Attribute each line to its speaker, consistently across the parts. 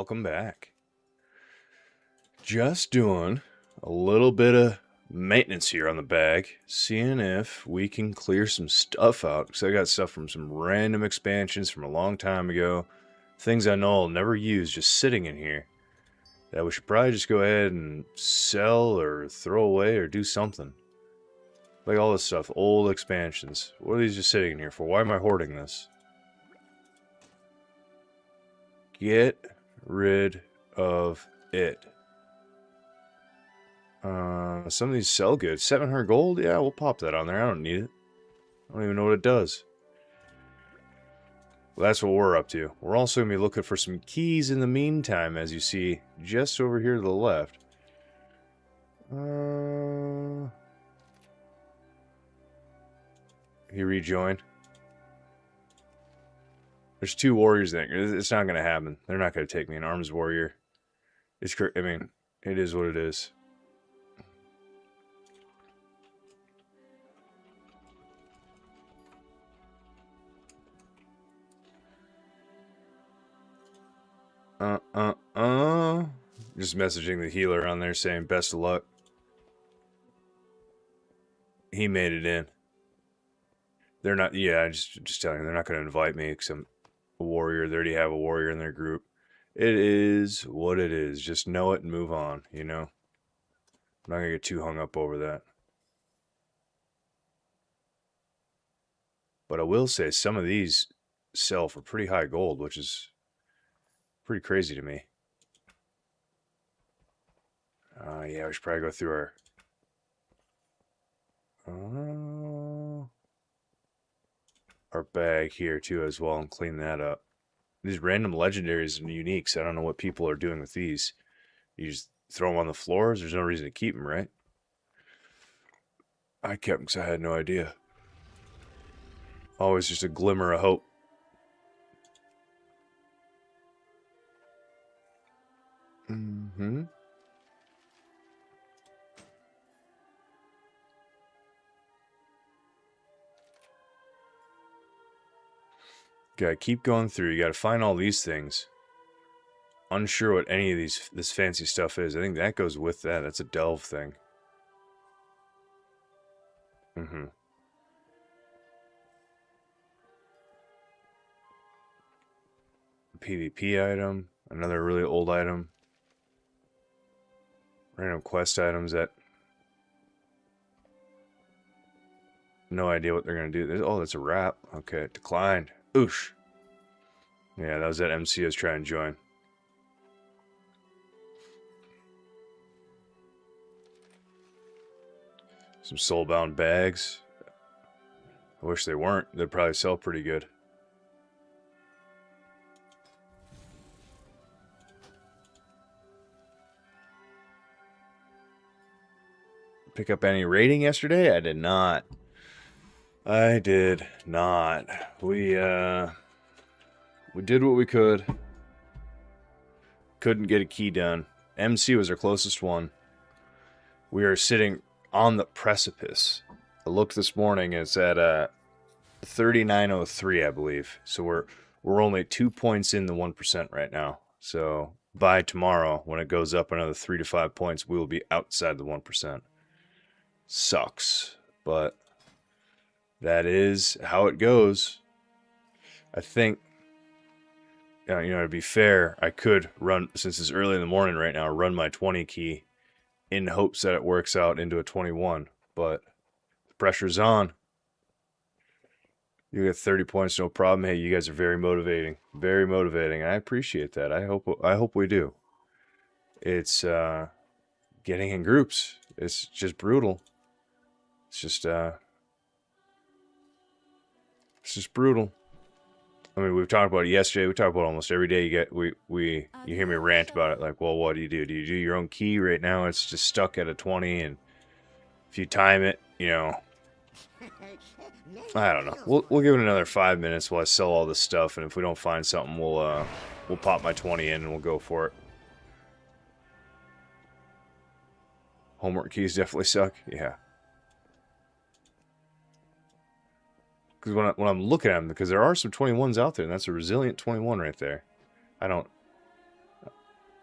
Speaker 1: welcome back. Just doing a little bit of maintenance here on the bag, seeing if we can clear some stuff out, because I got stuff from some random expansions from a long time ago, things I know I'll never use just sitting in here, that we should probably just go ahead and sell or throw away or do something. Like all this stuff, old expansions. What are these just sitting in here for? Why am I hoarding this? Get rid of it. Some of these sell good. 700 gold? Yeah, we'll pop that on there. I don't need it. I don't even know what it does. Well, that's what we're up to. We're also going to be looking for some keys in the meantime, as you see, just over here to the left. He rejoined. There's two warriors there. It's not going to happen. They're not going to take me an arms warrior. I mean, it is what it is. Just messaging the healer on there saying best of luck. He made it in. They're not, yeah, just telling you, they're not going to invite me because I'm a warrior. They already have a warrior in their group. It is what it is. Just know it and move on, you know? I'm not going to get too hung up over that. But I will say some of these sell for pretty high gold, which is pretty crazy to me. Yeah, we should probably go through our bag here too as well and clean that up. These random legendaries and uniques, I don't know what people are doing with these. You just throw them on the floors. There's no reason to keep them, right? I kept them because I had no idea. Always just a glimmer of hope. Gotta keep going through. You gotta find all these things. Unsure what any of this fancy stuff is. I think that goes with that. That's a delve thing. PvP item. Another really old item. Random quest items that... No idea what they're gonna do. Oh, that's a wrap. Okay, it declined. Oosh. Yeah, that was that MC I was trying to join. Some soulbound bags. I wish they weren't. They'd probably sell pretty good. Pick up any rating yesterday? I did not. I did not. We did what we could. Couldn't get a key done. MC was our closest one. We are sitting on the precipice. I looked this morning. It's at 3903, I believe. So we're only 2 points in the 1% right now. So by tomorrow, when it goes up another 3 to 5 points, we will be outside the 1%. Sucks, but that is how it goes. I think, you know, to be fair, I could run, since it's early in the morning right now, run my 20 key in hopes that it works out into a 21, but the pressure's on. You get 30 points, no problem. Hey, you guys are very motivating. Very motivating. I appreciate that. I hope we do. It's getting in groups. It's just brutal. It's just brutal. I mean, we've talked about it yesterday. We talk about it almost every day. You hear me rant about it. Like, well, what do you do? Do you do your own key? Right now, it's just stuck at a 20, and if you time it, you know, I don't know. We'll give it another 5 minutes while I sell all this stuff, and if we don't find something, we'll pop my 20 in and we'll go for it. Homework keys definitely suck. Yeah. Because when I'm looking at them, because there are some 21s out there, and that's a resilient 21 right there. I don't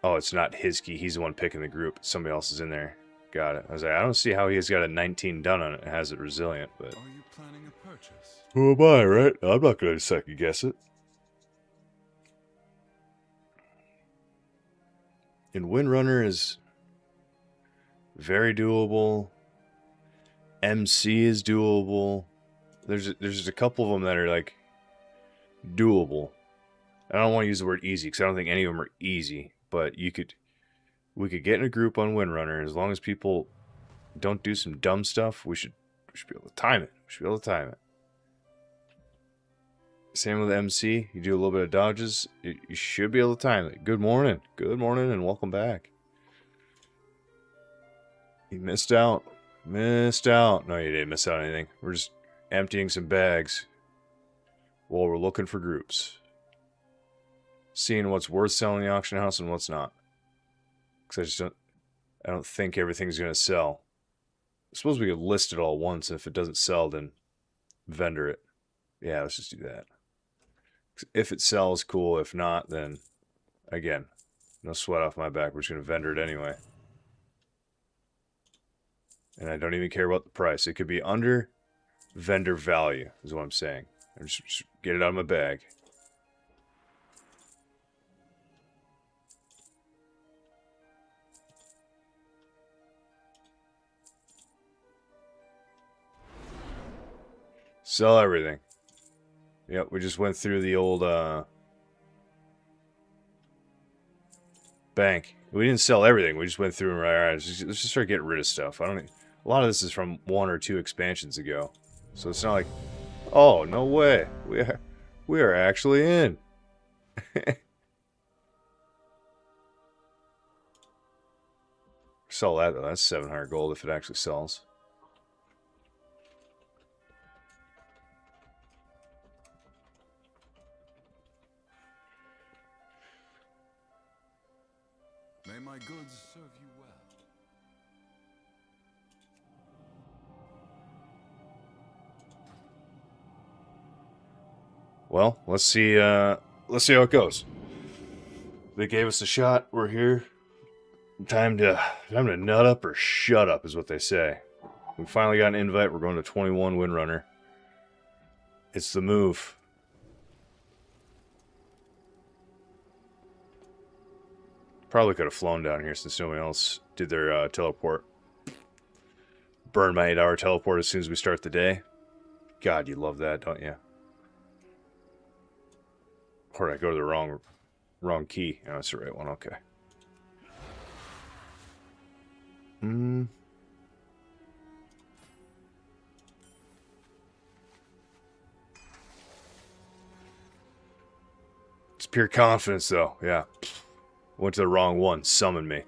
Speaker 1: Oh, it's not his key. He's the one picking the group. Somebody else is in there. Got it. I was like, I don't see how he's got a 19 done on it and has it resilient, but...
Speaker 2: Are you planning a purchase?
Speaker 1: Who am I, right? I'm not going to second guess it. And Windrunner is very doable. MC is doable. There's just a couple of them that are like doable. I don't want to use the word easy because I don't think any of them are easy. But we could get in a group on Windrunner as long as people don't do some dumb stuff. We should be able to time it. Same with MC. You do a little bit of dodges, you should be able to time it. Good morning, and welcome back. You missed out. No, you didn't miss out on anything. We're just emptying some bags while we're looking for groups. Seeing what's worth selling the auction house and what's not. Because I don't think everything's going to sell. I suppose we could list it all once, and if it doesn't sell, then vendor it. Yeah, let's just do that. If it sells, cool. If not, then, again, no sweat off my back. We're just going to vendor it anyway. And I don't even care about the price. It could be under vendor value, is what I'm saying. Just get it out of my bag. Sell everything. Yep, we just went through the old bank. We didn't sell everything. We just went through and right, let's just start getting rid of stuff. A lot of this is from 1 or 2 expansions ago, so it's not like, oh no way, we are actually in. Sell that though. That's 700 gold if it actually sells.
Speaker 2: May my goods serve you
Speaker 1: well. Well, let's see how it goes. They gave us a shot. We're here. Time to nut up or shut up is what they say. We finally got an invite. We're going to 21 Windrunner. It's the move. Probably could have flown down here since nobody else did their teleport. Burn my 8-hour teleport as soon as we start the day. God, you love that, don't you? Or did I go to the wrong key? Oh, that's the right one. Okay. It's pure confidence, though. Yeah. Went to the wrong one. Summon me.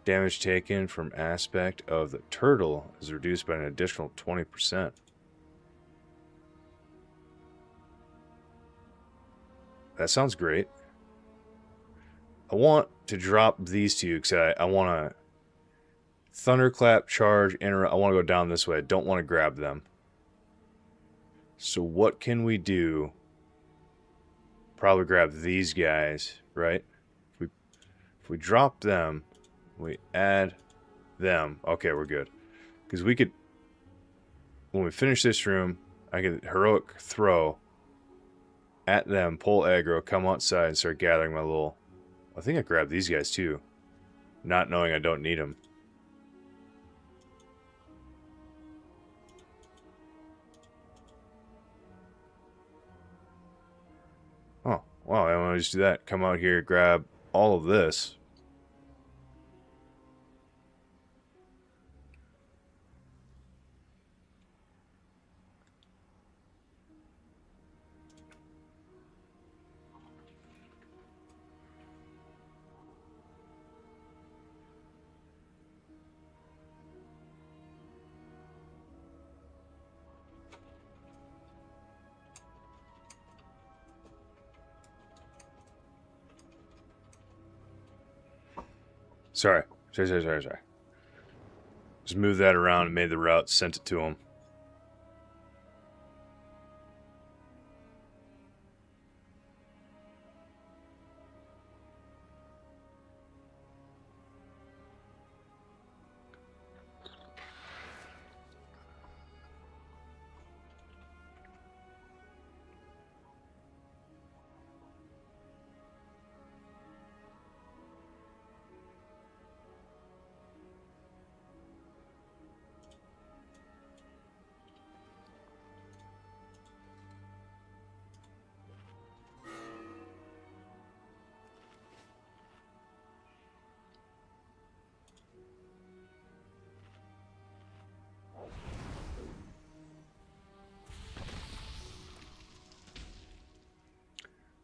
Speaker 1: Damage taken from aspect of the turtle is reduced by an additional 20%. That sounds great. I want to drop these two because I want to thunderclap, charge, interrupt. I want to go down this way. I don't want to grab them. So what can we do? Probably grab these guys, right? If we drop them, we add them. Okay, we're good. Because we could, when we finish this room, I could heroic throw at them, pull aggro, come outside, and start gathering my little... I think I grabbed these guys too, not knowing I don't need them. Oh, wow, I want to just do that. Come out here, grab all of this. Sorry. Sorry. Just moved that around and made the route, sent it to him.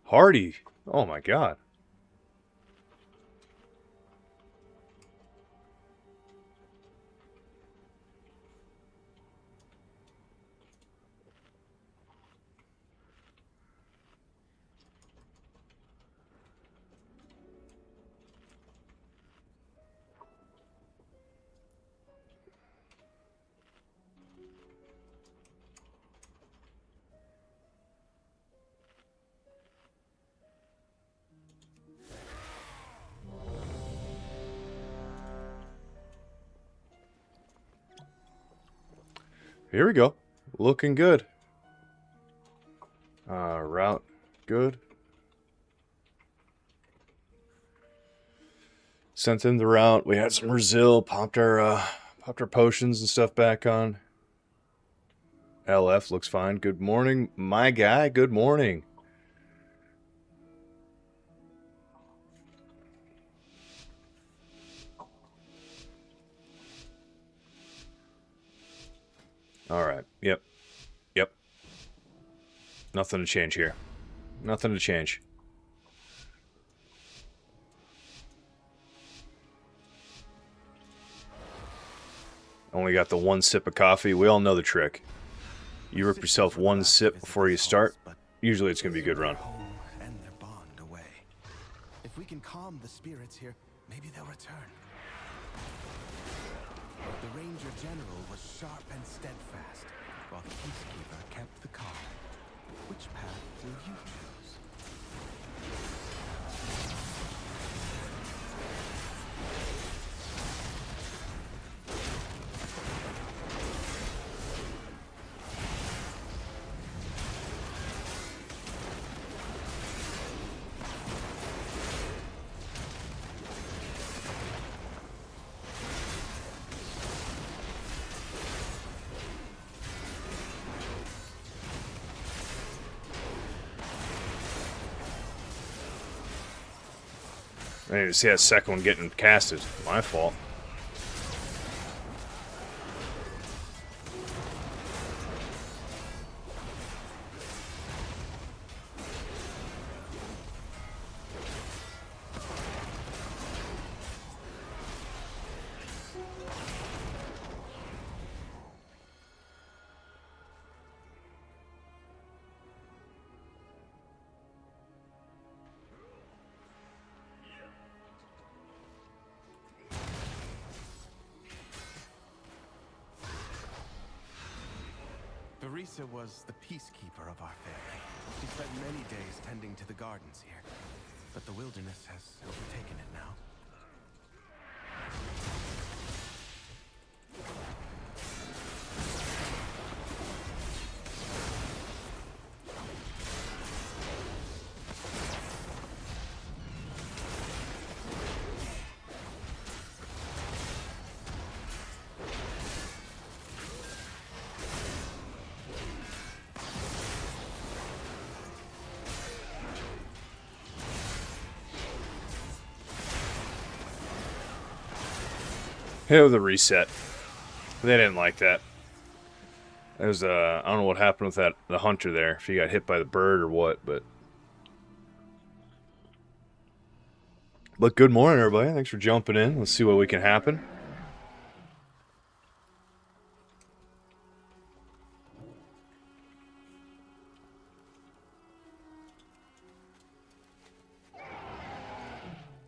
Speaker 1: Hardy. Oh my god. Here we go. Looking good. Route. Good. Sent in the route. We had some Brazil. Popped our potions and stuff back on. LF looks fine. Good morning, my guy. Good morning. Alright. Yep. Nothing to change here. Nothing to change. Only got the one sip of coffee. We all know the trick. You rip yourself one sip before you start. Usually it's going to be a good run.
Speaker 3: And their bond away. If we can calm the spirits here, maybe they'll return. The Ranger General was sharp and steadfast, while the Peacekeeper kept the calm. Which path will you choose?
Speaker 1: I didn't see that second one getting casted. My fault.
Speaker 3: Teresa was the peacekeeper of our family. She spent many days tending to the gardens here, but the wilderness has overtaken it now.
Speaker 1: Hit with a reset. They didn't like that. It was I don't know what happened with the hunter there. If he got hit by the bird or what, but good morning, everybody. Thanks for jumping in. Let's see what we can happen.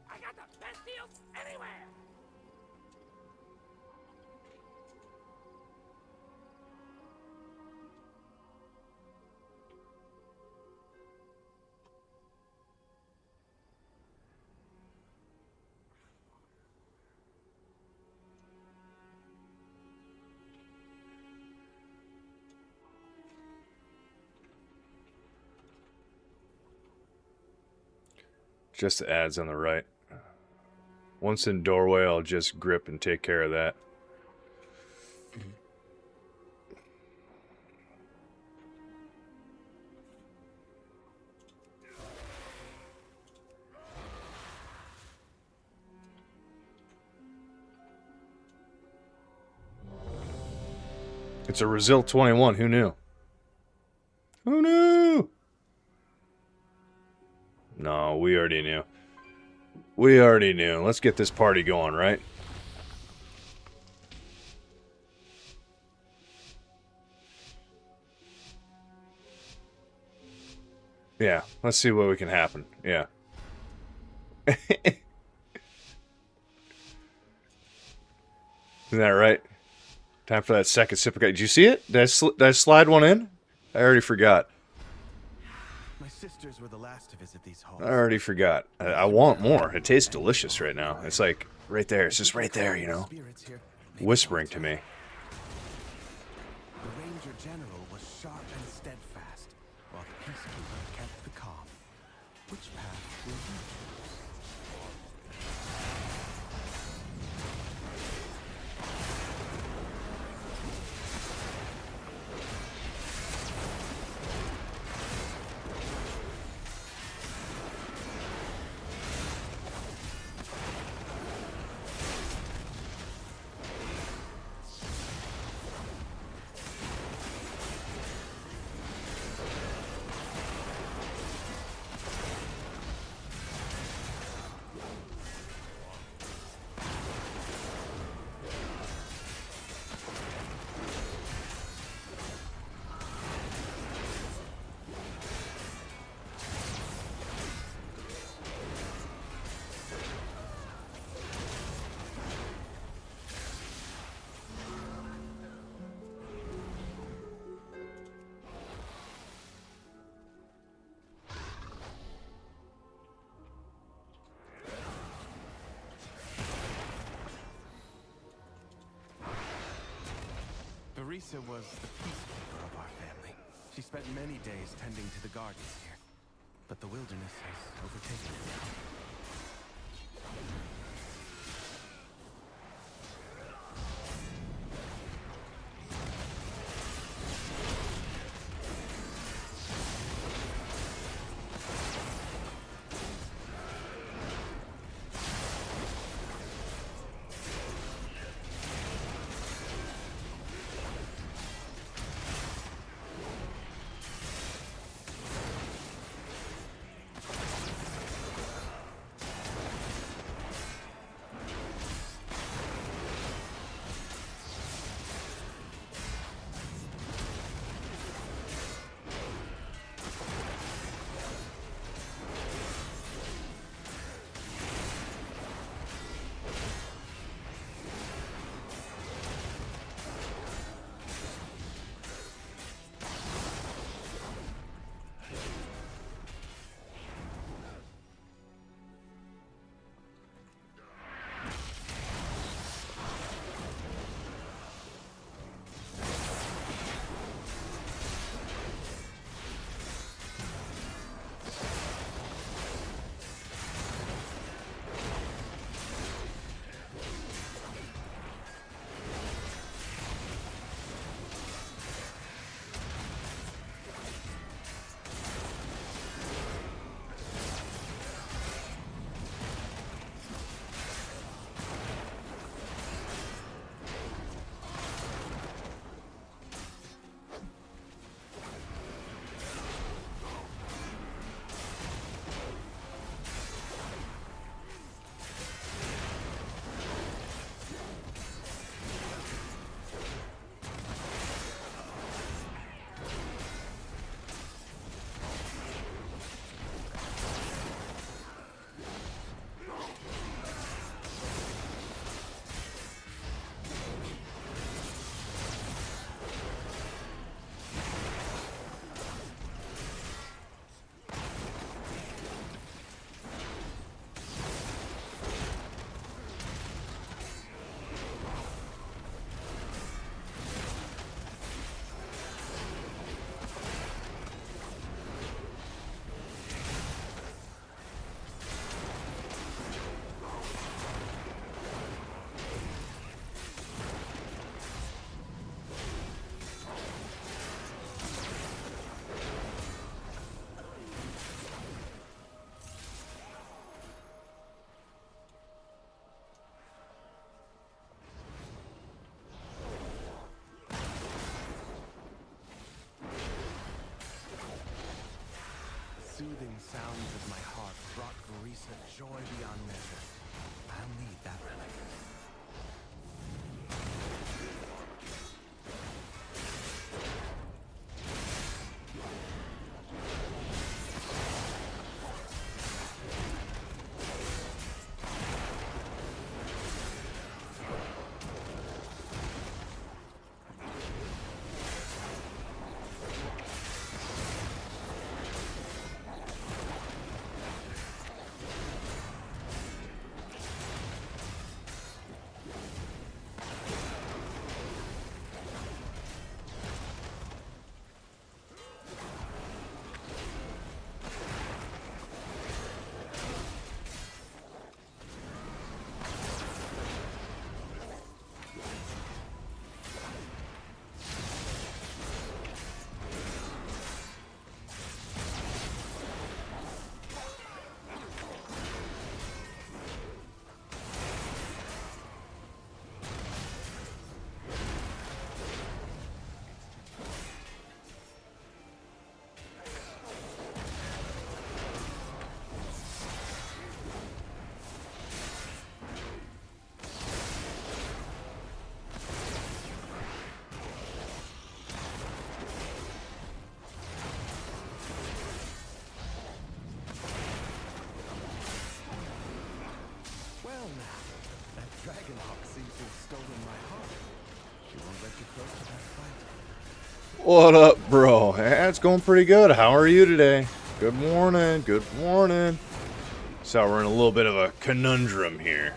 Speaker 4: I got the best deals anywhere.
Speaker 1: Just the ads on the right. Once in doorway, I'll just grip and take care of that. It's a Resil 21. Who knew? Who knew? No, we already knew. We already knew. Let's get this party going, right? Yeah, let's see what we can happen. Yeah. Isn't that right? Time for that second sip of coffee. Did you see it? Did I slide one in? I already forgot.
Speaker 3: My sisters were the last to visit these halls.
Speaker 1: I already forgot. I want more. It tastes delicious right now. It's like right there. It's just right there, you know,
Speaker 3: Spirits here may be
Speaker 1: whispering to me.
Speaker 3: The Ranger General was sharp and steadfast, while the Peacekeeper kept the calm. Which path will you choose? Teresa was the peacekeeper of our family. She spent many days tending to the gardens here, but the wilderness has overtaken her now. sounds of my heart brought Verisa joy beyond measure. I'll need that relic. Well now, that Dragonhawk seems to have stolen my heart. She won't let you close to that fight.
Speaker 1: What up, bro? Yeah, it's going pretty good. How are you today? Good morning. Good morning. So we're in a little bit of a conundrum here.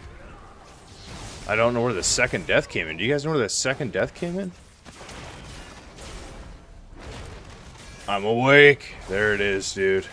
Speaker 1: I don't know where the second death came in. Do you guys know where the second death came in? I'm awake. There it is, dude.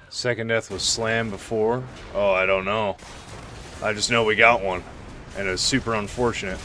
Speaker 1: Second death was slammed before. Oh, I don't know. I just know we got one. And it was super unfortunate.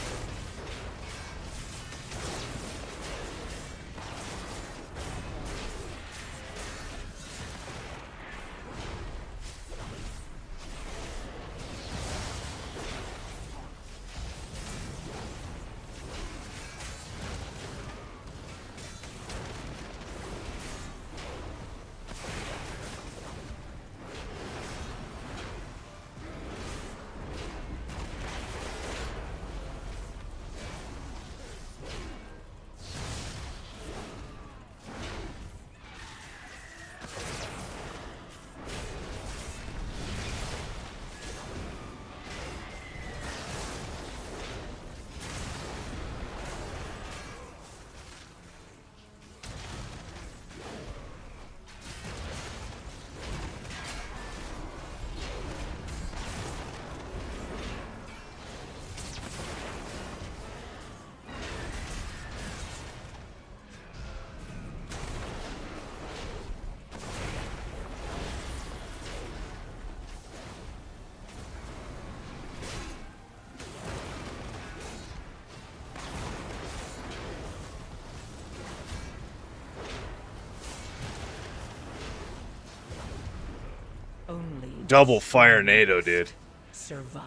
Speaker 4: Only
Speaker 1: Double fire NATO, dude.
Speaker 4: survive.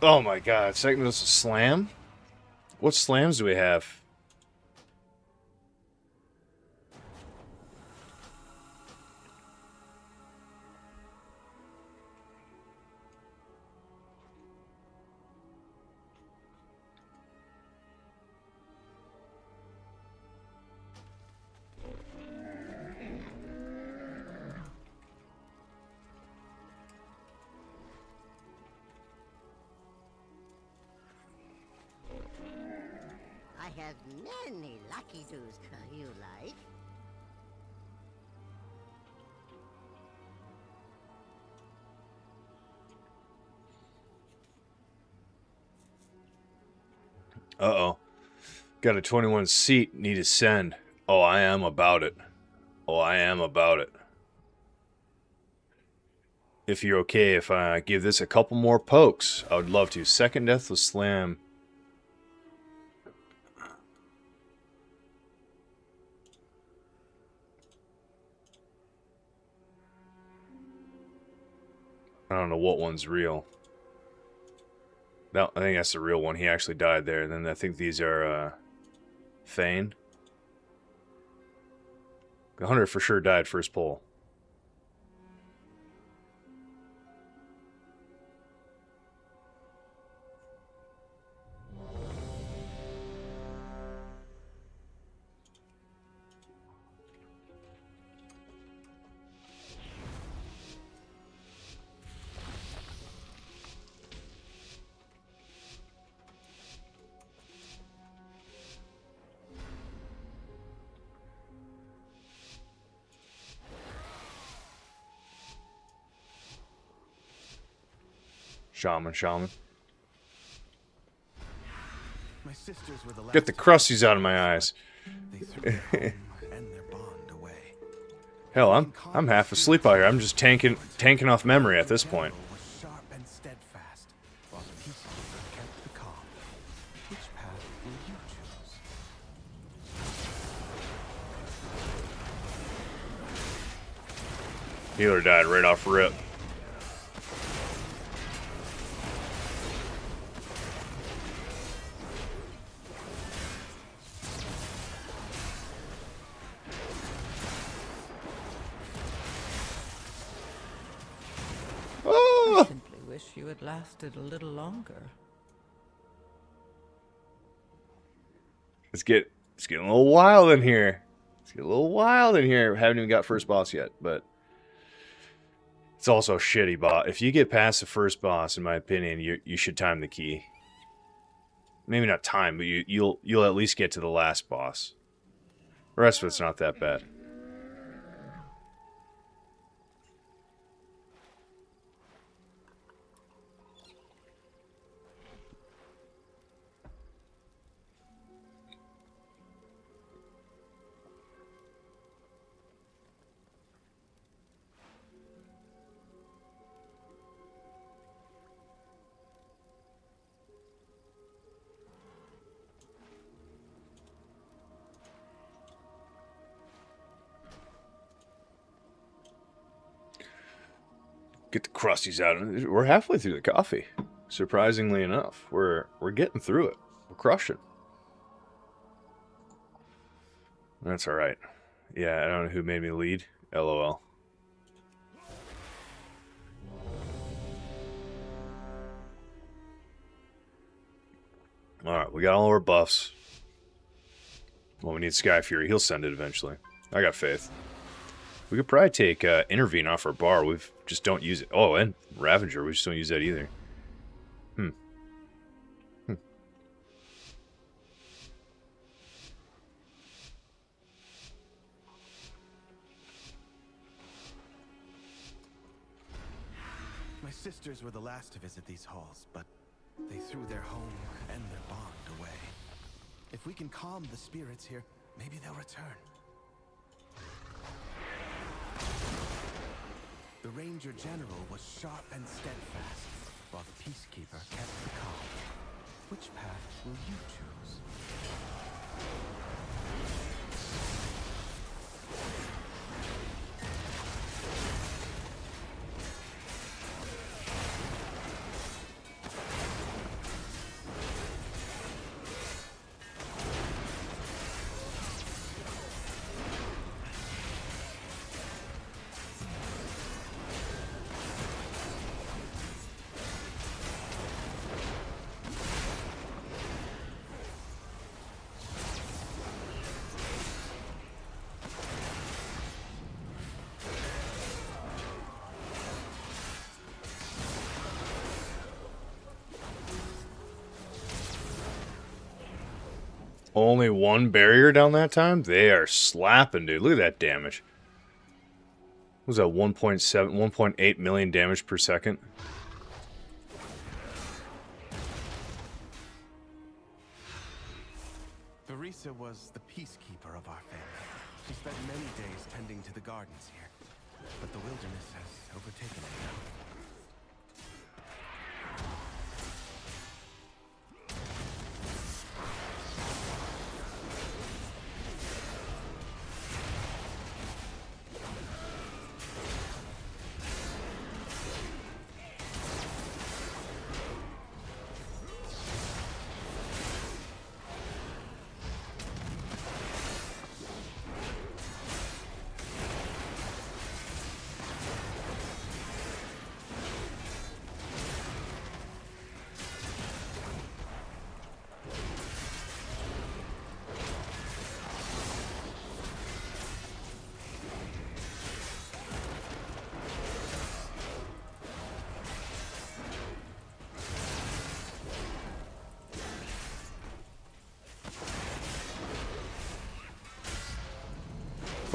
Speaker 1: Oh my god. Second was a slam? What slams do we have?
Speaker 4: has many lucky doos you like.
Speaker 1: Uh-oh. Got a 21 seat. Need to send. Oh, I am about it. Oh, I am about it. If you're okay if I give this a couple more pokes, I would love to. Second Deathless Slam. I don't know what one's real. No, I think that's the real one. He actually died there. And then I think these are Thane. The hunter for sure died first pull. Shaman.
Speaker 3: My sisters were the last
Speaker 1: Get the crusties out of my eyes.
Speaker 3: They threw their home and their bond away.
Speaker 1: Hell, I'm half asleep out here. I'm just tanking off memory at this point.
Speaker 3: Was sharp and steadfast, while the peacekeeper kept the calm. Which path will you choose?
Speaker 1: Healer died right off rip.
Speaker 5: I simply wish you had lasted a little longer.
Speaker 1: It's getting a little wild in here. It's getting a little wild in here. Haven't even got first boss yet, but it's also a shitty boss. If you get past the first boss, in my opinion, you should time the key. Maybe not time, but you'll at least get to the last boss. The rest of it's not that bad. Get the crusties out. We're halfway through the coffee. Surprisingly enough, we're getting through it. We're crushing. That's all right. Yeah, I don't know who made me lead. LOL. All right, we got all our buffs. Well, we need Sky Fury. He'll send it eventually. I got faith. We could probably take Intervene off our bar. We just don't use it. Oh, and Ravager. We just don't use that either.
Speaker 3: My sisters were the last to visit these halls, but they threw their home and their bond away. If we can calm the spirits here, maybe they'll return. The Ranger General was sharp and steadfast, while the Peacekeeper kept the calm. Which path will you choose?
Speaker 1: Only one barrier down that time? They are slapping, dude. Look at that damage. What was that 1.7, 1.8 million damage per second?
Speaker 3: Teresa was the peacekeeper of our family. She spent many days tending to the gardens here, but the wilderness has overtaken it now.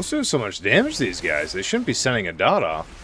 Speaker 1: What's doing so much damage to these guys? They shouldn't be sending a dot off.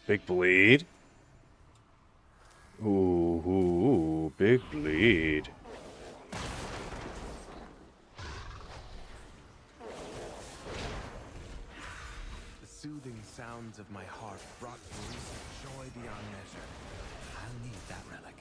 Speaker 1: Big bleed. Ooh, big bleed.
Speaker 3: The soothing sounds of my harp brought Teresa joy beyond measure. I'll need that relic.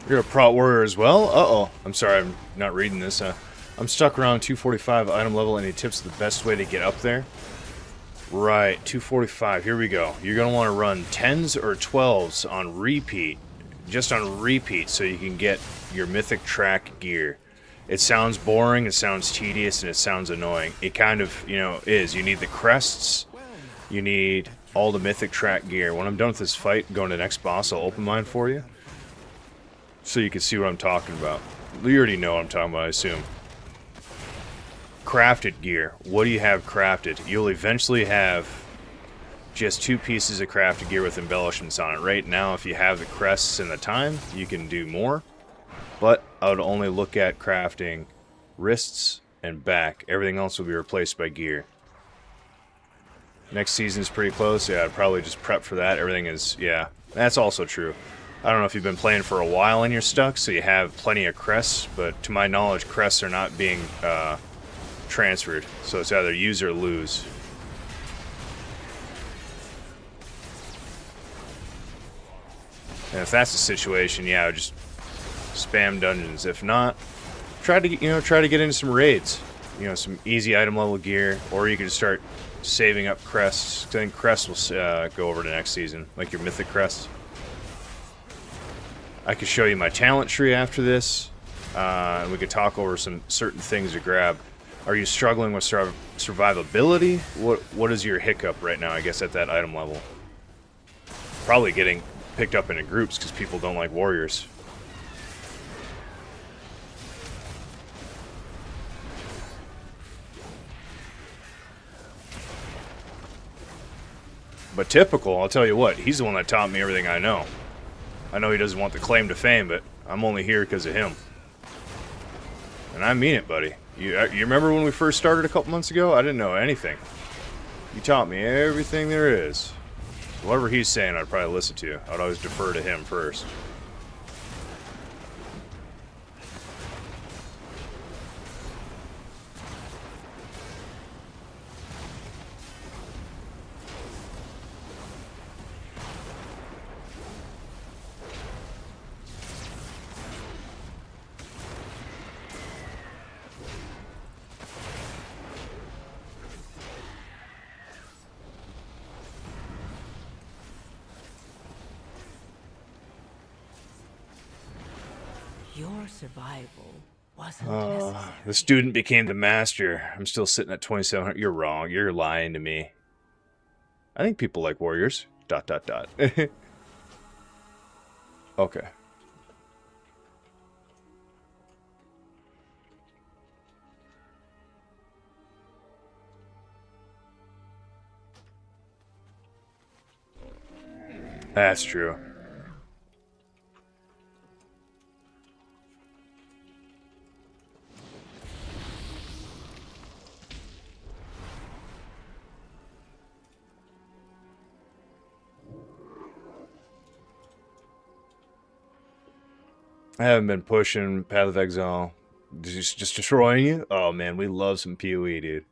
Speaker 1: You're a Prot warrior as well? Uh-oh. I'm sorry, I'm not reading this. I'm stuck around 245 item level. Any tips the best way to get up there? Right, 245. Here we go. You're going to want to run 10s or 12s on repeat. Just on repeat so you can get your mythic track gear. It sounds boring, it sounds tedious, and it sounds annoying. It kind of, you know, is. You need the crests. You need all the mythic track gear. When I'm done with this fight, going to the next boss, I'll open mine for you. So you can see what I'm talking about. You already know what I'm talking about, I assume. Crafted gear. What do you have crafted? You'll eventually have just 2 pieces of crafted gear with embellishments on it. Right now, if you have the crests and the time, you can do more. But I would only look at crafting wrists and back. Everything else will be replaced by gear. Next season's pretty close. Yeah, I'd probably just prep for that. Everything is, yeah, that's also true. I don't know if you've been playing for a while and you're stuck, so you have plenty of crests, but to my knowledge, crests are not being transferred. So it's either use or lose. And if that's the situation, yeah, I would just spam dungeons. If not, try to get into some raids. You know, some easy item level gear, or you can start saving up crests. I think crests will go over to next season, like your mythic crests. I could show you my talent tree after this, and we could talk over some certain things to grab. Are you struggling with survivability? What is your hiccup right now, I guess, at that item level? Probably getting picked up into groups because people don't like warriors. But typical, I'll tell you what, he's the one that taught me everything I know. I know he doesn't want the claim to fame, but I'm only here because of him. And I mean it, buddy. You remember when we first started a couple months ago? I didn't know anything. You taught me everything there is. Whatever he's saying, I'd probably listen to. I'd always defer to him first.
Speaker 5: Your survival wasn't necessary.
Speaker 1: The student became the master. I'm still sitting at 2700. You're wrong. You're lying to me. I think people like warriors. ... Okay. That's true. I haven't been pushing Path of Exile. Just destroying you? Oh man, we love some PoE, dude.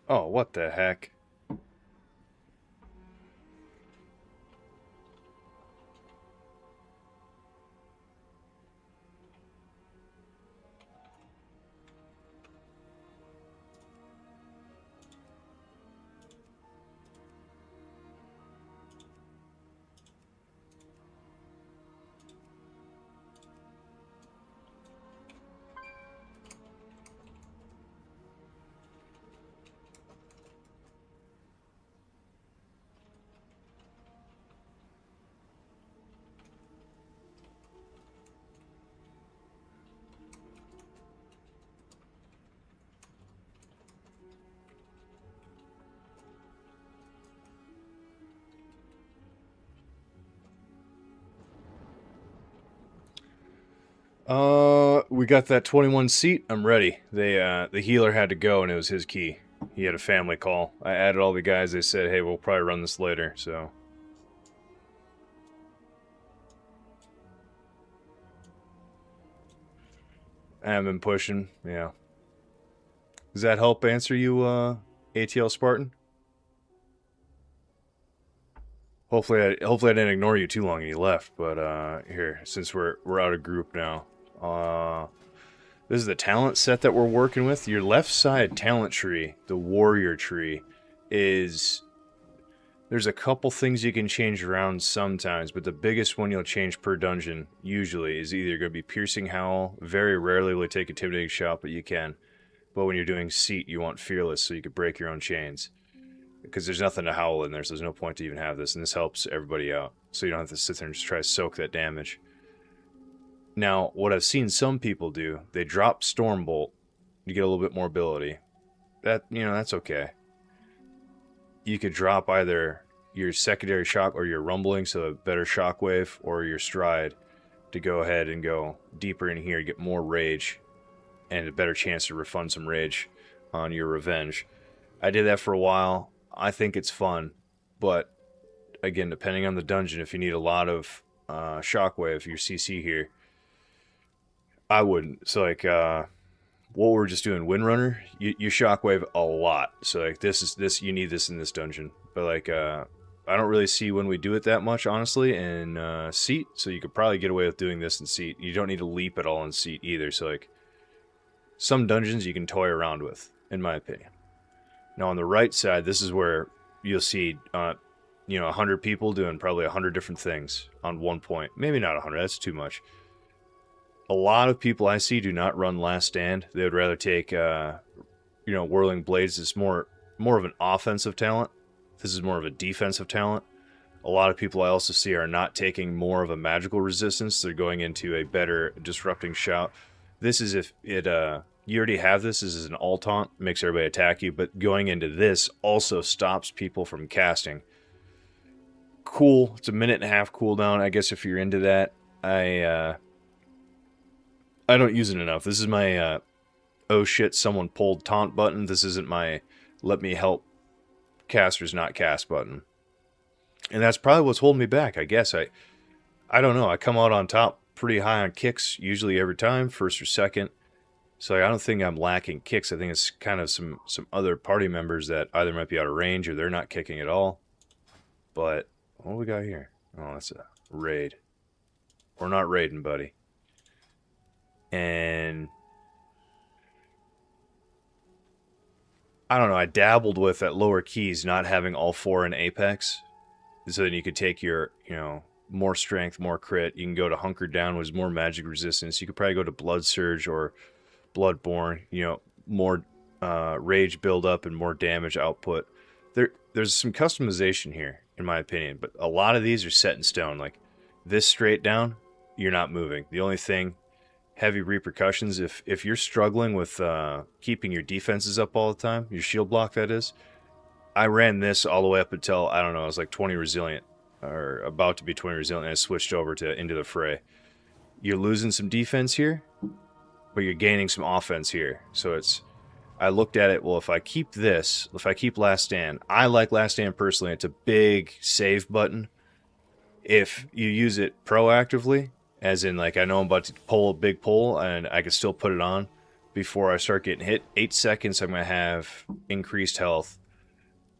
Speaker 1: Oh, what the heck? we got that 21 seat. I'm ready. The healer had to go, and it was his key. He had a family call. I added all the guys. They said, hey, we'll probably run this later, so. I haven't been pushing, yeah. Does that help answer you, ATL Spartan? Hopefully I didn't ignore you too long and you left, but here, since we're out of group now. This is the talent set that we're working with. Your left side talent tree, the warrior tree, is... There's a couple things you can change around sometimes, but the biggest one you'll change per dungeon, usually, is either going to be Piercing Howl. Very rarely will it take Intimidating Shout, but you can. But when you're doing Seat, you want Fearless, so you can break your own chains. Because there's nothing to howl in there, so there's no point to even have this, and this helps everybody out. So you don't have to sit there and just try to soak that damage. Now, what I've seen some people do, they drop Stormbolt to get a little bit more ability. That, that's okay. You could drop either your secondary shock or your rumbling, so a better shockwave, or your stride to go ahead and go deeper in here, get more rage, and a better chance to refund some rage on your revenge. I did that for a while. I think it's fun, but again, depending on the dungeon, if you need a lot of shockwave, your CC here, I wouldn't. So like, what we're just doing, Windrunner, you shockwave a lot. So like this you need this in this dungeon. But like I don't really see when we do it that much, honestly, in Seat. So you could probably get away with doing this in Seat. You don't need to leap at all in Seat either. So like some dungeons you can toy around with, in my opinion. Now on the right side, this is where you'll see 100 people doing probably 100 different things on one point. Maybe not 100, that's too much. A lot of people I see do not run Last Stand. They would rather take, Whirling Blades. It's more of an offensive talent. This is more of a defensive talent. A lot of people I also see are not taking more of a magical resistance. They're going into a better Disrupting Shout. This is if it, you already have this. This is an all taunt. Makes everybody attack you. But going into this also stops people from casting. Cool. It's a 1.5-minute cooldown. I guess if you're into that. I don't use it enough. This is my, oh shit, someone pulled taunt button. This isn't my let me help casters not cast button. And that's probably what's holding me back, I guess. I don't know. I come out on top pretty high on kicks, usually every time, first or second. So I don't think I'm lacking kicks. I think it's kind of some other party members that either might be out of range or they're not kicking at all. But what do we got here? Oh, that's a raid. We're not raiding, buddy. And I don't know, I dabbled with at lower keys not having all 4 in Apex. So then you could take your, more strength, more crit. You can go to Hunker Down, which is more magic resistance. You could probably go to Blood Surge or Bloodborne, more rage buildup and more damage output. There's some customization here, in my opinion, but a lot of these are set in stone. Like this straight down, you're not moving. The only thing, heavy repercussions, if you're struggling with keeping your defenses up all the time, your shield block that is, I ran this all the way up until, I don't know, I was like 20 resilient, or about to be 20 resilient, and I switched over to Into the Fray. You're losing some defense here, but you're gaining some offense here. So I looked at it, well, if I keep Last Stand, I like Last Stand personally, it's a big save button. If you use it proactively, as in, like, I know I'm about to pull a big pull, and I can still put it on before I start getting hit. 8 seconds, I'm going to have increased health.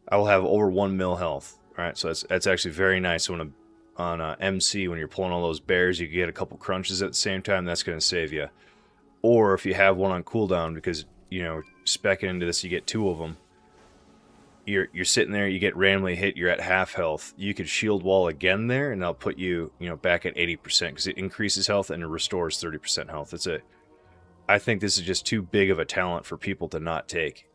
Speaker 1: I will have over 1 mil health. All right, so that's actually very nice. So on MC, when you're pulling all those bears, you can get a couple crunches at the same time. That's going to save you. Or if you have one on cooldown, because, speccing into this, you get 2 of them. You're sitting there, you get randomly hit, you're at half health. You could shield wall again there, and that'll put you, back at 80%, because it increases health and it restores 30% health. I think this is just too big of a talent for people to not take.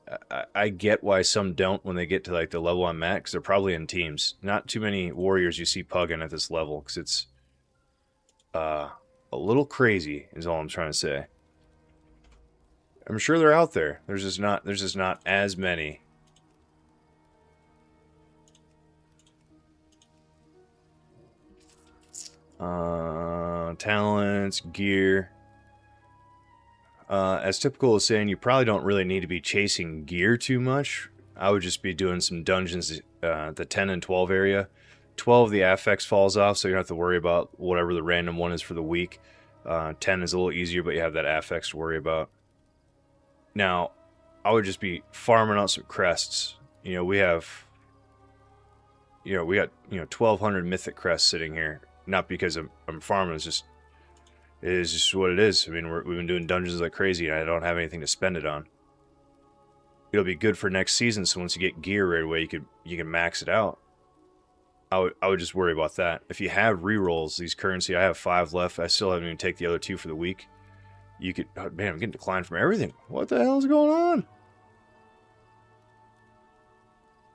Speaker 1: I get why some don't when they get to like the level I'm at, because they're probably in teams. Not too many warriors you see pugging at this level, because it's a little crazy, is all I'm trying to say. I'm sure they're out there. There's just not as many. Talents, gear. As typical as saying, you probably don't really need to be chasing gear too much. I would just be doing some dungeons, the 10 and 12 area. 12, the affix falls off, so you don't have to worry about whatever the random one is for the week. 10 is a little easier, but you have that affix to worry about. Now, I would just be farming out some crests. You know, we got 1,200 mythic crests sitting here. Not because I'm farming, it is just what it is. I mean, we've been doing dungeons like crazy, and I don't have anything to spend it on. It'll be good for next season, so once you get gear right away, you can max it out. I would just worry about that. If you have rerolls, these currency, I have 5 left. I still haven't even taken the other 2 for the week. You could, oh, man, I'm getting declined from everything. What the hell is going on?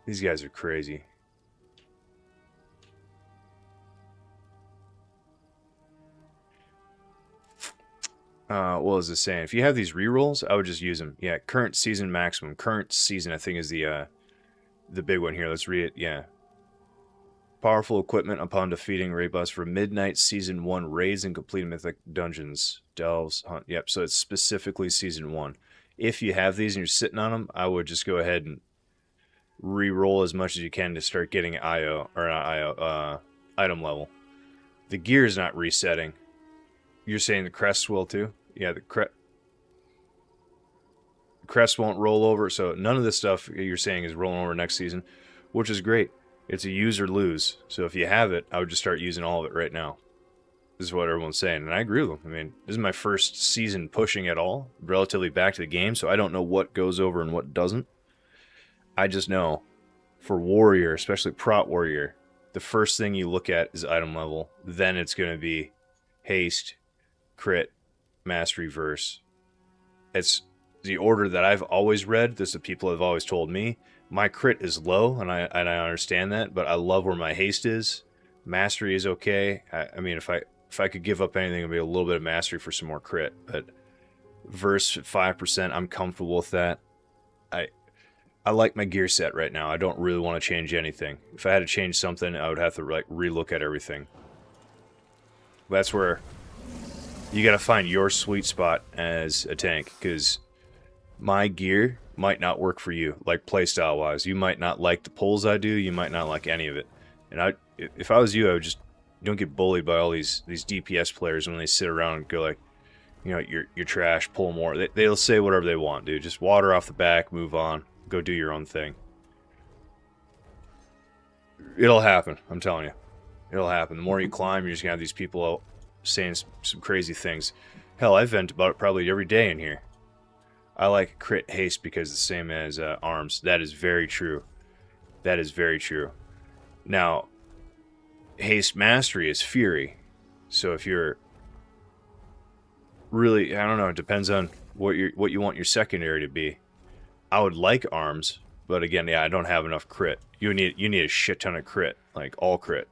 Speaker 1: These guys are crazy. What was this saying? If you have these rerolls, I would just use them. Yeah, current season maximum. Current season, I think, is the big one here. Let's read it. Yeah. Powerful equipment upon defeating raid boss for Midnight Season 1 raids and completing mythic dungeons. Delves, hunt. Yep, so it's specifically Season 1. If you have these and you're sitting on them, I would just go ahead and re-roll as much as you can to start getting item level. The gear is not resetting. You're saying the crests will too? Yeah, the crest won't roll over, so none of this stuff you're saying is rolling over next season, which is great. It's a use or lose. So if you have it, I would just start using all of it right now. This is what everyone's saying, and I agree with them. I mean, this is my first season pushing at all, relatively back to the game, so I don't know what goes over and what doesn't. I just know for Warrior, especially Prot Warrior, the first thing you look at is item level. Then it's going to be haste, crit, mastery, verse. It's the order that I've always read. This is the people have always told me. My crit is low, and I understand that, but I love where my haste is. Mastery is okay. I mean, if I could give up anything, it'd be a little bit of mastery for some more crit. But verse 5%, I'm comfortable with that. I like my gear set right now. I don't really want to change anything. If I had to change something, I would have to like relook at everything. That's where you got to find your sweet spot as a tank, because my gear might not work for you, like playstyle wise. You might not like the pulls I do. You might not like any of it. And if I was you, I would just don't get bullied by all these DPS players when they sit around and go like, you know, you're trash, pull more. They'll say whatever they want, dude. Just water off the back, move on, go do your own thing. It'll happen. I'm telling you, it'll happen. The more you climb, you're just gonna have these people out saying some crazy things. Hell, I vent about it probably every day in here. I like crit haste because it's the same as arms. That is very true. That is very true. Now, haste mastery is fury. So if you're really, I don't know, it depends on what you want your secondary to be. I would like arms, but again, yeah, I don't have enough crit. You need a shit ton of crit, like all crit.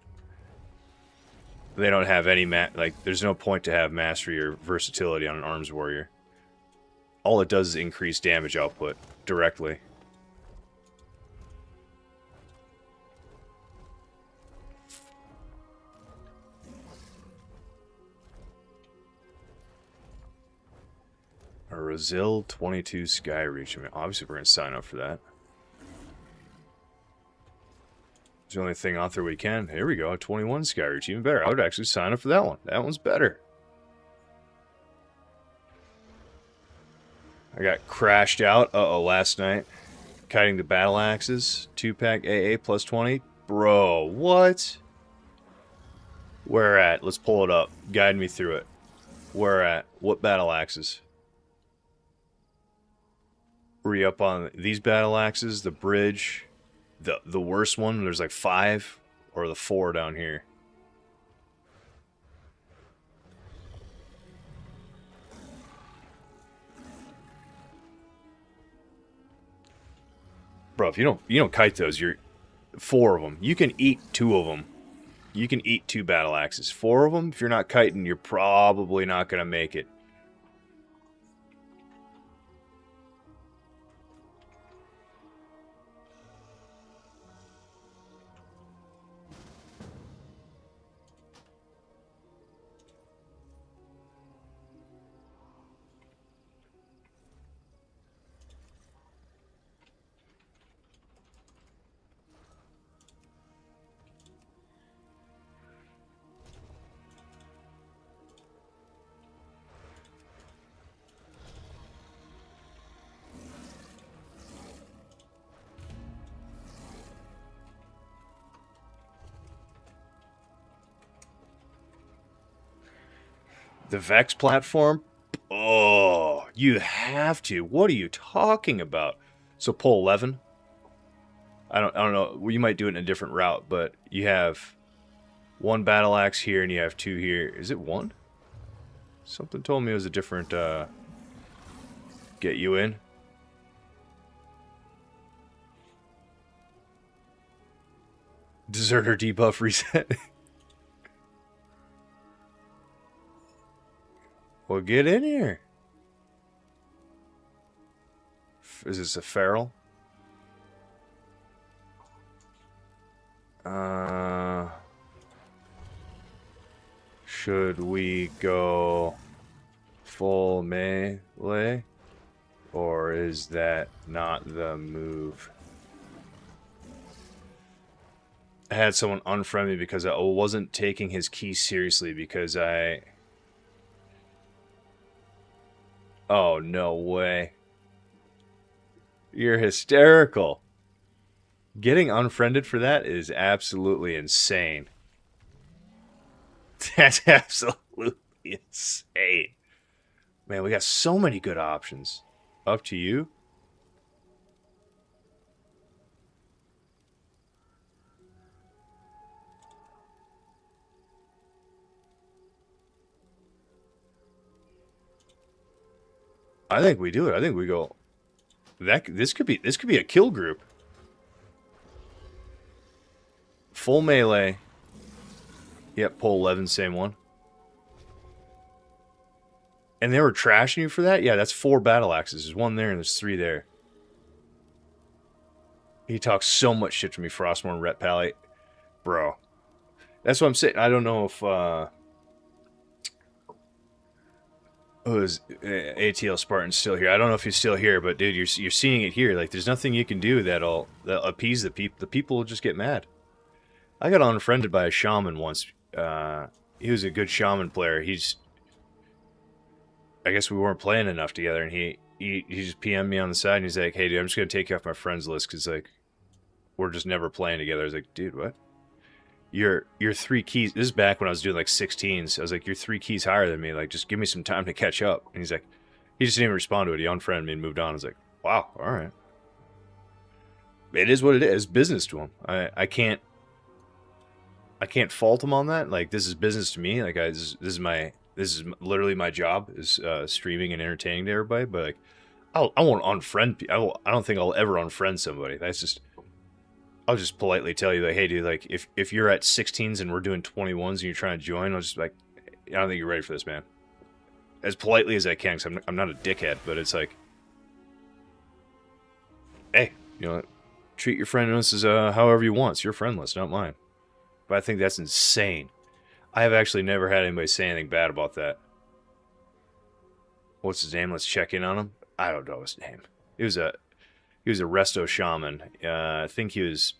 Speaker 1: They don't have any like there's no point to have mastery or versatility on an arms warrior. All it does is increase damage output directly. A Razil 22 Skyreach. I mean, obviously we're going to sign up for that. It's the only thing out there we can. Here we go, a 21 Skyreach. Even better. I would actually sign up for that one. That one's better. I got crashed out, last night. Kiting the battle axes. 2-pack AA plus 20. Bro, what? Where at? Let's pull it up. Guide me through it. Where at? What battle axes? Were you up on these battle axes? The bridge? The worst one? There's like 5? Or the 4 down here? Bro, if you don't kite those, you're 4 of them. You can eat 2 of them. You can eat 2 battle axes. 4 of them, if you're not kiting, you're probably not going to make it. The Vex platform? Oh, you have to. What are you talking about? So pull 11. I don't know. Well, you might do it in a different route, but you have one battle axe here and you have two here. Is it one? Something told me it was a different get you in. Deserter debuff reset. Well, get in here. Is this a feral? Should we go full melee? Or is that not the move? I had someone unfriend me because I wasn't taking his key seriously because I... Oh, no way. You're hysterical. Getting unfriended for that is absolutely insane. That's absolutely insane. Man, we got so many good options. Up to you. I think we do it. I think we go. This could be a kill group. Full melee. Yep, pull 11, same one. And they were trashing you for that? Yeah, that's 4 battle axes. There's 1 there and there's 3 there. He talks so much shit to me, Frostmourne Ret Pally. Bro. That's what I'm saying. I don't know if ATL Spartan's still here. I don't know if he's still here, but dude, you're seeing it here. Like, there's nothing you can do that'll appease the people. The people will just get mad. I got unfriended by a shaman once. He was a good shaman player. I guess we weren't playing enough together, and he just PM'd me on the side, and he's like, "Hey, dude, I'm just gonna take you off my friends list because like we're just never playing together." I was like, "Dude, what? You're 3 keys." This is back when I was doing like 16s. I was like, "You're 3 keys higher than me. Like, just give me some time to catch up." And he's like, he just didn't even respond to it. He unfriended me and moved on. I was like, "Wow, all right." It is what it is. It's business to him. I can't fault him on that. Like, this is business to me. Like, this is literally my job, is streaming and entertaining to everybody. But like, I won't unfriend people. I don't think I'll ever unfriend somebody. That's just, I'll just politely tell you, like, hey, dude, like, if you're at 16s and we're doing 21s and you're trying to join, I'll just be like, I don't think you're ready for this, man. As politely as I can, because I'm not a dickhead, but it's like, hey, you know, treat your friend list as however you want. It's your friend list, not mine. But I think that's insane. I have actually never had anybody say anything bad about that. What's his name? Let's check in on him. I don't know his name. He was a resto shaman. I think he was.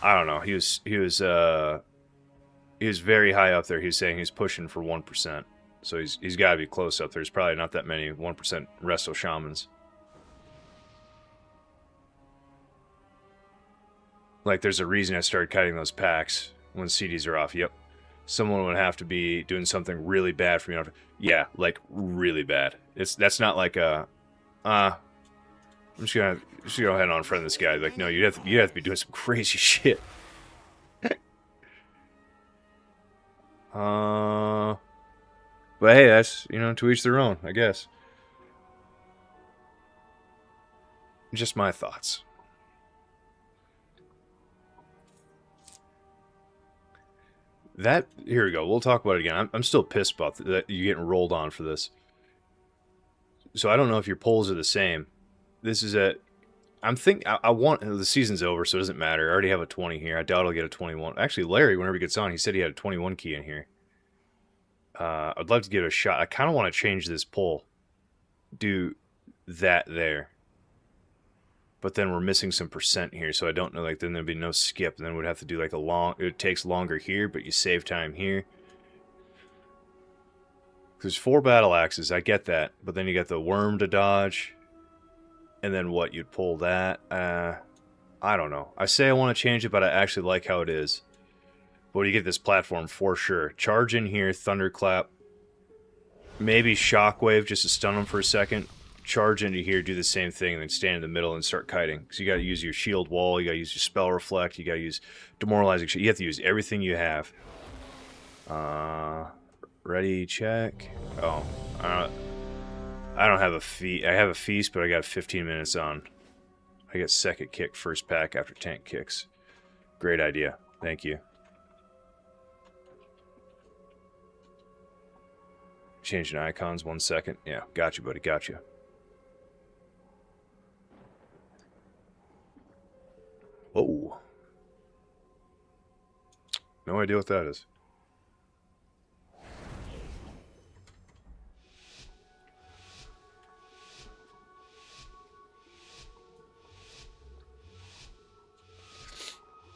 Speaker 1: I don't know. He was very high up there. He was saying he's pushing for 1%. So he's got to be close up there. There's probably not that many 1% resto shamans. Like, there's a reason I started cutting those packs when CDs are off. Yep. Someone would have to be doing something really bad for me. Yeah, like, really bad. That's not like a, I'm just gonna go ahead and unfriend this guy. Like, no, you have to be doing some crazy shit. But hey, that's, you know, to each their own, I guess. Just my thoughts. Here we go. We'll talk about it again. I'm still pissed about that you getting rolled on for this. So I don't know if your polls are the same. This is I want, the season's over, so it doesn't matter. I already have a 20 here. I doubt I'll get a 21. Actually, Larry, whenever he gets on, he said he had a 21 key in here. I'd love to give it a shot. I kind of want to change this poll. Do that there. But then we're missing some percent here, so I don't know, like, then there'd be no skip, and then we'd have to do, like, it takes longer here, but you save time here. There's 4 battle axes, I get that, but then you got the worm to dodge, and then what, you'd pull that, I don't know. I say I want to change it, but I actually like how it is. But you get this platform for sure. Charge in here, Thunderclap. Maybe Shockwave just to stun them for a second. Charge into here, do the same thing, and then stand in the middle and start kiting. So you got to use your shield wall, you got to use your spell reflect, you got to use demoralizing shit. You have to use everything you have. Ready, check. Oh, I don't have a feast. I have a feast, but I got 15 minutes on. I get second kick, first pack after tank kicks. Great idea. Thank you. Changing icons 1 second. Yeah, got you, buddy. Got you. Whoa. No idea what that is.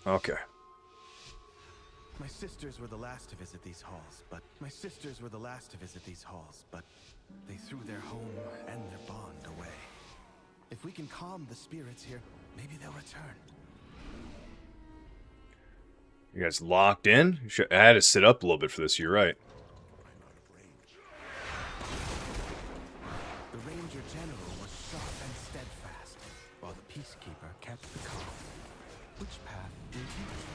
Speaker 1: Okay.
Speaker 3: My sisters were the last to visit these halls, but they threw their home and their bond away. If we can calm the spirits here, maybe they'll return.
Speaker 1: You guys locked in? I had to sit up a little bit for this, you're right.
Speaker 3: The Ranger General was sharp and steadfast, while the Peacekeeper kept the calm. Which path will you choose?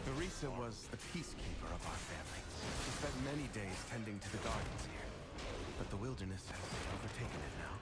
Speaker 3: Teresa was the peacekeeper of our family. She spent many days tending to the gardens here, but the wilderness has overtaken it now.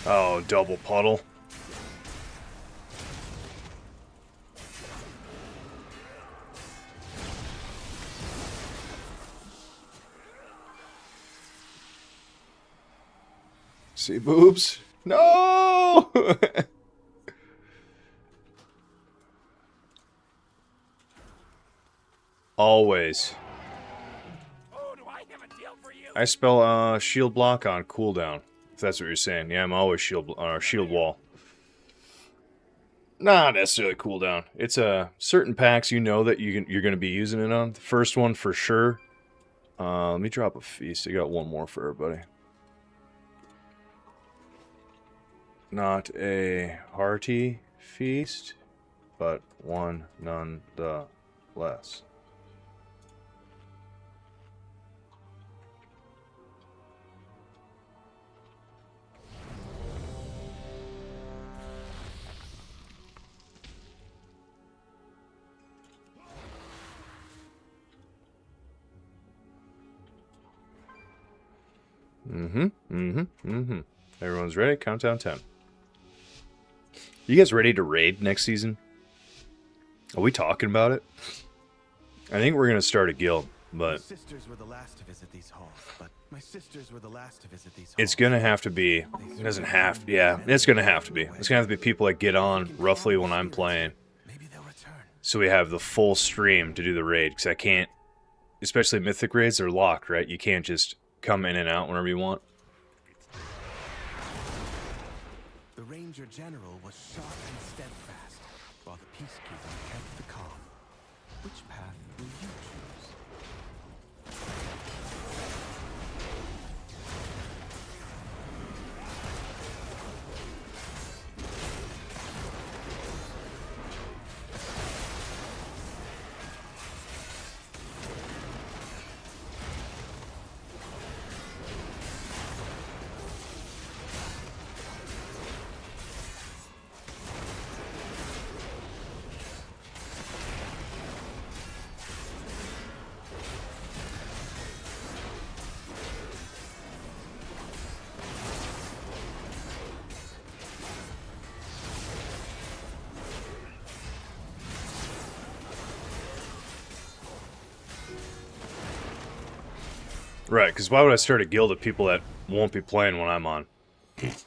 Speaker 1: Oh, double puddle. See boobs? No! Always. I spell shield block on cooldown. If that's what you're saying. Yeah, I'm always shield wall. Not necessarily cooldown. It's certain packs you know that you're going to be using it on. The first one for sure. Let me drop a feast. I got one more for everybody. Not a hearty feast, but one nonetheless. Everyone's ready? Countdown 10. You guys ready to raid next season? Are we talking about it? I think we're going to start a guild, but
Speaker 3: Sisters were the last to visit these halls, but my sisters were the last to visit these halls.
Speaker 1: it's going to have to be, it doesn't have, yeah, it's going to have to be. It's going to have to be people that get on roughly when I'm playing.
Speaker 3: Maybe they'll return.
Speaker 1: So we have the full stream to do the raid, because I can't, especially mythic raids, they're locked, right? You can't just come in and out whenever you want.
Speaker 3: The Ranger General was sharp and steadfast, while the Peacekeeper kept the calm. Which path will you choose?
Speaker 1: Right, because why would I start a guild of people that won't be playing when I'm on? That'd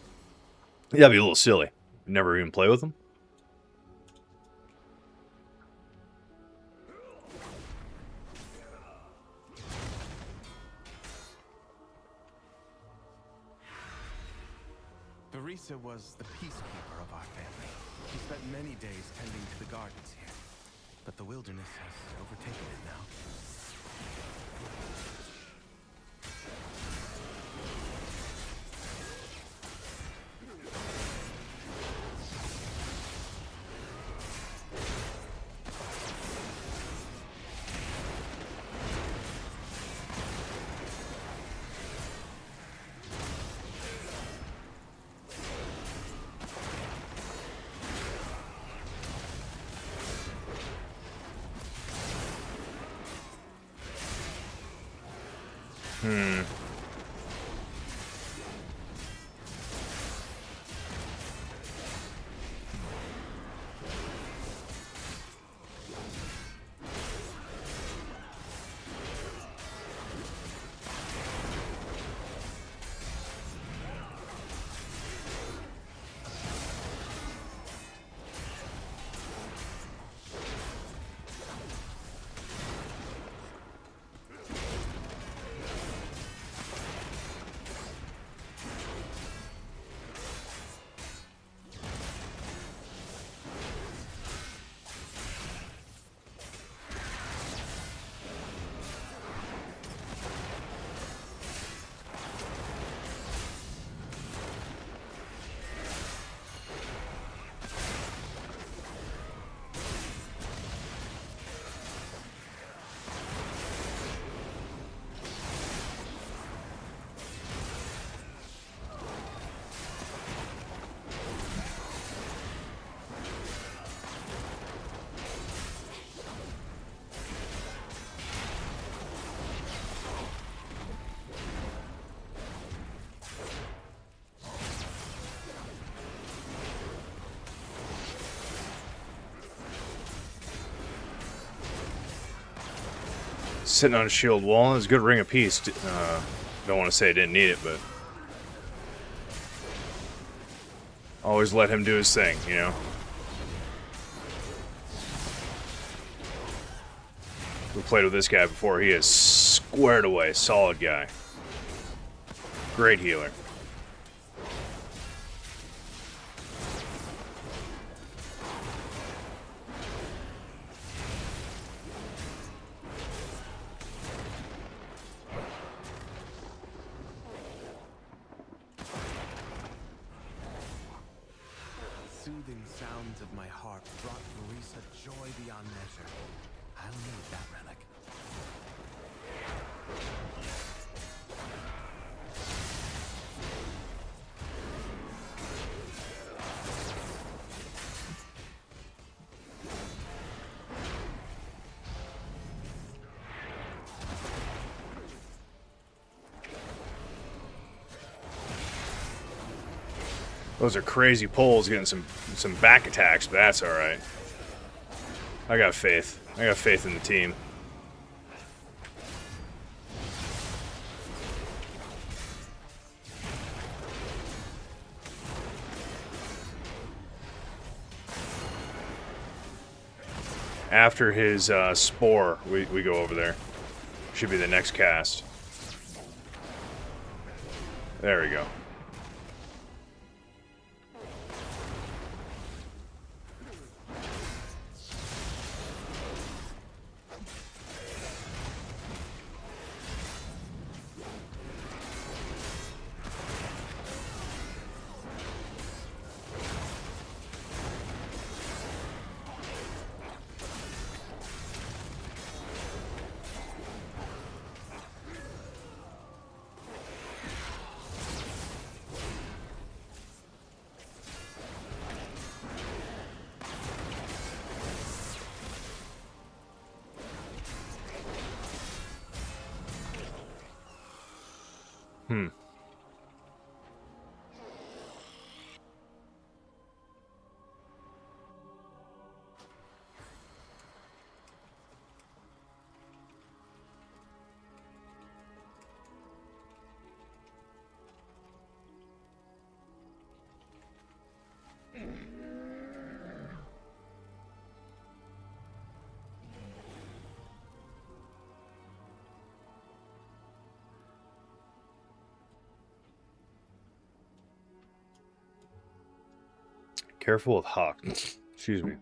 Speaker 1: be a little silly. Never even play with them?
Speaker 3: Barisa was the peacekeeper of our family. He spent many days tending to the gardens here. But the wilderness has overtaken it now.
Speaker 1: Sitting on a shield wall. It's a good ring of peace. Don't want to say I didn't need it, but always let him do his thing, you know? We played with this guy before. He is squared away. Solid guy. Great healer.
Speaker 3: soothing sounds of my harp brought Marisa joy beyond measure. I'll need that relic.
Speaker 1: Those are crazy pulls, getting some back attacks, but that's all right. I got faith. I got faith in the team. After his spore, we go over there. Should be the next cast. There we go. Careful with Hawk. Excuse me.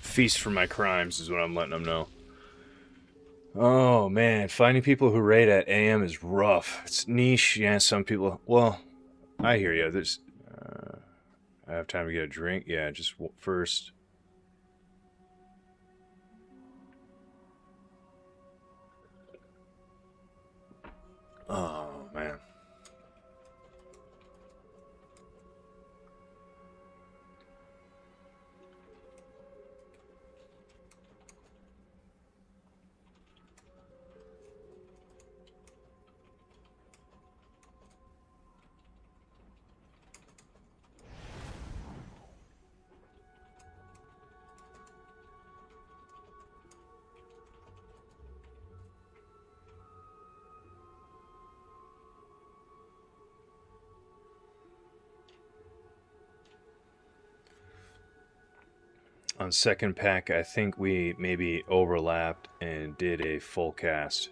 Speaker 1: Feast for my crimes is what I'm letting them know. Oh man, finding people who raid at AM is rough. It's niche. Yeah, some people. Well, I hear you. There's. I have time to get a drink. Yeah, just first. Oh man. On second pack, I think we maybe overlapped and did a full cast.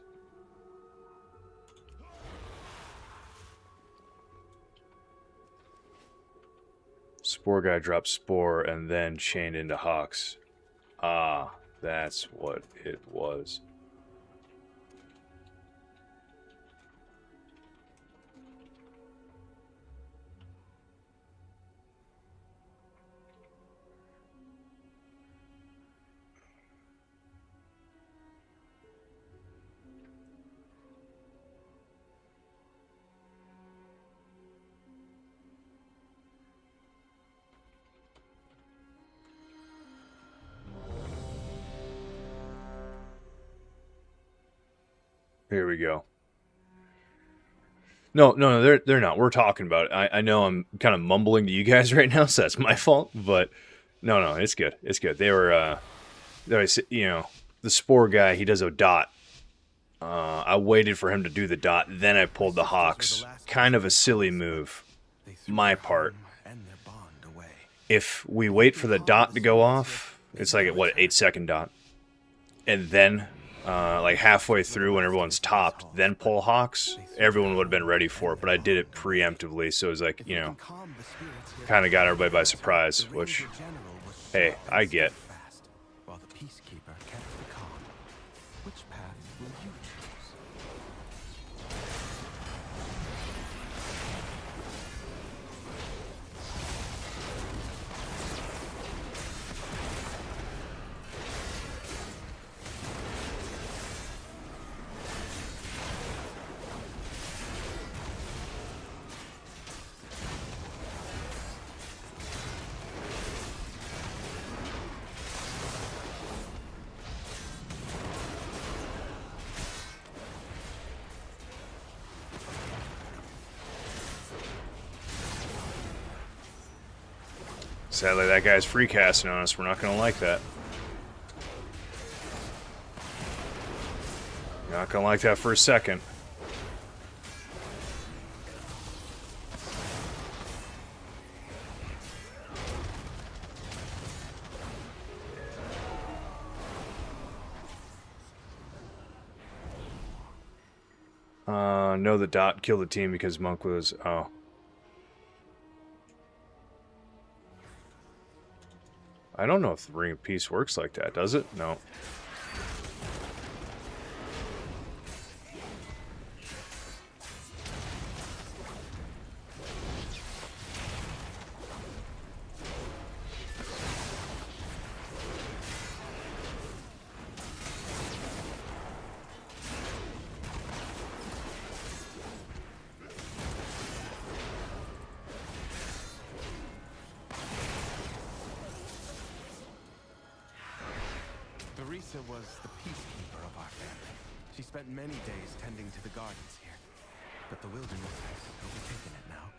Speaker 1: Spore guy dropped spore and then chained into Hawks. Ah, that's what it was. Here we go. No, they're not. We're talking about it. I know I'm kind of mumbling to you guys right now, so that's my fault. But no, it's good. It's good. They were, you know, the spore guy. He does a dot. I waited for him to do the dot, then I pulled the Hawks. Kind of a silly move, my part. If we wait for the dot to go off, it's like a, what, 8-second dot. and then like halfway through when everyone's topped, then pull Hawks, everyone would have been ready for it. But I did it preemptively, so it was like, you know,
Speaker 3: Calm the spirits here.
Speaker 1: kind of got everybody by surprise.
Speaker 3: The
Speaker 1: Which,
Speaker 3: Ranger General was
Speaker 1: hey,
Speaker 3: sharp
Speaker 1: I
Speaker 3: and
Speaker 1: get.
Speaker 3: steadfast, while the Peacekeeper kept the calm. Which path will you choose?
Speaker 1: Sadly, that guy's free casting on us. We're not going to like that. You're not going to like that for a second. No, the dot killed the team because Monk was... Oh. I don't know if the Ring of Peace works like that, does it? No.
Speaker 3: Teresa was the peacekeeper of our family. She spent many days tending to the gardens here, but the wilderness has overtaken it now.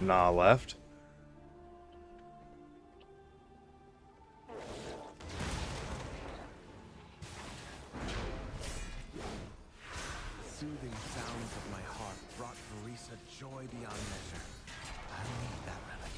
Speaker 1: Nah left.
Speaker 3: Soothing sounds of my heart brought Teresa joy beyond measure. I need that relic.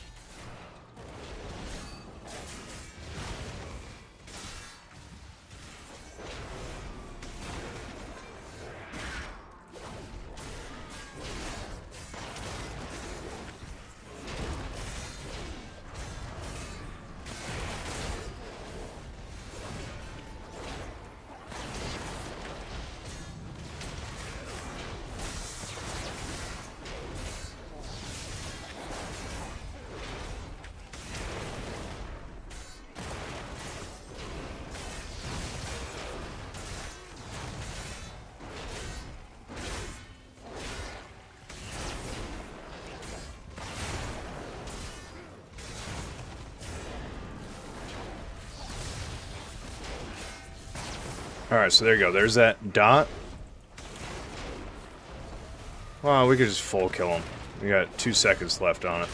Speaker 1: Alright, so there you go. There's that dot. Well, we could just full kill him. We got 2 seconds left on it.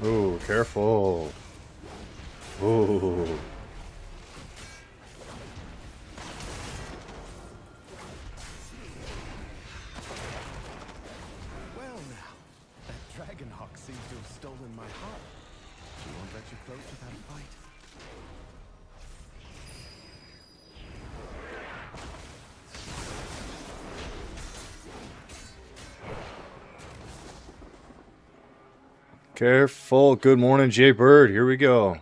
Speaker 1: Ooh, careful. Ooh.
Speaker 3: Well now, that Dragonhawk seems to have stolen my heart. She won't let you close without a fight.
Speaker 1: Careful. Good morning, Jay Bird. Here we go.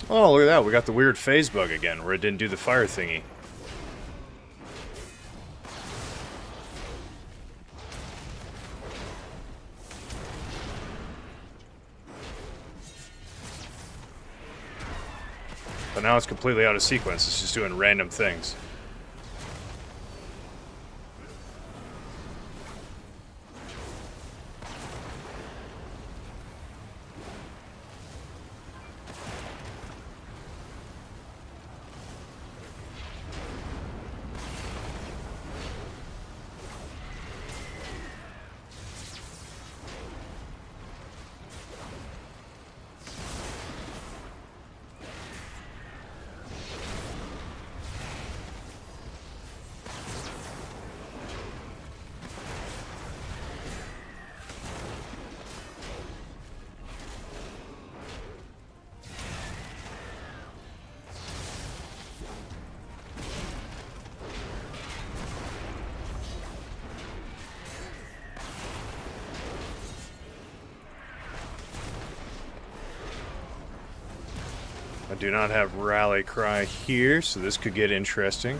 Speaker 1: Oh, look at that. We got the weird phase bug again, where it didn't do the fire thingy. But now it's completely out of sequence. It's just doing random things. I do not have Rally Cry here, so this could get interesting.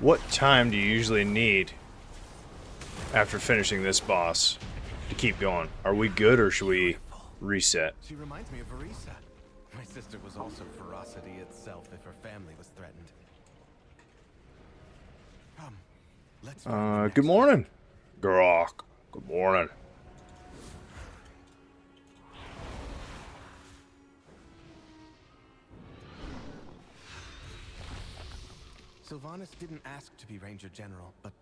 Speaker 1: What time do you usually need after finishing this boss to keep going. Are we good or should we reset?
Speaker 3: She reminds me of Verisa. My sister was also ferocity itself if her family was threatened. Come, let's find the
Speaker 1: Good
Speaker 3: next
Speaker 1: morning. Grok. Good morning.
Speaker 3: Sylvanas didn't ask to be Ranger General, but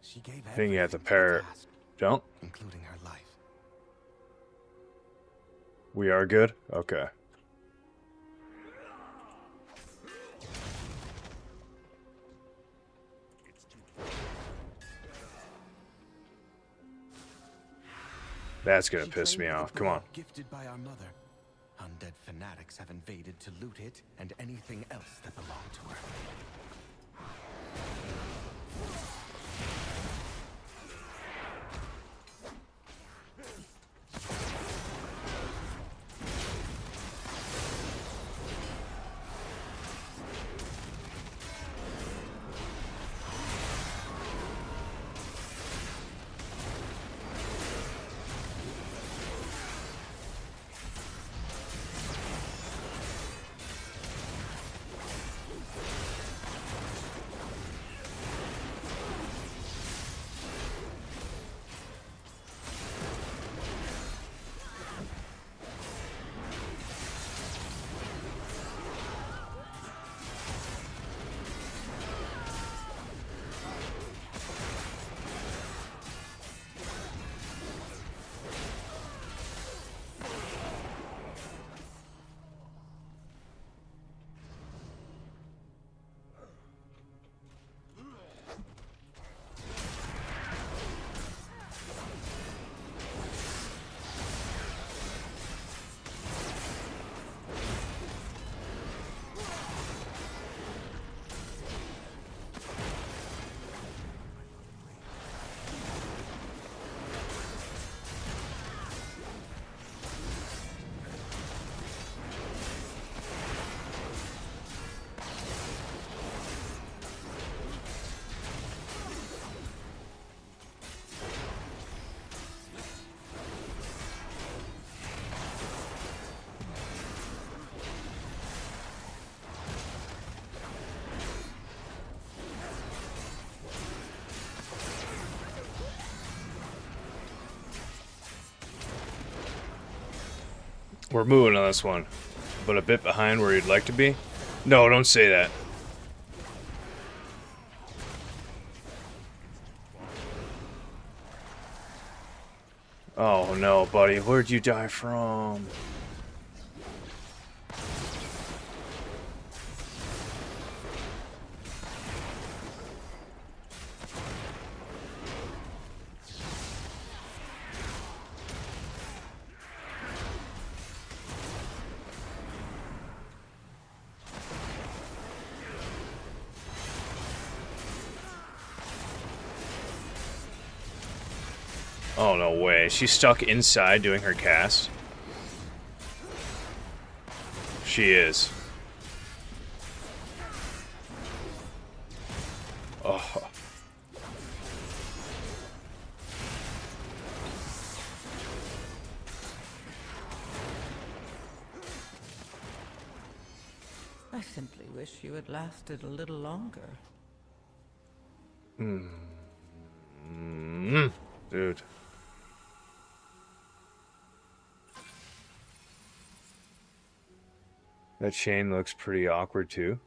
Speaker 3: she gave
Speaker 1: I think you have to
Speaker 3: everything
Speaker 1: pair.
Speaker 3: she asked,
Speaker 1: Don't?
Speaker 3: including her life.
Speaker 1: We are good? Okay. That's gonna
Speaker 3: She
Speaker 1: piss
Speaker 3: trained
Speaker 1: me
Speaker 3: with a
Speaker 1: off. Come on.
Speaker 3: bow gifted by our mother. Undead fanatics have invaded to loot it and anything else that belonged to her.
Speaker 1: We're moving on this one, but a bit behind where you'd like to be. No, don't say that. Oh no, buddy, where'd you die from? Oh, no way. She's stuck inside doing her cast? She is. Oh.
Speaker 5: I simply wish you had lasted a little longer.
Speaker 1: Dude. That chain looks pretty awkward too.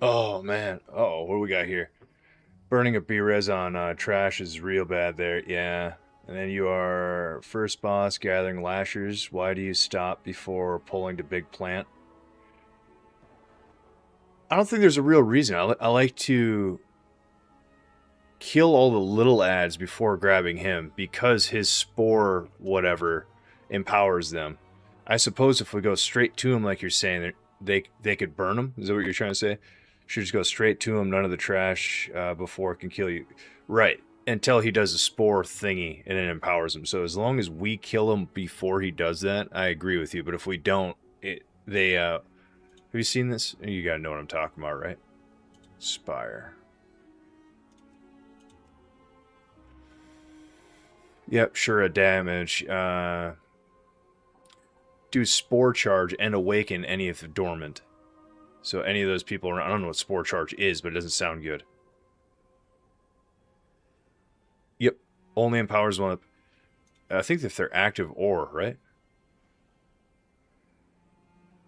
Speaker 1: Oh, man. Oh, what do we got here? Burning a B-res on trash is real bad there. Yeah. And then you are first boss, gathering lashers. Why do you stop before pulling to big plant? I don't think there's a real reason. I like to kill all the little ads before grabbing him because his spore whatever empowers them. I suppose if we go straight to him like you're saying, they could burn him. Is that what you're trying to say? Should just go straight to him, none of the trash before it can kill you. Right. Until he does a spore thingy and it empowers him. So as long as we kill him before he does that, I agree with you. But if we don't, have you seen this? You gotta know what I'm talking about, right? Spire. Yep, sure, a damage. Do spore charge and awaken any of the dormant. So any of those people, I don't know what spore charge is, but it doesn't sound good. Yep, only empowers one. I think if they're active or, right?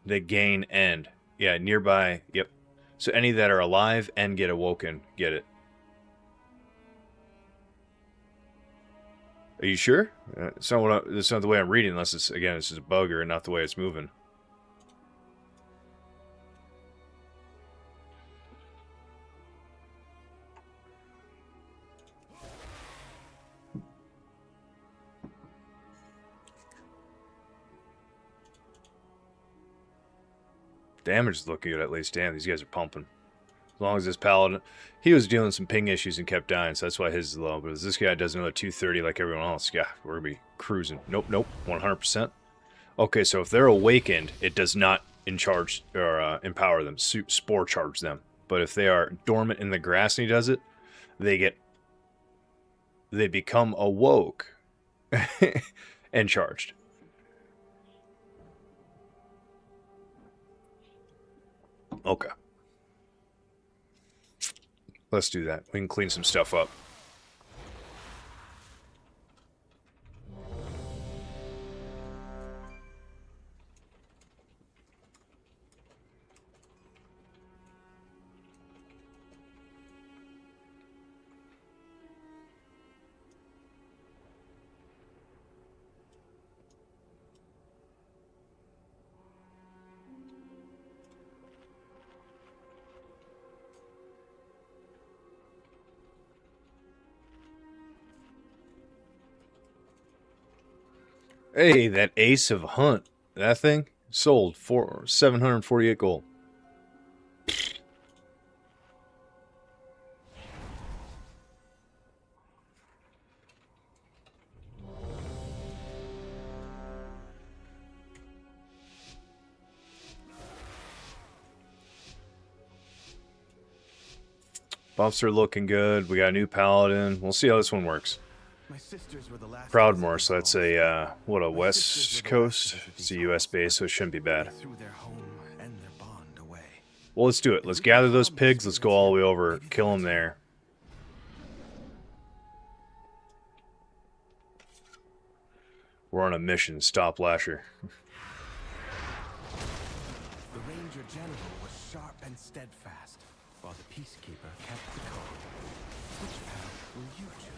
Speaker 1: They gain end. Yeah, nearby, yep. So any that are alive and get awoken, get it. Are you sure? It's not the way I'm reading, unless it's, again, it's just a bug or not the way it's moving. Damage is looking good at least. Damn, these guys are pumping. As long as this paladin, he was dealing some ping issues and kept dying, so that's why his is low. But if this guy does another 230 like everyone else, yeah, we're gonna be cruising. Nope, 100%. Okay, so if they're awakened, it does not empower them, spore charge them. But if they are dormant in the grass and he does it, they become awoke and charged. Okay. Let's do that. We can clean some stuff up. Hey, that Ace of Hunt, that thing sold for 748 gold. Buffs are looking good. We got a new paladin. We'll see how this one works.
Speaker 3: My sisters were the last
Speaker 1: Proudmoore, so that's a, what, a west coast? It's a US base, so it shouldn't be bad.
Speaker 3: threw their home and their bond away.
Speaker 1: Well, let's do it. Let's gather those pigs. Let's go all the way over, kill them there. We're on a mission. Stop Lasher.
Speaker 3: The Ranger General was sharp and steadfast, while the Peacekeeper kept the calm. Which path will you choose?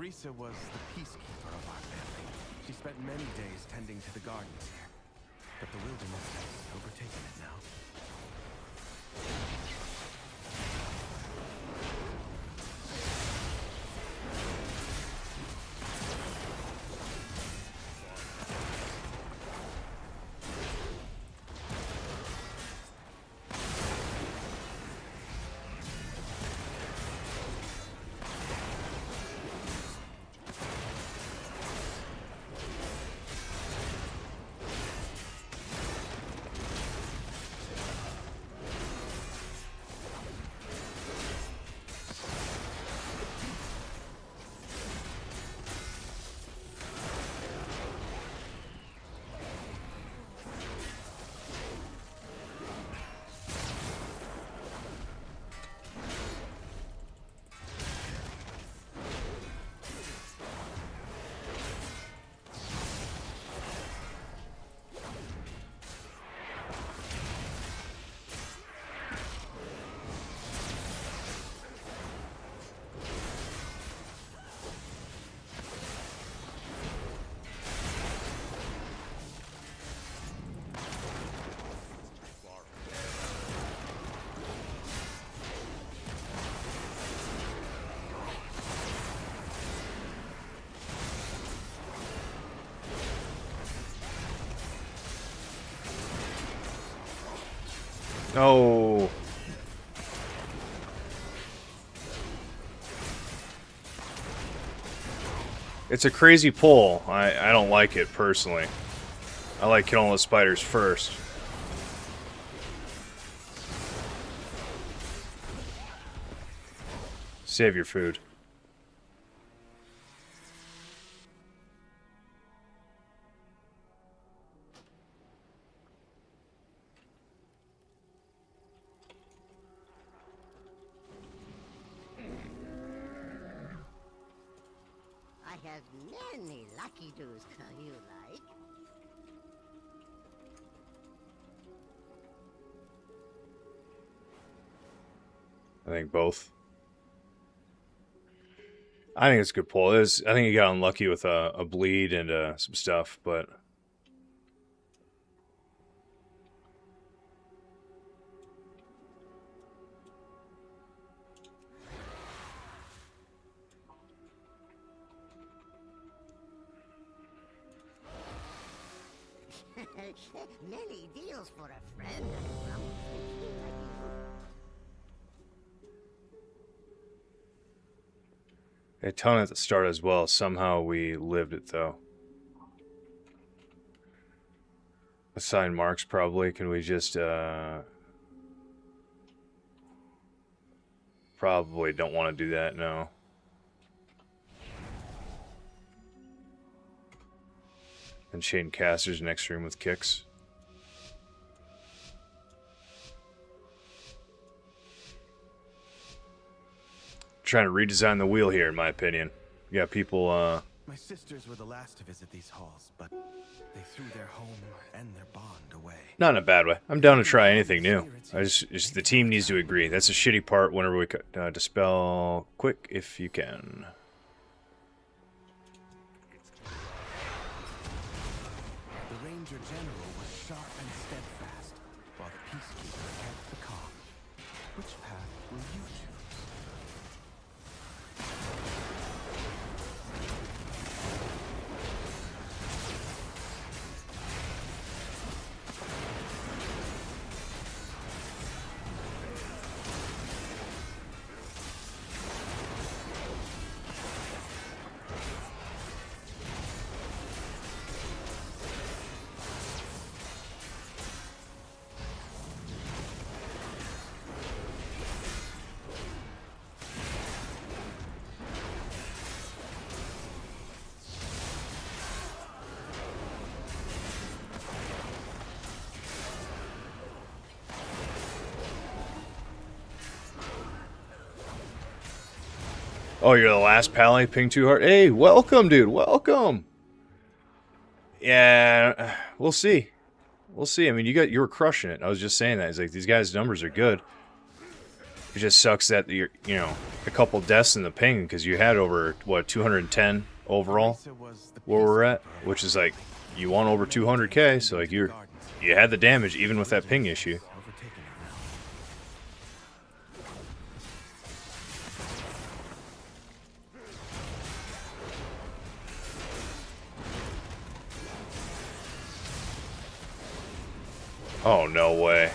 Speaker 3: Teresa was the peacekeeper of our family. She spent many days tending to the gardens here. But the wilderness has overtaken it now.
Speaker 1: No. It's a crazy pull. I don't like it personally. I like killing the spiders first. Save your food.
Speaker 4: I have many lucky doos you like.
Speaker 1: I think both. I think it's a good pull. I think he got unlucky with a bleed and some stuff, but
Speaker 4: Many deals for a friend.
Speaker 1: a ton at the start as well. Somehow we lived it though. Assign marks probably. Can we just probably don't want to do that, no. And chain casters next room with kicks. Trying to redesign the wheel here, in my opinion. You got people,
Speaker 3: My sisters were the last to visit these halls, but they threw their home and their bond away.
Speaker 1: not in a bad way. I'm down to try anything new. Just the team needs to agree. That's a shitty part whenever we dispel quick if you can.
Speaker 3: The Ranger General was sharp and steadfast, while the Peacekeeper kept the calm. Which path will you choose?
Speaker 1: Oh, you're the last pally, ping too hard. Hey, welcome, dude. Welcome. Yeah, we'll see. We'll see. I mean, you were crushing it. I was just saying that. It's like these guys' numbers are good. It just sucks that you know, a couple deaths in the ping because you had over, what, 210 overall where we're at, which is like, you want over 200k, so like you had the damage even with that ping issue. Oh, no way.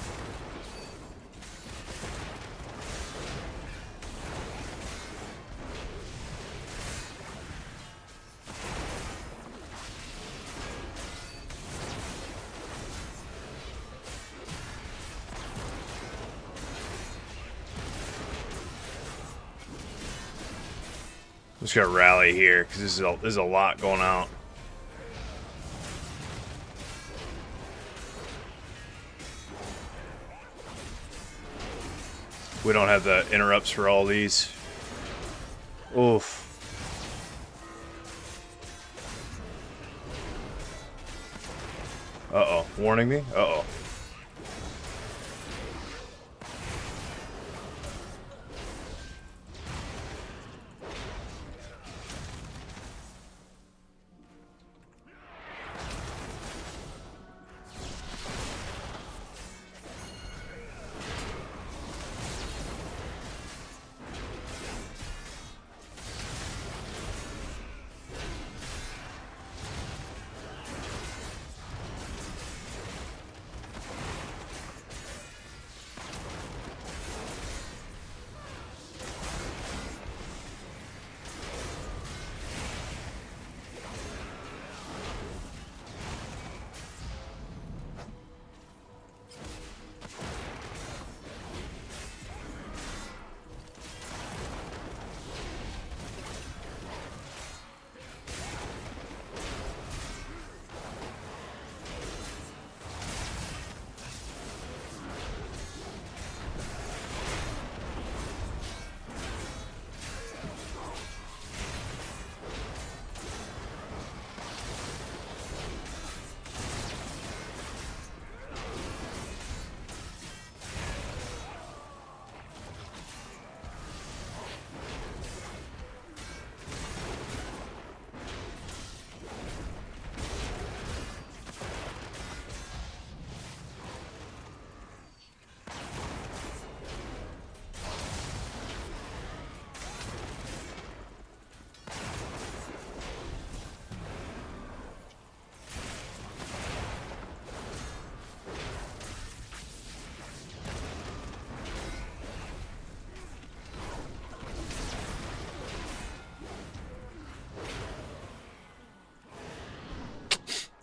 Speaker 1: Just gotta rally here because this is a lot going out. We don't have the interrupts for all these. Oof. Uh-oh. Warning me? Uh-oh.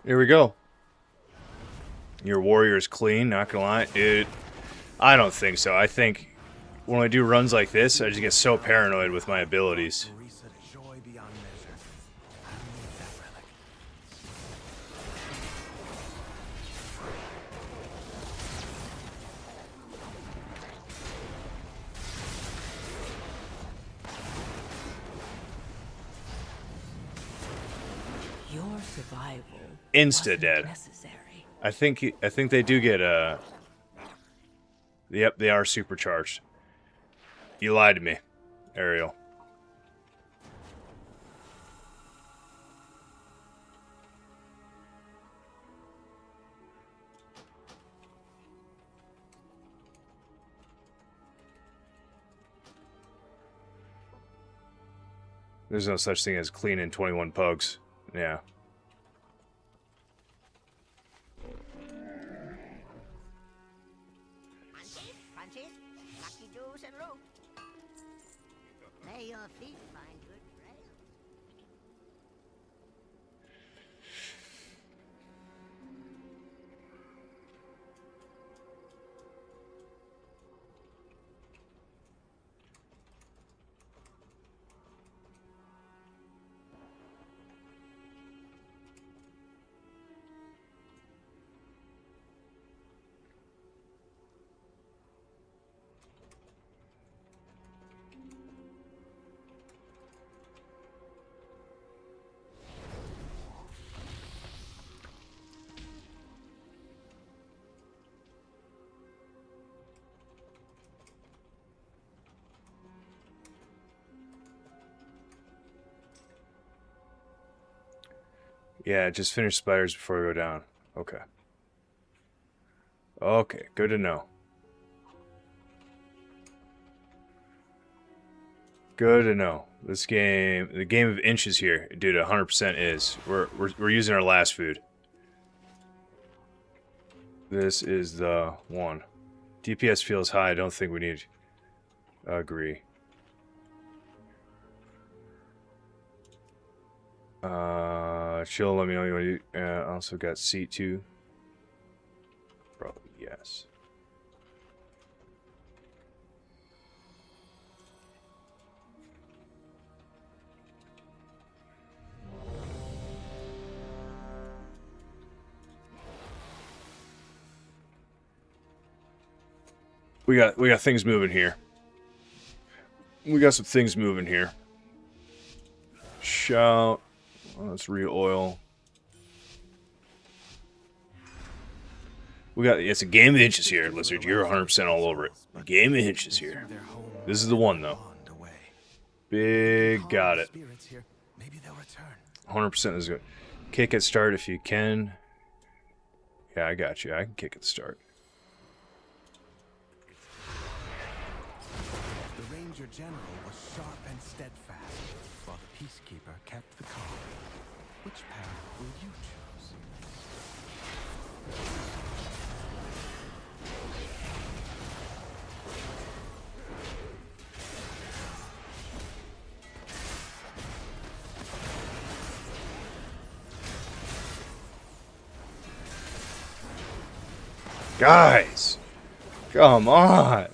Speaker 1: Here we go. Your warrior's clean, not gonna lie. Dude, I don't think so. I think when I do runs like this, I just get so paranoid with my abilities.
Speaker 5: Your survival
Speaker 1: Insta
Speaker 5: wasn't
Speaker 1: dead.
Speaker 5: necessary.
Speaker 1: I think they do get Yep, they are supercharged. You lied to me, Ariel. There's no such thing as clean in 21 pugs. Yeah.
Speaker 4: Punches, lucky doos and loot. May your feet find good trail.
Speaker 1: Yeah, just finish spiders before we go down. Okay. Okay, good to know. Good to know. This game, the game of inches here, dude, 100% is. We're using our last food. This is the one. DPS feels high. I don't think we need. Agree. Chill. Let me know you want to. Also got C2. Probably yes. We got things moving here. We got some things moving here. Shout. Oh, let's re-oil. It's a game of inches here, Lizard. You're 100% all over it. A game of inches here. This is the one, though. Big got it. 100% is good. Kick at start if you can. Yeah, I got you. I can kick at the start.
Speaker 3: The Ranger General was sharp and steadfast, while the Peacekeeper kept the calm. Which path will you choose?
Speaker 1: Guys! Come on!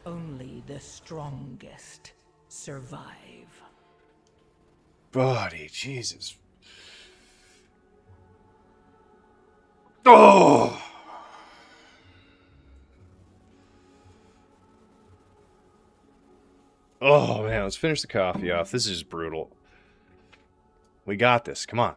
Speaker 5: Only the strongest survive.
Speaker 1: Buddy, Jesus. Oh! Oh, man, let's finish the coffee off. This is brutal. We got this. Come on.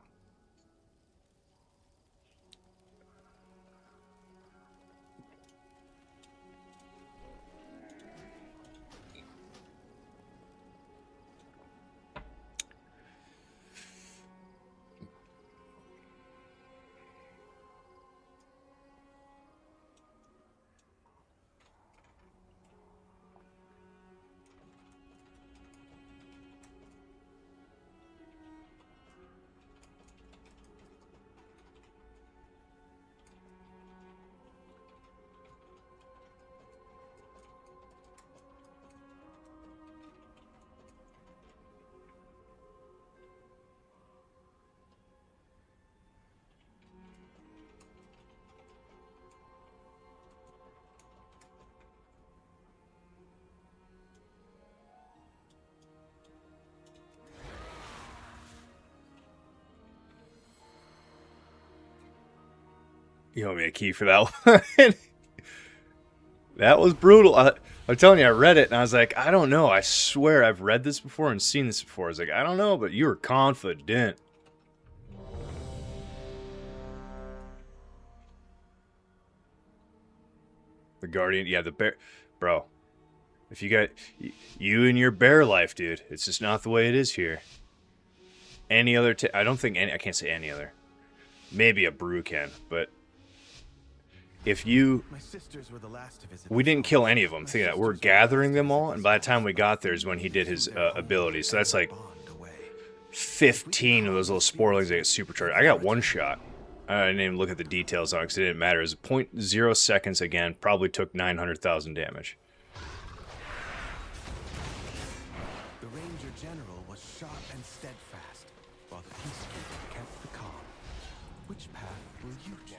Speaker 1: You owe me a key for that one. That was brutal. I'm telling you, I read it and I was like, I don't know. I swear I've read this before and seen this before. I was like, I don't know, but you were confident. The Guardian, yeah, the bear. Bro, if you got you and your bear life, dude, it's just not the way it is here. Any other, I don't think any, I can't say any other. Maybe a brew can, but if you, we didn't kill any of them. Think of that. We're gathering them all, and by the time we got there is when he did his ability. So that's like 15 of those little sporelings that get supercharged. I got one shot. I didn't even look at the details on it because it didn't matter. It was 0.0 seconds again. Probably took 900,000 damage.
Speaker 3: The Ranger General was sharp and steadfast, while the Peacekeeper kept the calm. Which path will you choose?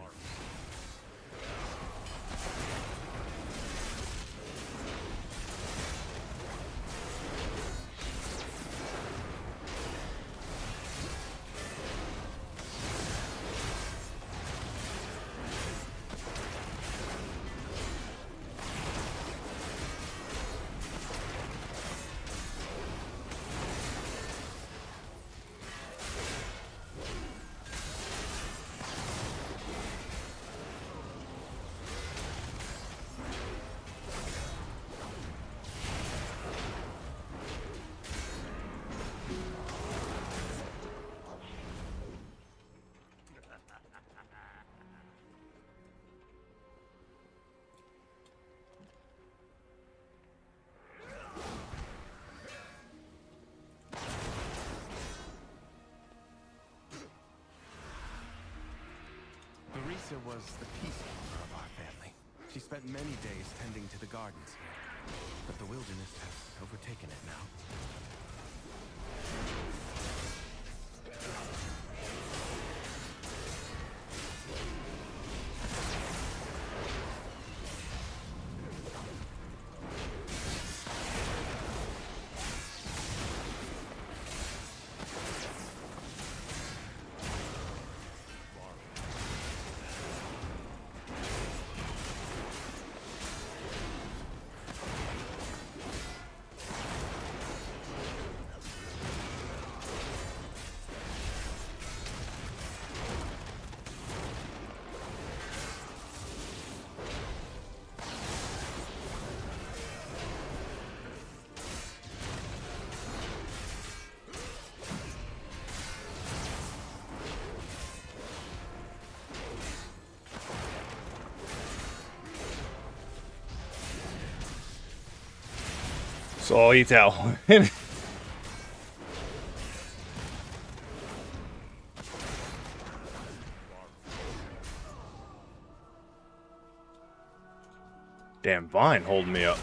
Speaker 3: sister was the peacekeeper of our family. She spent many days tending to the gardens here, but the wilderness has overtaken it now.
Speaker 1: So I'll eat that one. Damn vine holding me up.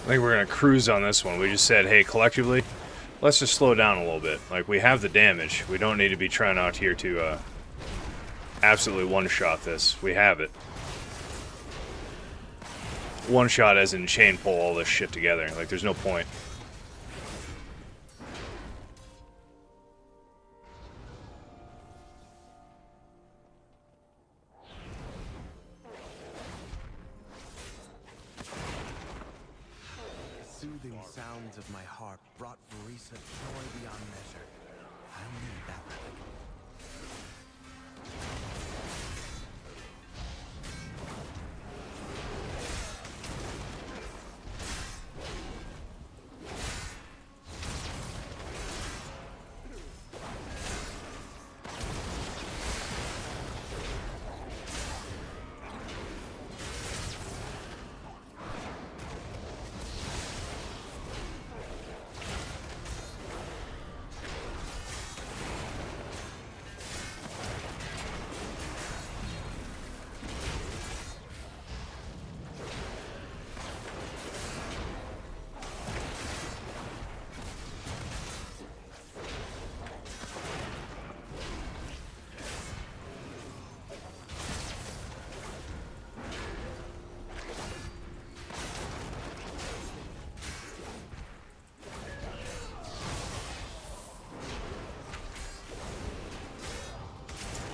Speaker 1: I think we're gonna cruise on this one. We just said, hey, collectively, let's just slow down a little bit. Like, we have the damage. We don't need to be trying out here to absolutely one-shot this. We have it. One-shot as in chain pull all this shit together. Like, there's no point.
Speaker 3: Soothing sounds of my harp brought Verisa joy beyond measure. I'll need that relic.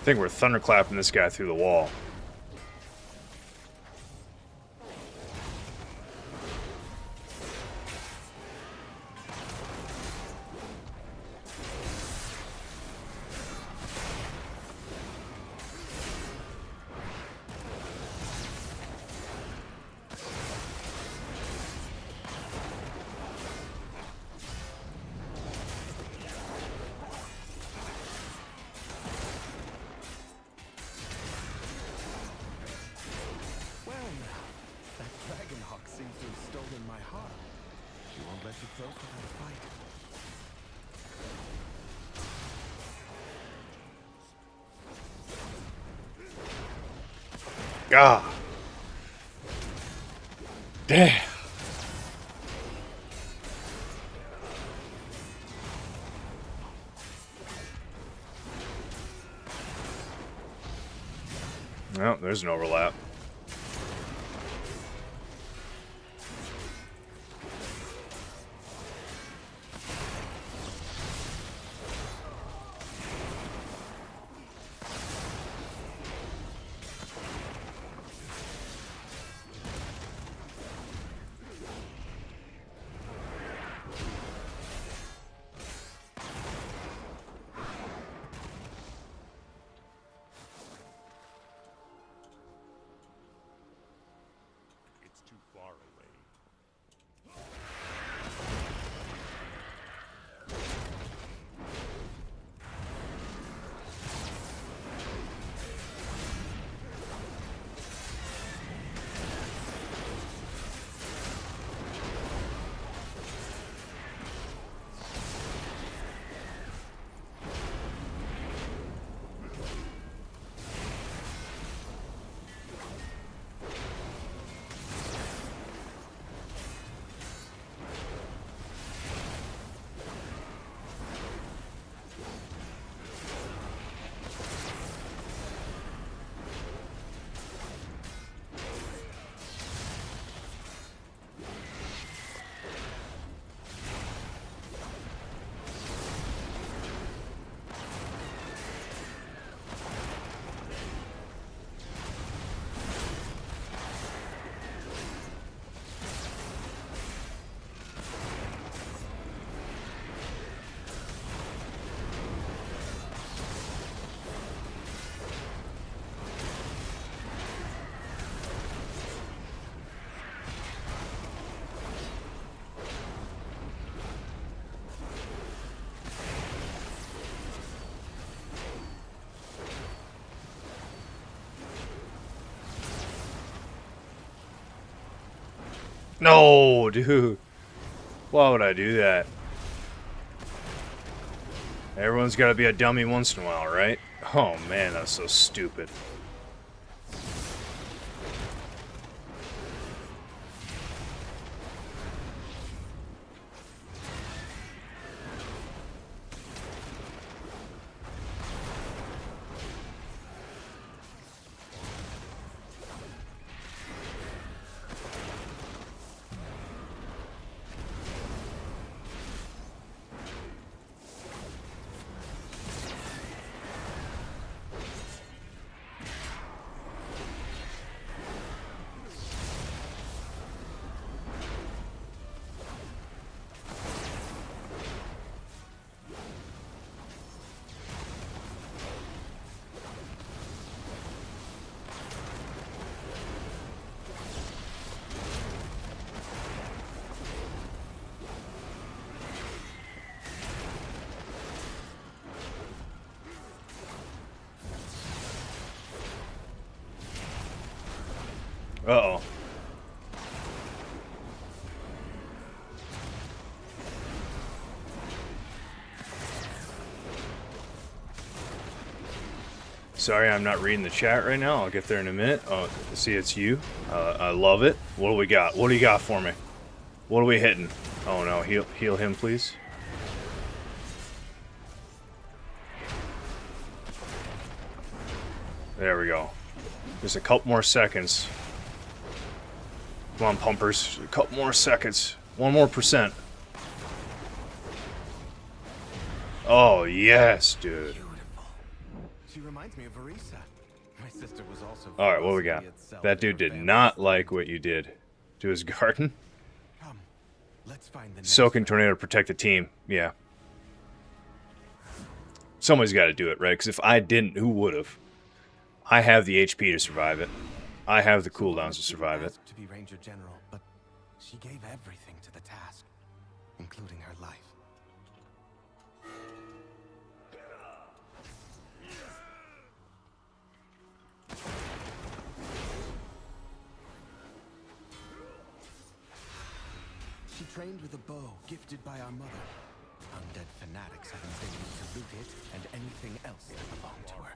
Speaker 1: I think we're thunderclapping this guy through the wall. God. Damn. Oh, there's an overlap.
Speaker 6: It's too far away.
Speaker 1: No, dude. Why would I do that? Everyone's got to be a dummy once in a while, right? Oh man, that's so stupid. Uh-oh. Sorry, I'm not reading the chat right now. I'll get there in a minute. Oh, see, it's you. I love it. What do we got? What do you got for me? What are we hitting? Oh no, heal him, please. There we go. Just a couple more seconds. Come on, pumpers. A couple more seconds. 1 more %. Oh, yes, dude.
Speaker 3: Beautiful. She reminds me of Arisa. My sister was also.
Speaker 1: Alright, what we got? That dude did not like what you did to his garden.
Speaker 3: Come, let's find the next
Speaker 1: Soaking
Speaker 3: one.
Speaker 1: tornado to protect the team. Yeah. Somebody's got to do it, right? Because if I didn't, who would have? I have the HP to survive it. I have the cooldowns to survive it.
Speaker 3: Asked to be Ranger General, but she gave everything to the task, including her life. She trained with a bow gifted by our mother. Undead fanatics have intended to loot it and anything else that belonged to her.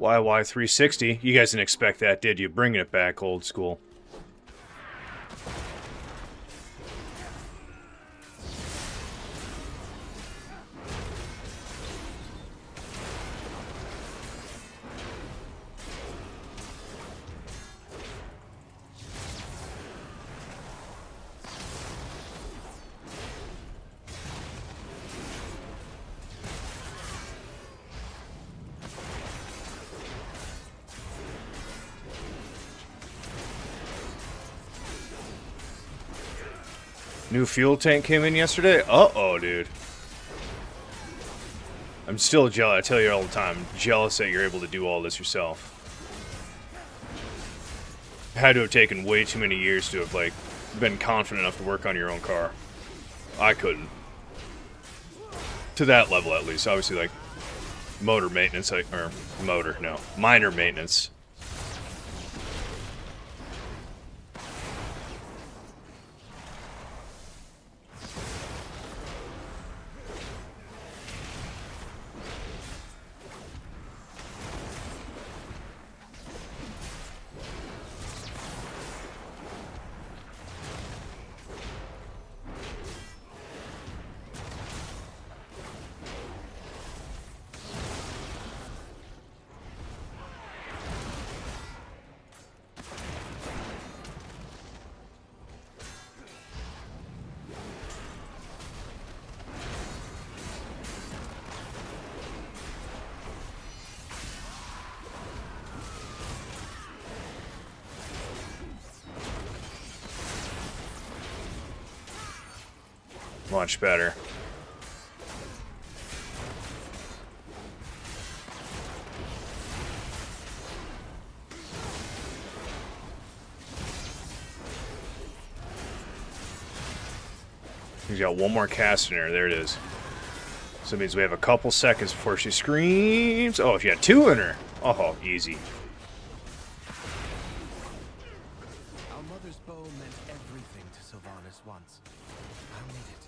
Speaker 1: YY360. You guys didn't expect that, did you? Bringing it back old school. New fuel tank came in yesterday? Uh-oh, dude. I'm still jealous. I tell you all the time, I'm jealous that you're able to do all this yourself. Had to have taken way too many years to have, like, been confident enough to work on your own car. I couldn't. To that level, at least. Obviously, like, motor maintenance, like, or motor, no. Minor maintenance. Much better. He's got one more cast in her. There it is. So it means we have a couple seconds before she screams. Oh, she had two in her. Oh, easy.
Speaker 3: Our mother's bow meant everything to Sylvanas once. I'll need it.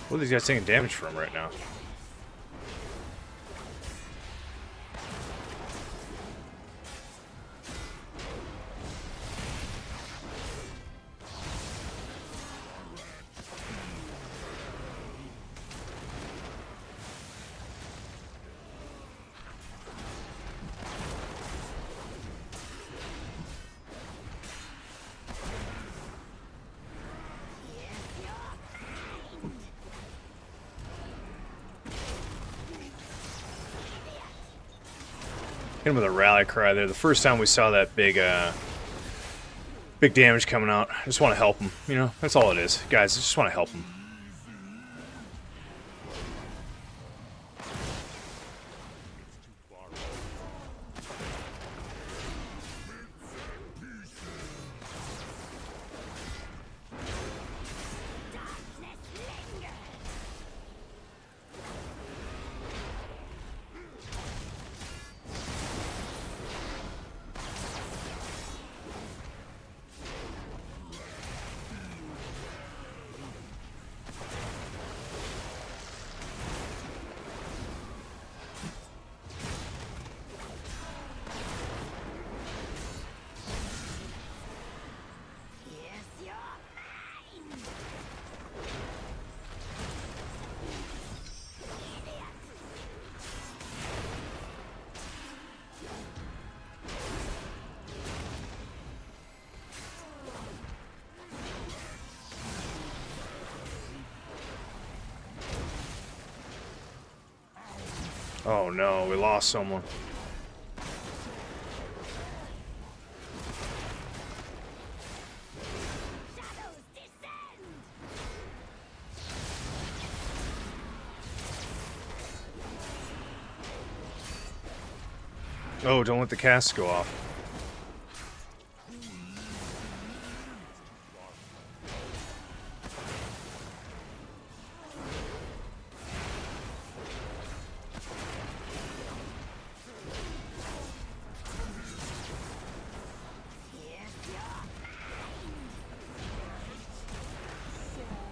Speaker 1: What are these guys taking damage from right now? Hit him with a rally cry there. The first time we saw that big damage coming out, I just want to help him. You know, that's all it is. Guys, I just want to help him. Oh no, we lost someone. Oh, don't let the cast go off.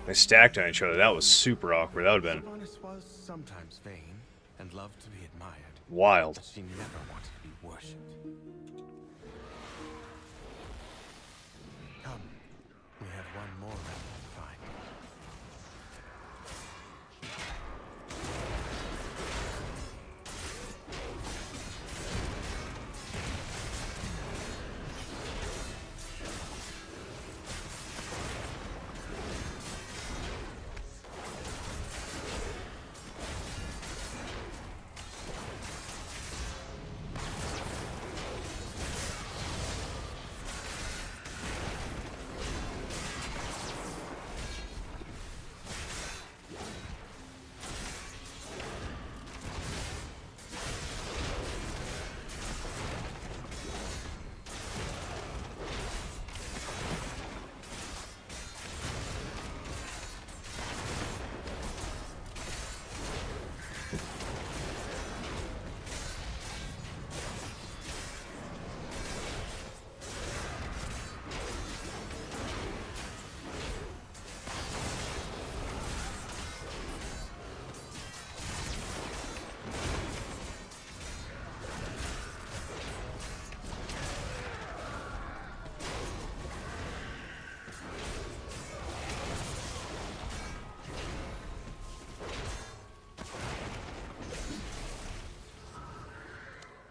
Speaker 1: They stacked on each other. That was super awkward. That would have been
Speaker 3: Sylvanas was sometimes vain and loved to be admired,
Speaker 1: wild.
Speaker 3: but she never wanted to be worshipped. Come, we have one more remnant to find.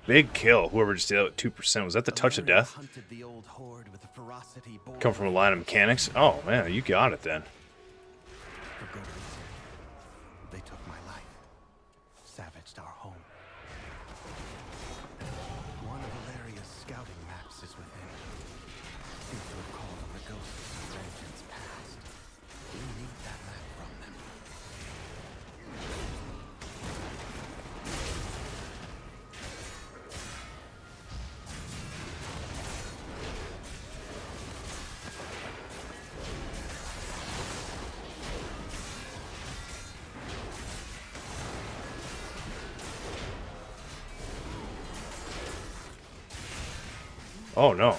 Speaker 1: Big kill. Whoever just did it with 2%. Was that the touch of death?
Speaker 3: Hunted the old horde with a ferocity born
Speaker 1: Come from a line of mechanics? Oh, man, you got it then.
Speaker 3: for good reason. They took my life, savaged our home. One of Valeria's scouting maps is within. Seems to have called on the ghosts of vengeance past. We need that map from them.
Speaker 1: Oh, no.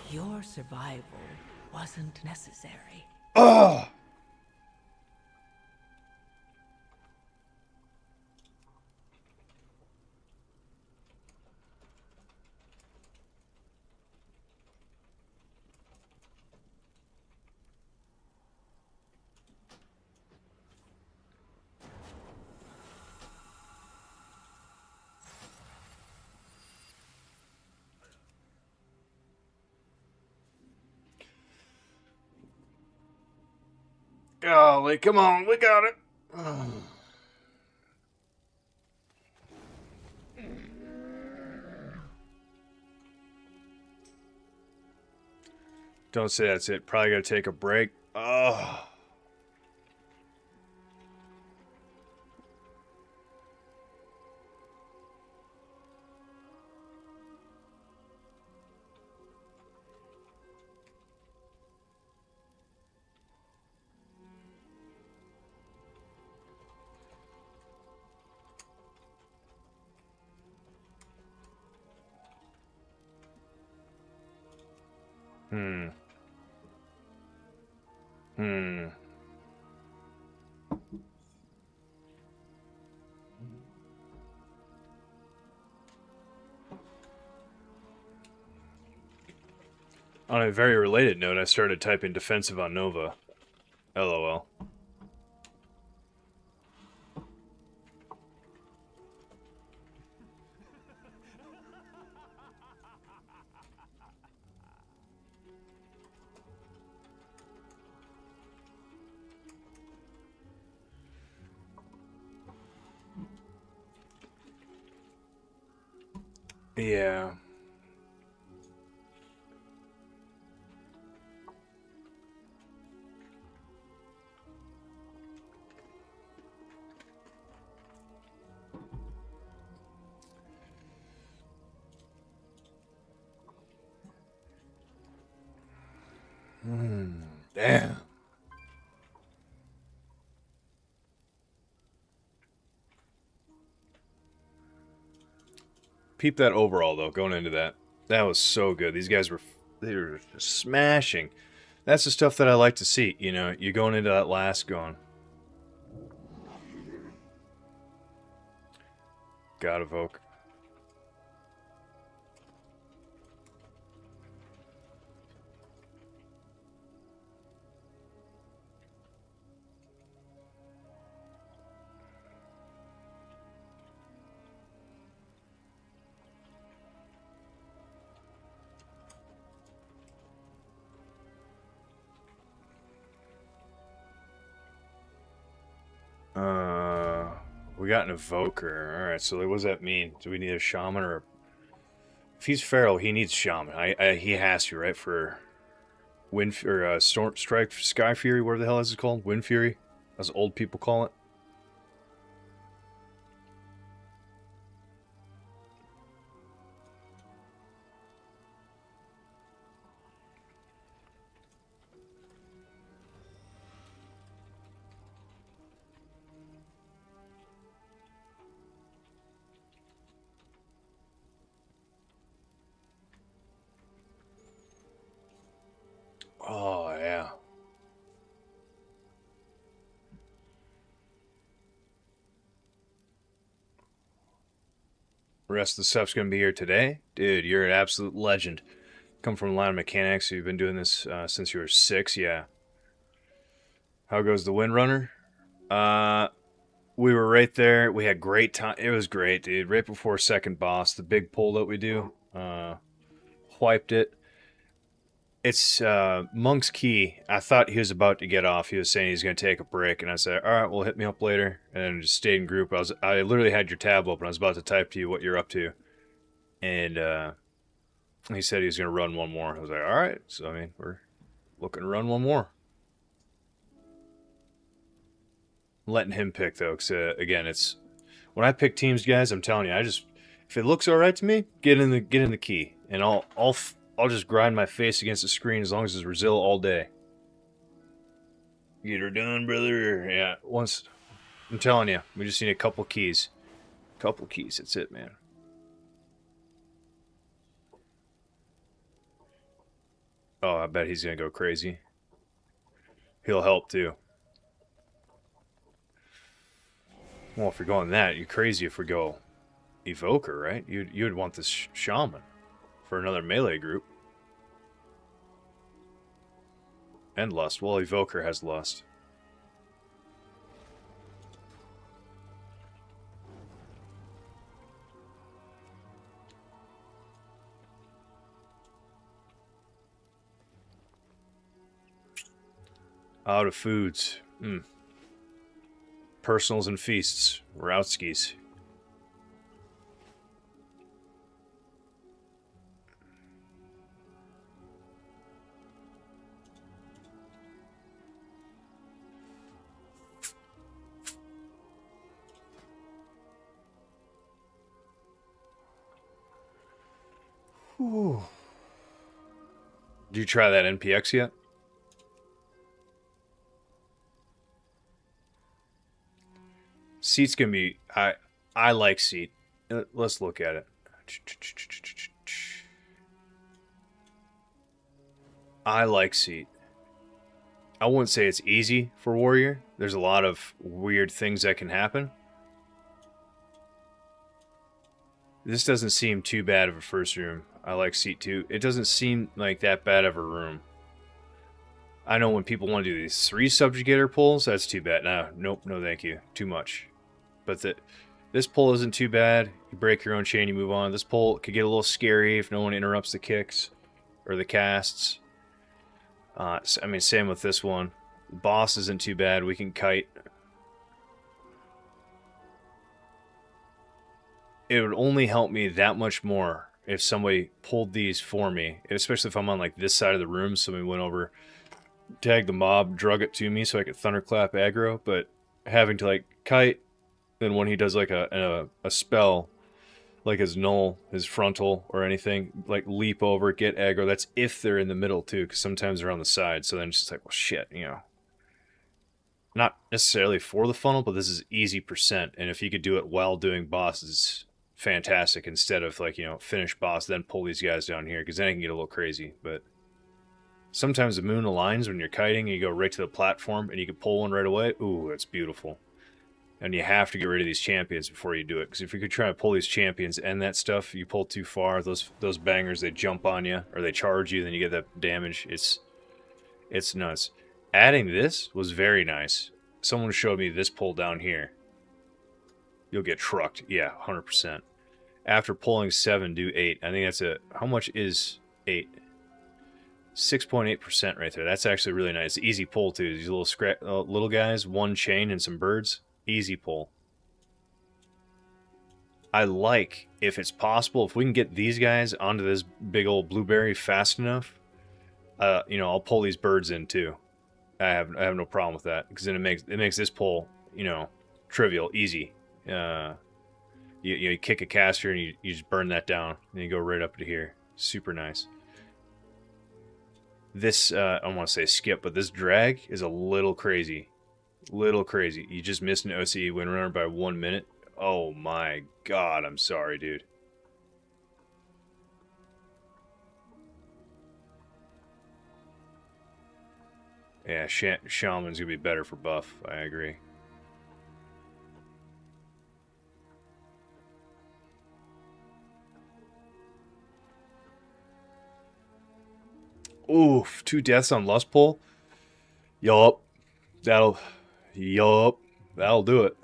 Speaker 5: Your survival wasn't necessary.
Speaker 1: Ugh! Golly, come on, we got it. Don't say that's it. Probably gotta take a break. Oh. Hmm. Hmm. On a very related note, I started typing defensive on Nova. LOL. Yeah. Damn. Peep that overall though. Going into that, that was so good. These guys they were just smashing. That's the stuff that I like to see. You know, you going into that last going. God evoke. We got an evoker. All right. So what does that mean? Do we need a shaman or? If he's feral, he needs shaman. He has to, right? For wind or storm strike, sky fury. Whatever the hell is it called? Wind fury, as old people call it. Oh yeah. Rest of the stuff's gonna be here today, dude. You're an absolute legend. Come from a line of mechanics. You've been doing this since you were 6. Yeah. How goes the Windrunner? We were right there. We had great time. It was great, dude. Right before second boss, the big pull that we do, wiped it. It's Monk's Key. I thought he was about to get off. He was saying he's going to take a break, and I said, "All right, well, hit me up later." And just stayed in group. I literally had your tab open. I was about to type to you what you're up to, and he said he was going to run one more. I was like, "All right." So I mean, we're looking to run one more. Letting him pick though, because again, it's when I pick teams, guys. I'm telling you, if it looks all right to me, get in the key, and I'll just grind my face against the screen as long as it's Brazil all day. Get her done, brother. Yeah, once I'm telling you, we just need a couple keys. Couple keys. That's it, man. Oh, I bet he's gonna go crazy. He'll help too. Well, if you're going that, you're crazy if we go Evoker, right? You'd want this Shaman for another melee group. And Lust. Well, Evoker has Lust. Out of foods. Personals and feasts. Routskis. Whew. Did you try that NPX yet? Seat's gonna be. I like Seat. Let's look at it. I like Seat. I wouldn't say it's easy for Warrior. There's a lot of weird things that can happen. This doesn't seem too bad of a first room. I like Seat 2. It doesn't seem like that bad of a room. I know when people want to do these 3 subjugator pulls, that's too bad. Nope, no thank you. Too much. But this pull isn't too bad. You break your own chain, you move on. This pull could get a little scary if no one interrupts the kicks or the casts. I mean, same with this one. Boss isn't too bad. We can kite. It would only help me that much more if somebody pulled these for me, especially if I'm on like this side of the room. Somebody went over, tagged the mob, drug it to me so I could thunderclap aggro. But having to like kite, then when he does like a spell, like his null, his frontal, or anything, like leap over, get aggro. That's if they're in the middle too, because sometimes they're on the side. So then it's just like, well, shit, you know. Not necessarily for the funnel, but this is easy %. And if you could do it while doing bosses, fantastic. Instead of like, you know, finish boss, then pull these guys down here, because then it can get a little crazy. But sometimes the moon aligns when you're kiting, and you go right to the platform, and you can pull one right away. Ooh, that's beautiful. And you have to get rid of these champions before you do it. Because if you could try to pull these champions and that stuff, you pull too far, those bangers, they jump on you, or they charge you, then you get that damage. It's nuts. Adding this was very nice. Someone showed me this pull down here. You'll get trucked. Yeah, 100%. After pulling 7, do 8. I think that's a... How much is 8? 6.8% right there. That's actually really nice. Easy pull, too. These little guys, 1 chain and some birds. Easy pull. I like, if it's possible, if we can get these guys onto this big old blueberry fast enough, you know, I'll pull these birds in too. I have no problem with that, because then it makes this pull, you know, trivial, easy. You kick a caster and you just burn that down, and you go right up to here. Super nice. This I don't want to say skip, but this drag is a little crazy. Little crazy. You just missed an OCE win runner by 1 minute. Oh my god, I'm sorry, dude. Yeah, Shaman's gonna be better for buff. I agree. Oof, 2 deaths on Lust Pull. Yup. That'll do it.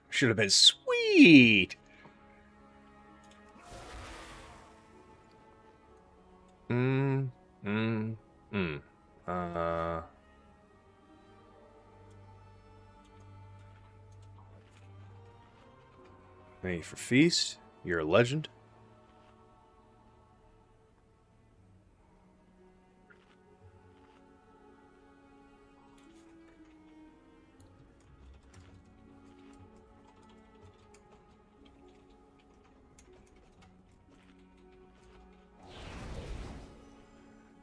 Speaker 1: Should have been sweet. Thank you for feast. You're a legend.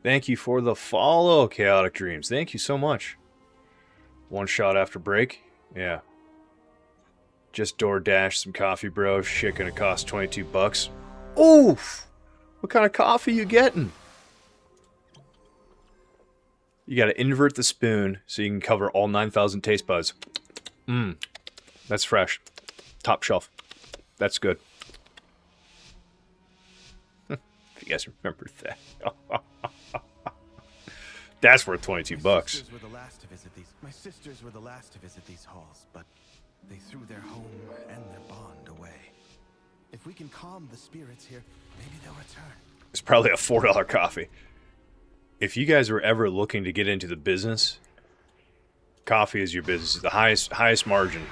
Speaker 1: Thank you for the follow, Chaotic Dreams. Thank you so much. 1 shot after break. Yeah. Just DoorDash some coffee, bro. Shit gonna cost 22 bucks. Oof! What kind of coffee you getting? You gotta invert the spoon so you can cover all 9,000 taste buds. That's fresh. Top shelf. That's good. If you guys remember that. That's worth 22 bucks.
Speaker 3: My sisters were the last to visit these halls, but they threw their home and their bond away. If we can calm the spirits here, maybe they'll return.
Speaker 1: It's probably a $4 coffee. If you guys were ever looking to get into the business, coffee is your business. The highest margin.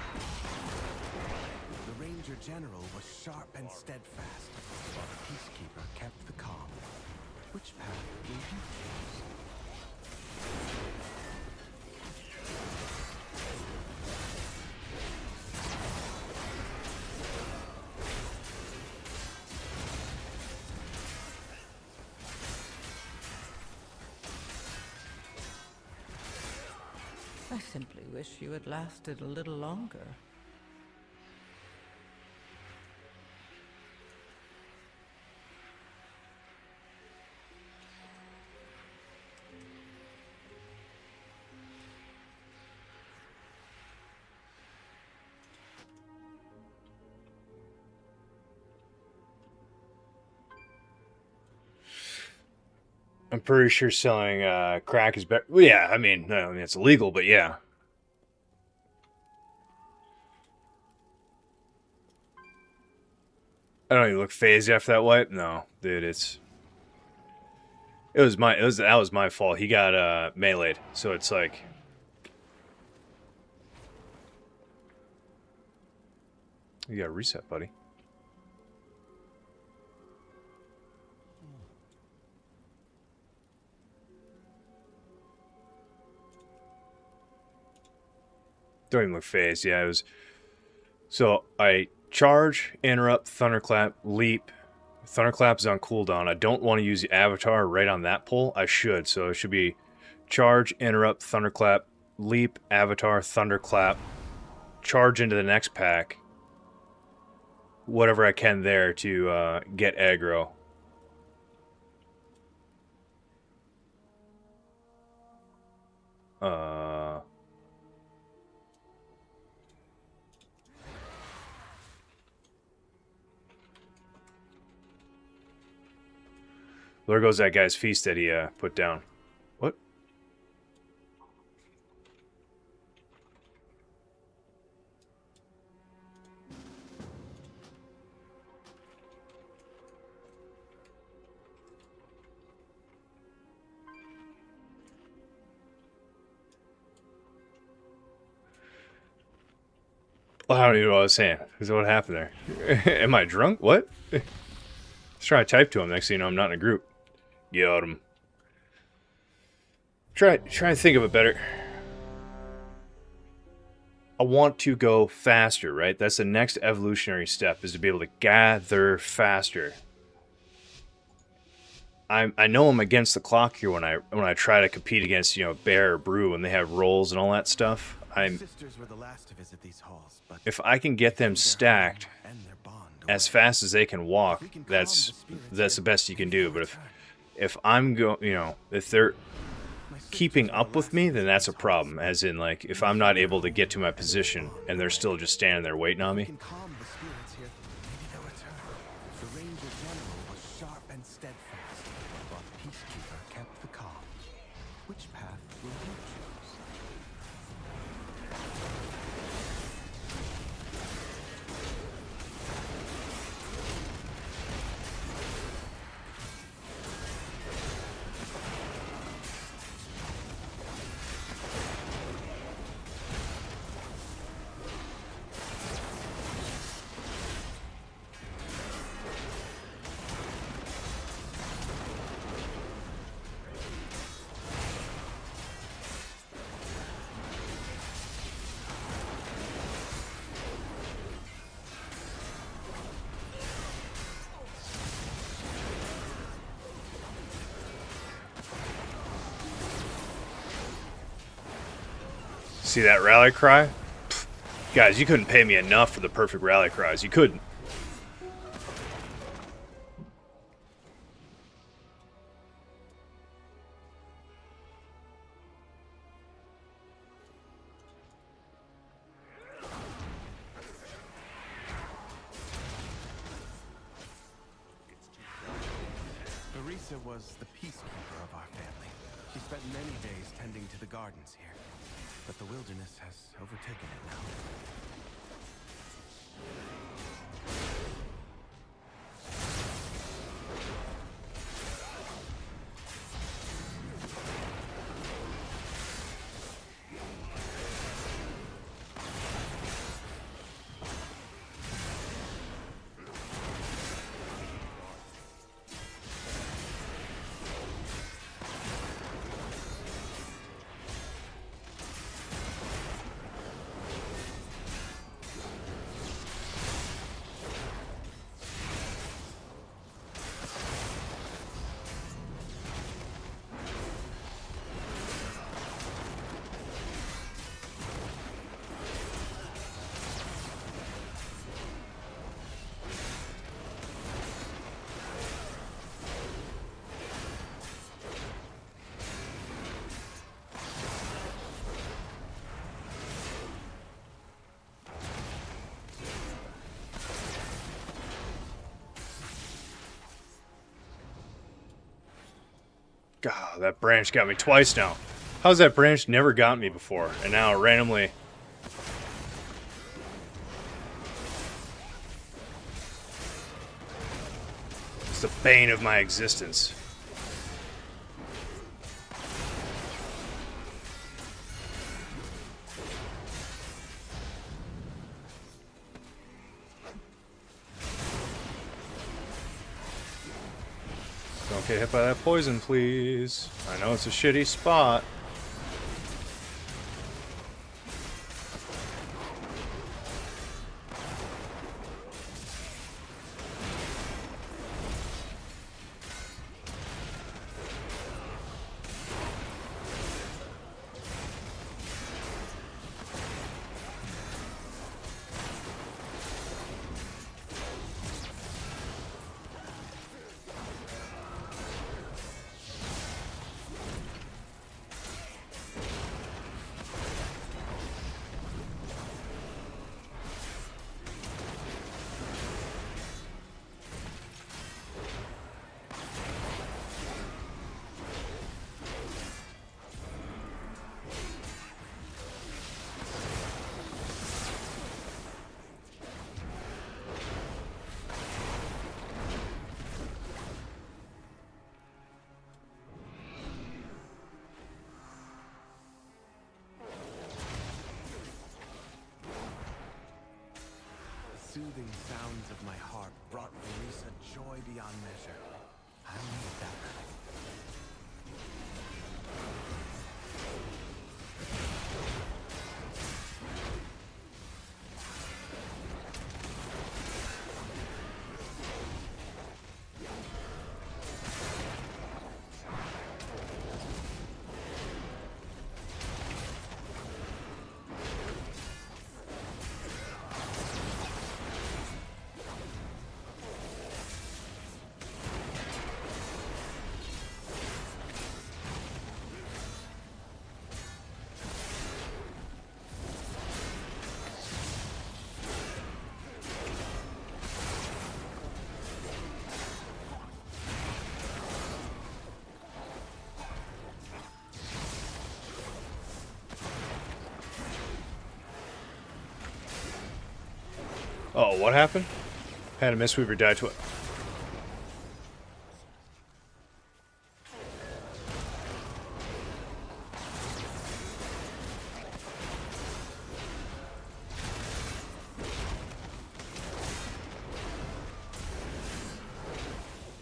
Speaker 3: The Ranger General was sharp and steadfast, while the Peacekeeper kept the calm. Which path
Speaker 5: I simply wish you had lasted a little longer.
Speaker 1: I'm pretty sure selling crack is better. Well, yeah, I mean it's illegal, but yeah. I don't even look phased after that wipe. No, dude, that was my fault. He got meleeed, so it's like you got to reset, buddy. Don't even look phased. Yeah, it was. So I charge, interrupt, thunderclap, leap. Thunderclap is on cooldown. I don't want to use the avatar right on that pull. I should. So it should be charge, interrupt, thunderclap, leap, avatar, thunderclap, charge into the next pack. Whatever I can there to get aggro. There goes that guy's feast that he put down. What? Well, I don't even know what I was saying. What happened there? Am I drunk? What? Let's try to type to him. Next thing you know, I'm not in a group. Got him. Try and think of it better. I want to go faster, right? That's the next evolutionary step, is to be able to gather faster. I know I'm against the clock here when I try to compete against, Bear or Brew, and they have rolls and all that stuff.
Speaker 3: Sisters were the last to visit these halls, but
Speaker 1: If I can get them stacked as fast as they can walk, that's the best you can do. But if I'm if they're keeping up with me, then that's a problem. As in, like, if I'm not able to get to my position and they're still just standing there waiting on me.
Speaker 3: can calm the spirits here, maybe they'll return. The Ranger General was sharp and steadfast, while the Peacekeeper kept the calm. Which path will you choose?
Speaker 1: See that rally cry? Pfft. Guys, you couldn't pay me enough for the perfect rally cries. You couldn't.
Speaker 3: Marisa was the peacekeeper of our family. She spent many days tending to the gardens here, but the wilderness has overtaken it now.
Speaker 1: God, that branch got me twice now. How's that branch never got me before? And now randomly... It's the bane of my existence. Don't get hit by that poison, please. I know it's a shitty spot.
Speaker 3: Soothing sounds of my heart brought Marisa joy beyond measure. I need that.
Speaker 1: Oh, what happened? Had a Mistweaver die to it.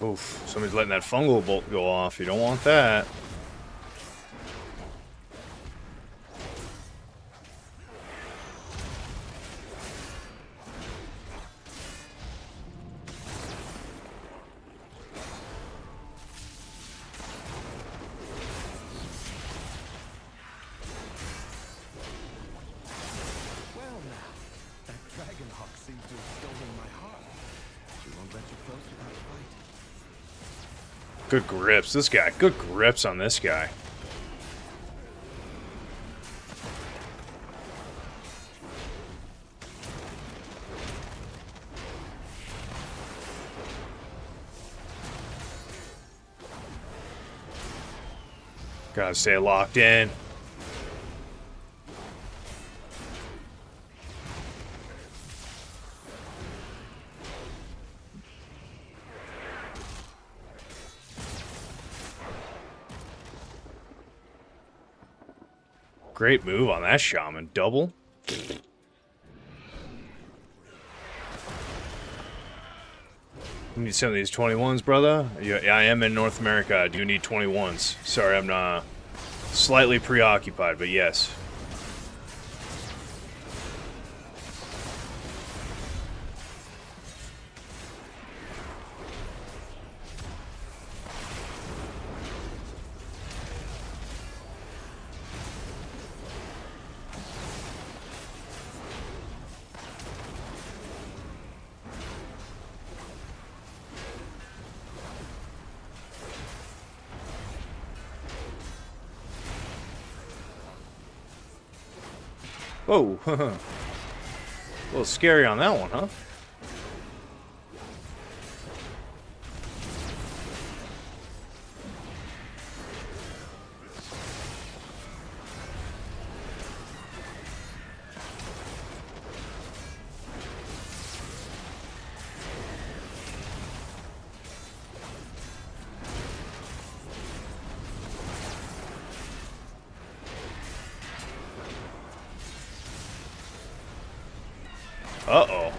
Speaker 1: Oof, somebody's letting that fungal bolt go off. You don't want that.
Speaker 3: Well now, that Dragonhawk seems to have stolen my heart. She won't let you close without a fight.
Speaker 1: Good grips. This guy. Good grips on this guy. Gotta stay locked in. Great move on that shaman. Double. You need some of these 21s, brother? Yeah, I am in North America. I do need 21s. Sorry, I'm not slightly preoccupied, but yes. Whoa. A little scary on that one, huh? Uh-oh.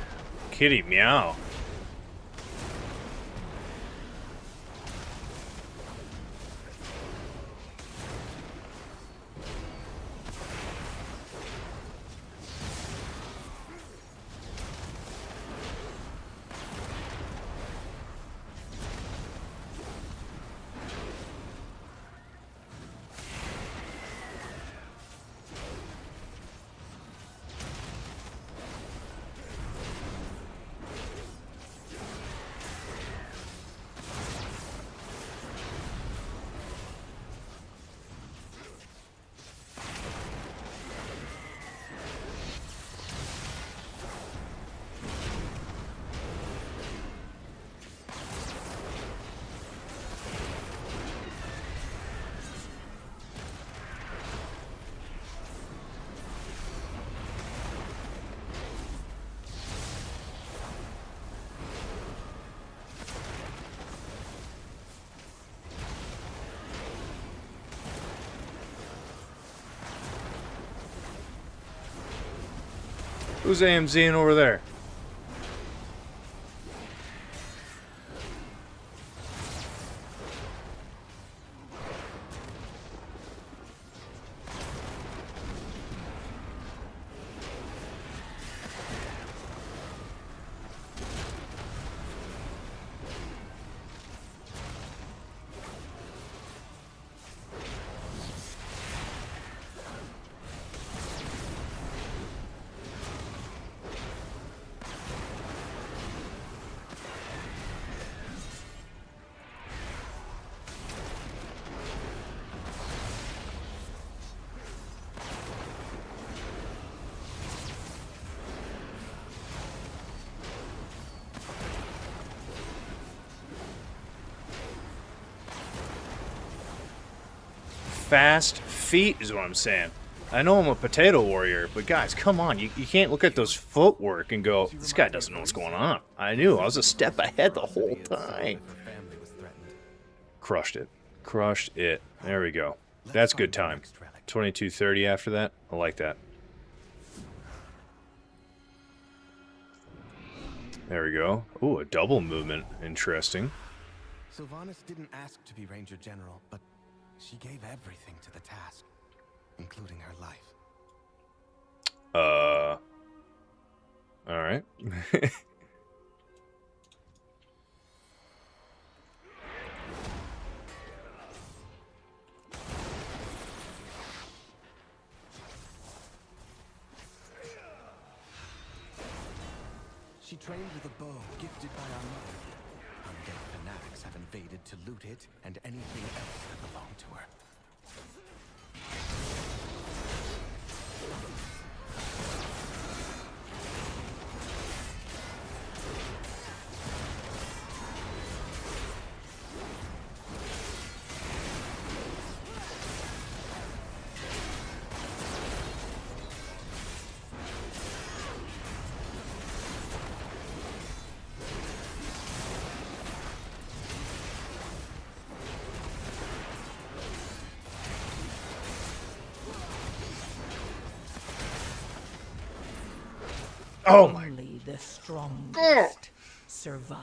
Speaker 1: Kitty meow. Who's AMZing over there? Fast feet is what I'm saying. I know I'm a potato warrior, but guys, come on. You can't look at those footwork and go, this guy doesn't know what's going on. I knew. I was a step ahead the whole time.
Speaker 3: Her family was threatened.
Speaker 1: Crushed it. Crushed it. There we go. That's good time. 22:30 after that. I like that. There we go. Ooh, a double movement. Interesting.
Speaker 3: Sylvanas didn't ask to be Ranger General, but she gave everything to the task, including her life.
Speaker 1: Alright.
Speaker 3: She trained with a bow gifted by our mother. Undead fanatics have invaded to loot it and anything else that belonged to her.
Speaker 1: Oh my.
Speaker 5: Only the strongest survive.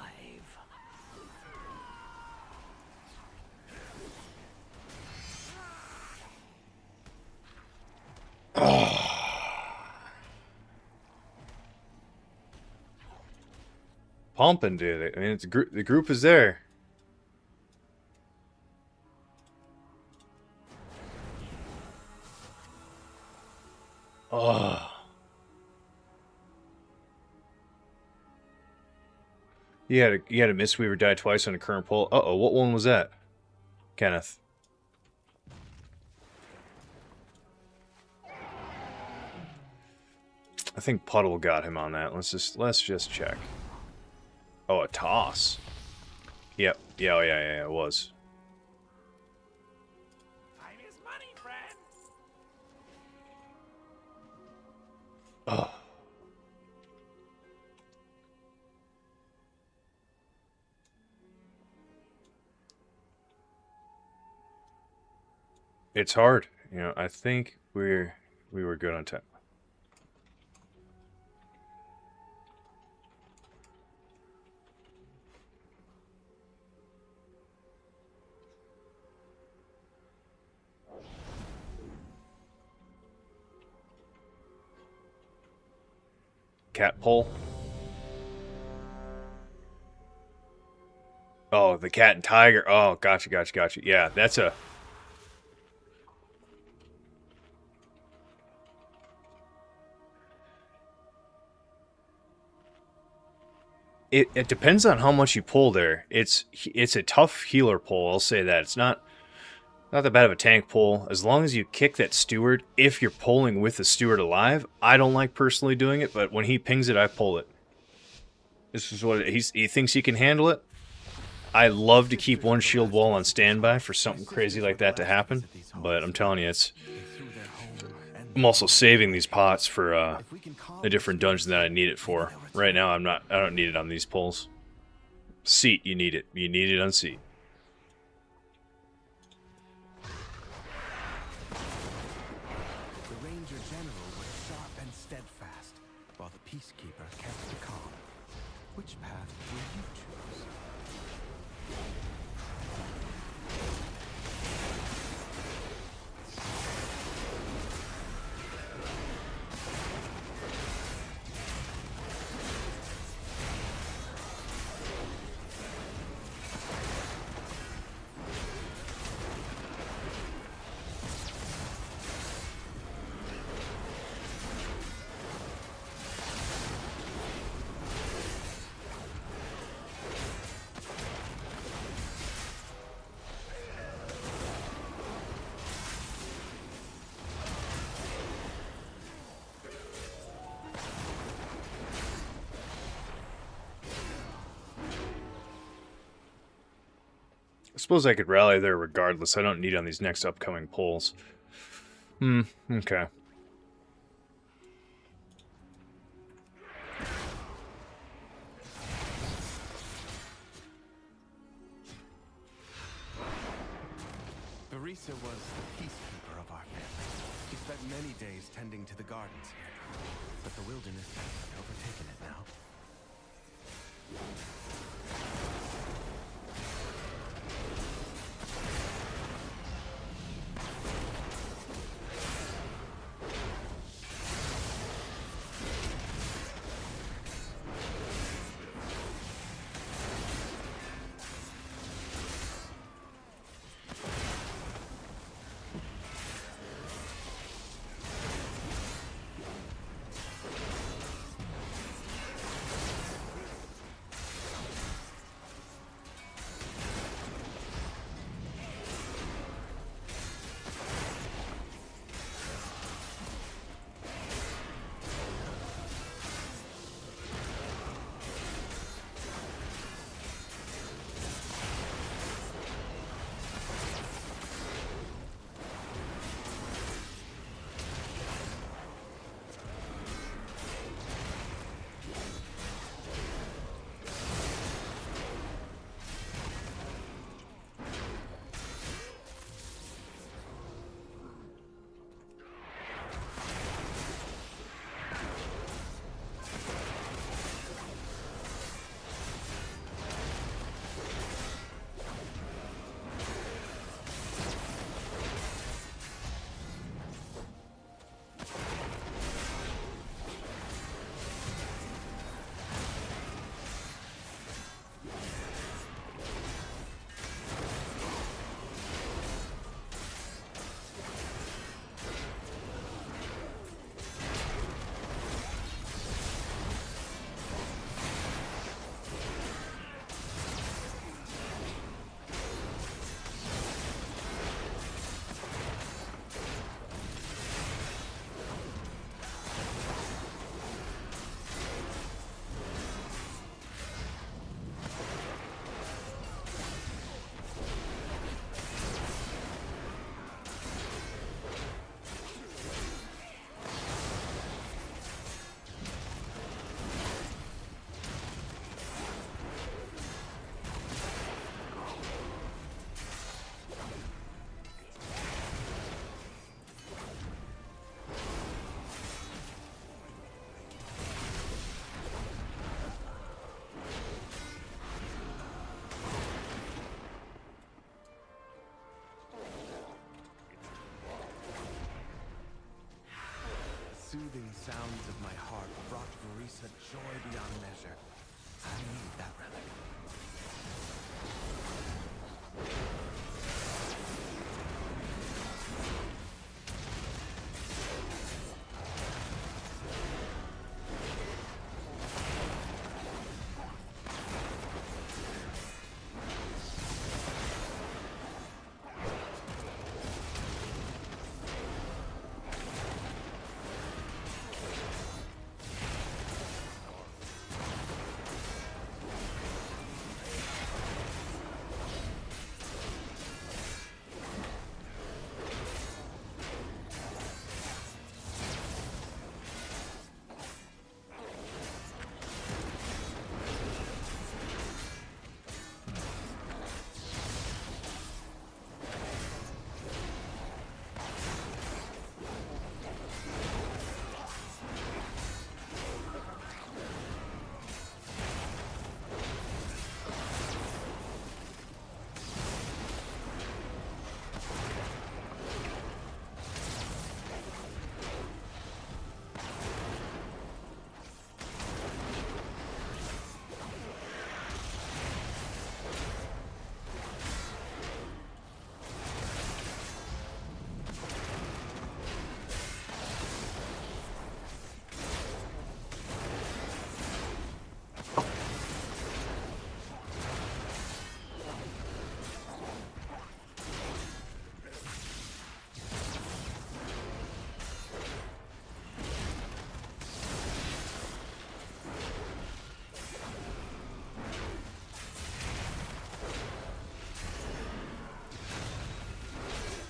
Speaker 1: Pumping, dude. I mean, it's the group is there. Oh. You had a Mistweaver die twice on a current pull. Uh-oh, what one was that? Kenneth. I think Puddle got him on that. Let's just check. Oh, a toss. Yep. Yeah, oh, yeah, it was.
Speaker 6: Time is money, friend.
Speaker 1: Oh. It's hard. You know, I think we were good on time. cat pole. Oh, the cat and tiger. Oh, gotcha, gotcha, gotcha. Yeah, that's a... It depends on how much you pull there. It's a tough healer pull, I'll say that. It's not that bad of a tank pull. As long as you kick that steward, if you're pulling with the steward alive, I don't like personally doing it, but when he pings it, I pull it. This is what he thinks he can handle it. I love to keep one shield wall on standby for something crazy like that to happen, but I'm telling you, I'm also saving these pots for a different dungeon that I need it for. Right now, I don't need it on these pulls. Seat, you need it. You need it on seat.
Speaker 3: The Ranger General was sharp and steadfast, while the Peacekeeper kept the calm. Which path will you choose?
Speaker 1: I suppose I could rally there regardless. I don't need on these next upcoming pulls. Okay.
Speaker 3: Barisa was the peacekeeper of our family. She spent many days tending to the gardens here, but the wilderness has overtaken it now. soothing sounds of my heart brought Verisa joy beyond measure. I need that relic.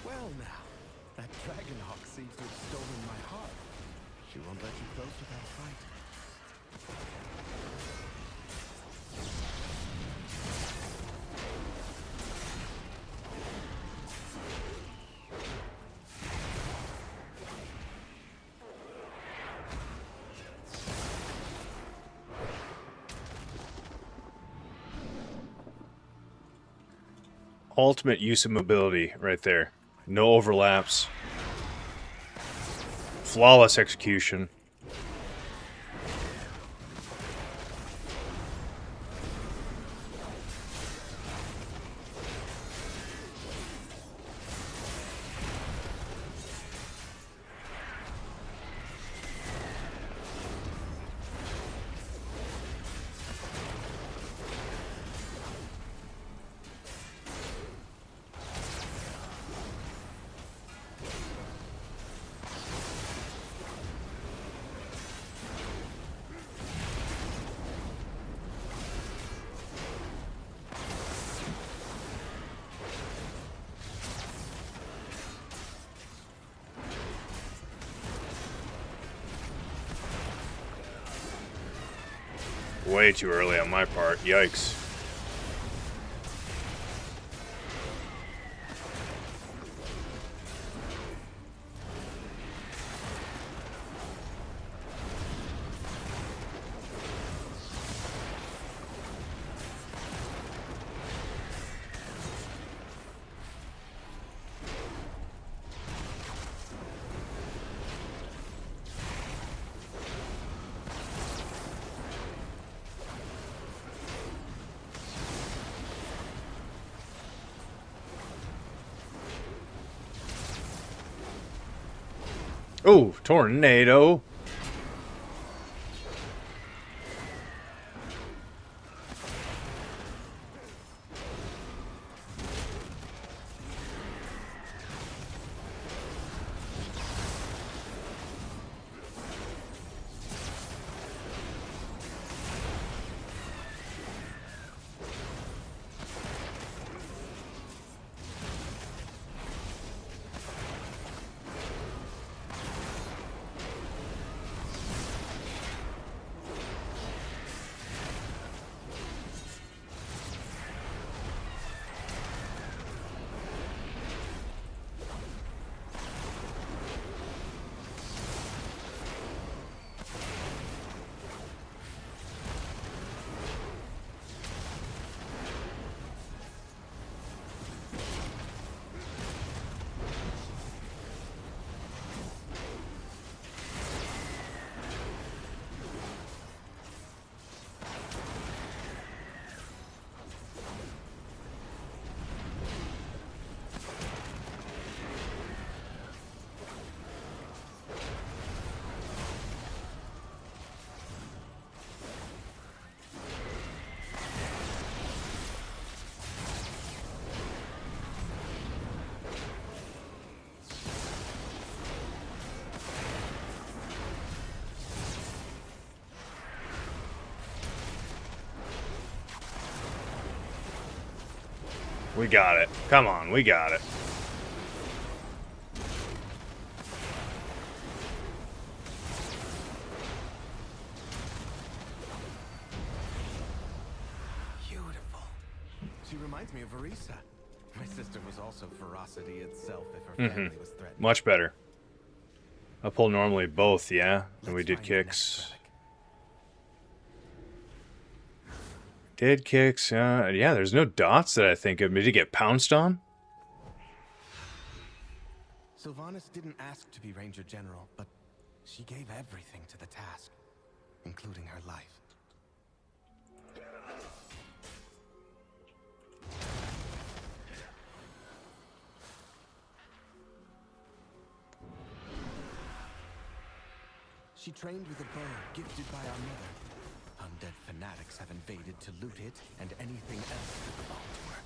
Speaker 3: Well now, that Dragonhawk seems to have stolen my heart. She won't let you close without a fight.
Speaker 1: Ultimate use of mobility right there. No overlaps. Flawless execution. Way too early on my part. Yikes. Oh, tornado. We got it. Come on, we got it.
Speaker 3: Beautiful. She reminds me of Arisa. My sister was also ferocity itself if her family was threatened.
Speaker 1: Much better. I pull normally both, yeah? And we
Speaker 3: Let's
Speaker 1: did
Speaker 3: find the next
Speaker 1: kicks.
Speaker 3: relic.
Speaker 1: Did kicks, yeah, there's no dots that I think of. Did he get pounced on?
Speaker 3: Sylvanas didn't ask to be Ranger General, but she gave everything to the task, including her life. She trained with a bow gifted by our mother. Undead fanatics have invaded to loot it and anything else that belonged to her.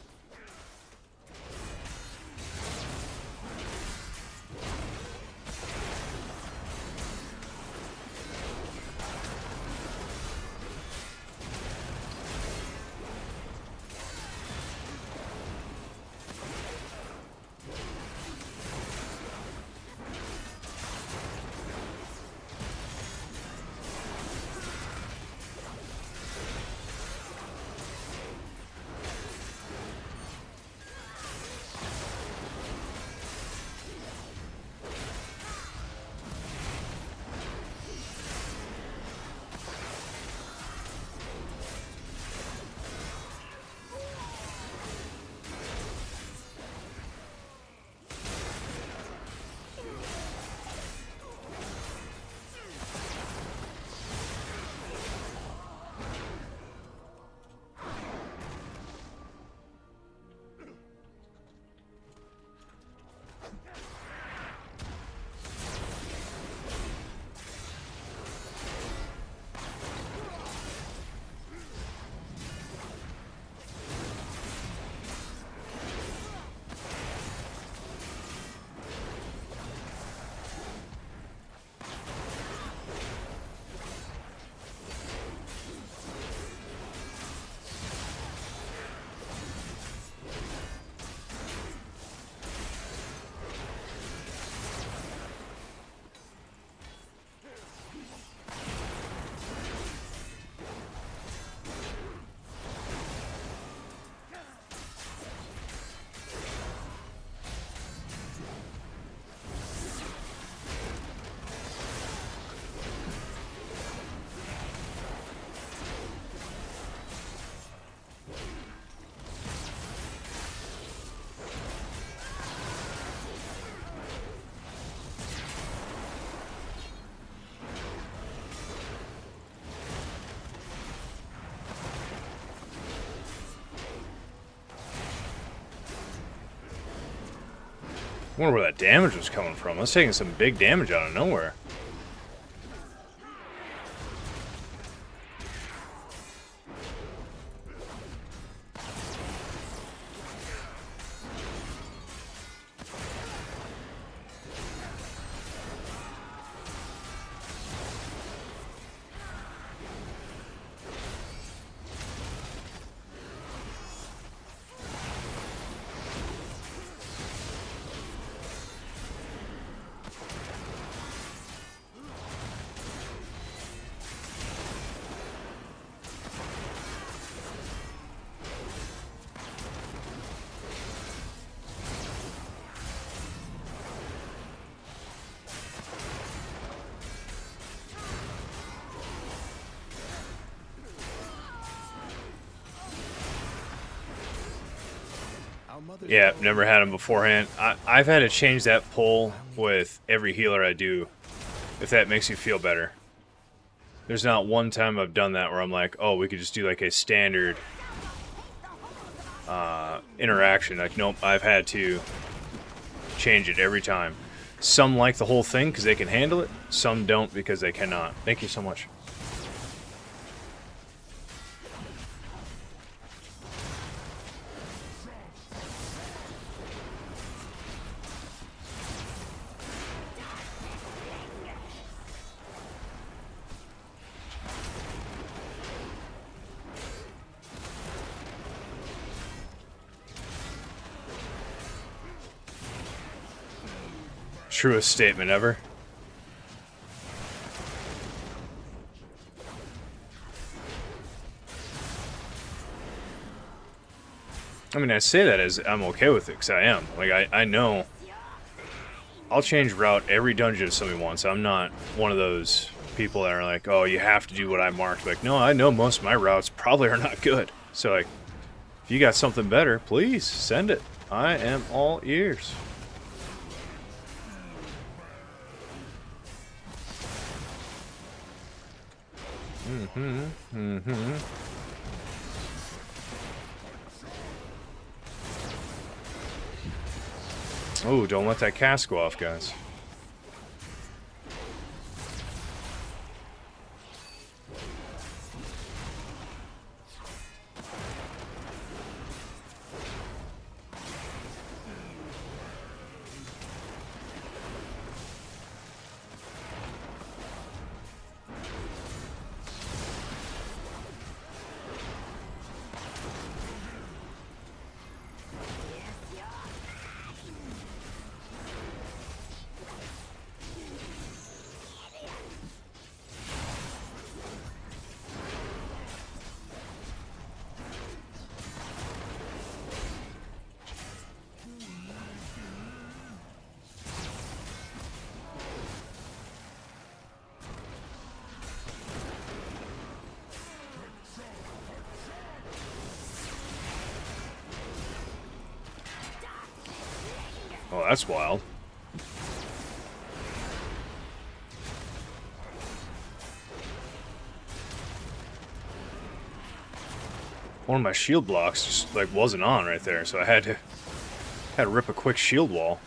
Speaker 1: I wonder where that damage was coming from. I was taking some big damage out of nowhere. Yeah, never had him beforehand. I've had to change that pull with every healer I do, if that makes you feel better. There's not one time I've done that where I'm like, oh, we could just do like a standard interaction. Like, nope, I've had to change it every time. Some like the whole thing because they can handle it. Some don't because they cannot. Thank you so much. truest statement ever. I mean, I say that as I'm okay with it, because I am. Like, I know I'll change route every dungeon if somebody wants. I'm not one of those people that are like, oh, you have to do what I marked. Like, no, I know most of my routes probably are not good. So, like, if you got something better, please send it. I am all ears. Oh, don't let that cast go off, guys. Oh, that's wild. One of my shield blocks just like wasn't on right there, so I had to rip a quick shield wall.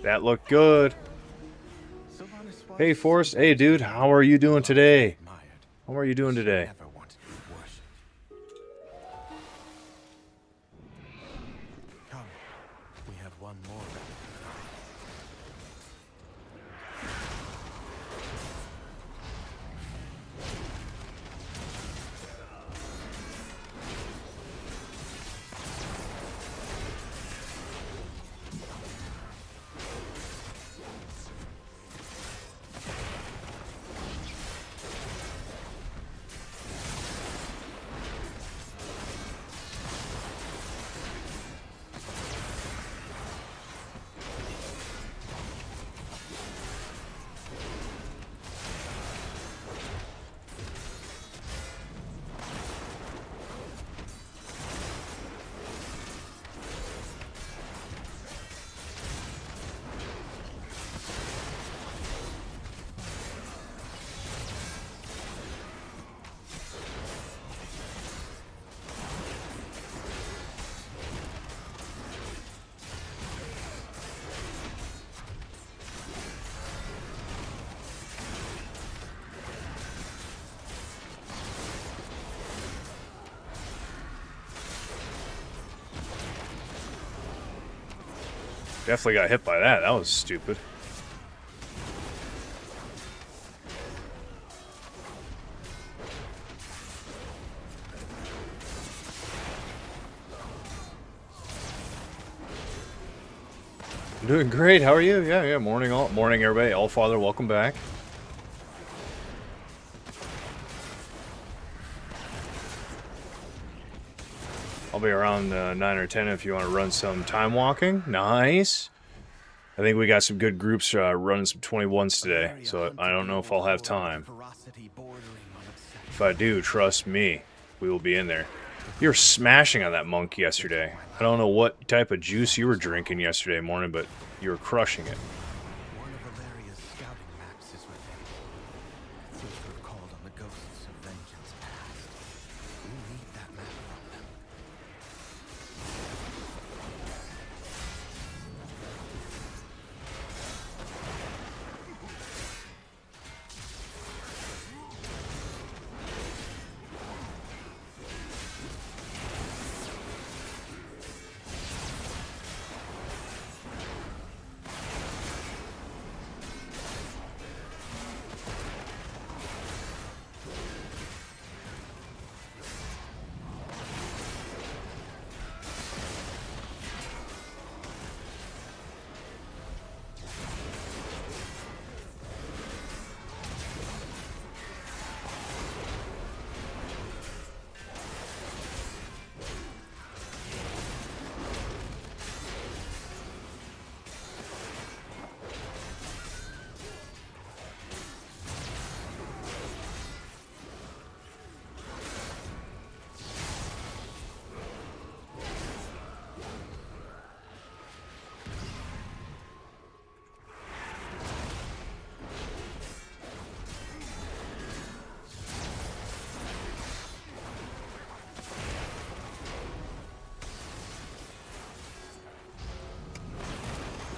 Speaker 1: That looked good. Hey, Forrest. Hey, dude. How are you doing today? How are you doing today?
Speaker 3: Come, we have one more.
Speaker 1: Definitely got hit by that. That was stupid. I'm doing great. How are you? Yeah. Morning, morning, everybody. Allfather, welcome back. I'll be around 9 or 10 if you want to run some time walking. Nice. I think we got some good groups running some 21s today, so I don't know if I'll have time. If I do, trust me, we will be in there. You were smashing on that monk yesterday. I don't know what type of juice you were drinking yesterday morning, but you were crushing it.
Speaker 3: One of Valeria's scouting maps is within. It seems to have called on the ghosts of vengeance past. We need that map from them.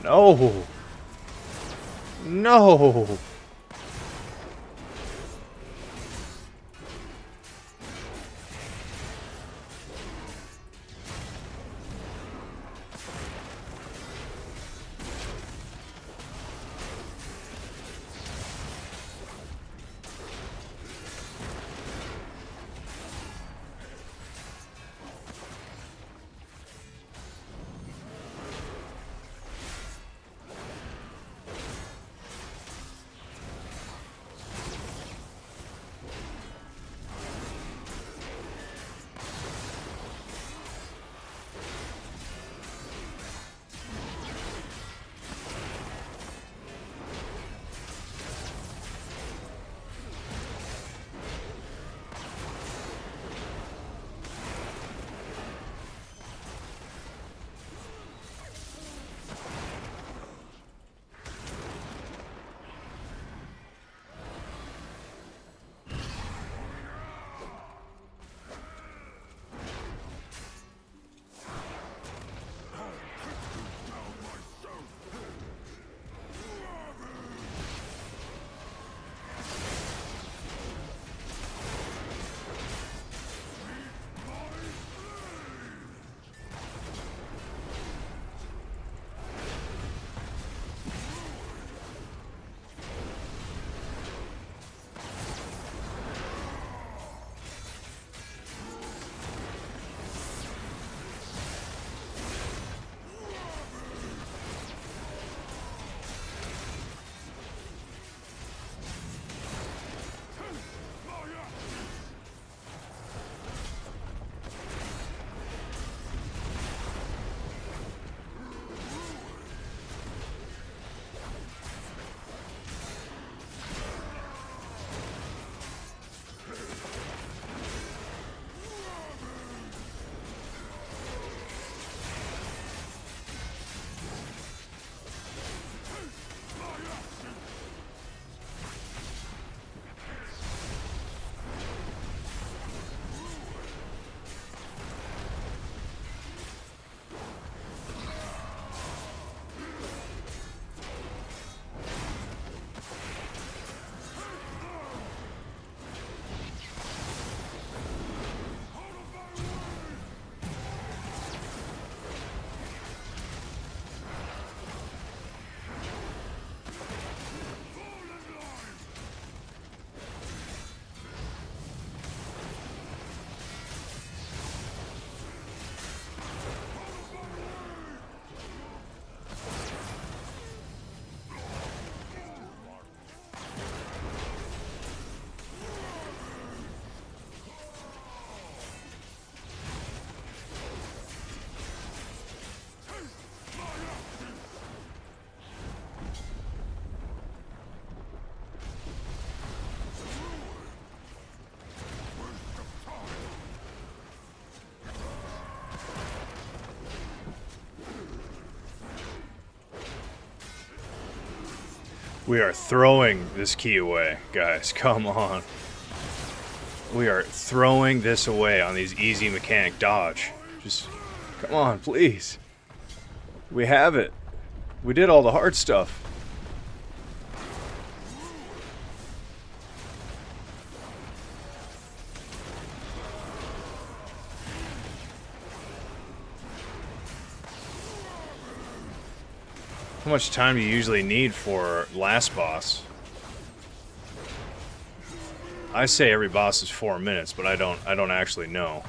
Speaker 1: No! No! We are throwing this key away, guys. Come on. We are throwing this away on these easy mechanic dodge. Just, come on, please. We have it. We did all the hard stuff. How much time do you usually need for last boss? I say every boss is 4 minutes, but I don't actually know.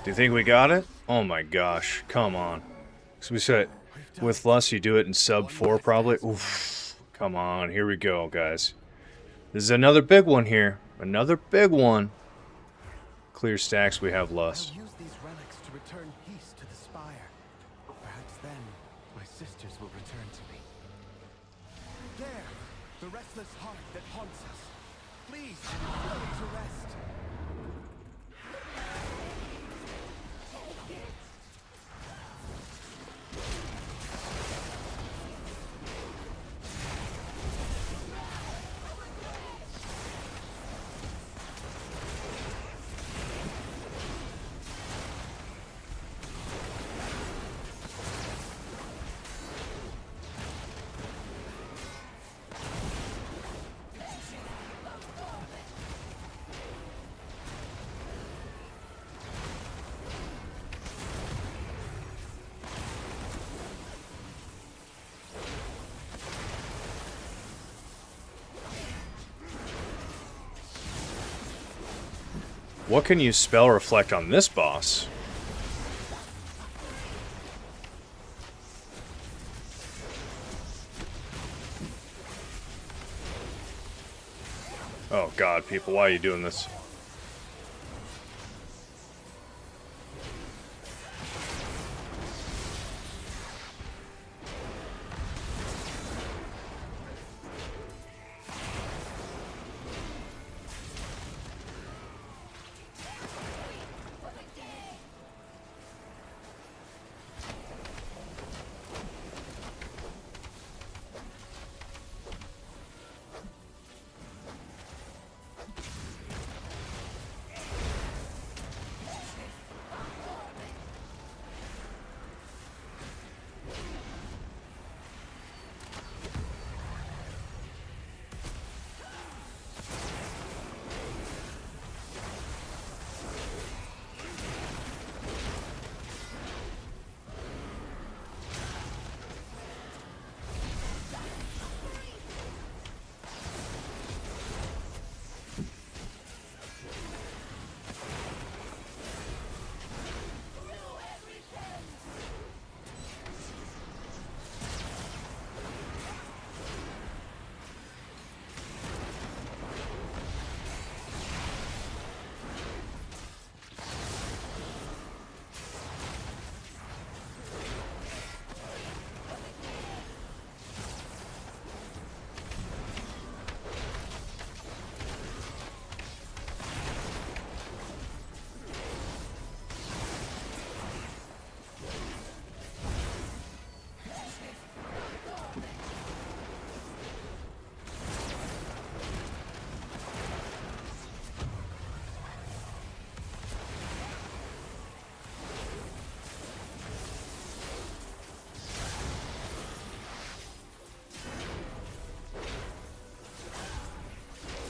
Speaker 1: Do you think we got it? Oh my gosh, come on. So we said, with less you do it in sub 4 probably. Oof, come on, here we go, guys. This is another big one here. Another big one. Clear stacks, we have lust.
Speaker 3: I'll use these relics to return peace to the spire. Perhaps then my sisters will return to me. There, the restless heart that haunts us. Please, lay it to rest.
Speaker 1: What can you spell reflect on this boss? Oh god, people, why are you doing this?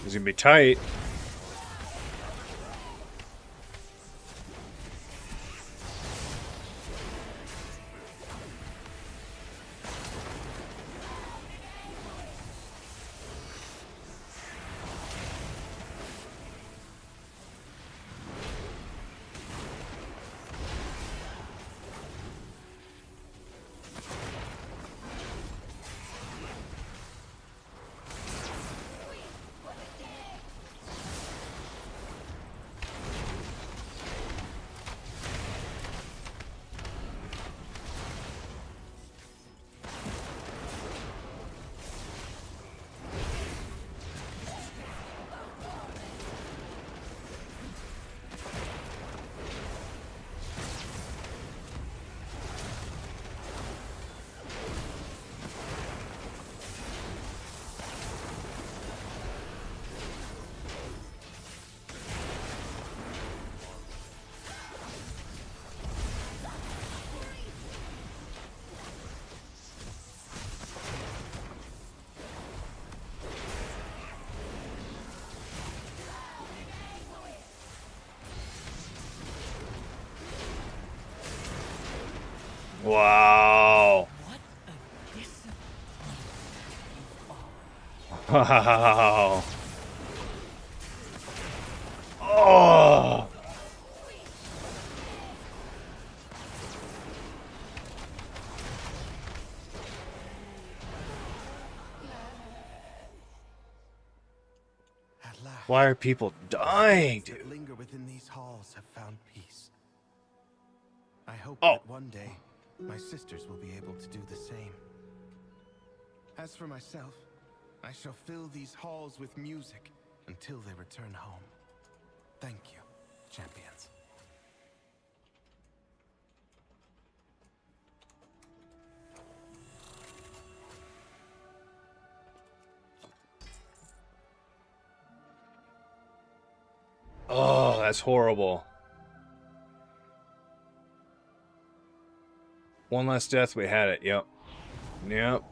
Speaker 1: He's gonna be tight. Wow. Wow. Oh.
Speaker 3: At last,
Speaker 1: Why are people dying,
Speaker 3: that
Speaker 1: dude?
Speaker 3: linger within these halls have found peace. I hope
Speaker 1: Oh.
Speaker 3: that one day my sisters will be able to do the same. As for myself, I shall fill these halls with music until they return home. Thank you, champions.
Speaker 1: Oh, that's horrible. One less death, we had it. Yep. Yep.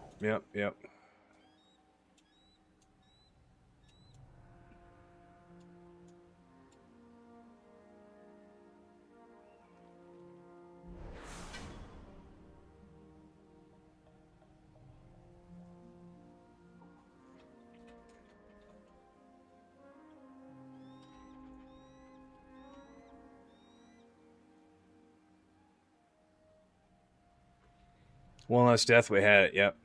Speaker 1: One less death, we had it. Yep.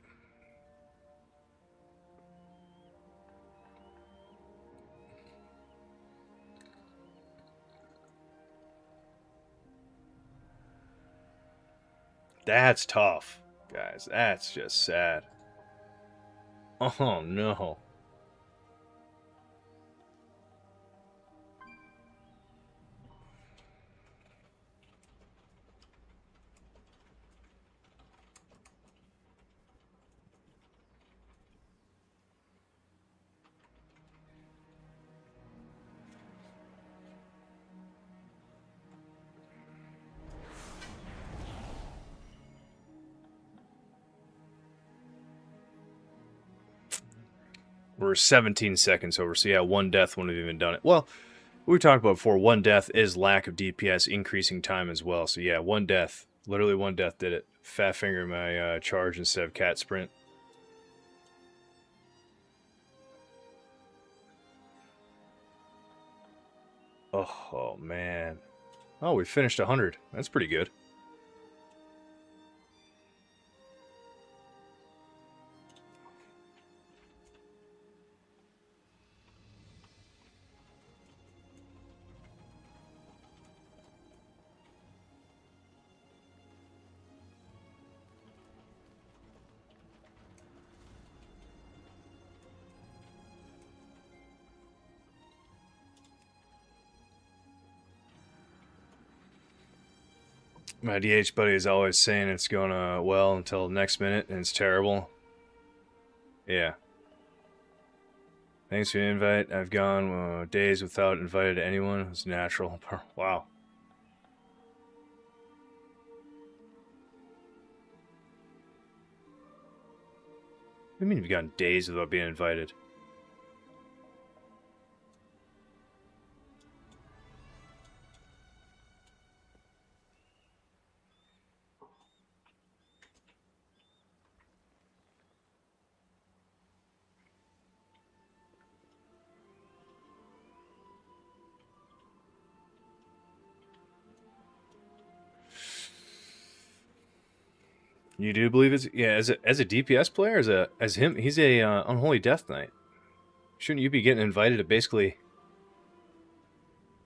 Speaker 1: That's tough, guys. That's just sad. Oh, no. We're 17 seconds over, so yeah, one death wouldn't have even done it. Well, we talked about before, one death is lack of DPS increasing time as well. So yeah, one death. Literally one death did it. Fat finger my charge instead of cat sprint. Oh, man. Oh, we finished 100. That's pretty good. My DH buddy is always saying it's going well until the next minute, and it's terrible. Yeah. Thanks for the invite. I've gone days without invited anyone. It was natural. Wow. What do you mean you've gone days without being invited? You do believe it's as a DPS player, as him, he's a unholy death knight. Shouldn't you be getting invited to basically?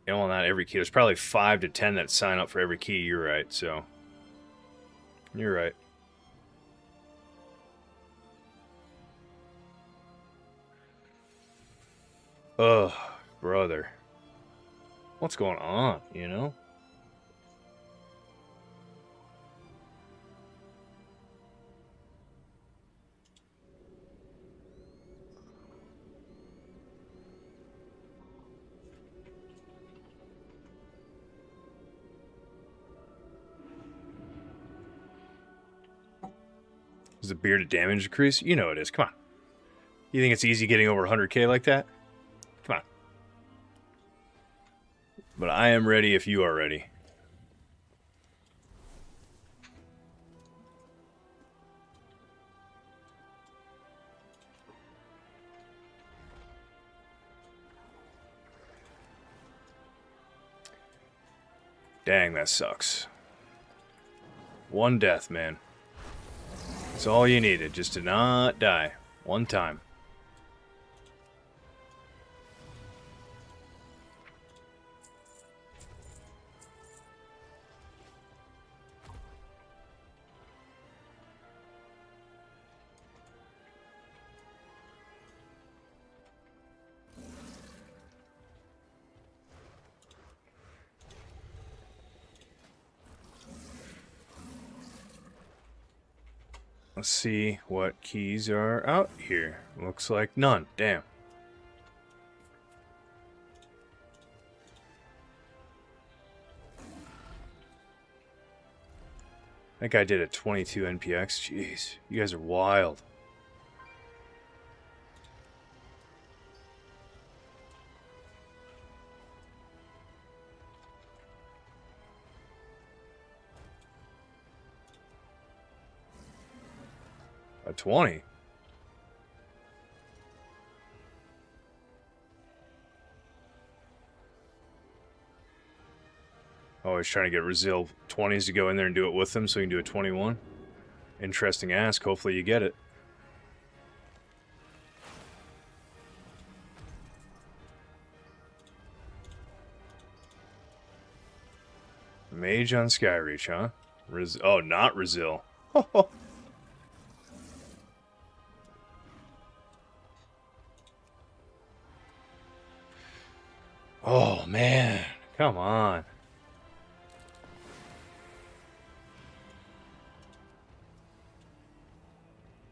Speaker 1: Well, not every key. There's probably 5 to 10 that sign up for every key. You're right. So you're right. Ugh, brother. What's going on, you know? Is the bearded damage decrease? You know it is. Come on. You think it's easy getting over 100k like that? Come on. But I am ready if you are ready. Dang, that sucks. One death, man. That's all you needed, just to not die. One time. Let's see what keys are out here. Looks like none. Damn. That guy did a 22 NPX. Jeez, you guys are wild. A 20? Oh, he's trying to get Resil 20s to go in there and do it with him so he can do a 21. Interesting ask. Hopefully you get it. Mage on Skyreach, huh? Oh, not Resil. Oh, man. Come on.
Speaker 2: I'm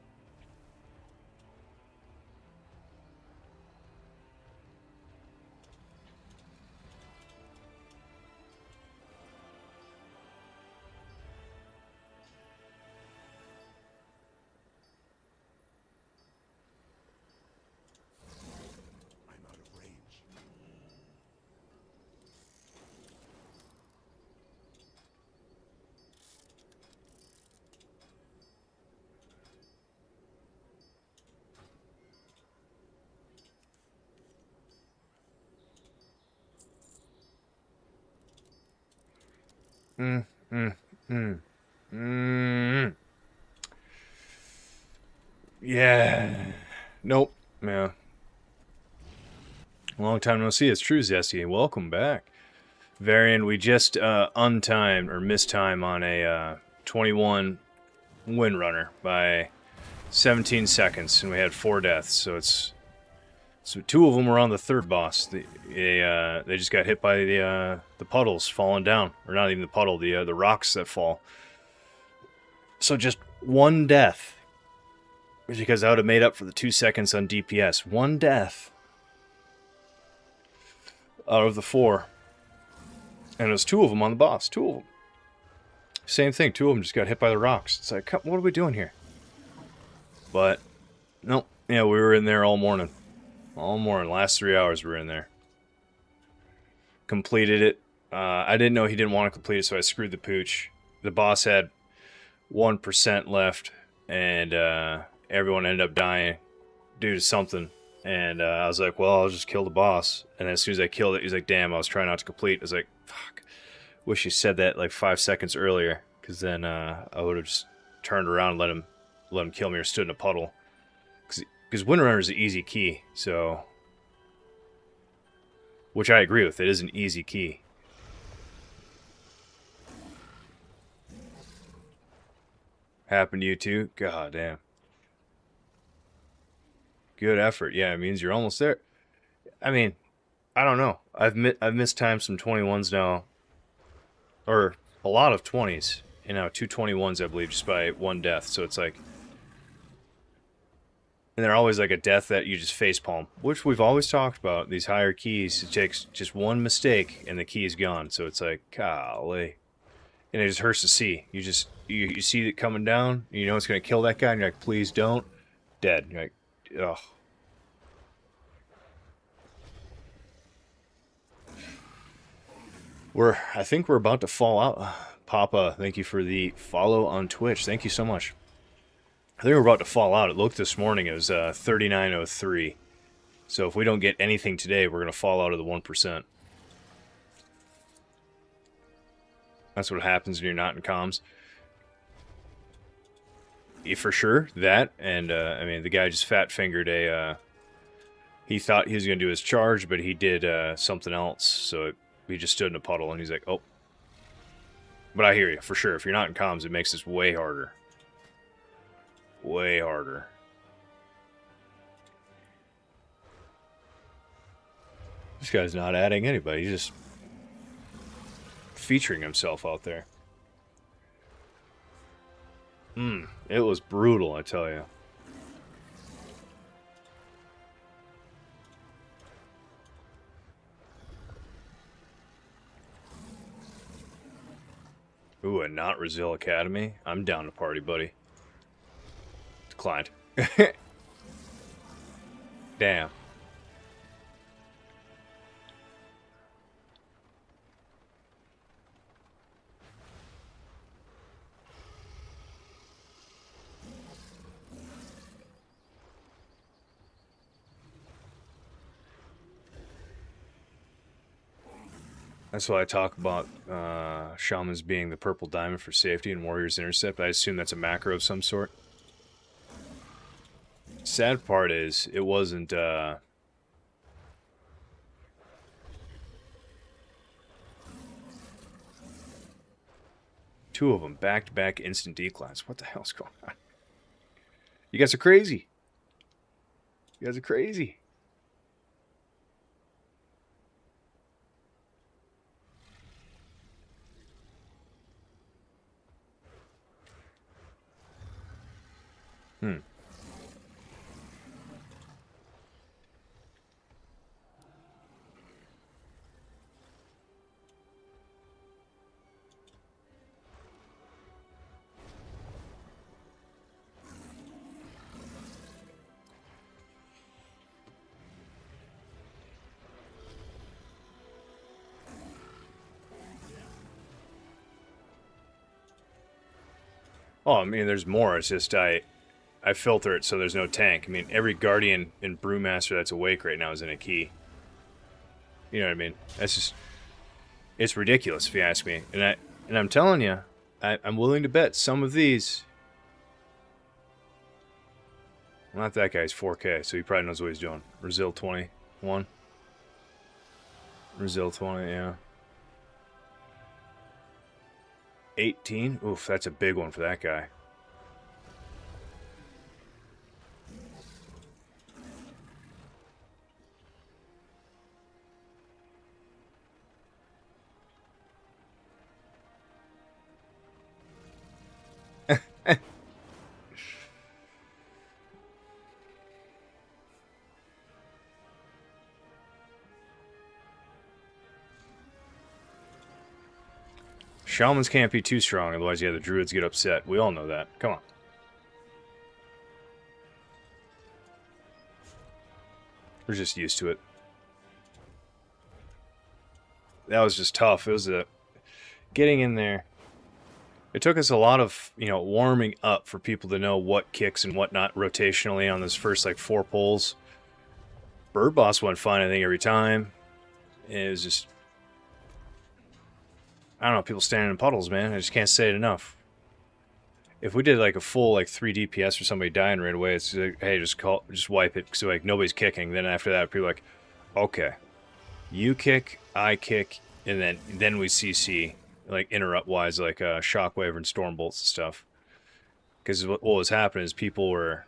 Speaker 2: out of range.
Speaker 1: Yeah. Nope. Yeah. Long time no see. It's true, Zesty. Welcome back. Varian, we just untimed or missed time on a 21 Windrunner by 17 seconds, and we had 4 deaths. So 2 of them were on the 3rd boss. They just got hit by the puddles falling down, or not even the puddle, the rocks that fall. So just 1 death, because I would have made up for the 2 seconds on DPS. 1 death out of the 4, and it was 2 of them on the boss. 2 of them. Same thing. 2 of them just got hit by the rocks. It's like, what are we doing here? But nope. Yeah, we were in there all morning. All morning. Last 3 hours we were in there. Completed it. I didn't know he didn't want to complete it, so I screwed the pooch. The boss had 1% left, and everyone ended up dying due to something. And I was like, well, I'll just kill the boss. And as soon as I killed it, he's like, damn, I was trying not to complete. I was like, fuck. Wish you said that like 5 seconds earlier, because then I would have just turned around and let him kill me or stood in a puddle. Because Windrunner is an easy key, so... Which I agree with, it is an easy key. Happened to you too? God damn. Good effort. Yeah, it means you're almost there. I mean, I don't know. I've missed time some 21s now. Or a lot of 20s. And now 2 21s, I believe, just by one death. So it's like... And they're always like a death that you just facepalm. Which we've always talked about. These higher keys, it takes just one mistake and the key is gone. So it's like, golly. And it just hurts to see. You just... You see it coming down, you know it's going to kill that guy, and you're like, please don't. Dead. You're like, ugh. I think we're about to fall out. Papa, thank you for the follow on Twitch. Thank you so much. I think we're about to fall out. It looked this morning, it was 39.03. So if we don't get anything today, we're going to fall out of the 1%. That's what happens when you're not in comms. For sure, that, and I mean, the guy just fat fingered a. He thought he was going to do his charge, but he did something else, so he just stood in a puddle, and he's like, oh. But I hear you, for sure. If you're not in comms, it makes this way harder. Way harder. This guy's not adding anybody, he's just featuring himself out there. It was brutal, I tell you. Ooh, and not Brazil Academy? I'm down to party, buddy. Declined. Damn. That's why I talk about shamans being the purple diamond for safety and warriors intercept. I assume that's a macro of some sort. Sad part is, it wasn't... Two of them, back-to-back instant declines. What the hell's going on? You guys are crazy. You guys are crazy. Oh, I mean, there's more. It's just I filter it so there's no tank. I mean, every Guardian and Brewmaster that's awake right now is in a key. You know what I mean? That's just... It's ridiculous, if you ask me. And I'm telling you, I'm willing to bet some of these... Well, not that guy's 4K, so he probably knows what he's doing. Brazil 21. Brazil 20, yeah. 18? Oof, that's a big one for that guy. Shamans can't be too strong, otherwise, yeah, the druids get upset. We all know that. Come on. We're just used to it. That was just tough. It was getting in there. It took us a lot of, warming up for people to know what kicks and what not rotationally on those first, 4 pulls. Bird Boss went fine, I think, every time. It was just... I don't know, people standing in puddles, man. I just can't say it enough. if we did like a full like 3 DPS for somebody dying right away, it's like, hey, just wipe it, so like nobody's kicking. Then after that, people are like, okay, you kick, I kick, and then we CC like interrupt wise, like shockwave and storm bolts and stuff. Because what was happening is people were,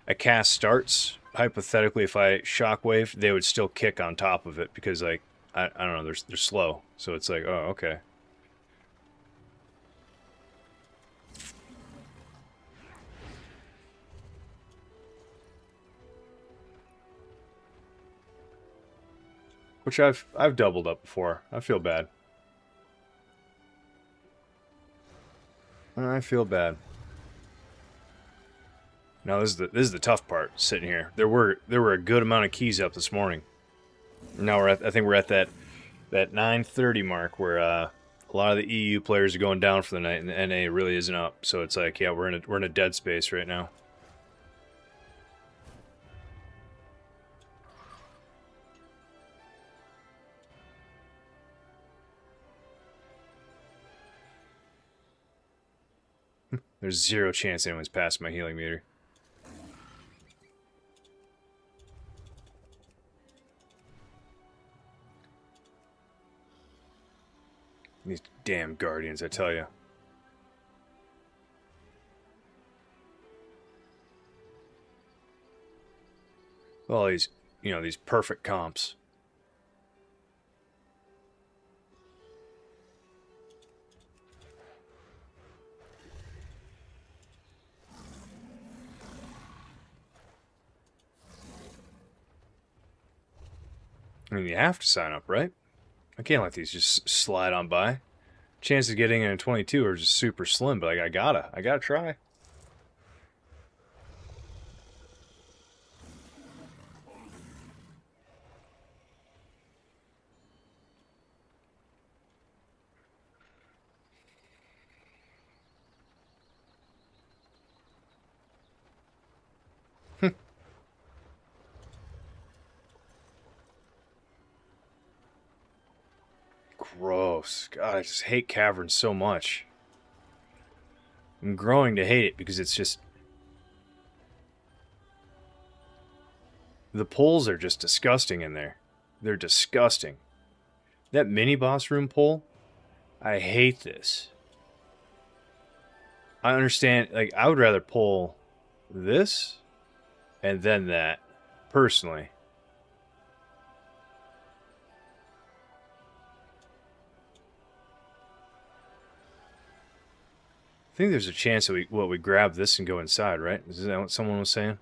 Speaker 1: a cast starts, hypothetically, if I shockwave, they would still kick on top of it because like I don't know, they're slow. So it's like, oh, okay. Which I've doubled up before. I feel bad. I feel bad. Now this is the tough part. Sitting here, there were a good amount of keys up this morning. Now I think we're at that 9:30 mark where a lot of the EU players are going down for the night, and the NA really isn't up. So it's like, yeah, we're in a dead space right now. There's zero chance anyone's passed my healing meter. These damn guardians, I tell you. All these, these perfect comps. I mean, you have to sign up, right? I can't let these just slide on by. Chances of getting in a 22 are just super slim, but like, I gotta try. Gross. God, I just hate caverns so much. I'm growing to hate it because it's just... The pulls are just disgusting in there. They're disgusting. That mini-boss room pull, I hate this. I understand, like, I would rather pull this and then that, personally. I think there's a chance that we grab this and go inside, right? Is that what someone was saying?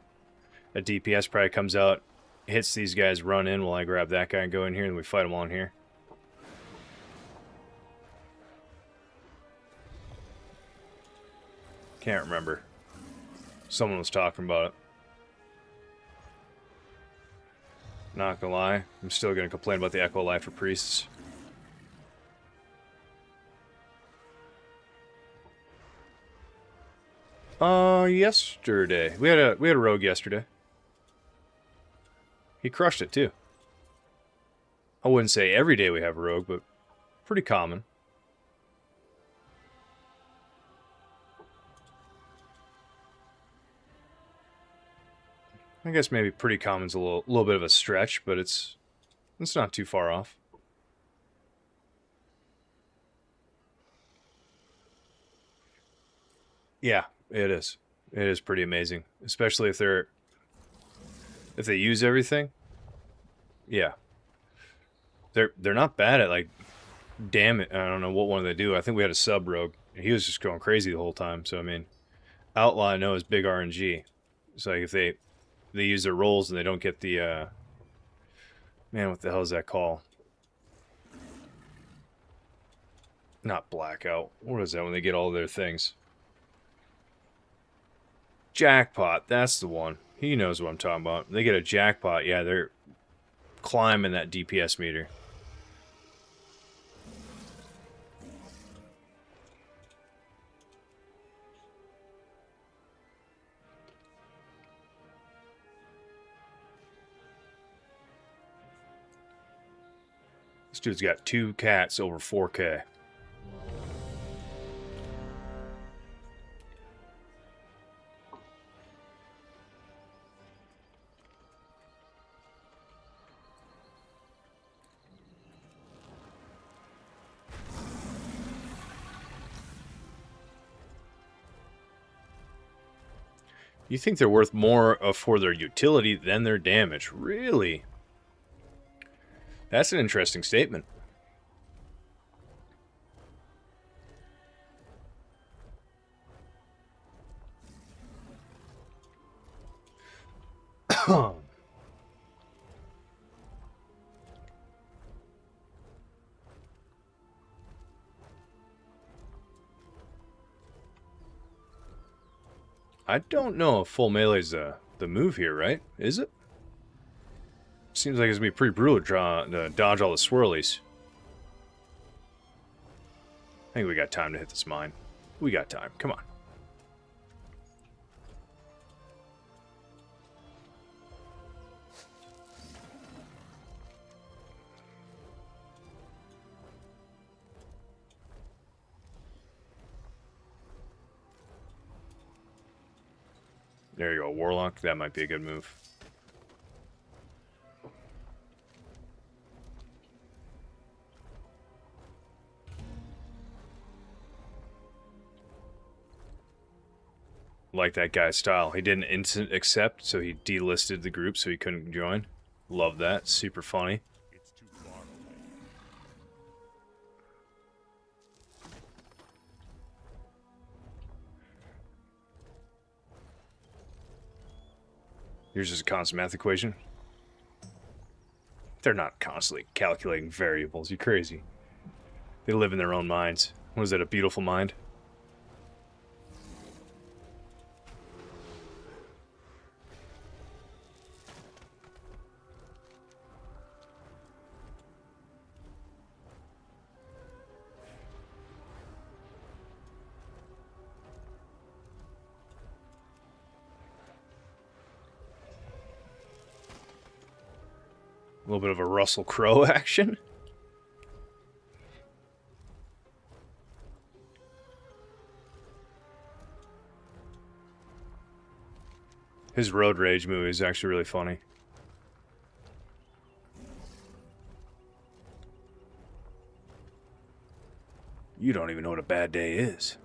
Speaker 1: A DPS probably comes out, hits these guys, run in while I grab that guy and go in here, and we fight them all in here. Can't remember. Someone was talking about it. Not gonna lie, I'm still gonna complain about the Echo Life for priests. Yesterday. We had a rogue yesterday. He crushed it too. I wouldn't say every day we have a rogue, but pretty common. I guess maybe pretty common's a little bit of a stretch, but it's not too far off. Yeah, it is. It is pretty amazing, especially if they use everything. Yeah, they're not bad at like, damn it. I don't know what one they do. I think we had a sub rogue. He was just going crazy the whole time. So I mean, outlaw I know is big RNG. It's like if they use their rolls and they don't get the man, what the hell is that call? Not blackout. What is that when they get all their things? Jackpot, that's the one. He knows what I'm talking about. They get a jackpot, yeah, they're climbing that DPS meter. This dude's got 2 cats over 4K. You think they're worth more for their utility than their damage? Really? That's an interesting statement. I don't know if full melee's the move here, right? Is it? Seems like it's gonna be pretty brutal to dodge all the swirlies. I think we got time to hit this mine. We got time. Come on. There you go, Warlock. That might be a good move. Like that guy's style. He didn't instant accept, so he delisted the group so he couldn't join. Love that. Super funny.
Speaker 2: It's too far away.
Speaker 1: Here's just a constant math equation. They're not constantly calculating variables. You're crazy. They live in their own minds. What is that, a beautiful mind? A little bit of a Russell Crowe action. His road rage movie is actually really funny. You don't even know what a bad day is.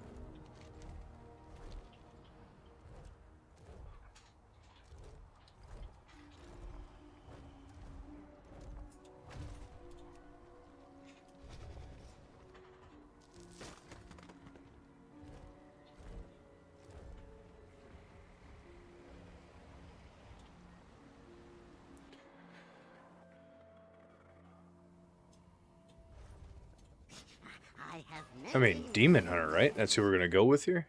Speaker 4: I have
Speaker 1: I mean, Demon Hunter, right? That's who we're gonna go with here?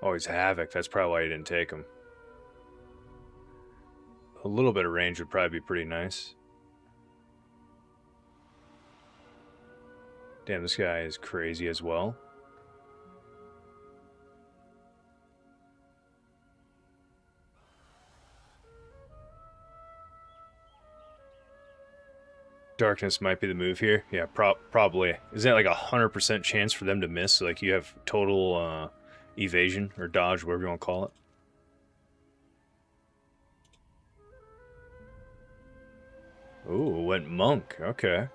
Speaker 1: Oh, he's Havoc. That's probably why you didn't take him. A little bit of range would probably be pretty nice. Damn, this guy is crazy as well. Darkness might be the move here. Yeah, probably. Isn't that like 100% chance for them to miss? So, like, you have total evasion or dodge, whatever you want to call it. Ooh, went monk. Okay.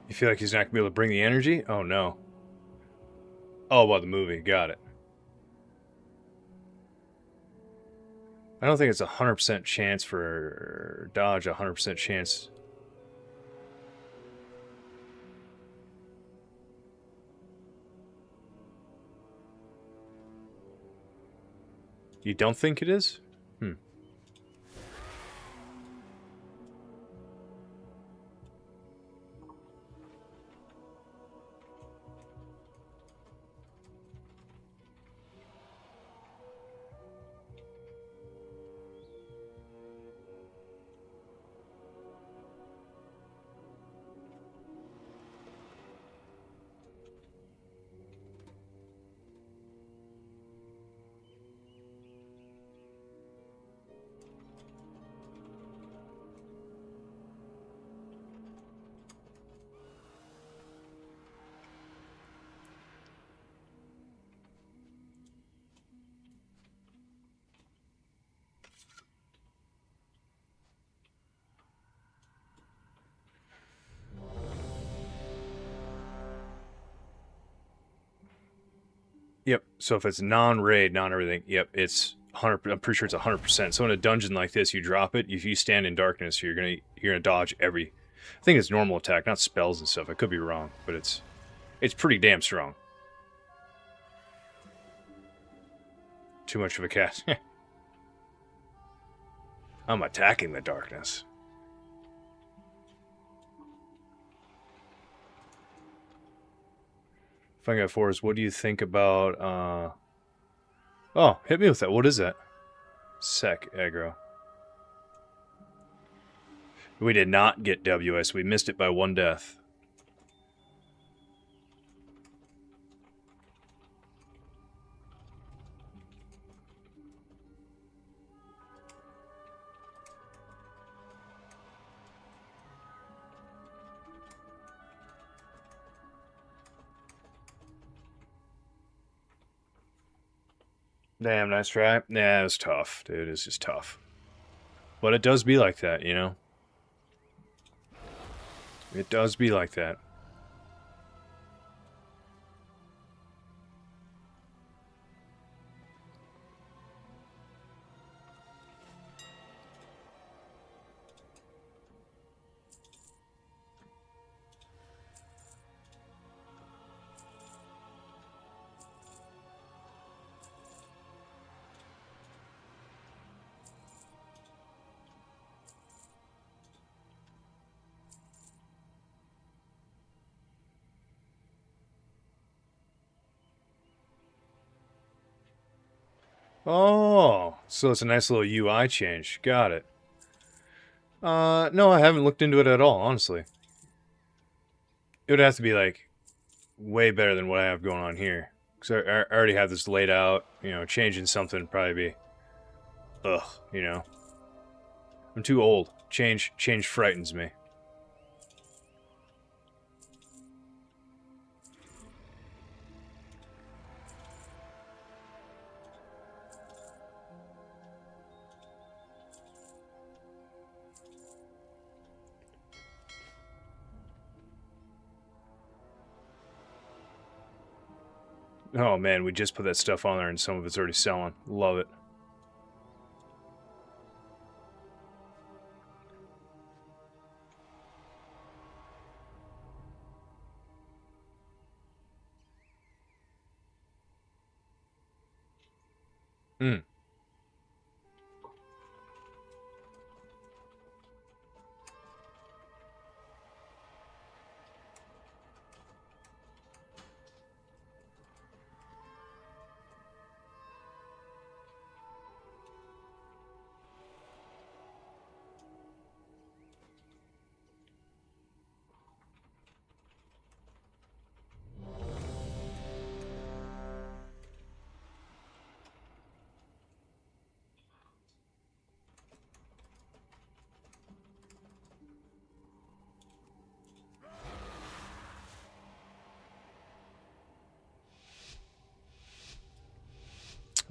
Speaker 1: You feel like he's not going to be able to bring the energy? Oh, no. Oh, about the movie. Got it. I don't think it's 100% chance for dodge, 100% chance. You don't think it is? Hmm. Yep. So if it's non-raid, non-everything, yep, it's 100. I'm pretty sure it's 100%. So in a dungeon like this, you drop it. If you stand in darkness, you're gonna dodge every. I think it's normal attack, not spells and stuff. I could be wrong, but it's pretty damn strong. Too much of a cat. I'm attacking the darkness. FunGuyForrest, what do you think about, Oh, hit me with that. What is that? Sec aggro. We did not get WS. We missed it by 1 death. Damn, nice try. Nah, it was tough, dude. It's just tough. But it does be like that, you know? It does be like that. Oh, so it's a nice little UI change. Got it. No, I haven't looked into it at all, honestly. It would have to be, like, way better than what I have going on here. Because I already have this laid out, you know, changing something would probably be... Ugh, you know. I'm too old. Change frightens me. Oh man, we just put that stuff on there and some of it's already selling. Love it. Hmm.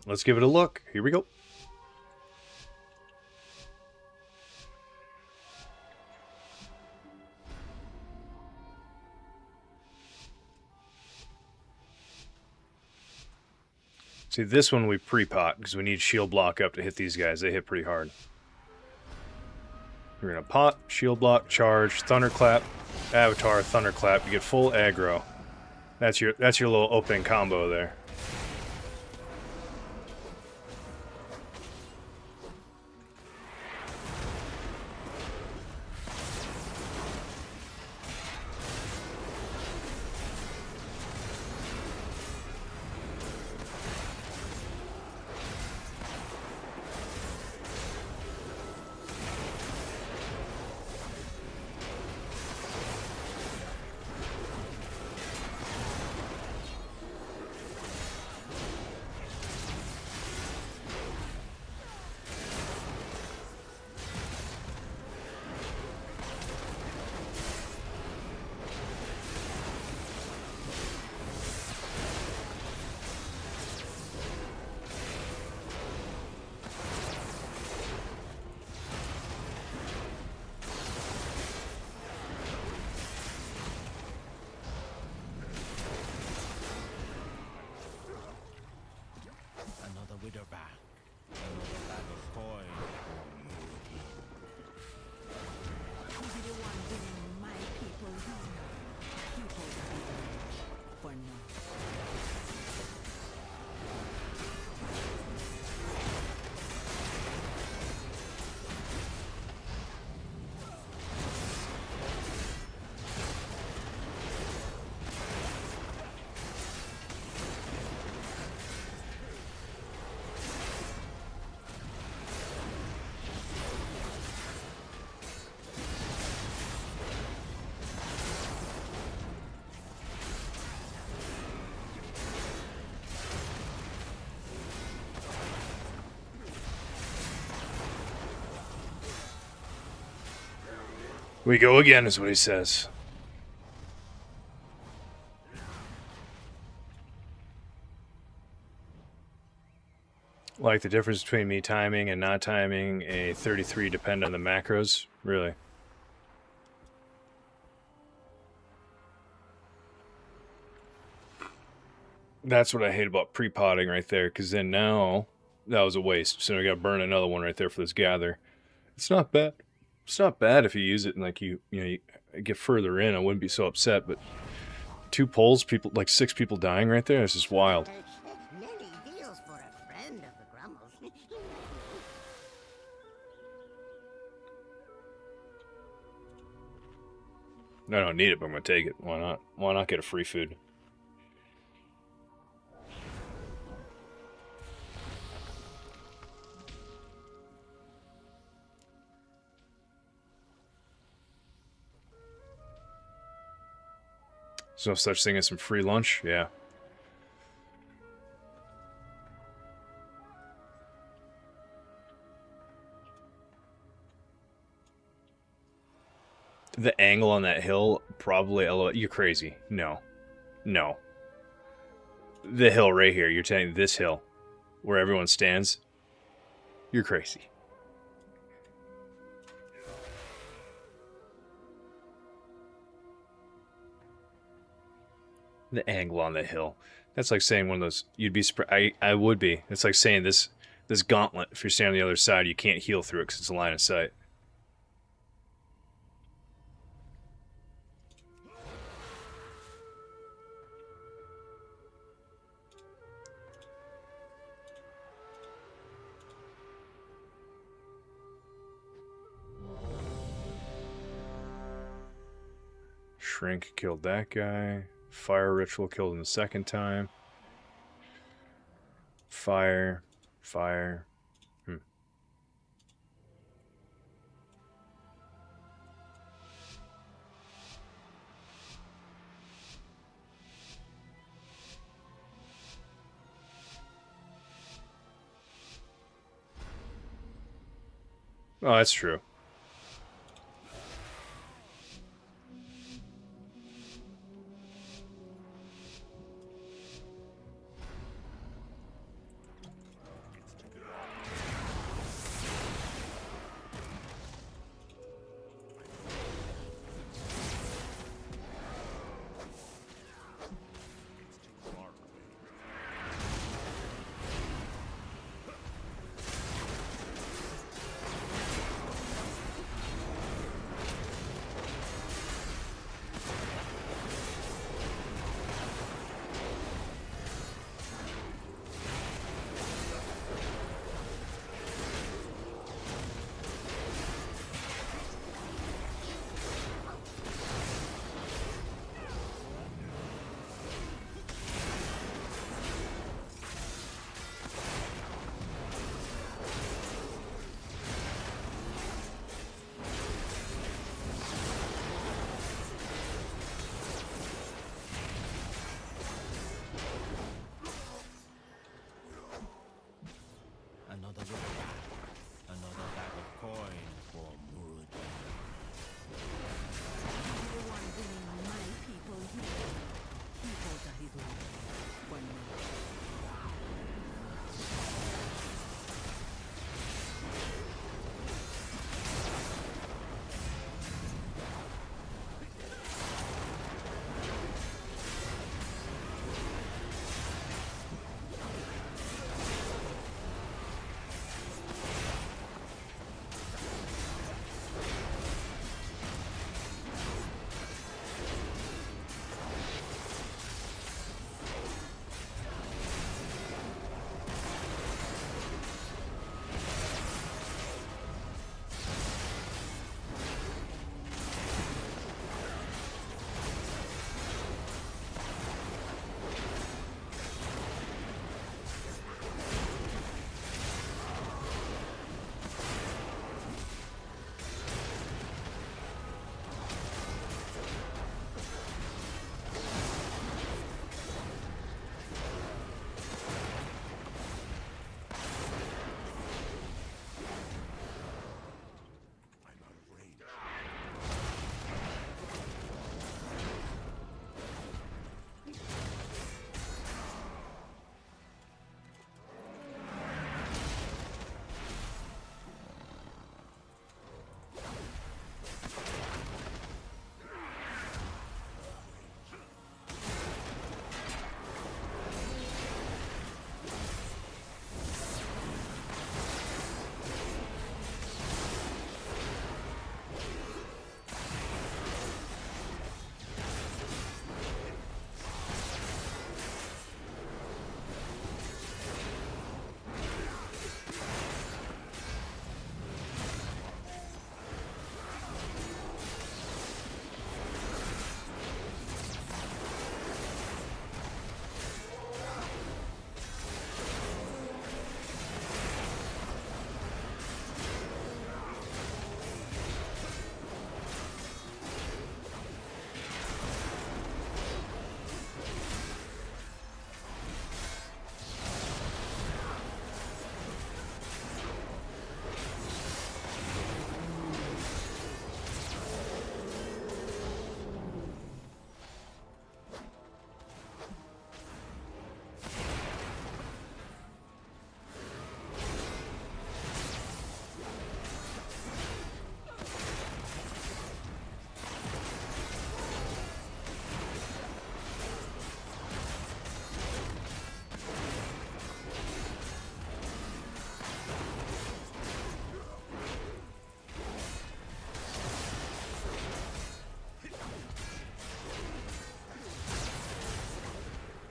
Speaker 1: Let's give it a look. Here we go. See, this one we pre-pot because we need shield block up to hit these guys. They hit pretty hard. We're going to pot, shield block, charge, thunderclap, avatar, thunderclap. You get full aggro. That's your little opening combo there. We go again, is what he says. Like the difference between me timing and not timing a 33 depend on the macros? Really? That's what I hate about pre-potting right there, because then now that was a waste. So I got to burn another one right there for this gather. It's not bad. It's not bad if you use it and like you get further in. I wouldn't be so upset, but 2 polls, people like 6 people dying right there. It's just wild.
Speaker 4: Many deals for a friend of the Grummles.
Speaker 1: I don't need it, but I'm gonna take it. Why not? Why not get a free food? There's no such thing as some free lunch? Yeah. The angle on that hill, probably... You're crazy. No. No. The hill right here. You're telling this hill, where everyone stands? You're crazy. The angle on the hill. That's like saying one of those... You'd be surprised. I would be. It's like saying this gauntlet, if you're standing on the other side, you can't heal through it because it's a line of sight. Shrink killed that guy. Fire ritual killed him the second time. Fire. Fire. Oh, that's true.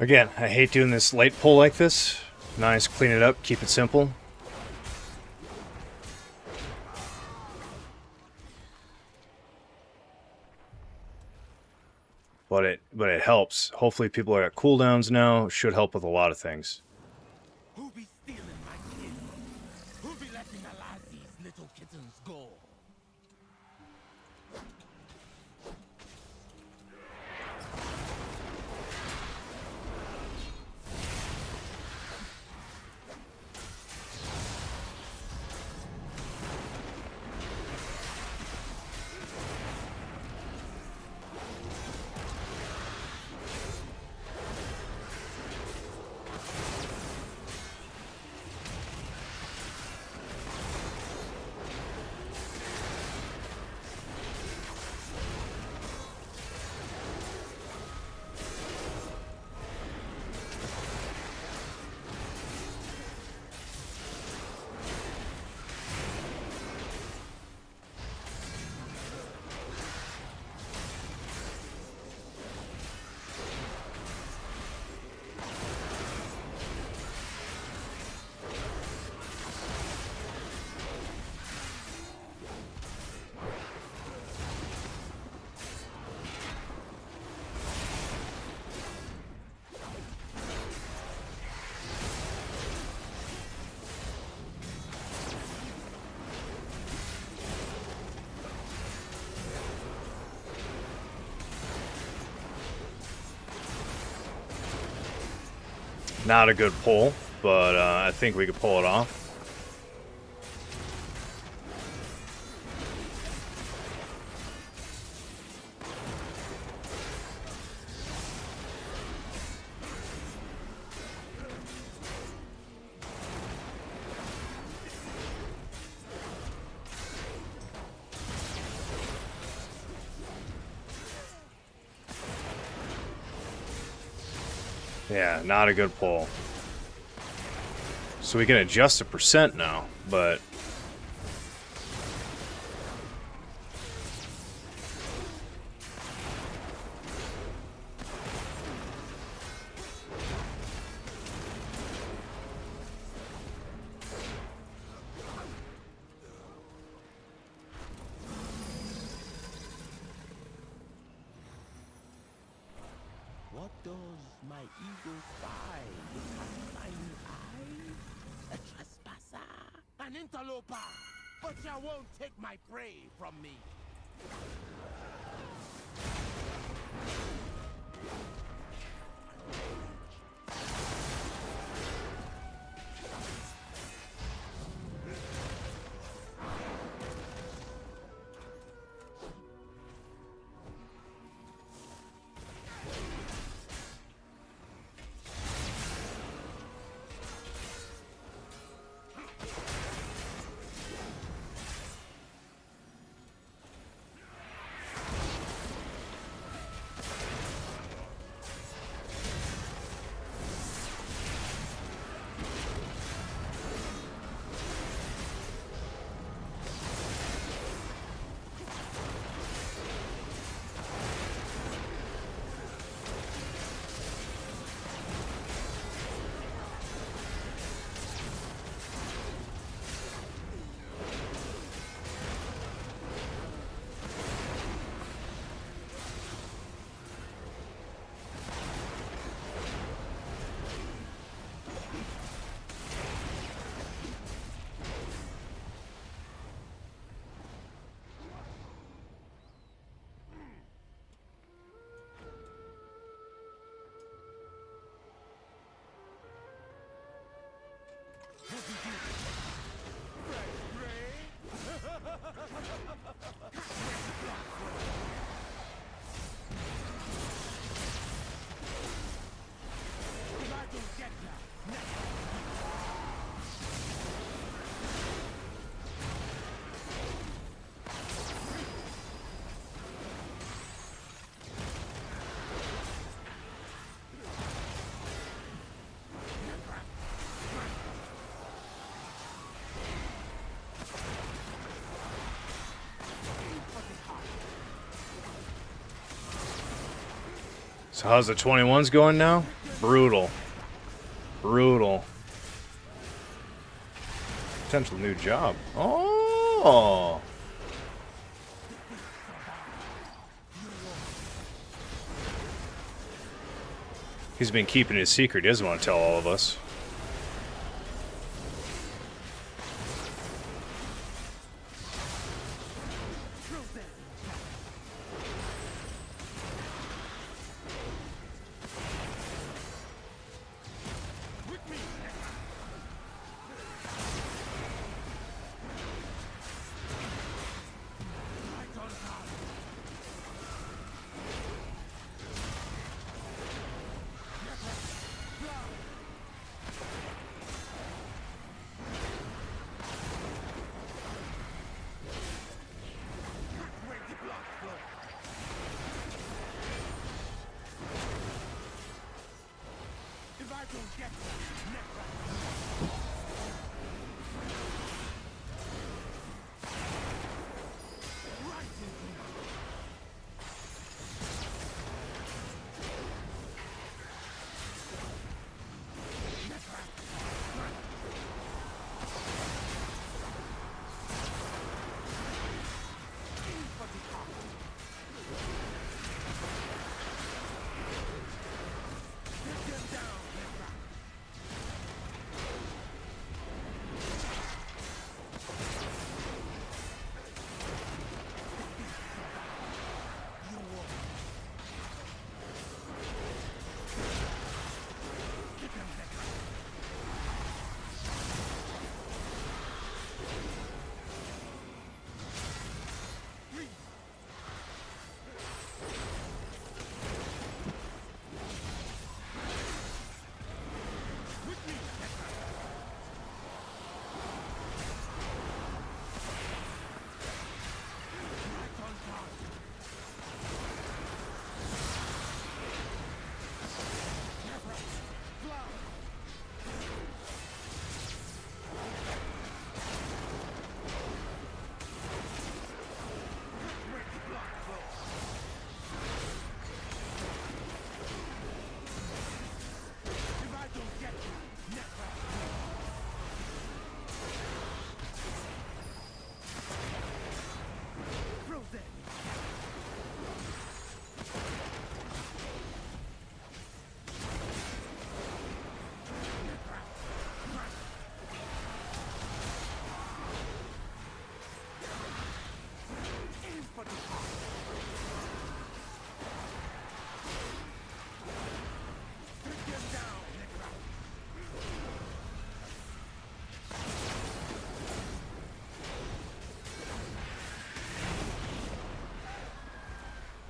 Speaker 1: Again, I hate doing this late pull like this. Nice, clean it up, keep it simple. But it helps. Hopefully people are at cooldowns now. Should help with a lot of things.
Speaker 3: Who be stealing my kids? Who be letting alive these little kittens go?
Speaker 1: Not a good pull, but I think we could pull it off. Yeah, not a good pull. So we can adjust the percent now, but
Speaker 3: What does my eagle spy with mine eye? A trespasser, an interloper, but you won't take my prey from me.
Speaker 1: So how's the 21s going now? Brutal. Brutal. Potential new job. Oh! He's been keeping his secret. He doesn't want to tell all of us.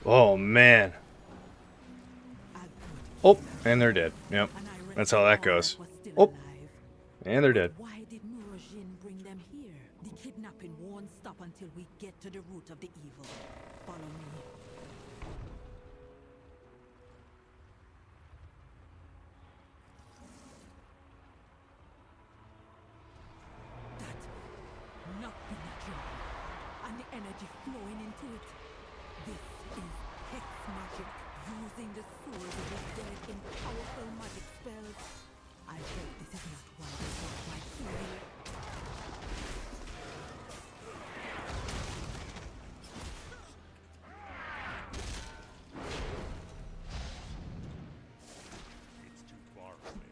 Speaker 1: Oh, man. Oh, and they're dead. Yep. That's how that goes. Oh, and they're dead.
Speaker 7: Why did Murojin bring them here? The kidnapping won't stop until we get to the root of the evil. Follow me. That not be natural, and the energy flowing into it. This is hex magic, using the souls of the dead in powerful magic spells. I hope this is not why they brought my soul here.
Speaker 6: It's too far from me.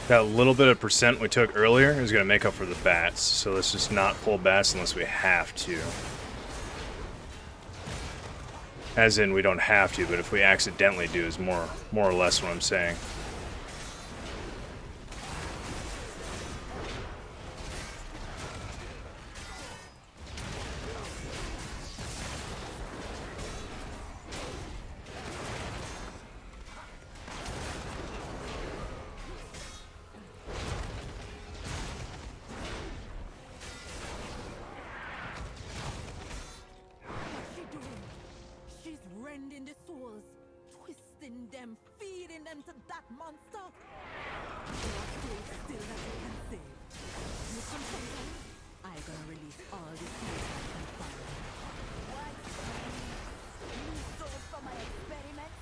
Speaker 1: That little bit of percent we took earlier is going to make up for the bats, so let's just not pull bats unless we have to. As in, we don't have to, but if we accidentally do is more or less what I'm saying.
Speaker 7: What's she doing? She's rending the souls, twisting them, feeding them to that monster. There are souls still that we can save. You come from I'm gonna release all the souls I can find. What? New souls for my experiment?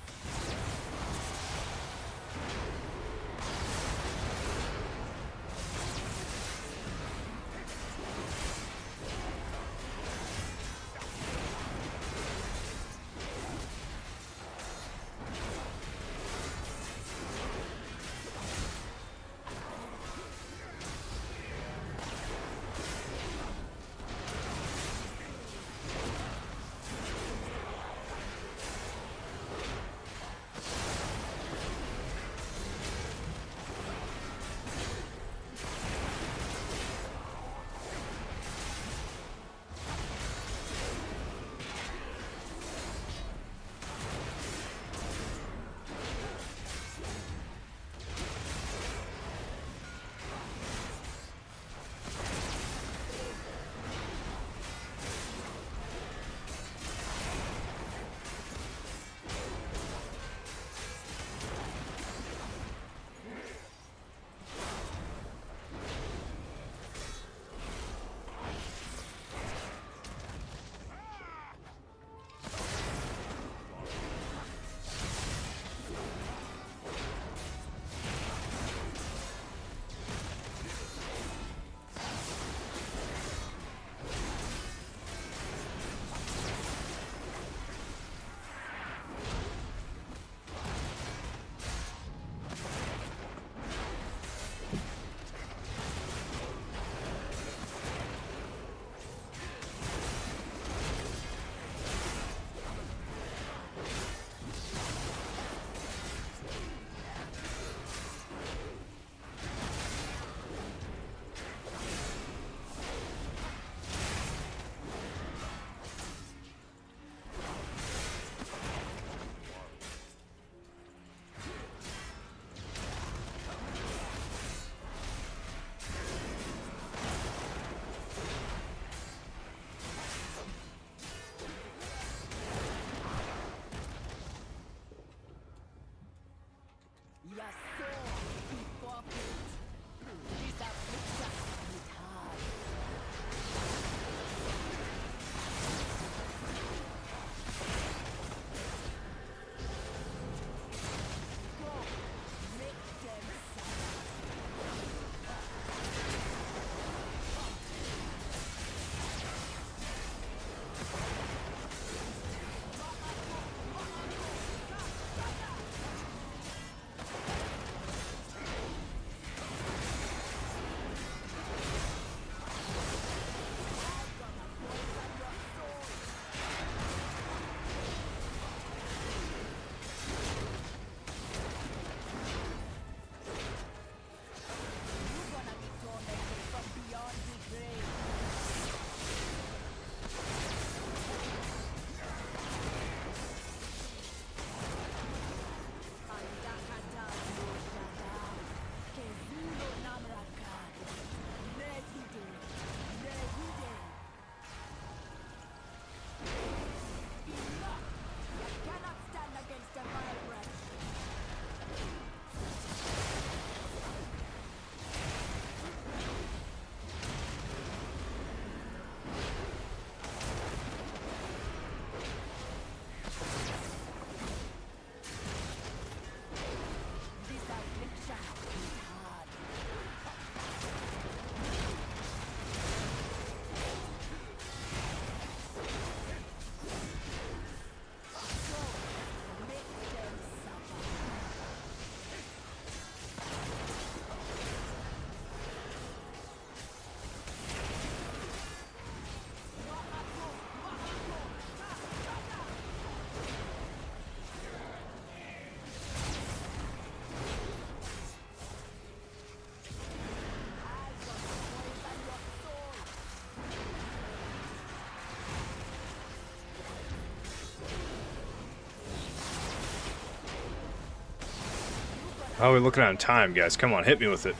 Speaker 1: How are we looking on time, guys? Come on, hit me with it.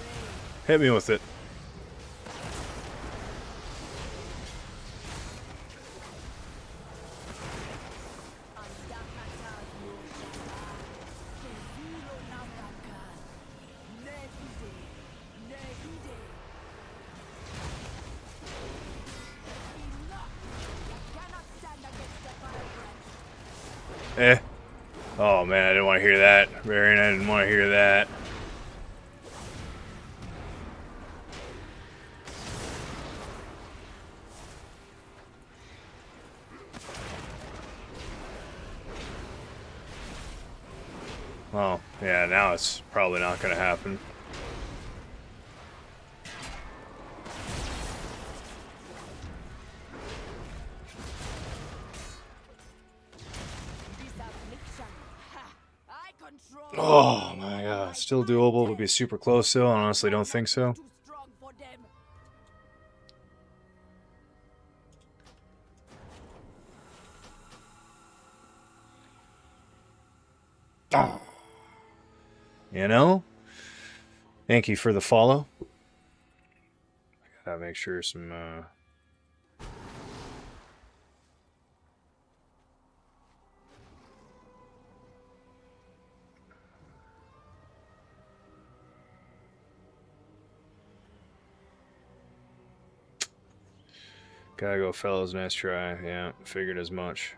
Speaker 1: Hit me with it. Eh. Oh man, I didn't want to hear that. Varian, I didn't want to hear that. Oh, yeah, now it's probably not going to happen. Oh my god, still doable. It'll be super close though. I honestly don't think so. Oh. You know? Thank you for the follow. I gotta make sure some gotta go, fellas. Nice try. Yeah, figured as much.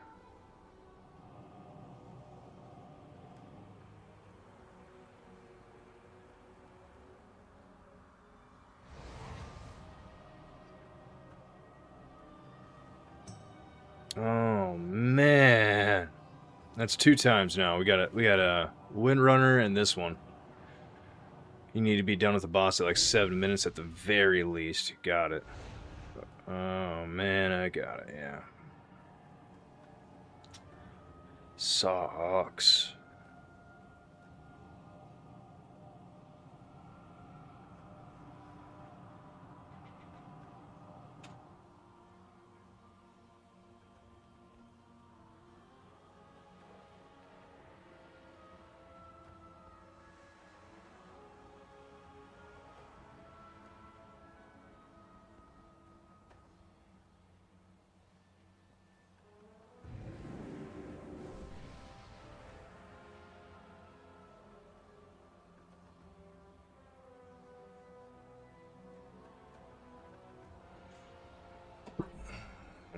Speaker 1: Oh man, that's 2 times now. We got a Windrunner and this one. You need to be done with the boss at like 7 minutes at the very least. Got it. Oh man, I got it. Yeah. Sucks.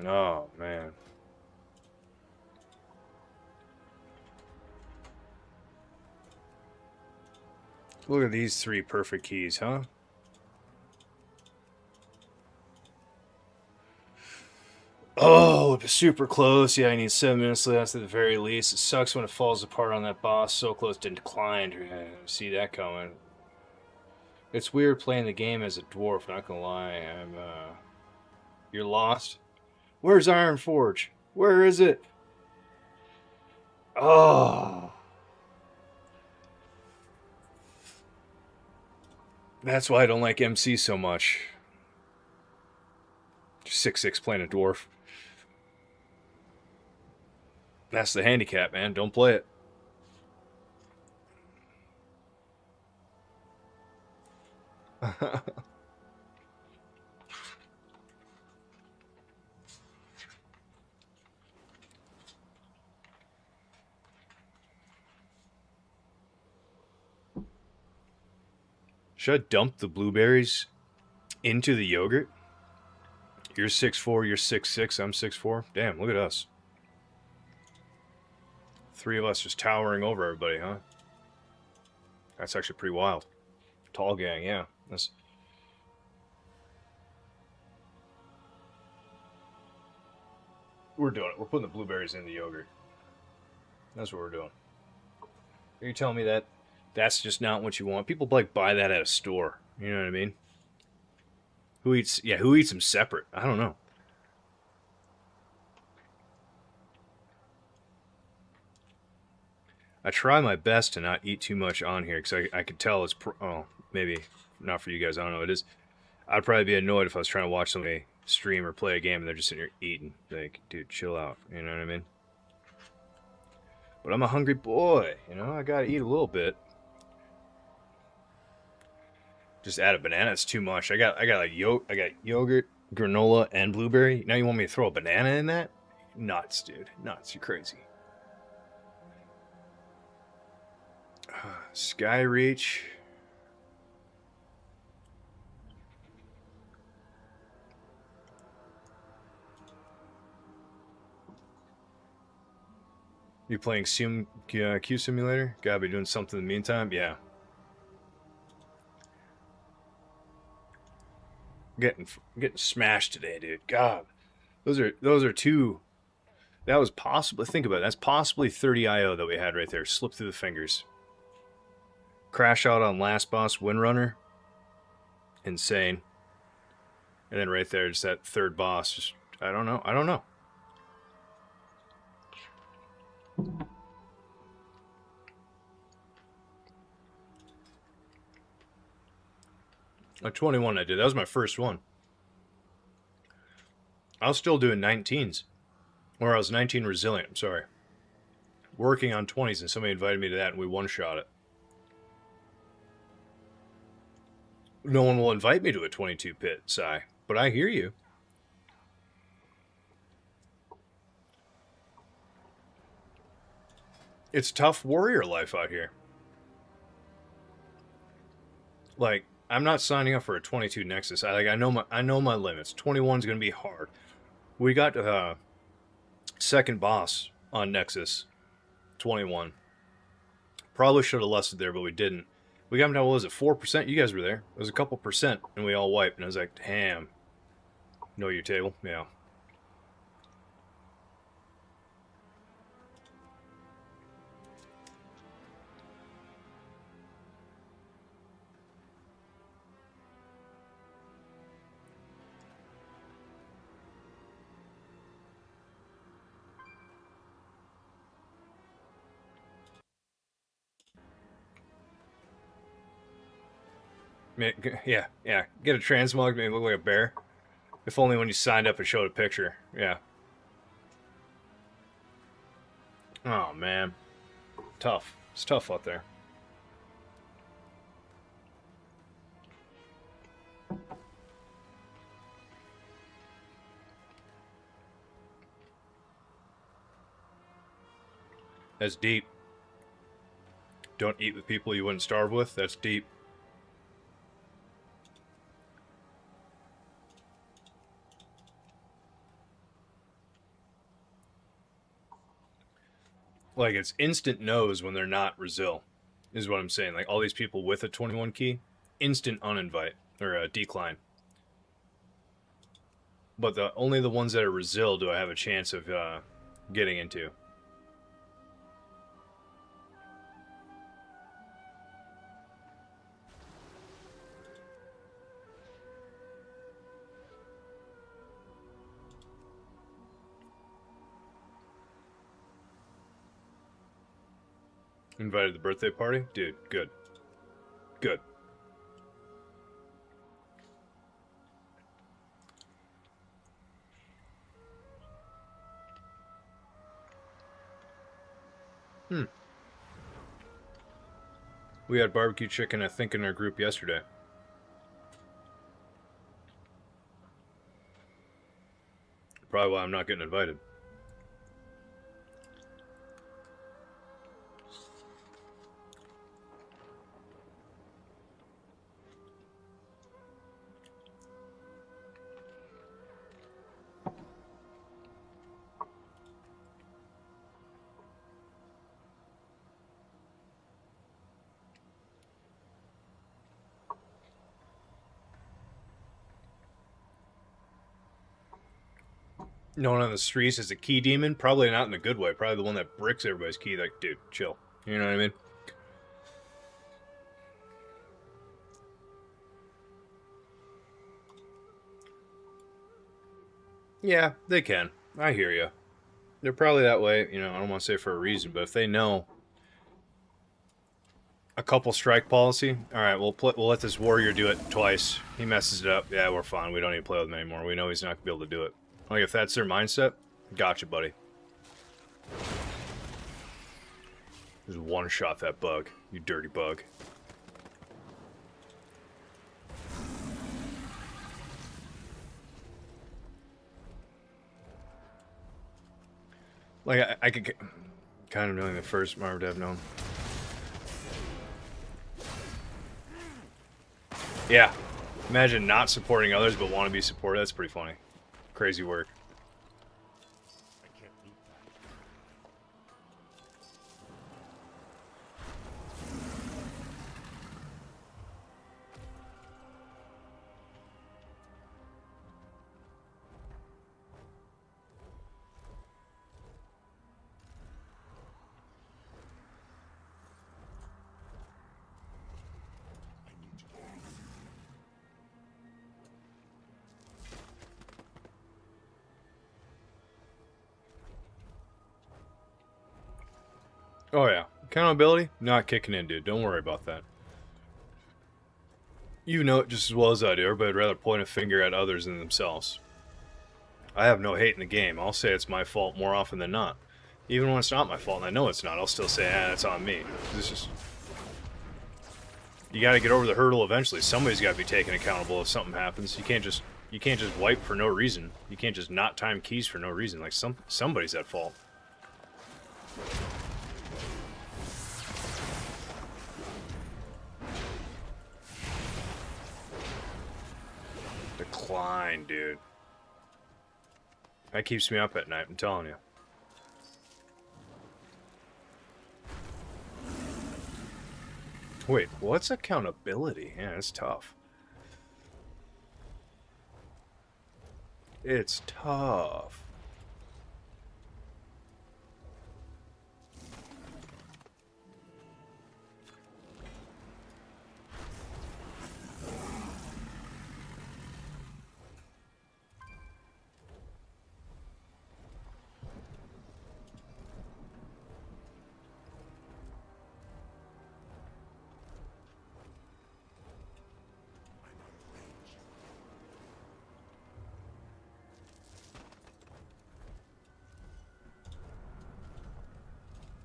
Speaker 1: Oh man. Look at these 3 perfect keys, huh? Oh, it was super close. Yeah, I need 7 minutes left at the very least. It sucks when it falls apart on that boss. So close to decline. See that coming. It's weird playing the game as a dwarf, not gonna lie. You're lost? Where's Ironforge? Where is it? Oh. That's why I don't like MC so much. 6'6" playing a dwarf. That's the handicap, man. Don't play it. Should I dump the blueberries into the yogurt? You're 6'4", you're 6'6", I'm 6'4". Damn, look at us. 3 of us just towering over everybody, huh? That's actually pretty wild. Tall gang, yeah. We're doing it. We're putting the blueberries in the yogurt. That's what we're doing. Are you telling me that that's just not what you want? People like buy that at a store. You know what I mean? Who eats them separate? I don't know. I try my best to not eat too much on here because I could tell it's maybe not for you guys. I don't know. It is. I'd probably be annoyed if I was trying to watch somebody stream or play a game and they're just sitting here eating. Like, dude, chill out. You know what I mean? But I'm a hungry boy. You know, I gotta eat a little bit. Just add a banana. It's too much. I got yogurt, granola, and blueberry. Now you want me to throw a banana in that? Nuts, dude. Nuts. You're crazy. Skyreach. You playing Q Simulator? Gotta be doing something in the meantime? Yeah. Getting smashed today, dude. God. Those are two. That was possibly, think about it. That's possibly 30 IO that we had right there. Slipped through the fingers. Crash out on last boss, Windrunner. Insane. And then right there, just that third boss. Just, I don't know. A 21 I did. That was my first one. I was still doing 19s. Or I was 19 resilient, I'm sorry. Working on 20s, and somebody invited me to that, and we one-shot it. No one will invite me to a 22 pit, Sai. But I hear you. It's tough warrior life out here. Like, I'm not signing up for a 22 Nexus. I know my limits. 21's gonna be hard. We got second boss on Nexus 21. Probably should have lusted there, but we didn't. We got him down, what was it, 4%? You guys were there. It was a couple percent, and we all wiped. And I was like, damn. Know your table? Yeah. Yeah. Get a transmog, make it look like a bear. If only when you signed up and showed a picture. Yeah. Oh, man. Tough. It's tough out there. That's deep. Don't eat with people you wouldn't starve with. That's deep. Like, it's instant no's when they're not Resil, is what I'm saying. Like, all these people with a 21 key, instant uninvite, or decline. But only the ones that are Resil do I have a chance of getting into. Invited to the birthday party? Dude, good. Good. We had barbecue chicken, I think, in our group yesterday. Probably why I'm not getting invited. No one on the streets is a key demon? Probably not in a good way. Probably the one that bricks everybody's key. Like, dude, chill. You know what I mean? Yeah, they can. I hear you. They're probably that way, you know, I don't want to say for a reason, but if they know a couple strike policy, alright, we'll let this warrior do it twice. He messes it up. Yeah, we're fine. We don't need to play with him anymore. We know he's not going to be able to do it. Like, if that's their mindset, gotcha, buddy. Just one-shot that bug, you dirty bug. Like, I could kind of knowing the first Marv I've known. Yeah. Imagine not supporting others but want to be supported. That's pretty funny. Crazy work.
Speaker 6: I can't loot that. I need to go.
Speaker 1: Oh yeah. Accountability? Not kicking in, dude. Don't worry about that. You know it just as well as I do. Everybody'd rather point a finger at others than themselves. I have no hate in the game. I'll say it's my fault more often than not. Even when it's not my fault, and I know it's not, I'll still say, that's on me. This is... You gotta get over the hurdle eventually. Somebody's gotta be taken accountable if something happens. You can't just wipe for no reason. You can't just not time keys for no reason. Like, somebody's at fault. Decline, dude. That keeps me up at night, I'm telling you. Wait, what's accountability? Yeah, it's tough. It's tough.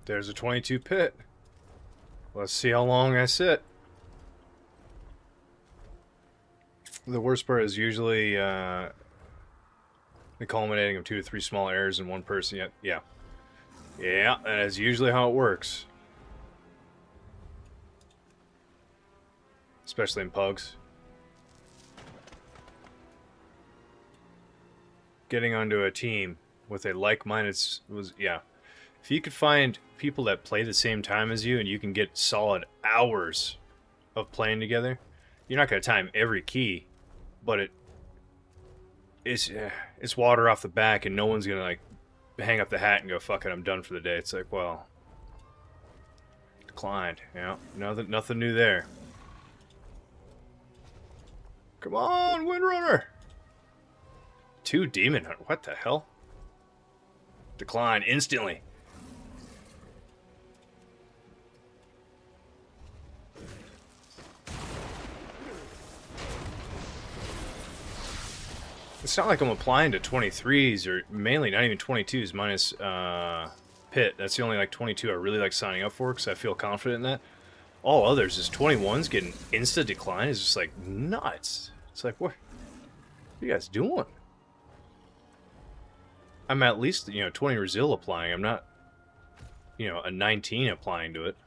Speaker 1: There's a 22 pit. Let's see how long I sit. The worst part is usually the culminating of 2 to 3 small errors in one person. Yeah. Yeah, that is usually how it works. Especially in pugs. Getting onto a team with a like-minded was, yeah. If you could find people that play the same time as you and you can get solid hours of playing together, you're not going to time every key, but it's water off the back and no one's going to like hang up the hat and go, fuck it, I'm done for the day. It's like, well, declined. Yeah, nothing new there. Come on, Windrunner. 2 Demon Hunter. What the hell? Decline instantly. It's not like I'm applying to 23s or mainly not even 22s minus Pit. That's the only like 22 I really like signing up for because I feel confident in that. All others is 21s getting insta decline is just like nuts. It's like, what are you guys doing? I'm at least, 20 Resil applying. I'm not, a 19 applying to it.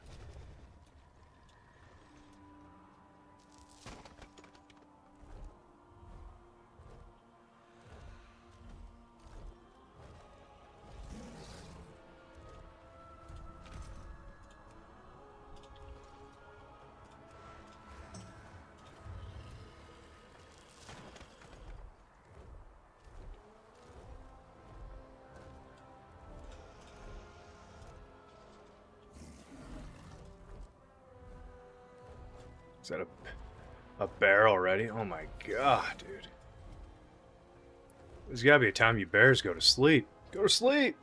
Speaker 1: Is that a bear already? Oh my god, dude. There's gotta be a time you bears go to sleep. Go to sleep!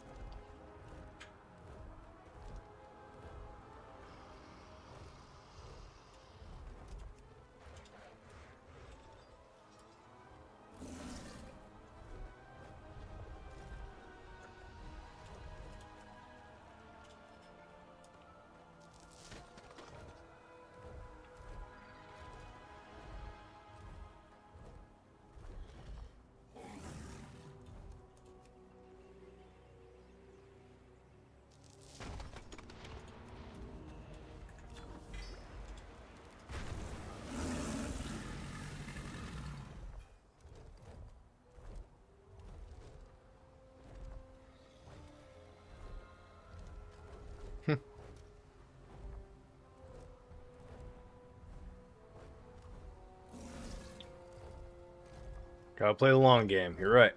Speaker 1: Gotta play the long game. You're right.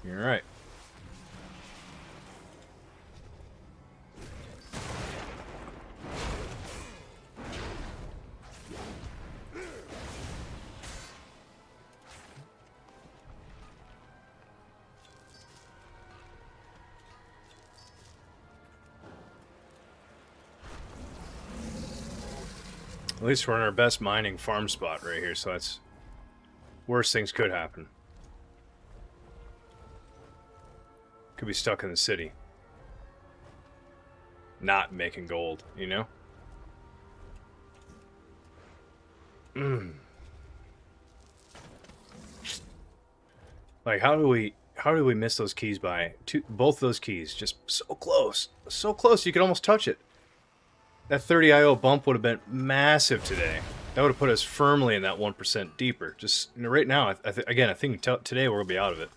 Speaker 1: You're right. At least we're in our best mining farm spot right here, so that's... Worst things could happen. Could be stuck in the city. Not making gold, you know? Like, how do we miss those keys by both those keys? Just so close. So close you could almost touch it. That 30 IO bump would have been massive today. That would have put us firmly in that 1% deeper. Just, you know, right now, again, I think today we're going to be out of it.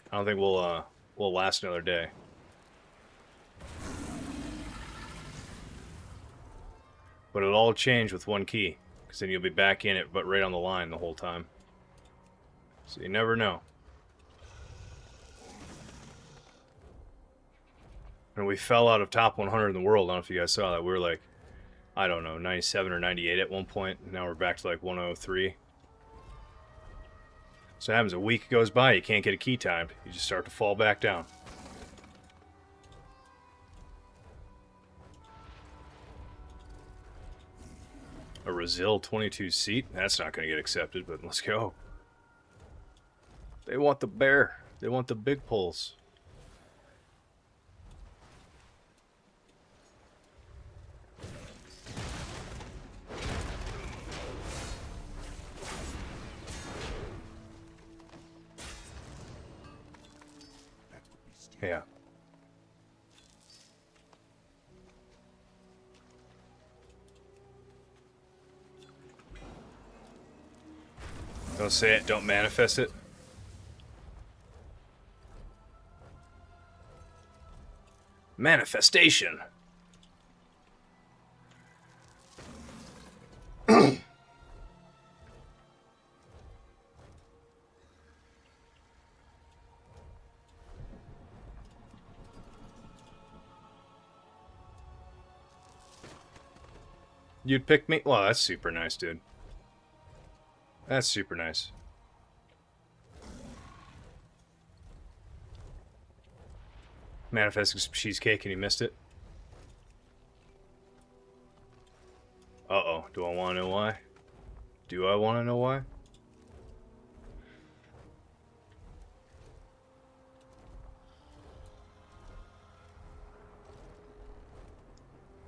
Speaker 1: I don't think we'll last another day. But it'll all change with one key. Because then you'll be back in it, but right on the line the whole time. So you never know. And we fell out of top 100 in the world. I don't know if you guys saw that. We were like, I don't know, 97 or 98 at one point. Now we're back to like 103. So it happens, a week goes by, you can't get a key timed. You just start to fall back down. A Brazil 22 seat? That's not going to get accepted, but let's go. They want the bear. They want the big pulls. Yeah. Don't say it, don't manifest it. Manifestation. You'd pick me? Well, that's super nice, dude. That's super nice. Manifesting some cheesecake and you missed it. Uh-oh. Do I want to know why? Do I want to know why?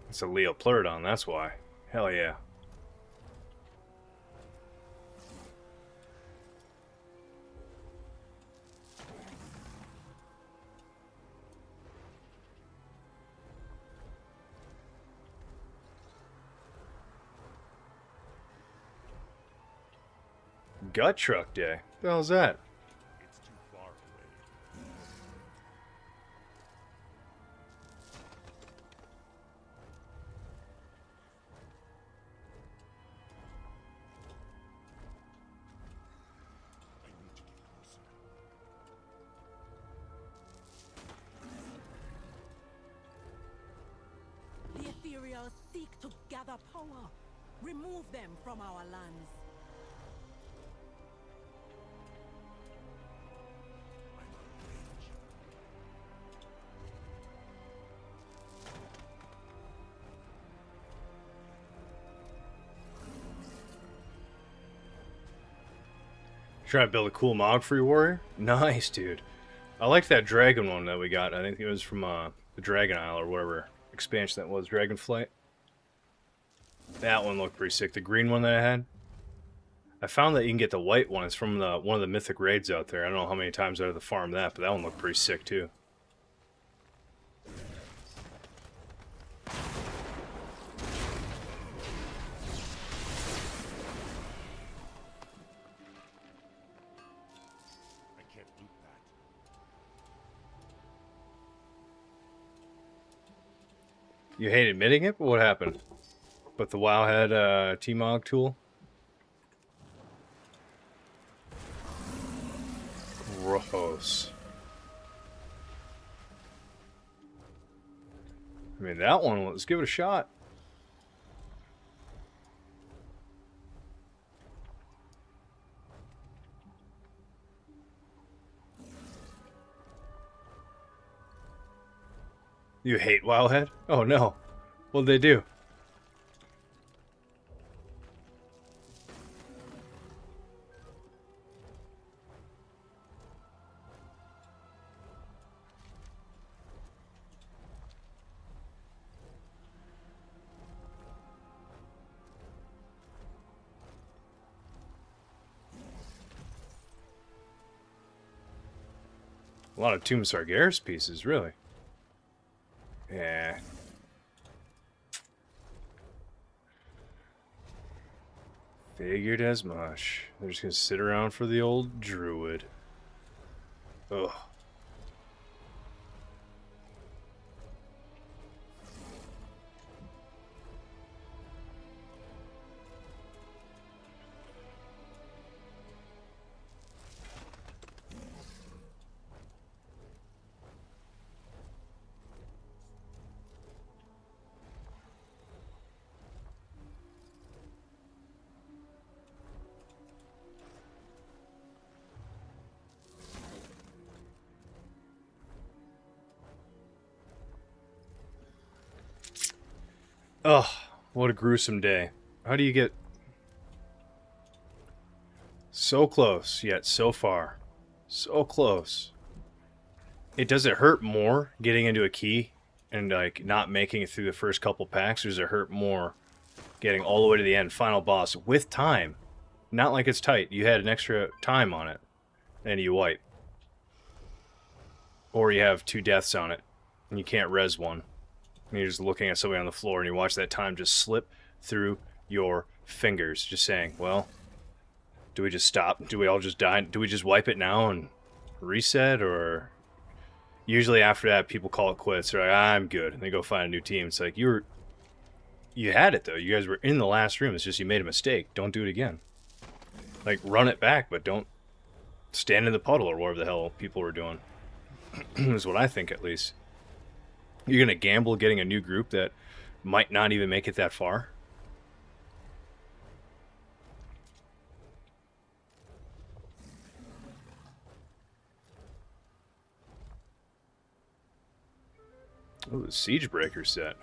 Speaker 1: It's a Leo Pleurodon, that's why. Hell yeah. Gut truck day? What the hell's that?
Speaker 6: It's too far away. I need to get closer.
Speaker 7: The ethereals seek to gather power. Remove them from our lands.
Speaker 1: Trying to build a cool mog for your warrior? Nice, dude. I like that dragon one that we got. I think it was from the Dragon Isle or whatever expansion that was, Dragonflight. That one looked pretty sick. The green one that I had. I found that you can get the white one. It's from one of the mythic raids out there. I don't know how many times I had to farm that, but that one looked pretty sick too.
Speaker 6: I can't loot that.
Speaker 1: You hate admitting it, but what happened? But the WoW had a T-Mog tool? Gross. I mean, that one, let's give it a shot. You hate Wowhead? Oh no. What'd they do? A lot of Tomb Sargeras pieces, really. Yeah. Figured as much. They're just gonna sit around for the old druid. Ugh. Ugh, what a gruesome day. How do you get so close, yet so far? So close. Does it hurt more getting into a key and like not making it through the first couple packs, or does it hurt more getting all the way to the end, final boss, with time? Not like it's tight. You had an extra time on it, and you wipe. Or you have 2 deaths on it, and you can't res one. And you're just looking at somebody on the floor, and you watch that time just slip through your fingers, just saying, well, do we just stop? Do we all just die? Do we just wipe it now and reset? Or usually after that, people call it quits. They're like, I'm good. And they go find a new team. It's like, you had it, though. You guys were in the last room. It's just you made a mistake. Don't do it again. Like, run it back, but don't stand in the puddle or whatever the hell people were doing. Is what I think, at least. You're going to gamble getting a new group that might not even make it that far? Oh, the Siegebreaker set.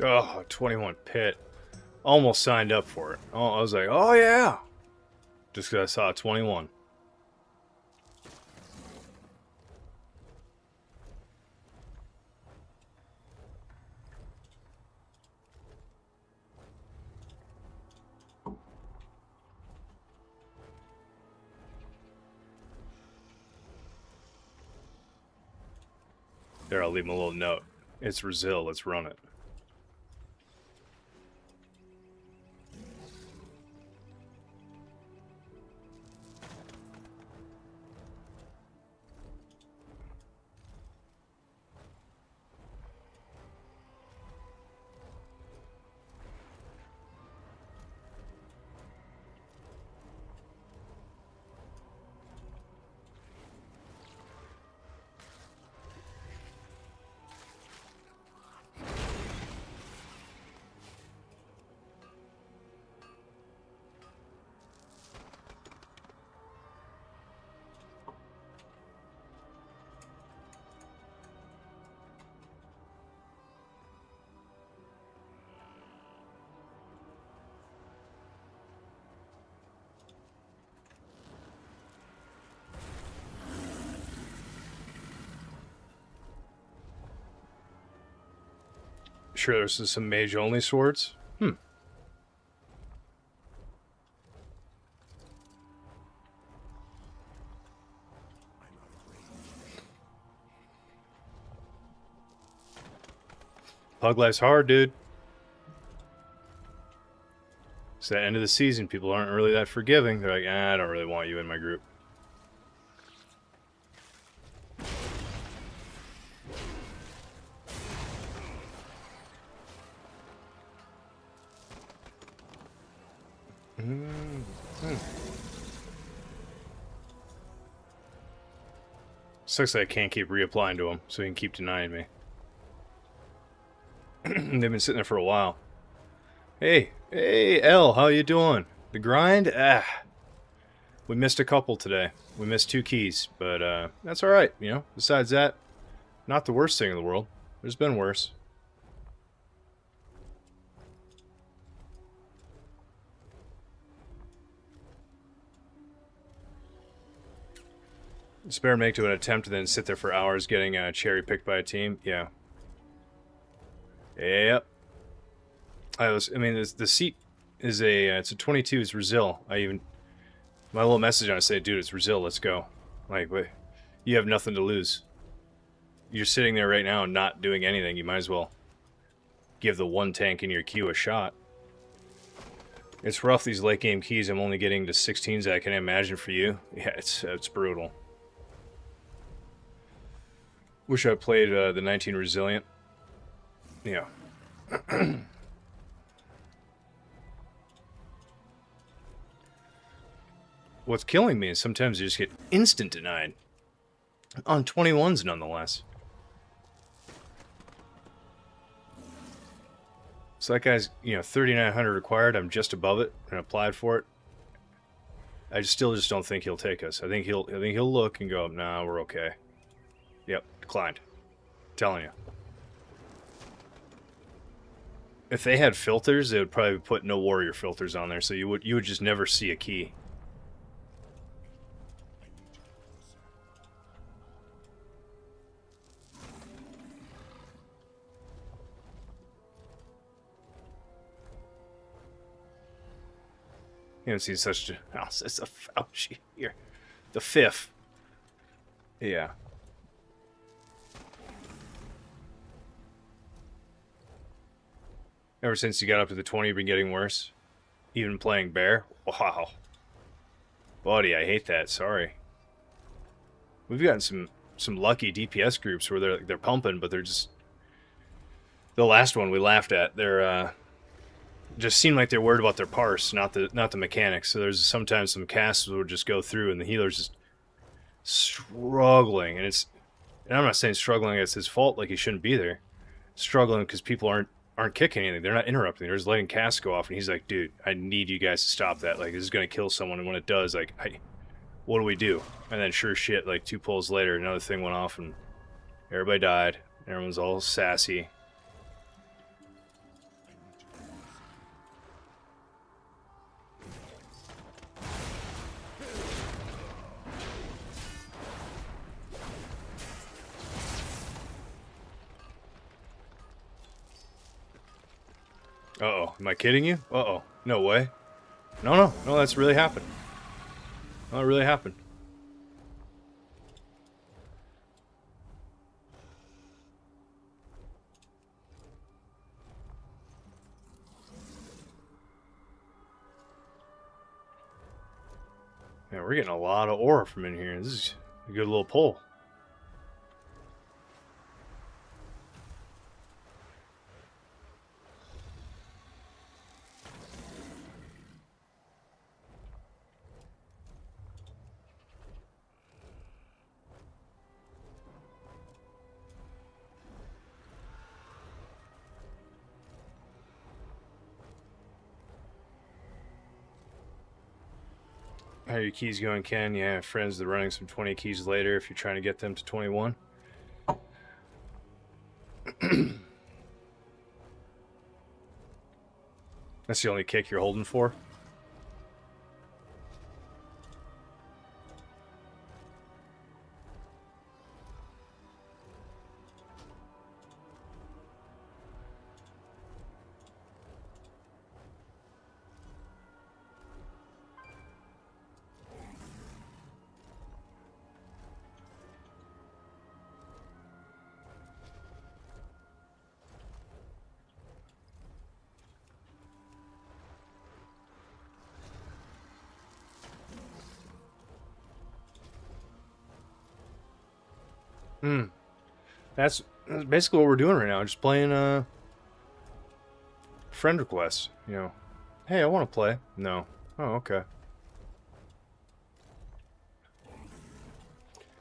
Speaker 1: Oh, 21 pit. Almost signed up for it. Oh, I was like, oh yeah. Just because I saw 21. There, I'll leave him a little note. It's Brazil, let's run it. trailers to some mage-only swords. Hmm. Pug life's hard, dude. It's the end of the season. People aren't really that forgiving. They're like, I don't really want you in my group. Sucks that I can't keep reapplying to them, so he can keep denying me. They've been sitting there for a while. Hey, L, how you doing? The grind? We missed a couple today. We missed 2 keys, but that's alright, you know? Besides that, not the worst thing in the world. There's been worse. Experiment to an attempt and then sit there for hours getting cherry picked by a team. Yeah. Yep. I mean, the seat is it's a 22. It's Brazil. My little message on it said, dude, it's Brazil. Let's go. Like, wait, you have nothing to lose. You're sitting there right now and not doing anything. You might as well give the one tank in your queue a shot. It's rough, these late game keys. I'm only getting to 16s. I can imagine for you. Yeah, it's brutal. Wish I played the 19 Resilient. Yeah. What's killing me is sometimes you just get instant denied. On 21s, nonetheless. So that guy's, 3,900 required. I'm just above it and applied for it. I still don't think he'll take us. I think he'll look and go, nah, we're okay. Yep, declined. Telling you. If they had filters, they would probably put no warrior filters on there, so you would just never see a key. You don't see such a... Oh, it's a Fauci here. The 5th. Yeah. Ever since you got up to the 20, you've been getting worse. Even playing bear? Wow. Buddy, I hate that. Sorry. We've gotten some lucky DPS groups where they're pumping, but they're just... The last one we laughed at, they're just seemed like they're worried about their parse, not the mechanics. So there's sometimes some casts would just go through and the healer's just struggling, and I'm not saying struggling it's his fault, like he shouldn't be there. Struggling because people aren't kicking anything. They're not interrupting. They're just letting casts go off, and he's like, dude, I need you guys to stop that. Like, this is going to kill someone, and when it does, like, what do we do? And then sure shit, like 2 pulls later, another thing went off, and everybody died. Everyone's all sassy. Uh-oh. Am I kidding you? Uh-oh. No way. No, that's really happened. No, it really happened. Yeah, we're getting a lot of aura from in here. This is a good little pull. How are your keys going, Ken? Yeah, I have friends that are running some 20 keys later if you're trying to get them to 21. That's the only kick you're holding for? That's basically what we're doing right now. Just playing friend requests. You know, hey, I want to play. No. Oh, okay.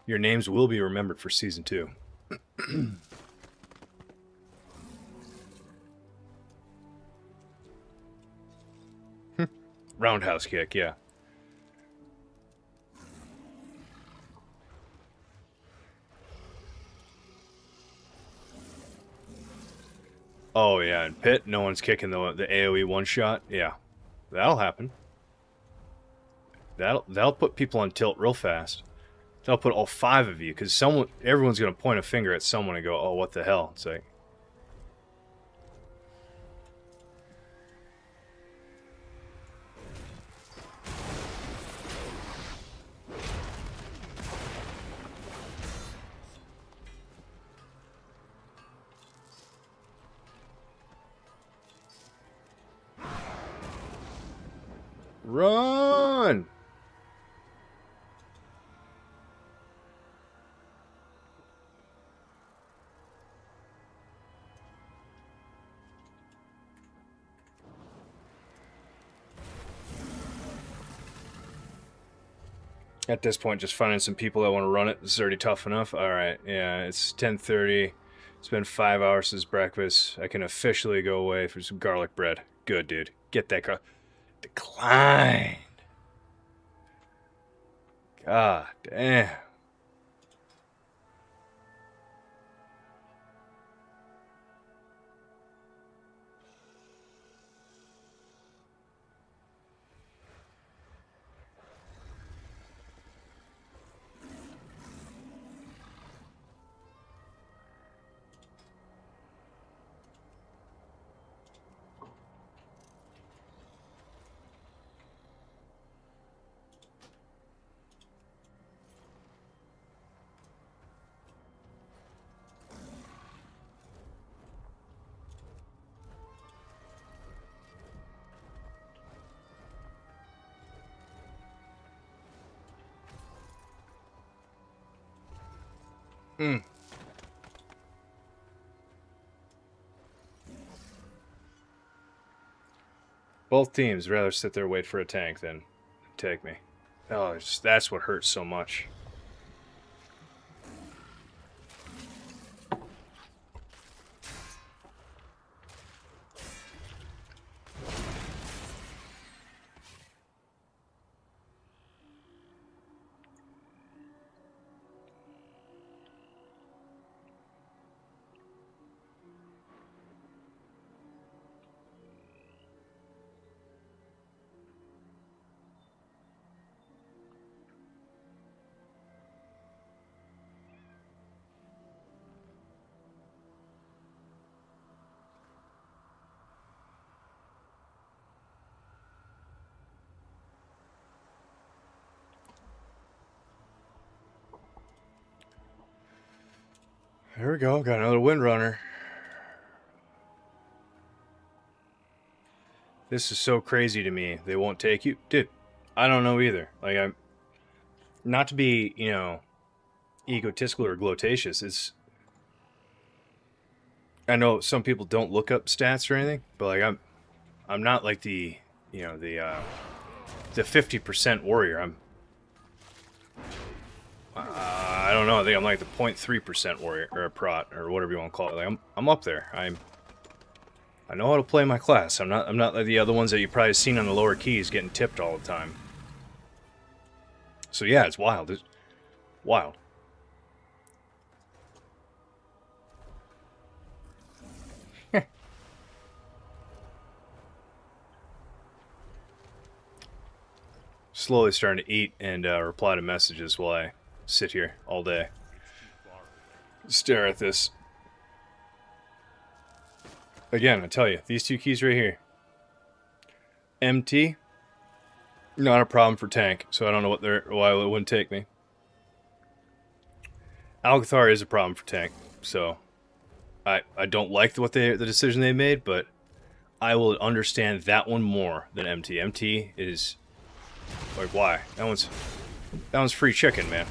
Speaker 1: Your names will be remembered for season 2. Roundhouse kick, yeah. Oh yeah, and Pit, no one's kicking the AoE one shot. Yeah, that'll happen. That'll put people on tilt real fast. That'll put all 5 of you, because everyone's gonna point a finger at someone and go, "Oh, what the hell?" It's like, run! At this point, just finding some people that want to run it. This is already tough enough. All right, yeah, it's 10:30. It's been 5 hours since breakfast. I can officially go away for some garlic bread. Good, dude. Get that garlic. Decline. God damn. Both teams rather sit there and wait for a tank than take me. Oh, that's what hurts so much. There we go. Got another Windrunner. This is so crazy to me. They won't take you. Dude, I don't know either. Like, I'm... Not to be, you know, egotistical or glotatious. It's... I know some people don't look up stats or anything, but, like, I'm not like the, you know, the 50% warrior. I don't know. I think I'm like the 0.3% warrior or a prot or whatever you want to call it. Like I'm up there. I know how to play my class. I'm not like the other ones that you probably seen on the lower keys getting tipped all the time. So yeah, it's wild. It's wild. Slowly starting to eat and reply to messages while I sit here all day. Stare at this. Again, I tell you, these 2 keys right here. MT, not a problem for tank, so I don't know why it wouldn't take me. Alcathar is a problem for tank, so I don't like the decision they made, but I will understand that one more than MT. MT is like, why? That one's free chicken, man.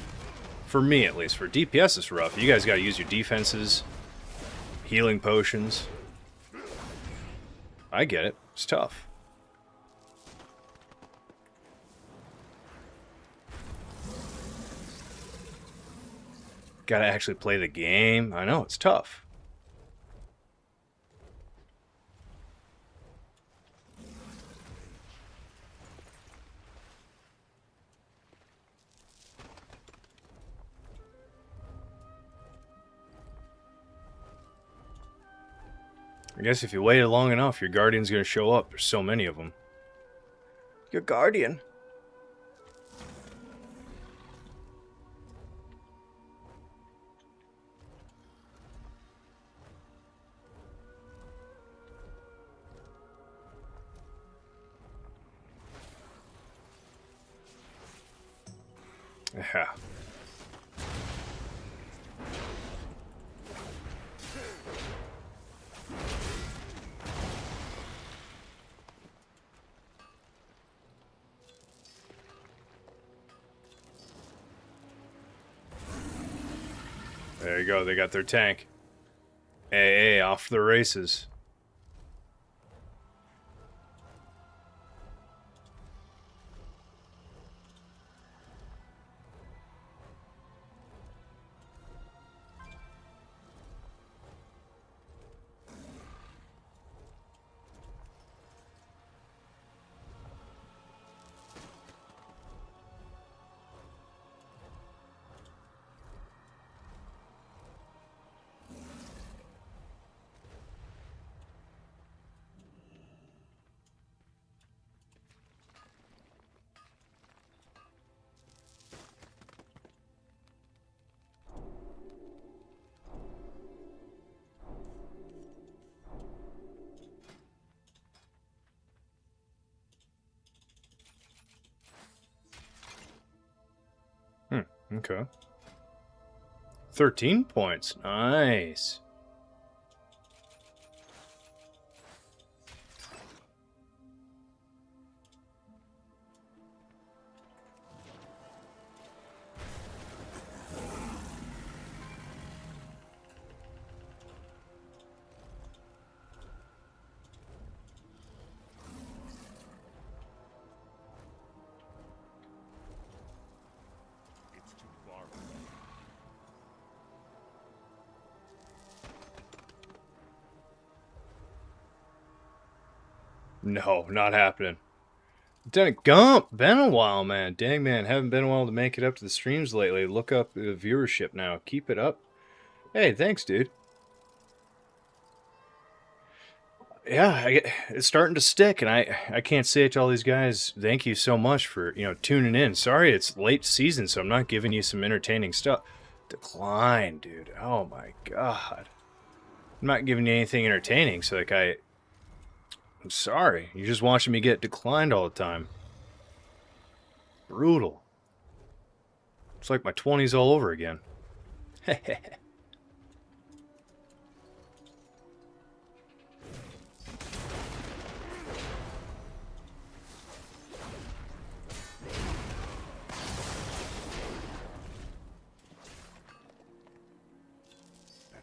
Speaker 1: For me, at least. For DPS, it's rough. You guys got to use your defenses, healing potions. I get it. It's tough. Got to actually play the game. I know, it's tough. I guess if you waited long enough, your guardian's gonna show up. There's so many of them. Your guardian? Yeah. There you go, they got their tank. Hey, off for the races. Okay. 13 points. Nice.
Speaker 6: It's too far away.
Speaker 1: No, not happening. Lieutenant Gump, been a while, man. Dang, man, haven't been a while to make it up to the streams lately. Look up the viewership now. Keep it up. Hey, thanks, dude. Yeah, it's starting to stick, and I can't say it to all these guys. Thank you so much for, tuning in. Sorry it's late season, so I'm not giving you some entertaining stuff. Decline, dude. Oh, my God. I'm not giving you anything entertaining, so, I'm sorry. You're just watching me get declined all the time. Brutal. It's like my 20s all over again.
Speaker 6: That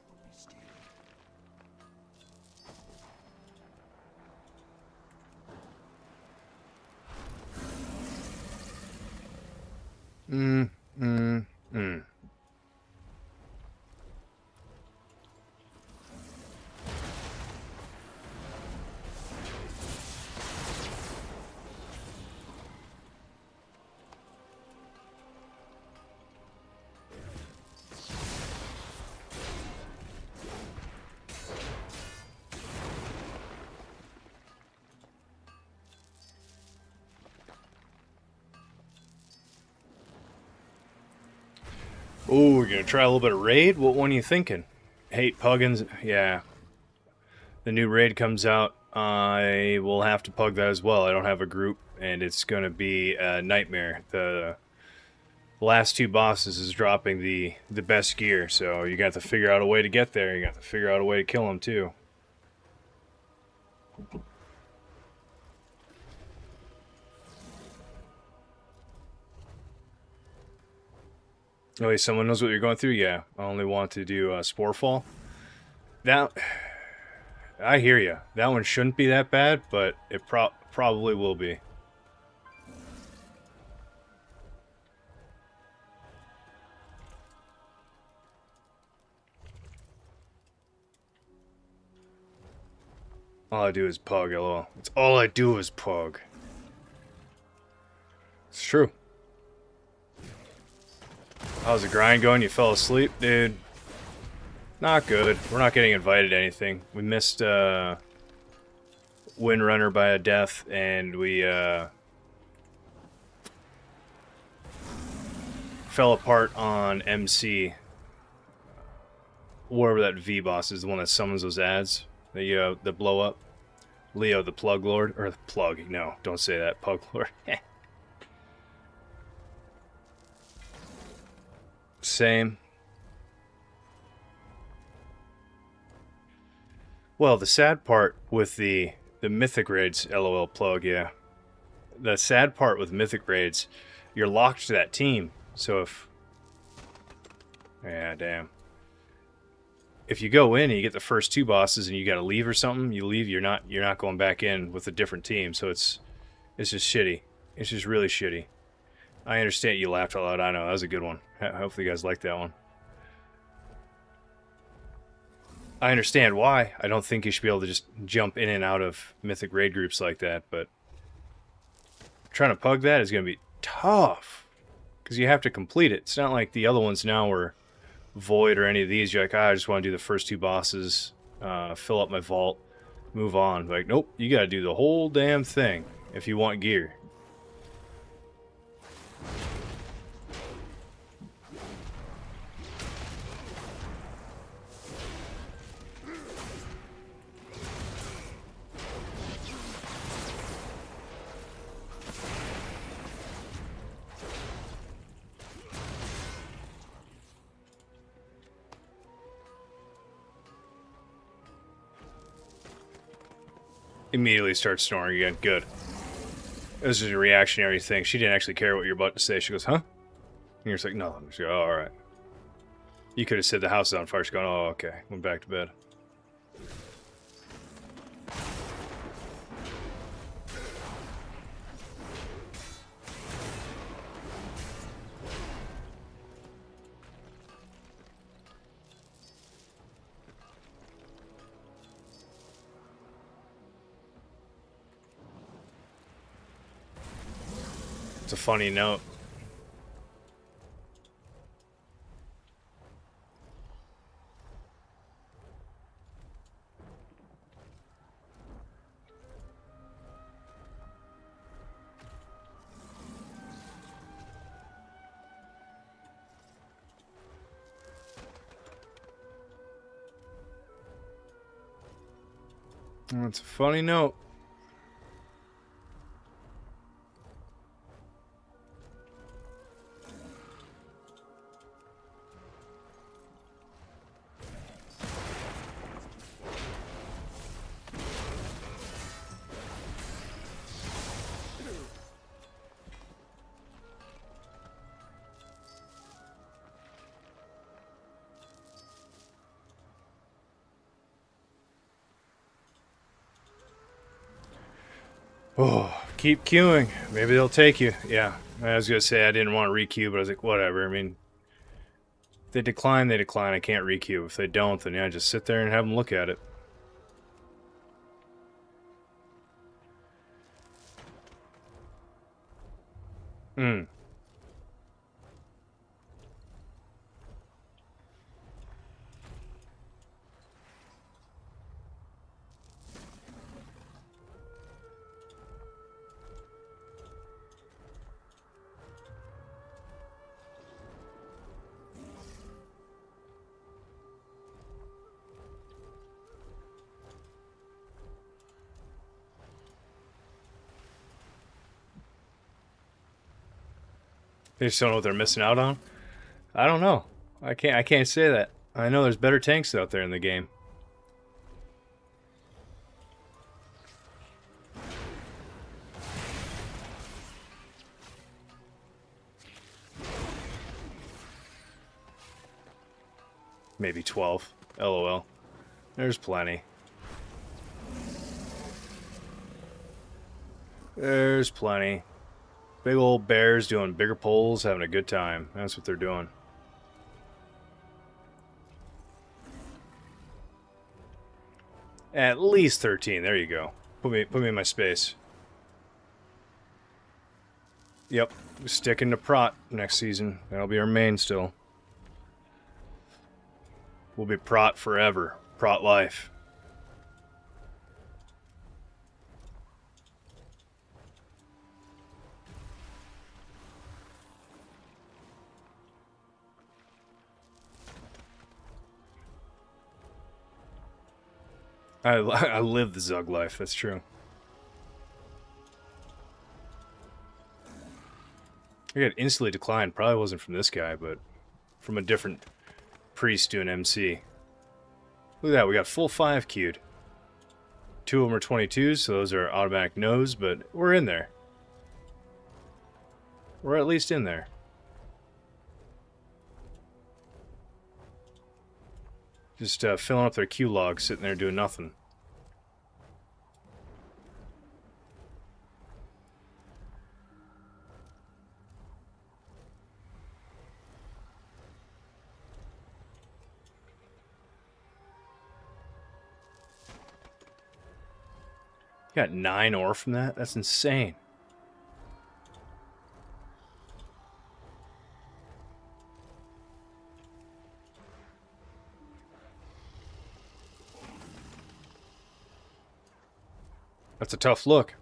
Speaker 6: will be stealing.
Speaker 1: Mm. Oh, we're gonna try a little bit of raid? What one are you thinking? Hate Puggins? Yeah. The new raid comes out. I will have to pug that as well. I don't have a group, and it's gonna be a nightmare. The last two bosses is dropping the best gear, so you got to figure out a way to get there. You got to figure out a way to kill them too. Oh, wait, someone knows what you're going through? Yeah, I only want to do Sporefall. That, I hear you. That one shouldn't be that bad, but it probably will be. All I do is pug, lol. It's all I do is pug. It's true. How's the grind going? You fell asleep? Dude. Not good. We're not getting invited to anything. We missed Windrunner by a death, and we fell apart on MC. Wherever that V boss is, the one that summons those ads that blow up. Leo, the plug lord. Or the plug. No, don't say that. Pug lord. Same. Well, the sad part with the mythic raids, LOL plug, yeah. The sad part with mythic raids, you're locked to that team. So if... Yeah, damn. If you go in and you get the first 2 bosses and you gotta leave or something, you leave, you're not going back in with a different team. So it's just shitty. It's just really shitty. I understand you laughed out loud. I know, that was a good one. Hopefully you guys liked that one. I understand why. I don't think you should be able to just jump in and out of mythic raid groups like that, but trying to pug that is going to be tough because you have to complete it. It's not like the other ones now where Void or any of these, you're like, I just want to do the first 2 bosses, fill up my vault, move on. Like, nope, you got to do the whole damn thing if you want gear. Immediately starts snoring again. Good. This is a reactionary thing. She didn't actually care what you're about to say. She goes, huh? And you're just like, no. She goes, oh, all right. You could have said the house is on fire. She's going, oh, okay. Went back to bed. It's a funny note. It's a funny note. Oh, keep queuing. Maybe they'll take you. Yeah, I was going to say I didn't want to re-queue, but I was like, whatever. I mean, if they decline, they decline. I can't re-queue. If they don't, then yeah, just sit there and have them look at it. Hmm. They just don't know what they're missing out on. I don't know. I can't say that. I know there's better tanks out there in the game. maybe 12. LOL. There's plenty. There's plenty. Big old bears doing bigger pulls, having a good time. That's what they're doing. At least 13. There you go. Put me in my space. Yep. Sticking to Prot next season. That'll be our main still. We'll be Prot forever. Prot life. I live the Zug life, that's true. I got instantly declined. Probably wasn't from this guy, but from a different priest doing MC. Look at that, we got full 5 queued. 2 of them are 22s, so those are automatic no's, but we're in there. We're at least in there. Just filling up their queue log, sitting there doing nothing. You got 9 ore from that? That's insane. That's a tough look.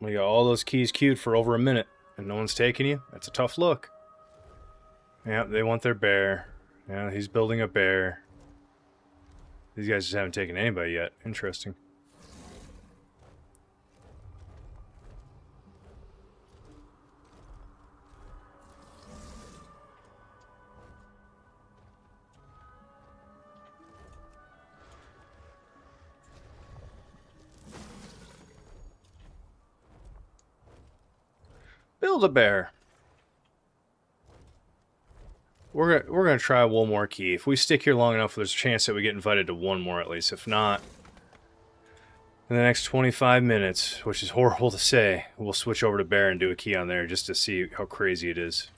Speaker 1: We got all those keys queued for over a minute, and no one's taking you. That's a tough look. Yeah, they want their bear. Yeah, he's building a bear. These guys just haven't taken anybody yet. Interesting. Build a bear. We're gonna try one more key. If we stick here long enough, there's a chance that we get invited to one more at least. If not, in the next 25 minutes, which is horrible to say, we'll switch over to bear and do a key on there just to see how crazy it is.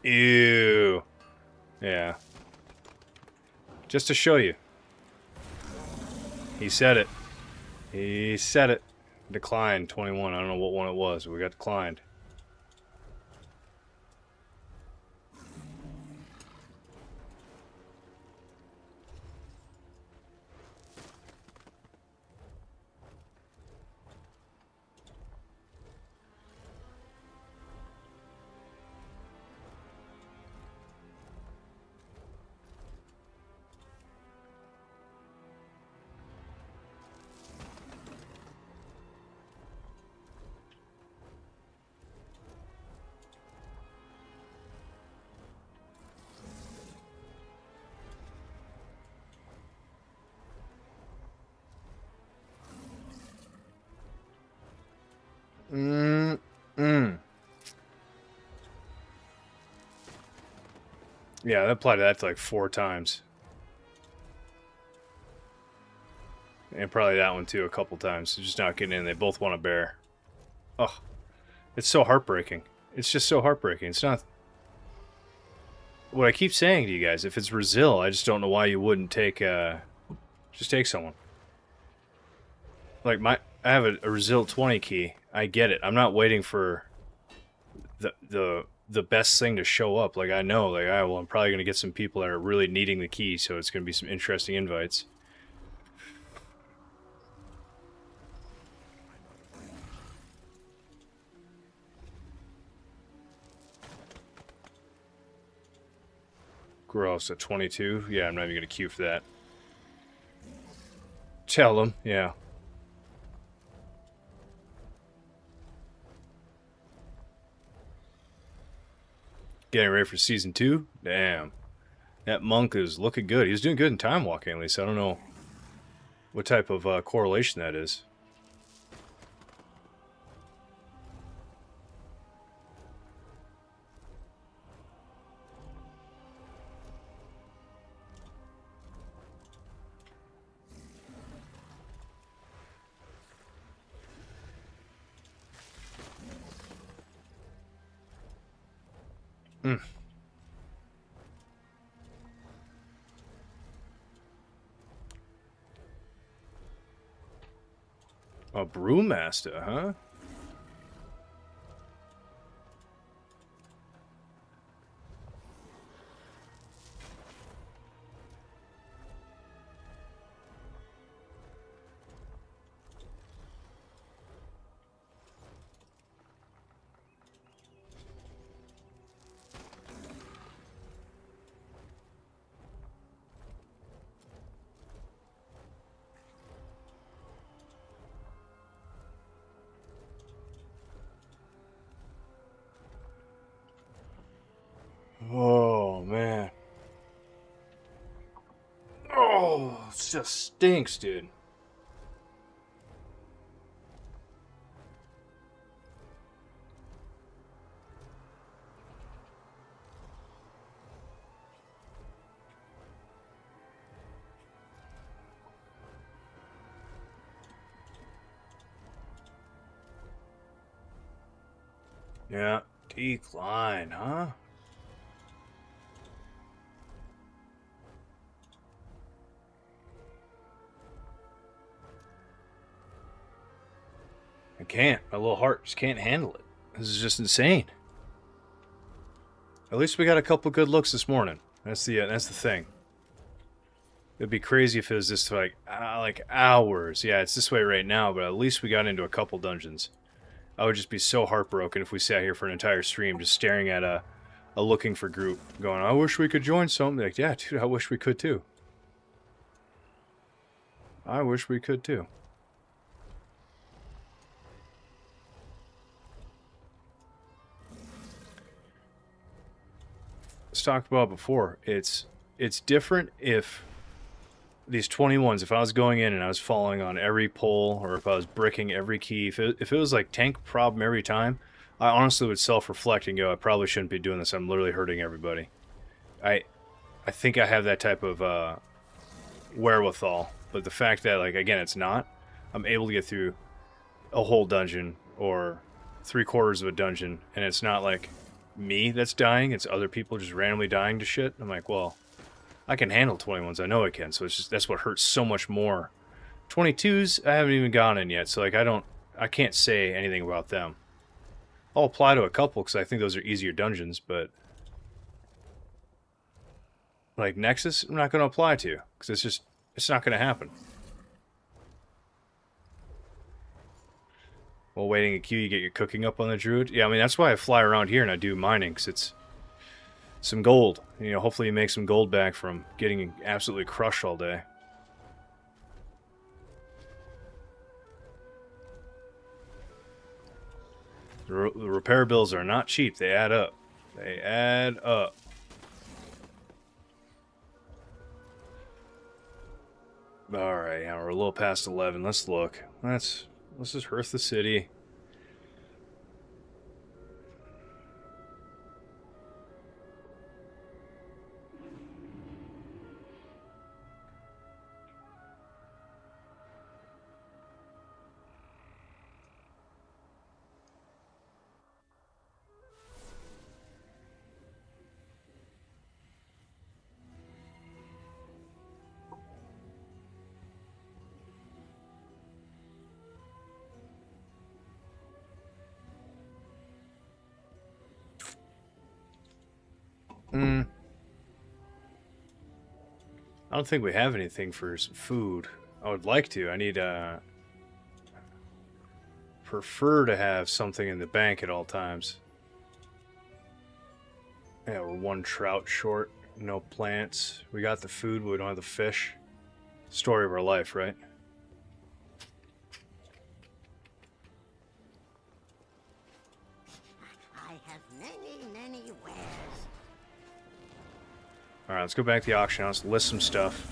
Speaker 1: Ew. Yeah. Just to show you. He said it. He said it. Declined 21. I don't know what one it was, but we got declined. Yeah, I applied that to like 4 times. And probably that one too a couple times. Just not getting in. They both want a bear. Oh, it's so heartbreaking. It's just so heartbreaking. It's not... What I keep saying to you guys, if it's Brazil, I just don't know why you wouldn't take... Just take someone. Like, I have a Brazil 20 key. I get it. I'm not waiting for the best thing to show up. Like, I know, like, well, I'm probably going to get some people that are really needing the key, so it's going to be some interesting invites. Gross, at 22? Yeah, I'm not even going to queue for that. Tell them, yeah. Getting ready for season 2? Damn. That monk is looking good. He was doing good in time walking, at least. I don't know what type of correlation that is. Mm. A brewmaster, huh? Oh, man. Oh, it just stinks, dude. Yeah, decline, huh? I can't. My little heart just can't handle it. This is just insane. At least we got a couple good looks this morning. That's the thing. It'd be crazy if it was just like hours. Yeah, it's this way right now, but at least we got into a couple dungeons. I would just be so heartbroken if we sat here for an entire stream just staring at a looking for group, going, I wish we could join something. Like, yeah, dude, I wish we could too. I wish we could too. Let's talk about before. It's different if these 21s, if I was going in and I was falling on every pole, or if I was bricking every key, if it was like tank problem every time, I honestly would self-reflect and go, I probably shouldn't be doing this. I'm literally hurting everybody. I think I have that type of wherewithal, but the fact that, like, again, it's not, I'm able to get through a whole dungeon or 3/4 of a dungeon, and it's not like me that's dying, it's other people just randomly dying to shit. I'm like, well, I can handle 21s, I know I can, so it's just, that's what hurts so much more. 22s, I haven't even gone in yet, so like I can't say anything about them. I'll apply to a couple because I think those are easier dungeons, but like Nexus, I'm not going to apply to because it's not going to happen. While waiting a queue, you get your cooking up on the druid. Yeah, I mean, that's why I fly around here and I do mining, because it's some gold. You know, hopefully you make some gold back from getting absolutely crushed all day. The repair bills are not cheap. They add up. They add up. Alright, yeah, we're a little past 11. Let's look. Let's just hearth the city. I don't think we have anything for some food. I would like to. I need prefer to have something in the bank at all times. Yeah, we're 1 trout short. No plants. We got the food, but we don't have the fish. Story of our life, right?
Speaker 4: I have many wares.
Speaker 1: Alright, let's go back to the auction house, list some stuff.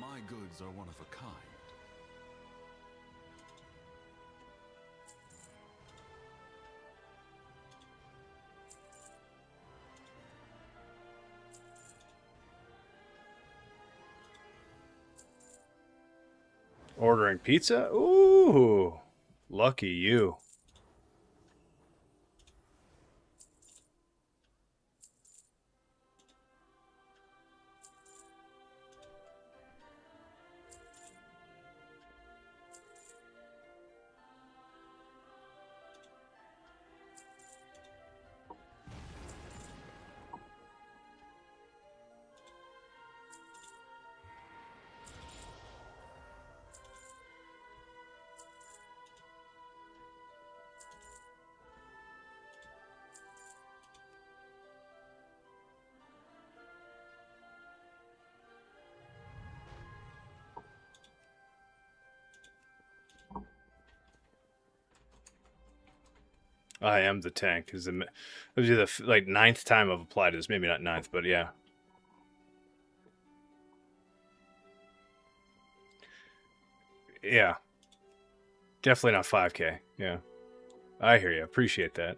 Speaker 2: My goods are one of a kind.
Speaker 1: Ordering pizza? Ooh, lucky you. I am the tank. Is the this is the like ninth time I've applied this. Maybe not ninth, but yeah. Yeah. Definitely not 5K. Yeah. I hear you. Appreciate that.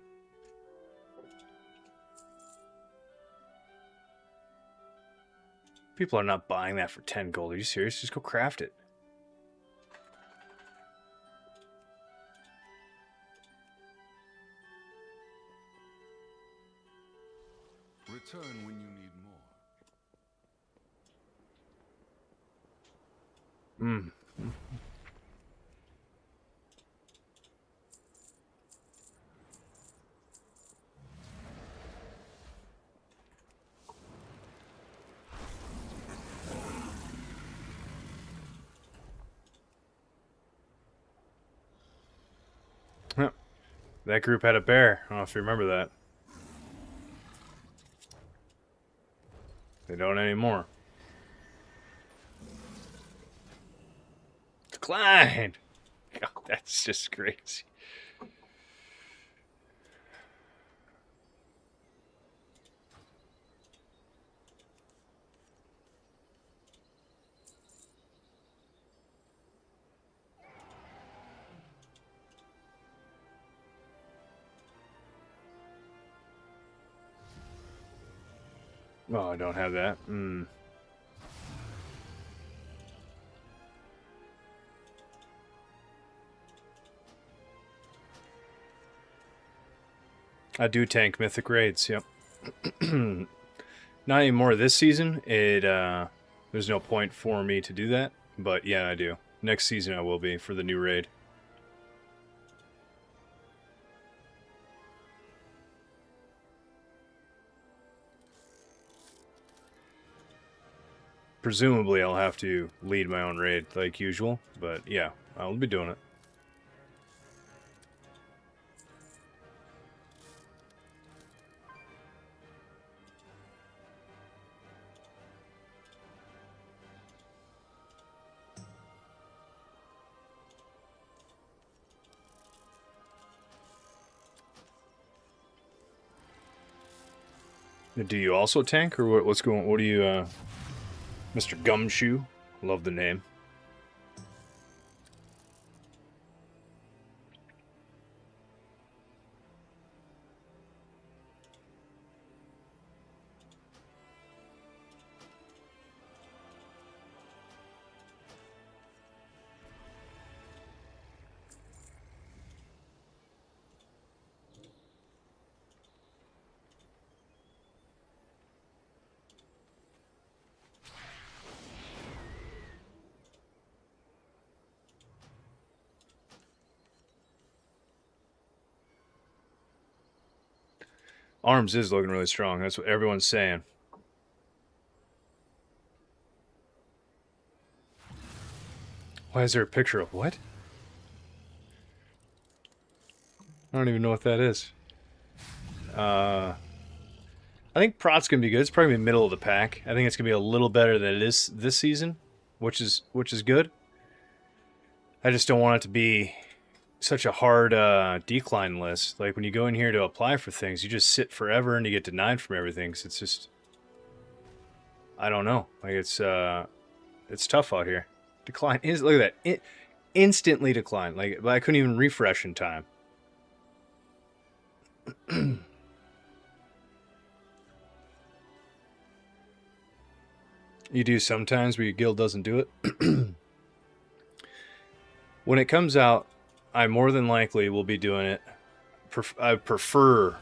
Speaker 1: People are not buying that for 10 gold. Are you serious? Just go craft it.
Speaker 2: Return when you need more.
Speaker 1: Mm. That group had a bear. I don't know if you remember that. They don't anymore. Decline! God, that's just crazy. Oh, I don't have that. I do tank mythic raids, yep. Not anymore this season. There's no point for me to do that, but yeah, I do. Next season I will be for the new raid. Presumably I'll have to lead my own raid like usual, but yeah, I'll be doing it. Do you also tank, or what's going? What do you, Mr. Gumshoe? Love the name. Arms is looking really strong. That's what everyone's saying. Why is there a picture of what? I don't even know what that is. I think Prot's gonna be good. It's probably middle of the pack. I think it's gonna be a little better than it is this season, which is good. I just don't want it to be such a hard decline list. Like when you go in here to apply for things, you just sit forever and you get denied from everything. So it's just, I don't know. Like it's tough out here. Decline is, look at that, instantly decline. Like I couldn't even refresh in time. You do sometimes where your guild doesn't do it. When it comes out, I more than likely will be doing it. I prefer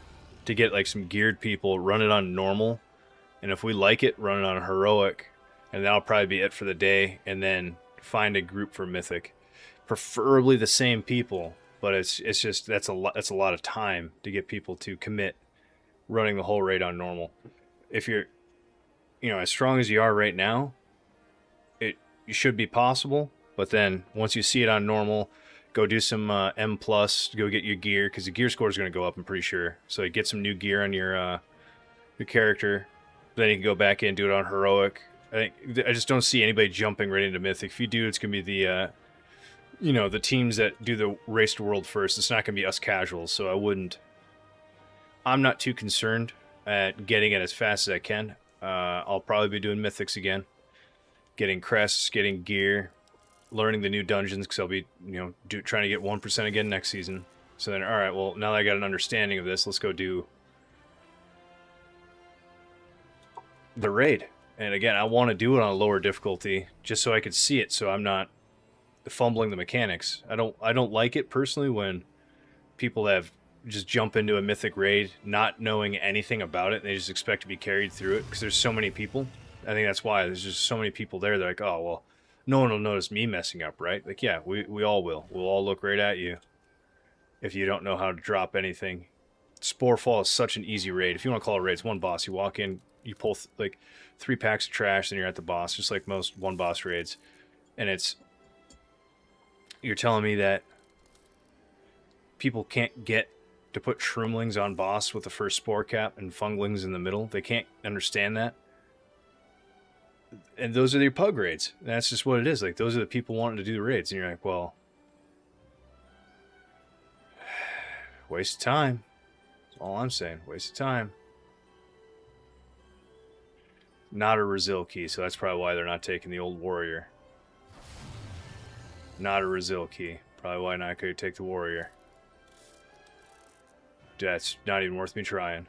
Speaker 1: to get like some geared people, run it on normal, and if we like it, run it on heroic, and that'll probably be it for the day, and then find a group for mythic. Preferably the same people, but it's just that's a lot of time to get people to commit running the whole raid on normal. If you're as strong as you are right now, it should be possible, but then once you see it on normal, go do some M+, go get your gear, because the gear score is going to go up, I'm pretty sure. So you get some new gear on your character, then you can go back in and do it on heroic. I just don't see anybody jumping right into mythic. If you do, it's going to be the the teams that do the race to world first. It's not going to be us casuals, so I'm not too concerned at getting it as fast as I can. I'll probably be doing mythics again, getting crests, getting gear, learning the new dungeons, because I'll be trying to get 1% again next season. So then, all right, well, now that I got an understanding of this, let's go do the raid. And again, I want to do it on a lower difficulty just so I could see it, so I'm not fumbling the mechanics. I don't like it personally when people have just jump into a mythic raid not knowing anything about it, and they just expect to be carried through it because there's so many people. I think that's why there's just so many people there. They're like, oh well, no one will notice me messing up, right? Like, yeah, we all will. We'll all look right at you if you don't know how to drop anything. Sporefall is such an easy raid. If you want to call it a raid, it's one boss. You walk in, you pull like 3 packs of trash, and you're at the boss, just like most one boss raids. And you're telling me that people can't get to put shroomlings on boss with the first spore cap and funglings in the middle? They can't understand that. And those are your pug raids. That's just what it is. Like, those are the people wanting to do the raids. And you're like, well, waste of time. That's all I'm saying. Waste of time. Not a Resil key, so that's probably why they're not taking the old warrior. Not a Resil key. Probably why not could take the warrior. That's not even worth me trying.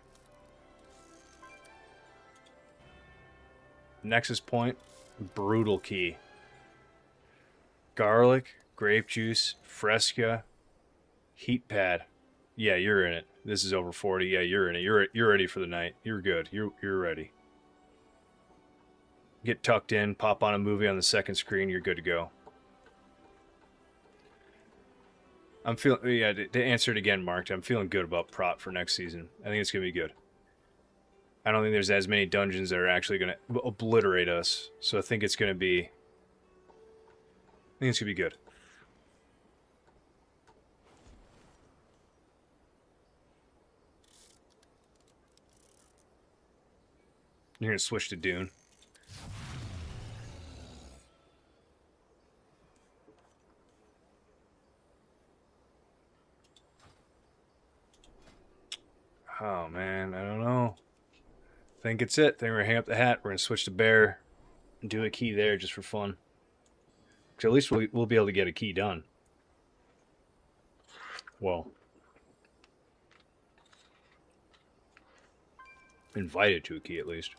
Speaker 1: Nexus point, brutal key. Garlic, grape juice, fresca, heat pad. Yeah, you're in it. This is over 40. Yeah, you're in it. You're ready for the night. You're good. You're ready. Get tucked in, pop on a movie on the second screen, you're good to go. I'm feeling, yeah, to answer it again, Mark, I'm feeling good about Prot for next season. I think it's going to be good. I don't think there's as many dungeons that are actually going to obliterate us. So I think it's going to be... good. You're going to switch to Dune. Oh, man, I don't know. I think it's it. I think we're going to hang up the hat. We're going to switch to Bear and do a key there just for fun. Because at least we'll be able to get a key done. Well, invited to a key at least.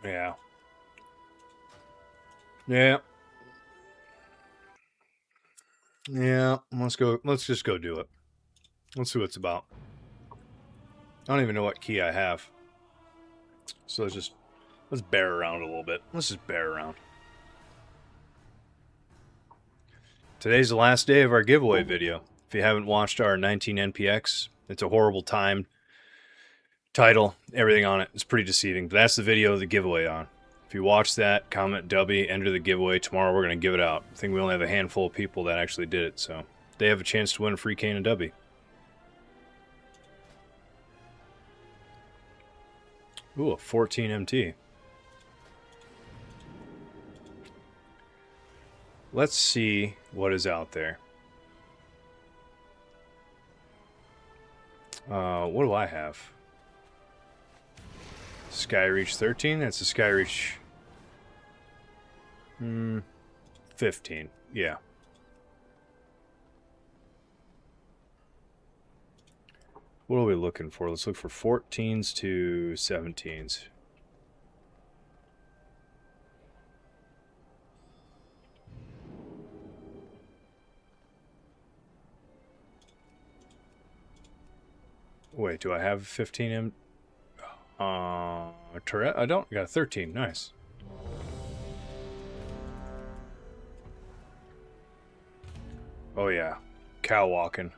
Speaker 1: Yeah. Yeah. Yeah. Let's go. Let's just go do it. Let's see what it's about. I don't even know what key I have. So let's bear around a little bit. Let's just bear around. Today's the last day of our giveaway video. If you haven't watched our 19 NPX, it's a horrible timed title, everything on it. It's pretty deceiving. But that's the video of the giveaway on. If you watch that, comment W, enter the giveaway. Tomorrow we're going to give it out. I think we only have a handful of people that actually did it, so they have a chance to win a free cane and W. Ooh, a 14 MT. Let's see what is out there. What do I have? Skyreach 13? That's a Skyreach 15. Yeah. What are we looking for? Let's look for 14s to 17s. Wait, do I have a 15M? Turret? I don't. I got a 13. Nice. Oh yeah, cow walking.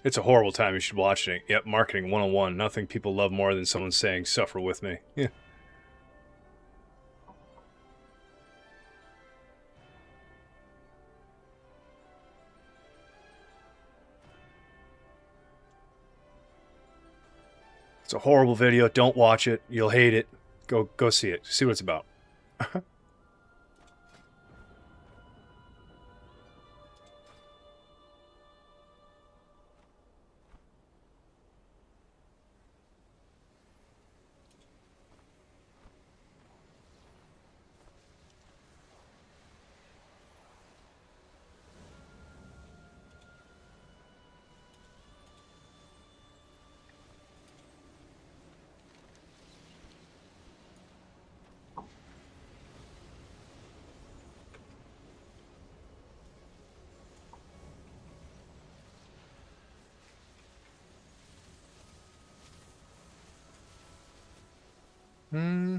Speaker 1: It's a horrible time. You should watch it. Yep, marketing 101. Nothing people love more than someone saying, "Suffer with me." Yeah. It's a horrible video. Don't watch it. You'll hate it. Go see it. See what it's about. Hmm.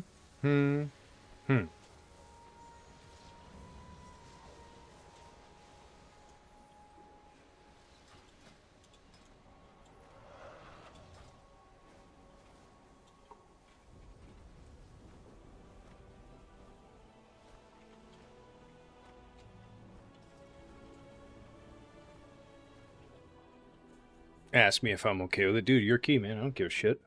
Speaker 1: Ask me if I'm okay with it. Dude, your key, man. I don't give a shit.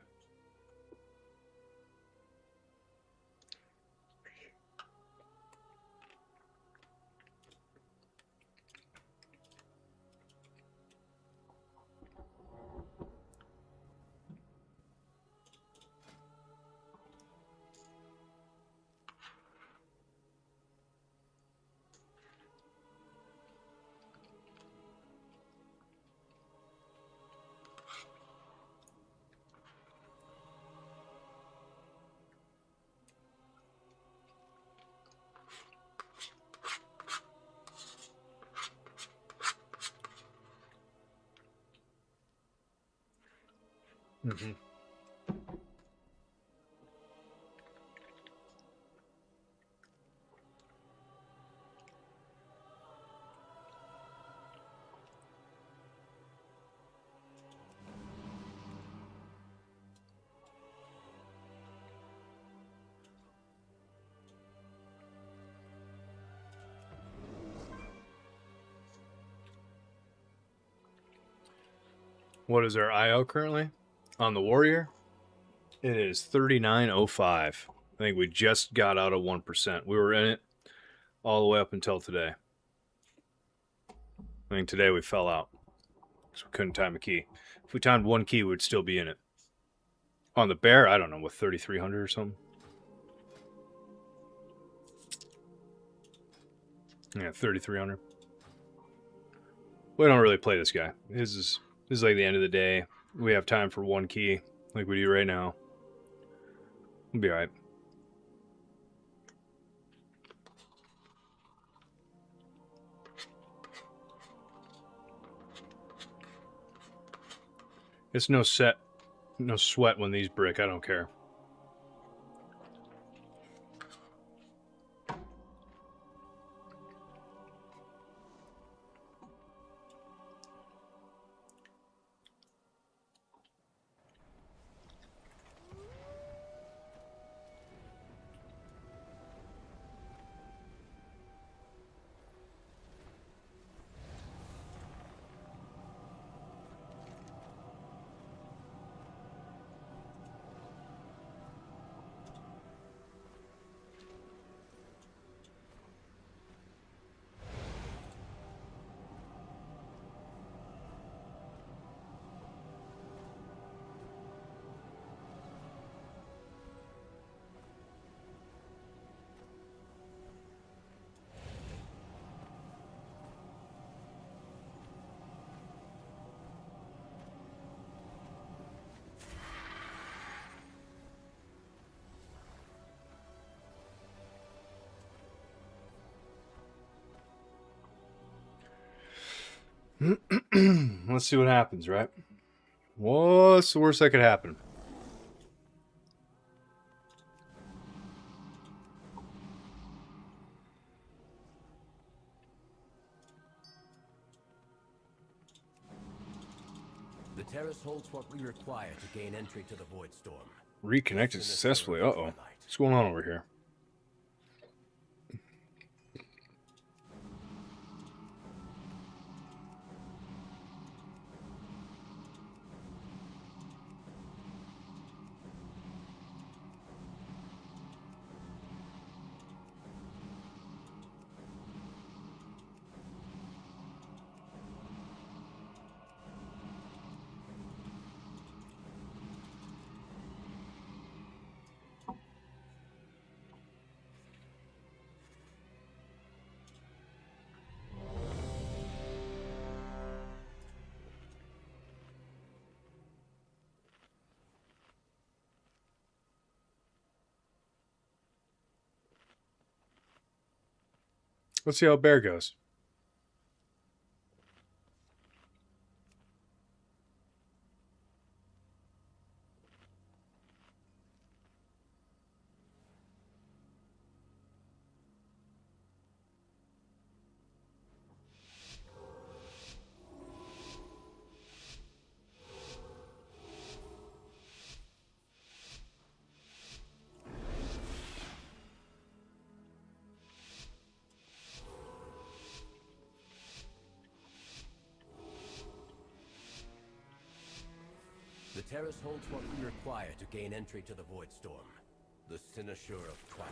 Speaker 1: Mm-hmm. What is our IO currently? On the Warrior? It is 39.05. I think we just got out of 1%. We were in it all the way up until today. I think today we fell out because we couldn't time a key. If we timed one key, we'd still be in it. On the Bear, I don't know, with 3,300 or something. Yeah, 3,300. We don't really play this guy. This is like the end of the day. We have time for one key, like we do right now. We'll be alright. It's no sweat when these brick. I don't care. Let's see what happens, right? What's the worst that could happen?
Speaker 8: The terrace holds what we require to gain entry to the Void Storm.
Speaker 1: Reconnected successfully. Uh-oh. What's going on over here? Let's see how Bear goes.
Speaker 8: The terrace holds what we require to gain entry to the Void Storm. The Cynosure of Twilight.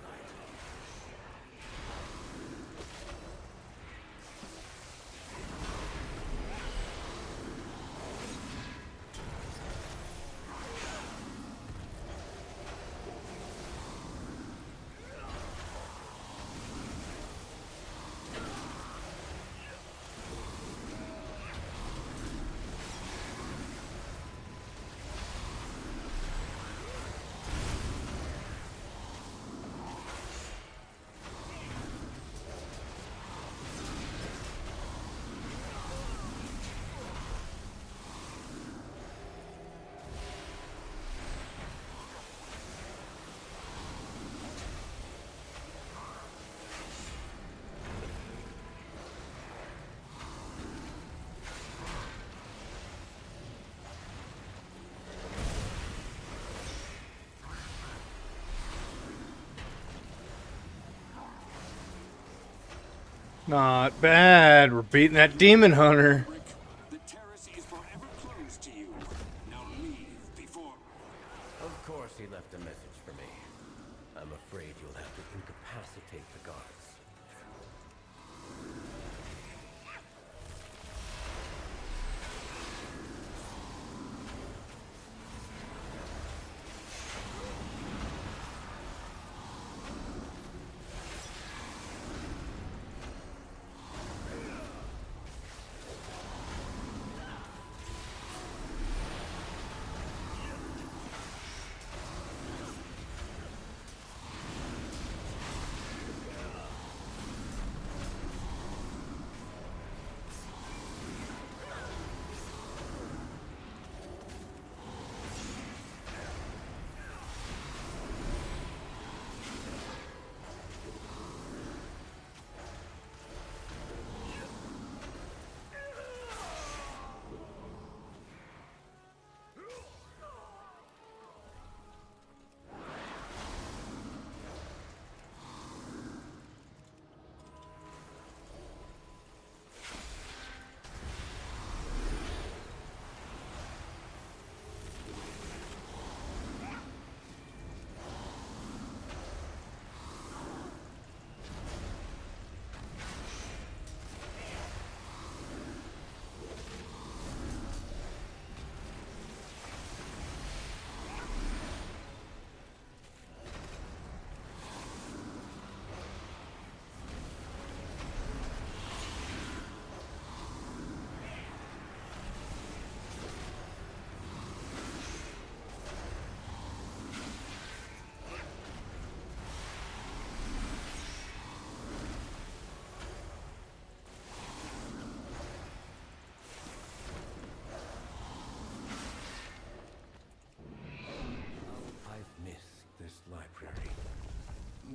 Speaker 1: Not bad. We're beating that demon hunter.
Speaker 6: The terrace is forever closed to you. Now leave before.
Speaker 8: Of course he left a message for me. I'm afraid you'll have to incapacitate the guards.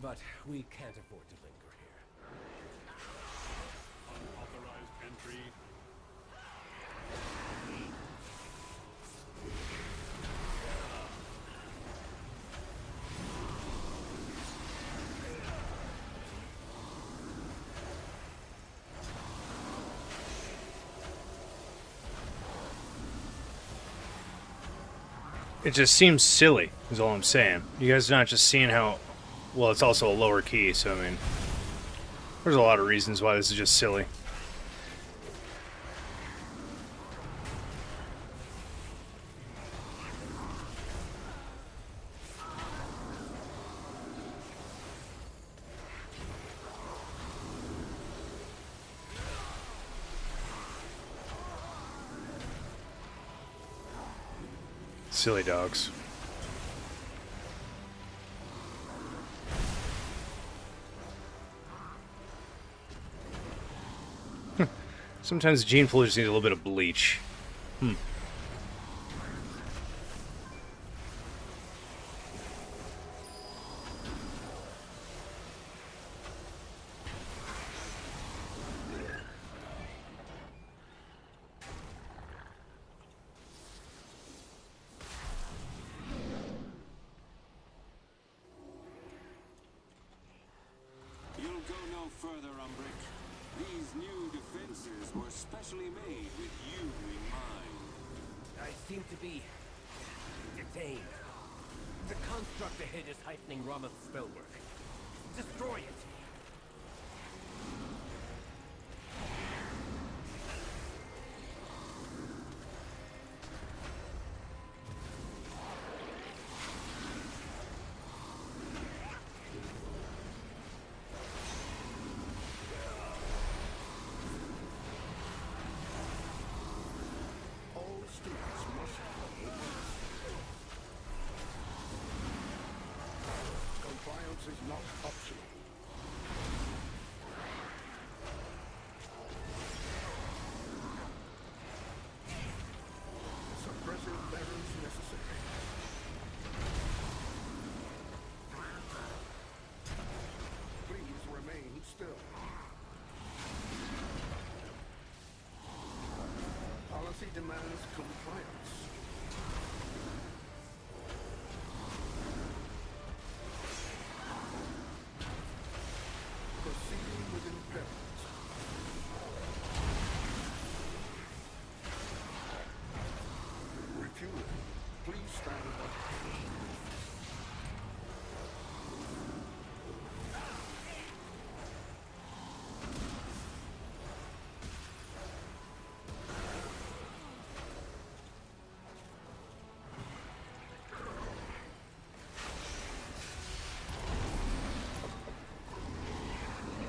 Speaker 8: but we can't afford to linger here.
Speaker 2: Unauthorized entry.
Speaker 1: It just seems silly, is all I'm saying. You guys are not just seeing how... Well, it's also a lower key, so I mean... There's a lot of reasons why this is just silly. Silly dogs. Sometimes gene pool just needs a little bit of bleach.
Speaker 6: You'll go no further, Umbrick. These new defenses were specially made with you in mind.
Speaker 8: I seem to be detained. The construct ahead is heightening Rama's spellwork. Destroy it!
Speaker 3: All students must follow rules. Compliance is not optional. Suppressive measures necessary. Please remain still. Policy demands compliance. Proceeding with impairment. Refueling. Please stand by.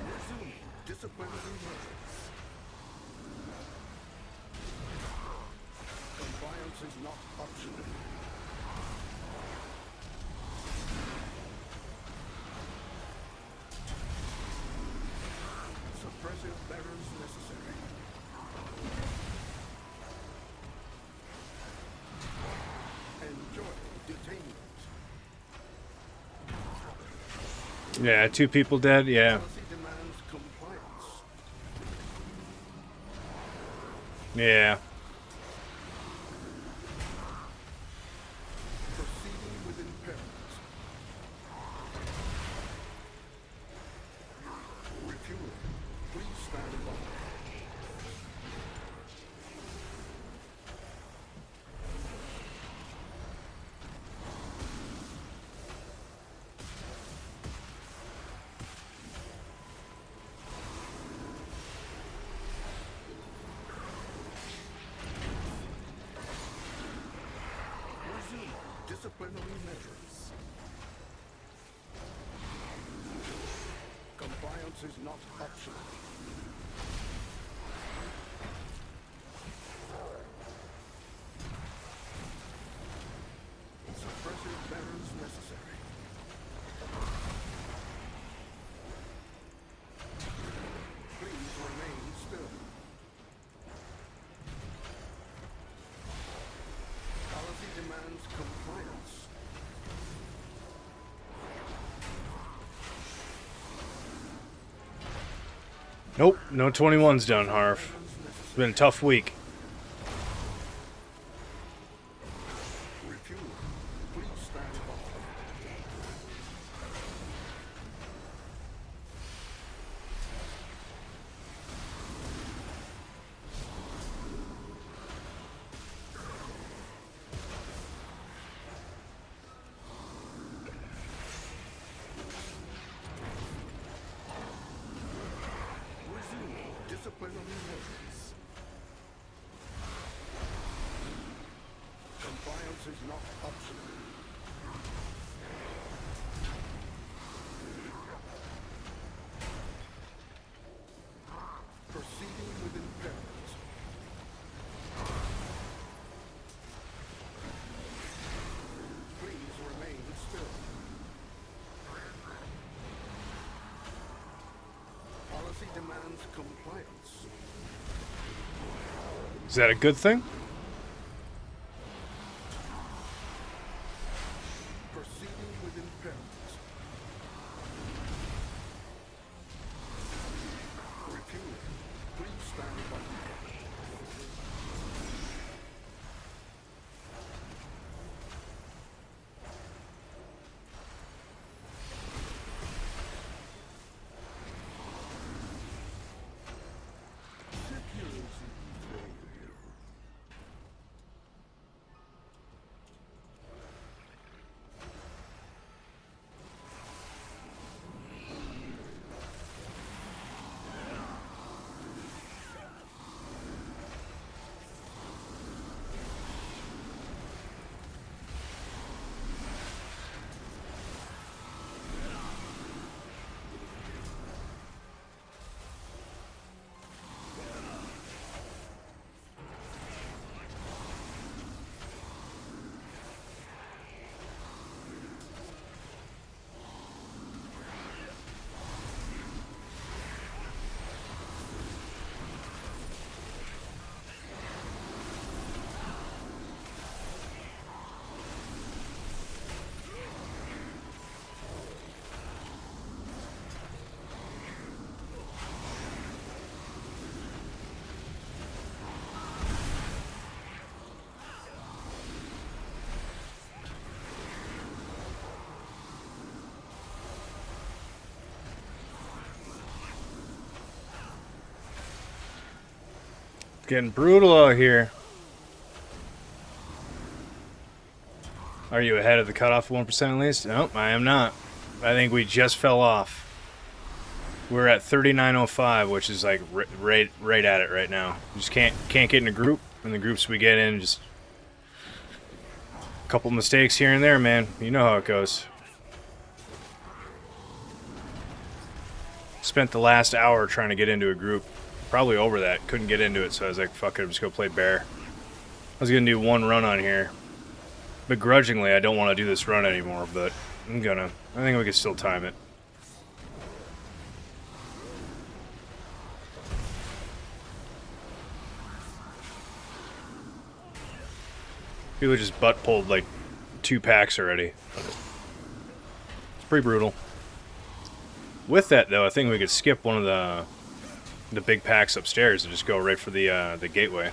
Speaker 3: Resuming disciplinary measures. Compliance is not optional. Suppressive measures necessary. Enjoy detainment.
Speaker 1: Yeah, 2 people dead, yeah.
Speaker 3: Policy demands compliance.
Speaker 1: Yeah.
Speaker 3: Proceeding with impairment. Refueling. Please stand by. Resume disciplinary measures. Compliance is not optional. Suppressive measures necessary. Please remain still. Policy demands compliance.
Speaker 1: Nope, no 21's done, Harv. It's been a tough week.
Speaker 2: Refuel. Please stand by. Resume disciplinary measures. Compliance is not optional. Proceeding with impairment. Please remain still. Policy demands compliance.
Speaker 1: Is that a good thing?
Speaker 2: Proceeding with impairment. Refueling. Please stand by. Security failure.
Speaker 1: Getting brutal out here. Are you ahead of the cutoff of 1% at least? Nope, I am not. I think we just fell off. We're at 3905, which is like right at it right now. Just can't get in a group, and the groups we get in, just a couple mistakes here and there, man. You know how it goes. Spent the last hour trying to get into a group. Probably over that. Couldn't get into it, so I was like, fuck it, I'm just gonna play bear. I was gonna do one run on here. Begrudgingly, I don't want to do this run anymore, but I'm gonna. I think we can still time it. People just butt pulled like 2 packs already. It's pretty brutal. With that though, I think we could skip one of the big packs upstairs and just go right for the gateway.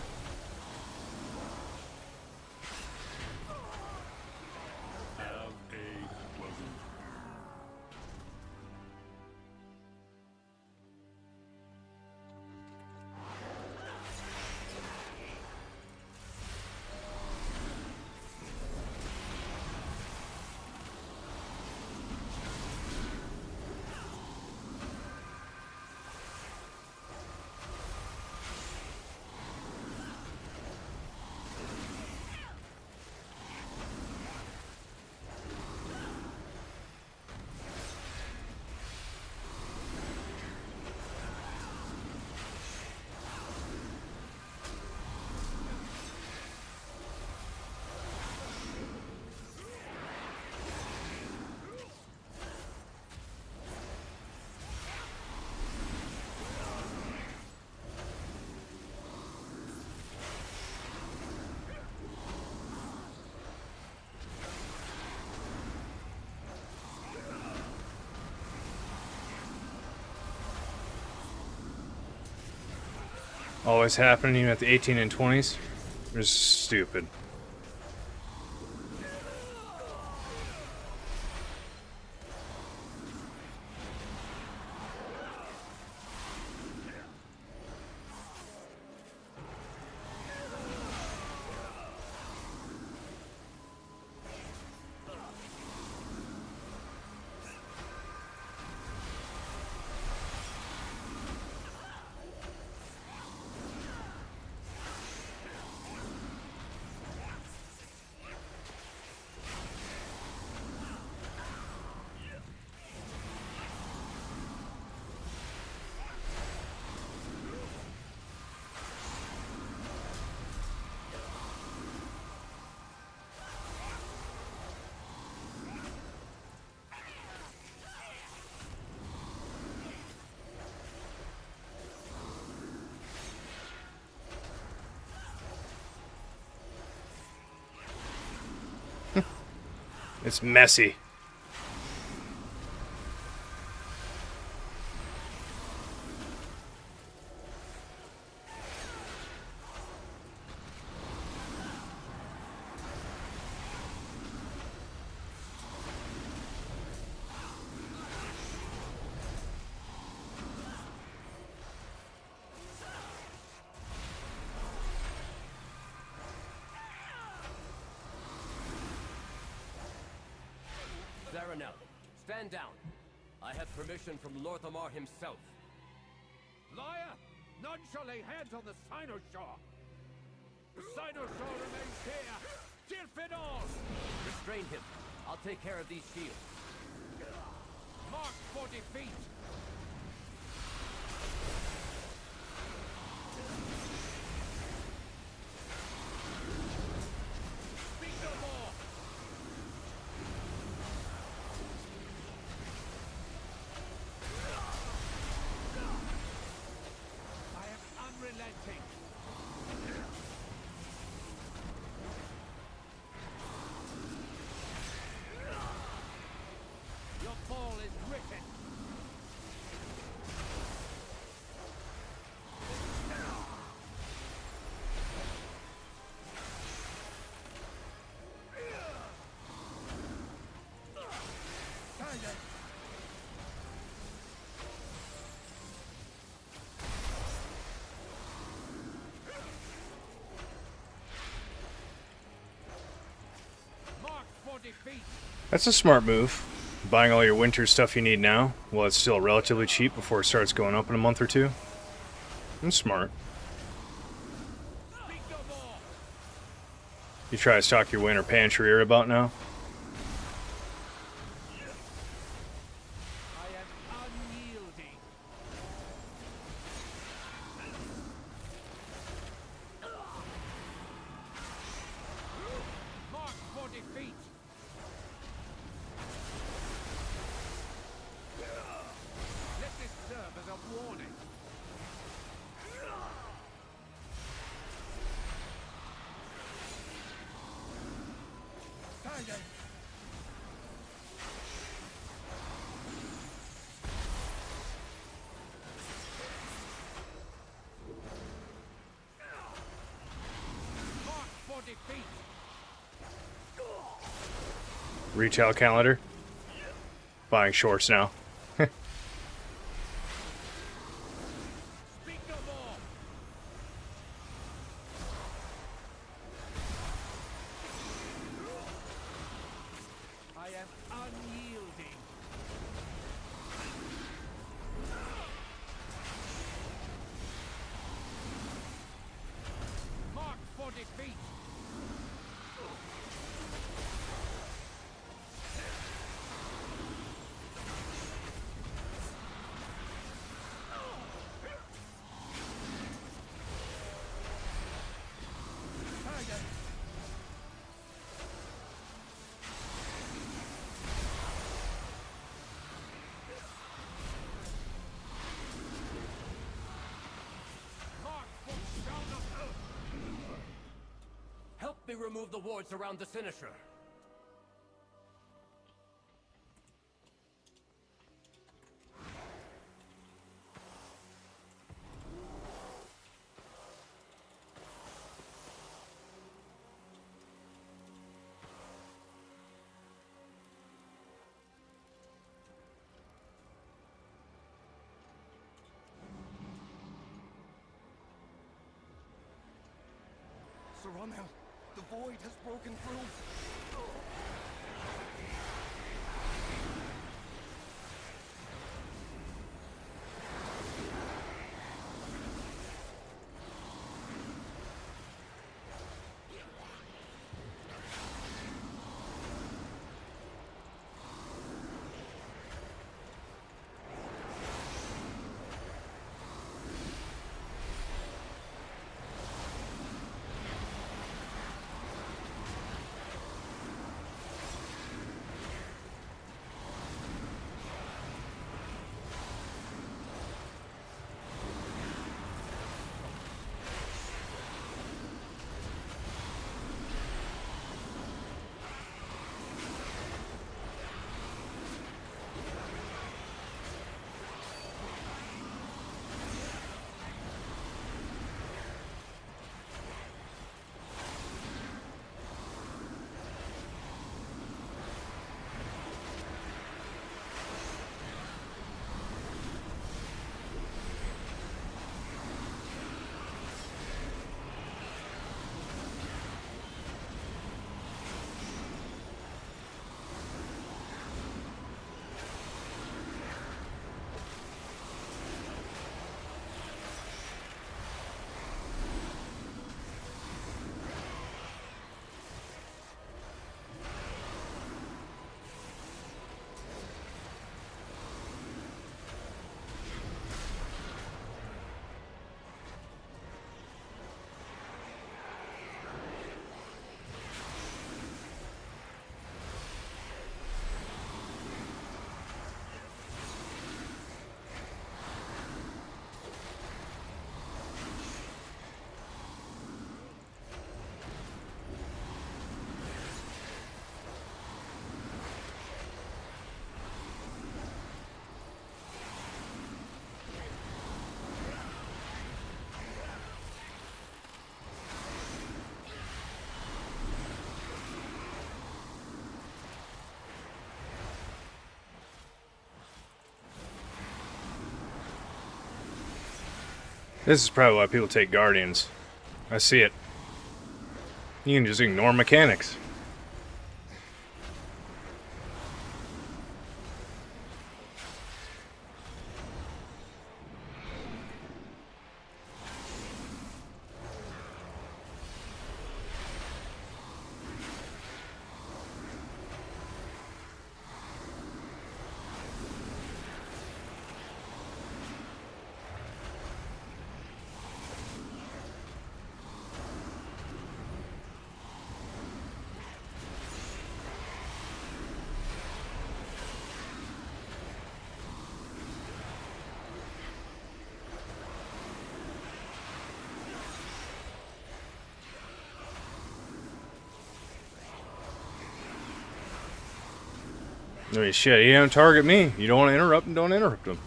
Speaker 1: Always happening at the 18 and 20s. It's stupid. It's messy.
Speaker 8: Zaranel, stand down. I have permission from Lorthamar himself.
Speaker 3: Liar! None shall lay hands on the Sinoshaw! The Sinoshaw remains here! Till it all!
Speaker 8: Restrain him. I'll take care of these shields.
Speaker 3: Mark for defeat! Speak no more! I am unrelenting! Your fall is written! Silence! Mark for defeat!
Speaker 1: That's a smart move. Buying all your winter stuff you need now, while it's still relatively cheap before it starts going up in a month or two. That's smart.
Speaker 3: Speak no more!
Speaker 1: You try to stock your winter pantry you're about now?
Speaker 3: I am unyielding! Mark for defeat! Let this serve as a warning! Silence! Mark for defeat!
Speaker 1: Retail calendar. Buying shorts now.
Speaker 3: Speak no more! I am unyielding! Mark for defeat! Silence! Mark for shout of
Speaker 8: Help me remove the wards around the Cynosure.
Speaker 3: Somehow, the void has broken through.
Speaker 1: This is probably why people take Guardians. I see it. You can just ignore mechanics. I mean, shit, he don't target me. You don't want to interrupt him, don't interrupt him.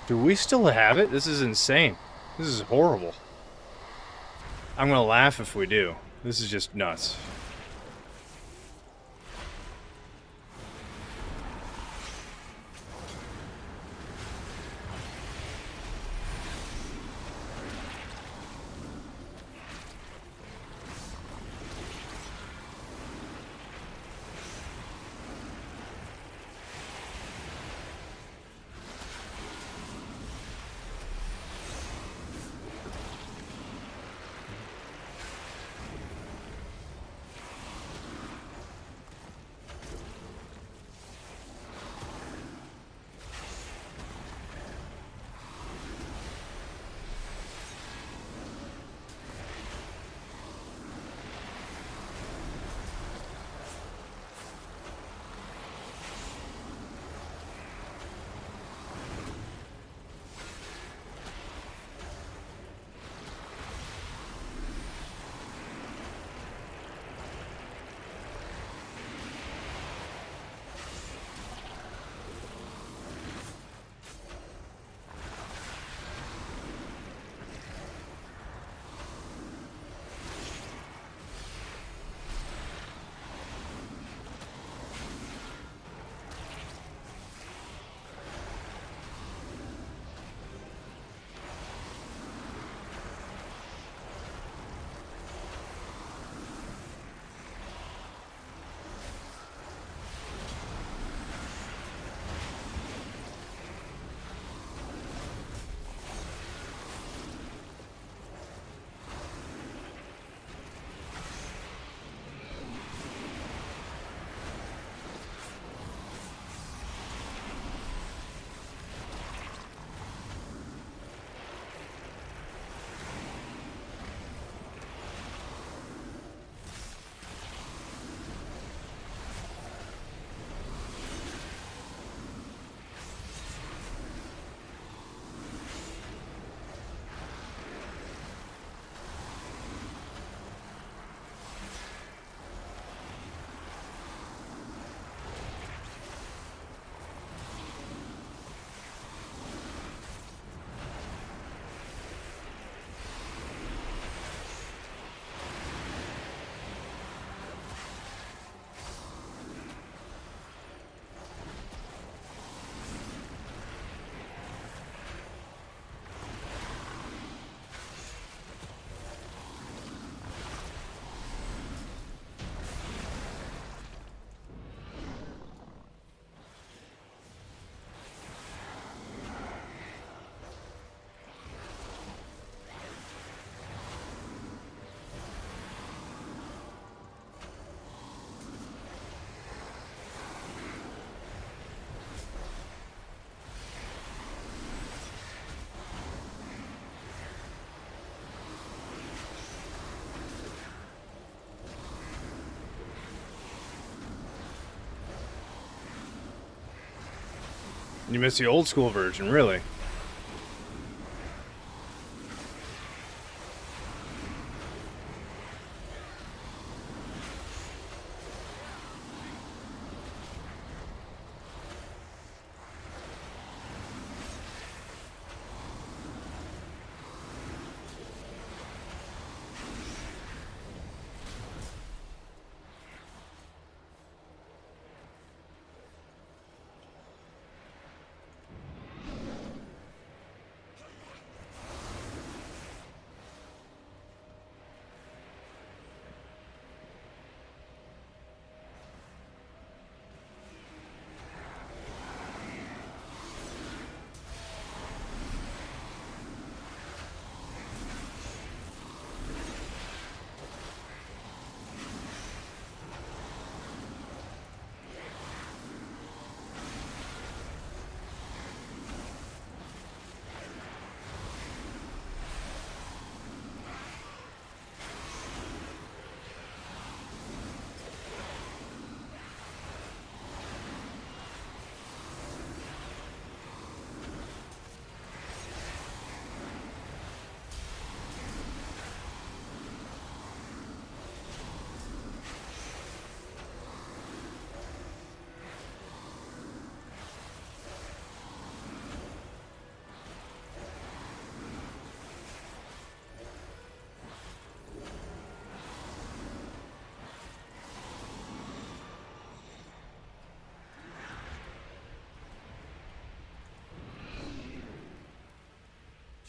Speaker 1: Do we still have it? This is insane. This is horrible. I'm gonna laugh if we do. This is just nuts. You missed the old school version, really.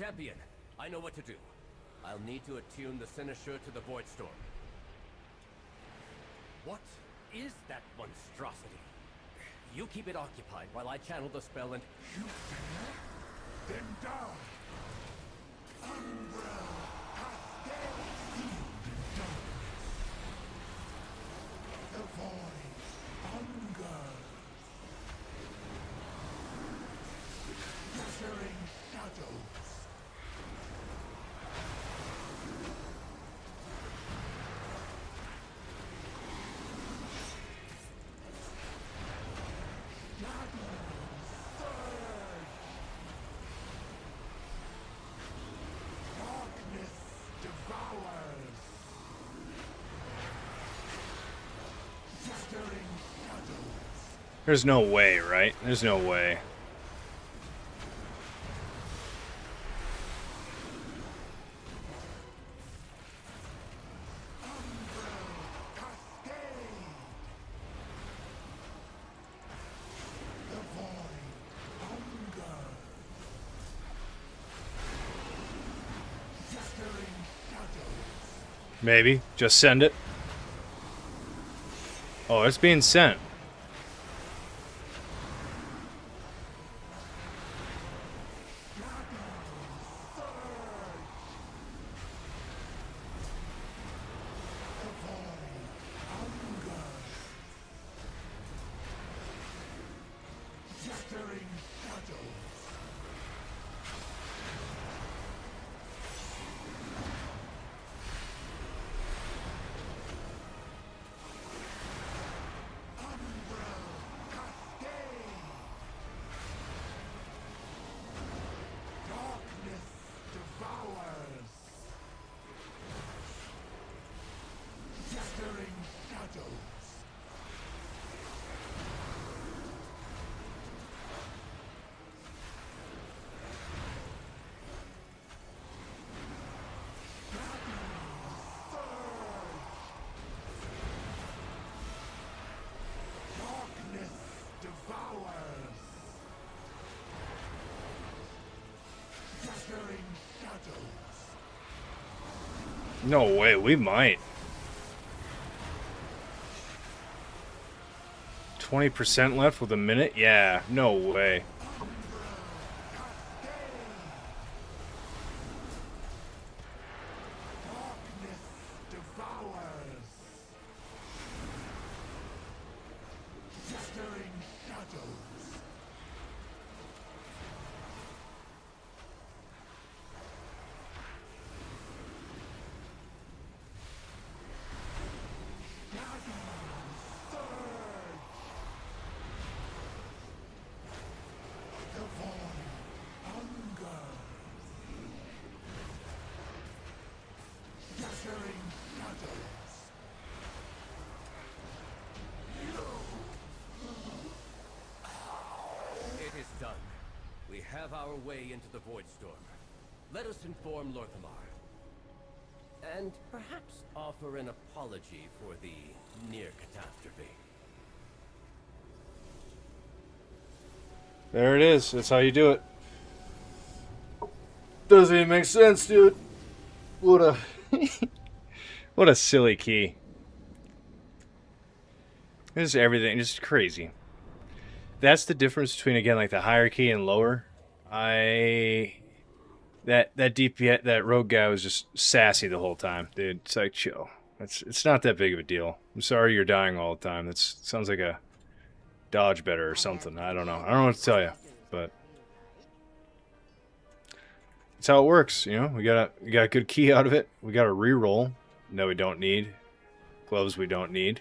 Speaker 8: Champion, I know what to do. I'll need to attune the Cynosure to the Void Storm. What is that monstrosity? You keep it occupied while I channel the spell and...
Speaker 3: Then die! Umbra, cascade, sealed in darkness. The void, hunger. Flickering shadows.
Speaker 1: There's no way, right? There's no way. Maybe. Just send it. Oh, it's being sent. No way, we might. 20% left with a minute? Yeah, no way.
Speaker 8: Have our way into the Void Storm. Let us inform Lorthamar. And perhaps offer an apology for the near catastrophe.
Speaker 1: There it is. That's how you do it. Doesn't even make sense, dude. What a what a silly key. This is everything, just crazy. That's the difference between, again, like the higher key and lower. That DPS, that rogue guy was just sassy the whole time, dude. It's like, chill. It's not that big of a deal. I'm sorry you're dying all the time. That sounds like a dodge better or something. I don't know. I don't know what to tell you, but it's how it works. You know, we got a good key out of it. We got a reroll that we don't need. Gloves we don't need.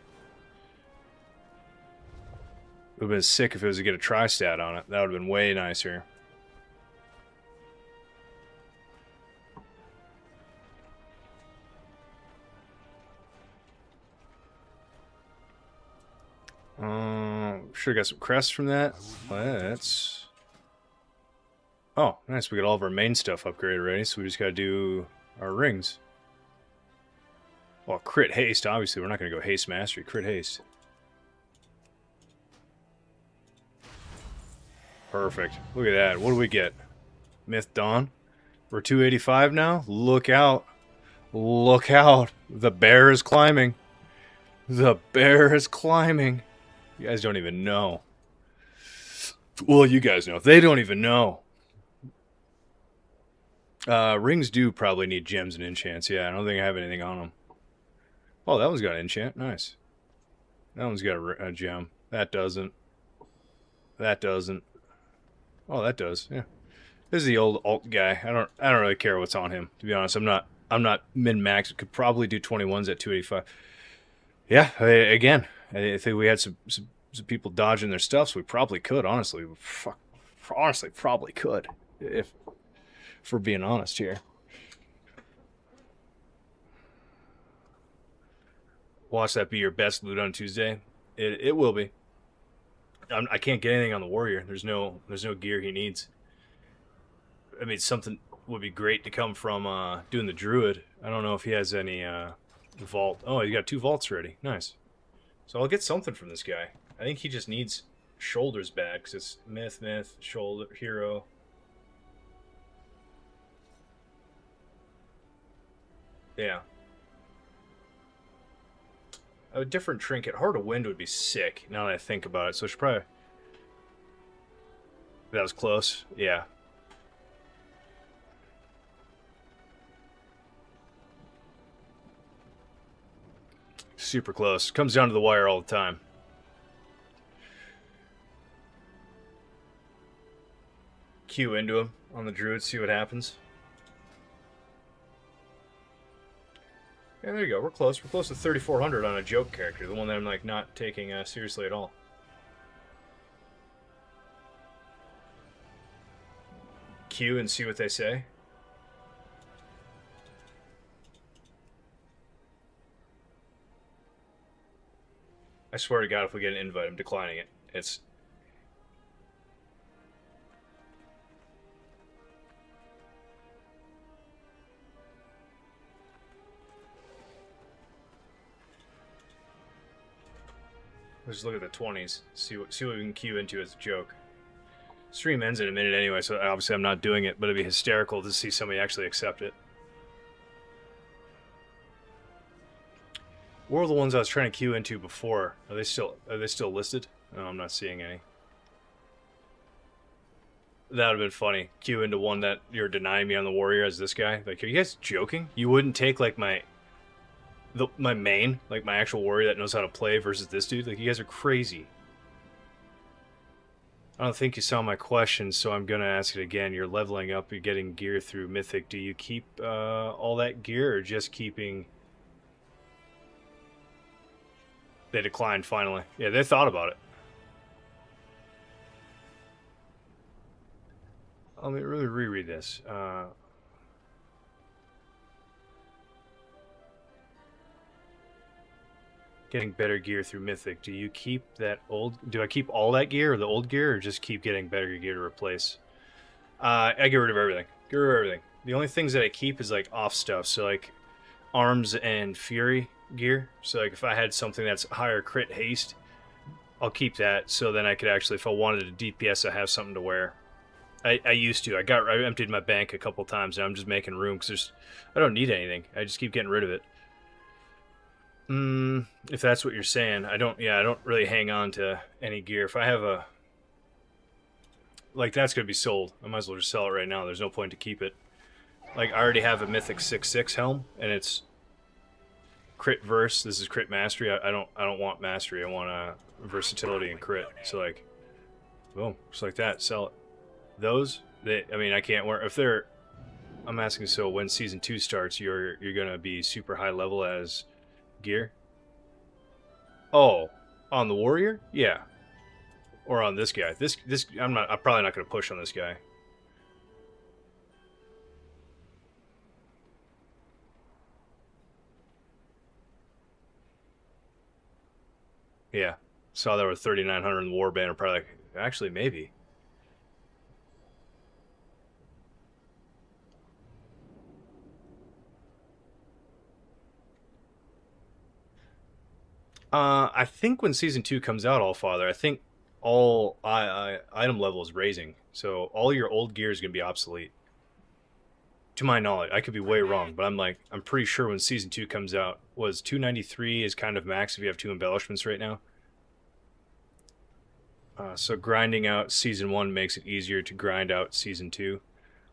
Speaker 1: It would have been sick if it was to get a tri-stat on it. That would have been way nicer. Should have got some crests from that. Let's... Oh, nice. We got all of our main stuff upgraded already, so we just got to do our rings. Well, crit haste, obviously. We're not going to go haste mastery. Crit haste. Perfect. Look at that. What do we get? Myth Dawn. We're 285 now. Look out. Look out. The bear is climbing. The bear is climbing. You guys don't even know. Well, you guys know. They don't even know. Rings do probably need gems and enchants. Yeah, I don't think I have anything on them. Oh, that one's got an enchant. Nice. That one's got a gem. That doesn't. That doesn't. Oh, that does. Yeah. This is the old alt guy. I don't really care what's on him, to be honest. I'm not min-max. Could probably do 21s at 285. Yeah, again, I think we had some people dodging their stuff, so we probably could, honestly. Honestly, probably could, if we're being honest here. Watch that be your best loot on Tuesday. It will be. I can't get anything on the warrior. There's no gear he needs. I mean, something would be great to come from doing the druid. I don't know if he has any vault. Oh, he got 2 vaults already. Nice. So I'll get something from this guy. I think he just needs shoulders bad because it's myth, shoulder, hero. Yeah. A different trinket. Heart of Wind would be sick, now that I think about it. So I should probably... That was close. Yeah. Super close. Comes down to the wire all the time. Q into him on the druid, see what happens. Yeah, there you go. We're close. We're close to 3,400 on a joke character, the one that I'm like not taking seriously at all. Q and see what they say. I swear to God, if we get an invite, I'm declining it. It's... Let's just look at the 20s. See what we can queue into as a joke. Stream ends in a minute anyway, so obviously I'm not doing it, but it'd be hysterical to see somebody actually accept it. What were the ones I was trying to queue into before? Are they still listed? No, I'm not seeing any. That would have been funny. Queue into one that you're denying me on the warrior as this guy. Like, are you guys joking? You wouldn't take like my main, like my actual warrior that knows how to play versus this dude? Like, you guys are crazy. I don't think you saw my question, so I'm gonna ask it again. You're leveling up, you're getting gear through Mythic. Do you keep all that gear, or just keeping... They declined finally. Yeah, they thought about it. Let me really reread this. Getting better gear through Mythic. Do you keep that old... Do I keep all that gear, or the old gear, or just keep getting better gear to replace? I get rid of everything. Get rid of everything. The only things that I keep is like off stuff. So like arms and fury gear. So like if I had something that's higher crit haste, I'll keep that. So then I could actually, if I wanted a DPS, I have something to wear. I used to. I emptied my bank a couple times, and I'm just making room because I don't need anything. I just keep getting rid of it. If that's what you're saying, I don't really hang on to any gear. If I have a... Like, that's going to be sold. I might as well just sell it right now. There's no point to keep it. Like, I already have a Mythic 6/6 helm, and it's crit verse. This is crit mastery. I don't want mastery. I want versatility and crit. So, like, boom. Just like that. Sell it. Those, I mean, I can't wear... If they're... I'm asking, so when Season 2 starts, you're going to be super high level as... gear? Oh, on the warrior? Yeah. Or on this guy. This I'm probably not going to push on this guy. Yeah. Saw there were 3,900 in the warband. I'm probably like, actually maybe. I think when Season 2 comes out, Allfather, I think all item level is raising. So all your old gear is going to be obsolete. To my knowledge, I could be way wrong, but I'm pretty sure when season 2 comes out, was 293 is kind of max if you have 2 embellishments right now. So grinding out season 1 makes it easier to grind out season 2.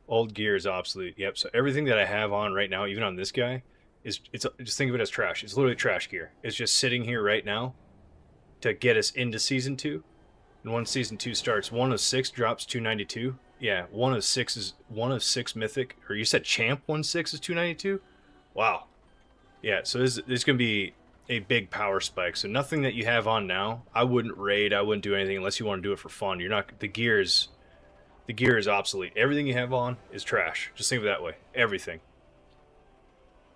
Speaker 1: Old gear is obsolete. Yep. So everything that I have on right now, even on this guy, it's just think of it as trash. It's literally trash gear. It's just sitting here right now to get us into season 2. And once season 2 starts, 1 of 6 drops 292. Yeah, 1 of 6 is 1 of 6 mythic. Or you said champ 1/6 is 292? Wow. Yeah, so this going to be a big power spike. So nothing that you have on now, I wouldn't raid, I wouldn't do anything unless you want to do it for fun. You're not the gear is obsolete. Everything you have on is trash. Just think of it that way. Everything.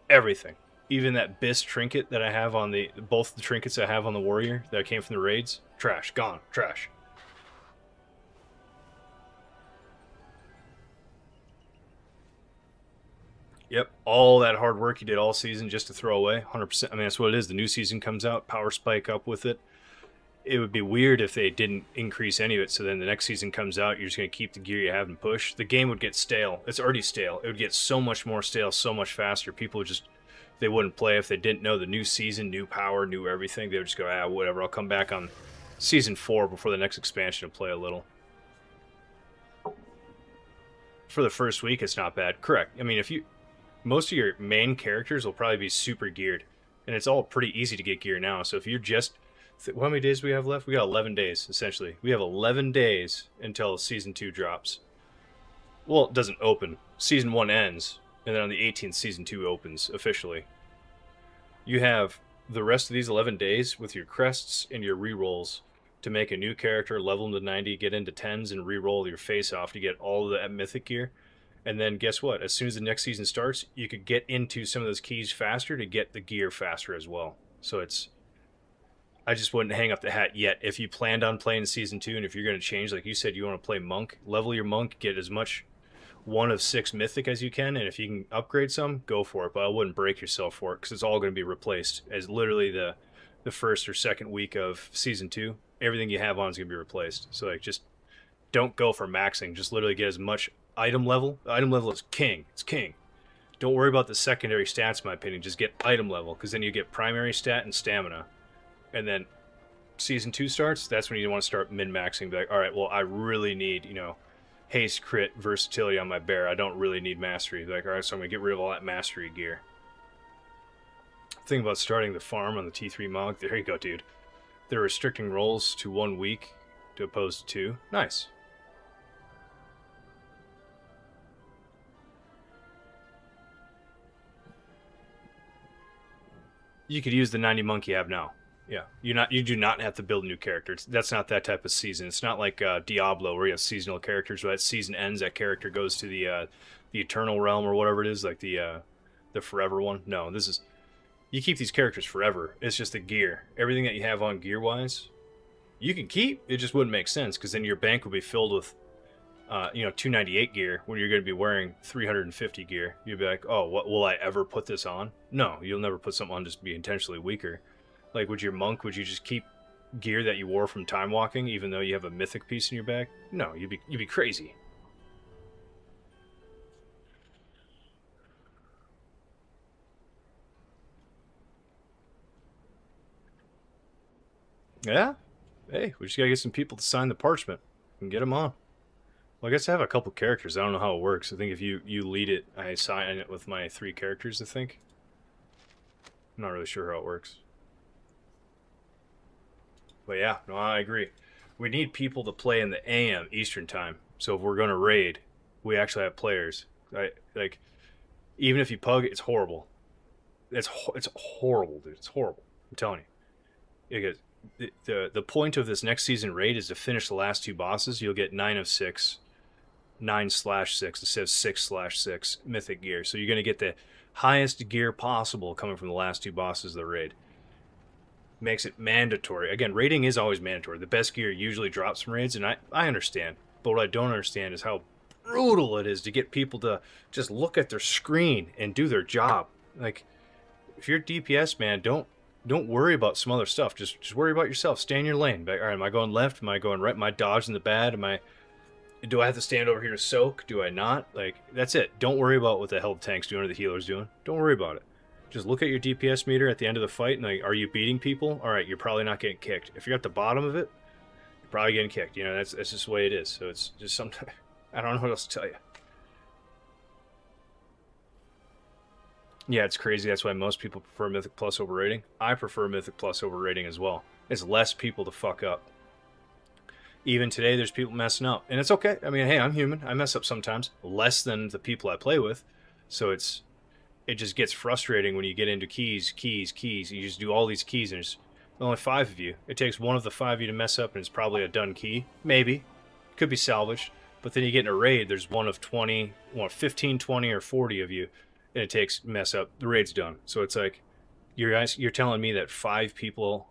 Speaker 1: Everything. Even that Biss trinket that I have on both the trinkets I have on the warrior that came from the raids, trash, gone, trash. Yep, all that hard work you did all season just to throw away, 100%. I mean, that's what it is. The new season comes out, power spike up with it. It would be weird if they didn't increase any of it, so then the next season comes out, you're just going to keep the gear you have and push. The game would get stale. It's already stale. It would get so much more stale so much faster. People would just, they wouldn't play if they didn't know the new season, new power, new everything. They would just go, whatever, I'll come back on season 4 before the next expansion and play a little. For the first week, it's not bad. Correct. I mean, most of your main characters will probably be super geared, and it's all pretty easy to get gear now. So if you're just, how many days do we have left? We got 11 days, essentially. We have 11 days until season 2 drops. Well, it doesn't open. Season 1 ends, and then on the 18th, season 2 opens officially. You have the rest of these 11 days with your crests and your rerolls to make a new character, level them to 90, get into 10s, and reroll your face off to get all of the mythic gear. And then guess what? As soon as the next season starts, you could get into some of those keys faster to get the gear faster as well. So I just wouldn't hang up the hat yet. If you planned on playing season 2, and if you're going to change, like you said, you want to play monk, level your monk, get as much 1 of 6 mythic as you can, and if you can upgrade some, go for it. But I wouldn't break yourself for it, because it's all going to be replaced. As literally the first or second week of season 2, everything you have on is going to be replaced. So like, just don't go for maxing. Just literally get as much item level. Item level is king. It's king. Don't worry about the secondary stats, in my opinion. Just get item level, because then you get primary stat and stamina. And then season 2 starts, that's when you want to start min-maxing. Be like, all right, well, I really need, haste, crit, versatility on my bear. I don't really need mastery. Be like, all right, so I'm going to get rid of all that mastery gear. Think about starting the farm on the T3 Mog. There you go, dude. They're restricting rolls to 1 week to oppose to 2. Nice. You could use the 90 monk you have now. Yeah, you do not have to build a new character. That's not that type of season. It's not like Diablo where you have seasonal characters. Where that season ends, that character goes to the Eternal Realm or whatever it is, like the Forever one. No, this is, you keep these characters forever. It's just the gear. Everything that you have on gear wise, you can keep. It just wouldn't make sense because then your bank would be filled with 298 gear when you're going to be wearing 350 gear. You'd be like, oh, what will I ever put this on? No, you'll never put something on just to be intentionally weaker. Like, would your monk, would you just keep gear that you wore from time walking even though you have a mythic piece in your bag? No, you'd be crazy. Yeah? Hey, we just gotta get some people to sign the parchment and get them on. Well, I guess I have a couple characters. I don't know how it works. I think if you lead it, I sign it with my 3 characters, I think. I'm not really sure how it works. But yeah, no, I agree. We need people to play in the AM Eastern time. So if we're going to raid, we actually have players. Like, even if you pug, it's horrible. It's horrible, dude. It's horrible. I'm telling you. Because the point of this next season raid is to finish the last 2 bosses. You'll get 9 of 6, 9/6 instead of 6/6 mythic gear. So you're going to get the highest gear possible coming from the last 2 bosses of the raid. Makes it mandatory. Again, raiding is always mandatory. The best gear usually drops from raids, and I understand. But what I don't understand is how brutal it is to get people to just look at their screen and do their job. Like, if you're DPS, man, don't worry about some other stuff. Just worry about yourself. Stay in your lane. Like, all right, am I going left? Am I going right? Am I dodging the bad? Do I have to stand over here to soak? Do I not? Like, that's it. Don't worry about what the hell the tank's doing or the healer's doing. Don't worry about it. Just look at your DPS meter at the end of the fight and like, are you beating people? All right, you're probably not getting kicked. If you're at the bottom of it, you're probably getting kicked. You know, that's just the way it is. So it's just sometimes, I don't know what else to tell you. Yeah, it's crazy. That's why most people prefer Mythic Plus over rating. I prefer Mythic Plus over rating as well. It's less people to fuck up. Even today, there's people messing up. And it's okay. I mean, hey, I'm human. I mess up sometimes. Less than the people I play with. So it just gets frustrating when you get into keys. You just do all these keys and there's only 5 of you. It takes one of the 5 of you to mess up and it's probably a done key. Maybe. Could be salvaged. But then you get in a raid, there's one of 20, 15, 20, or 40 of you. And it takes mess up. The raid's done. So it's like, you're telling me that 5 people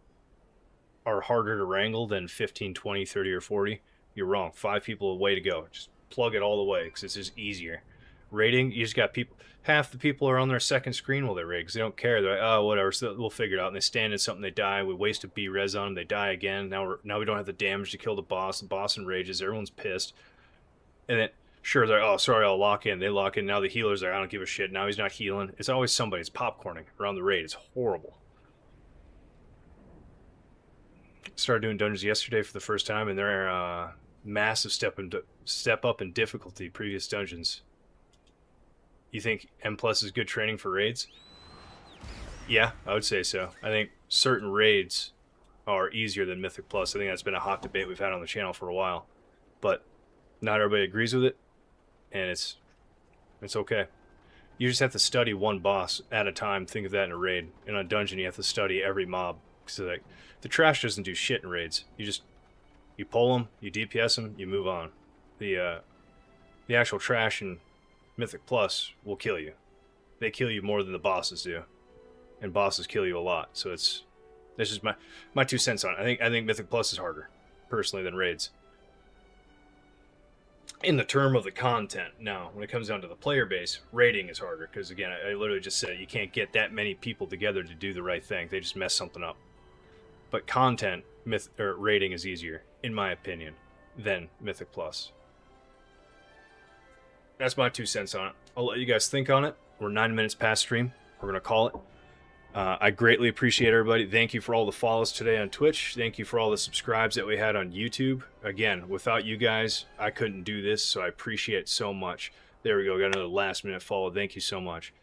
Speaker 1: are harder to wrangle than 15, 20, 30, or 40? You're wrong. 5 people, a way to go. Just plug it all the way because it's just easier. Raiding, you just got people, half the people are on their second screen while they raid because they don't care. They're like, oh, whatever, so we'll figure it out. And they stand in something, they die. We waste a B res on them, they die again. Now we don't have the damage to kill the boss enrages, everyone's pissed. And then, sure, they're like, oh, sorry, I'll lock in. They lock in. Now the healer's there, I don't give a shit. Now he's not healing. It's always somebody. It's popcorning around the raid. It's horrible. Started doing dungeons yesterday for the first time, and they're massive step up in difficulty previous dungeons. You think M+ is good training for raids? Yeah, I would say so. I think certain raids are easier than Mythic Plus. I think that's been a hot debate we've had on the channel for a while. But not everybody agrees with it, and it's okay. You just have to study one boss at a time. Think of that in a raid. In a dungeon, you have to study every mob. So like, the trash doesn't do shit in raids. You pull them, you DPS them, you move on. The actual trash in Mythic Plus will kill you. They kill you more than the bosses do, and bosses kill you a lot. So this is my 2 cents on it. I think Mythic Plus is harder, personally, than raids. In the term of the content. Now, when it comes down to the player base, raiding is harder because again, I literally just said you can't get that many people together to do the right thing. They just mess something up. But content, raiding is easier, in my opinion, than Mythic Plus. That's my 2 cents on it. I'll let you guys think on it. We're 9 minutes past stream. We're going to call it. I greatly appreciate everybody. Thank you for all the follows today on Twitch. Thank you for all the subscribes that we had on YouTube. Again, without you guys, I couldn't do this, so I appreciate it so much. There we go. Got another last minute follow. Thank you so much.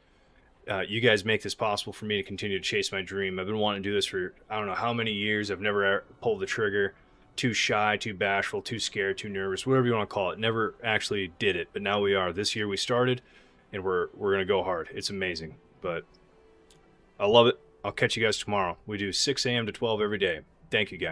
Speaker 1: You guys make this possible for me to continue to chase my dream. I've been wanting to do this for I don't know how many years. I've never pulled the trigger. Too shy, too bashful, too scared, too nervous, whatever you want to call it. Never actually did it, but now we are. This year we started, and we're going to go hard. It's amazing, but I love it. I'll catch you guys tomorrow. We do 6 a.m. to 12 every day. Thank you, guys.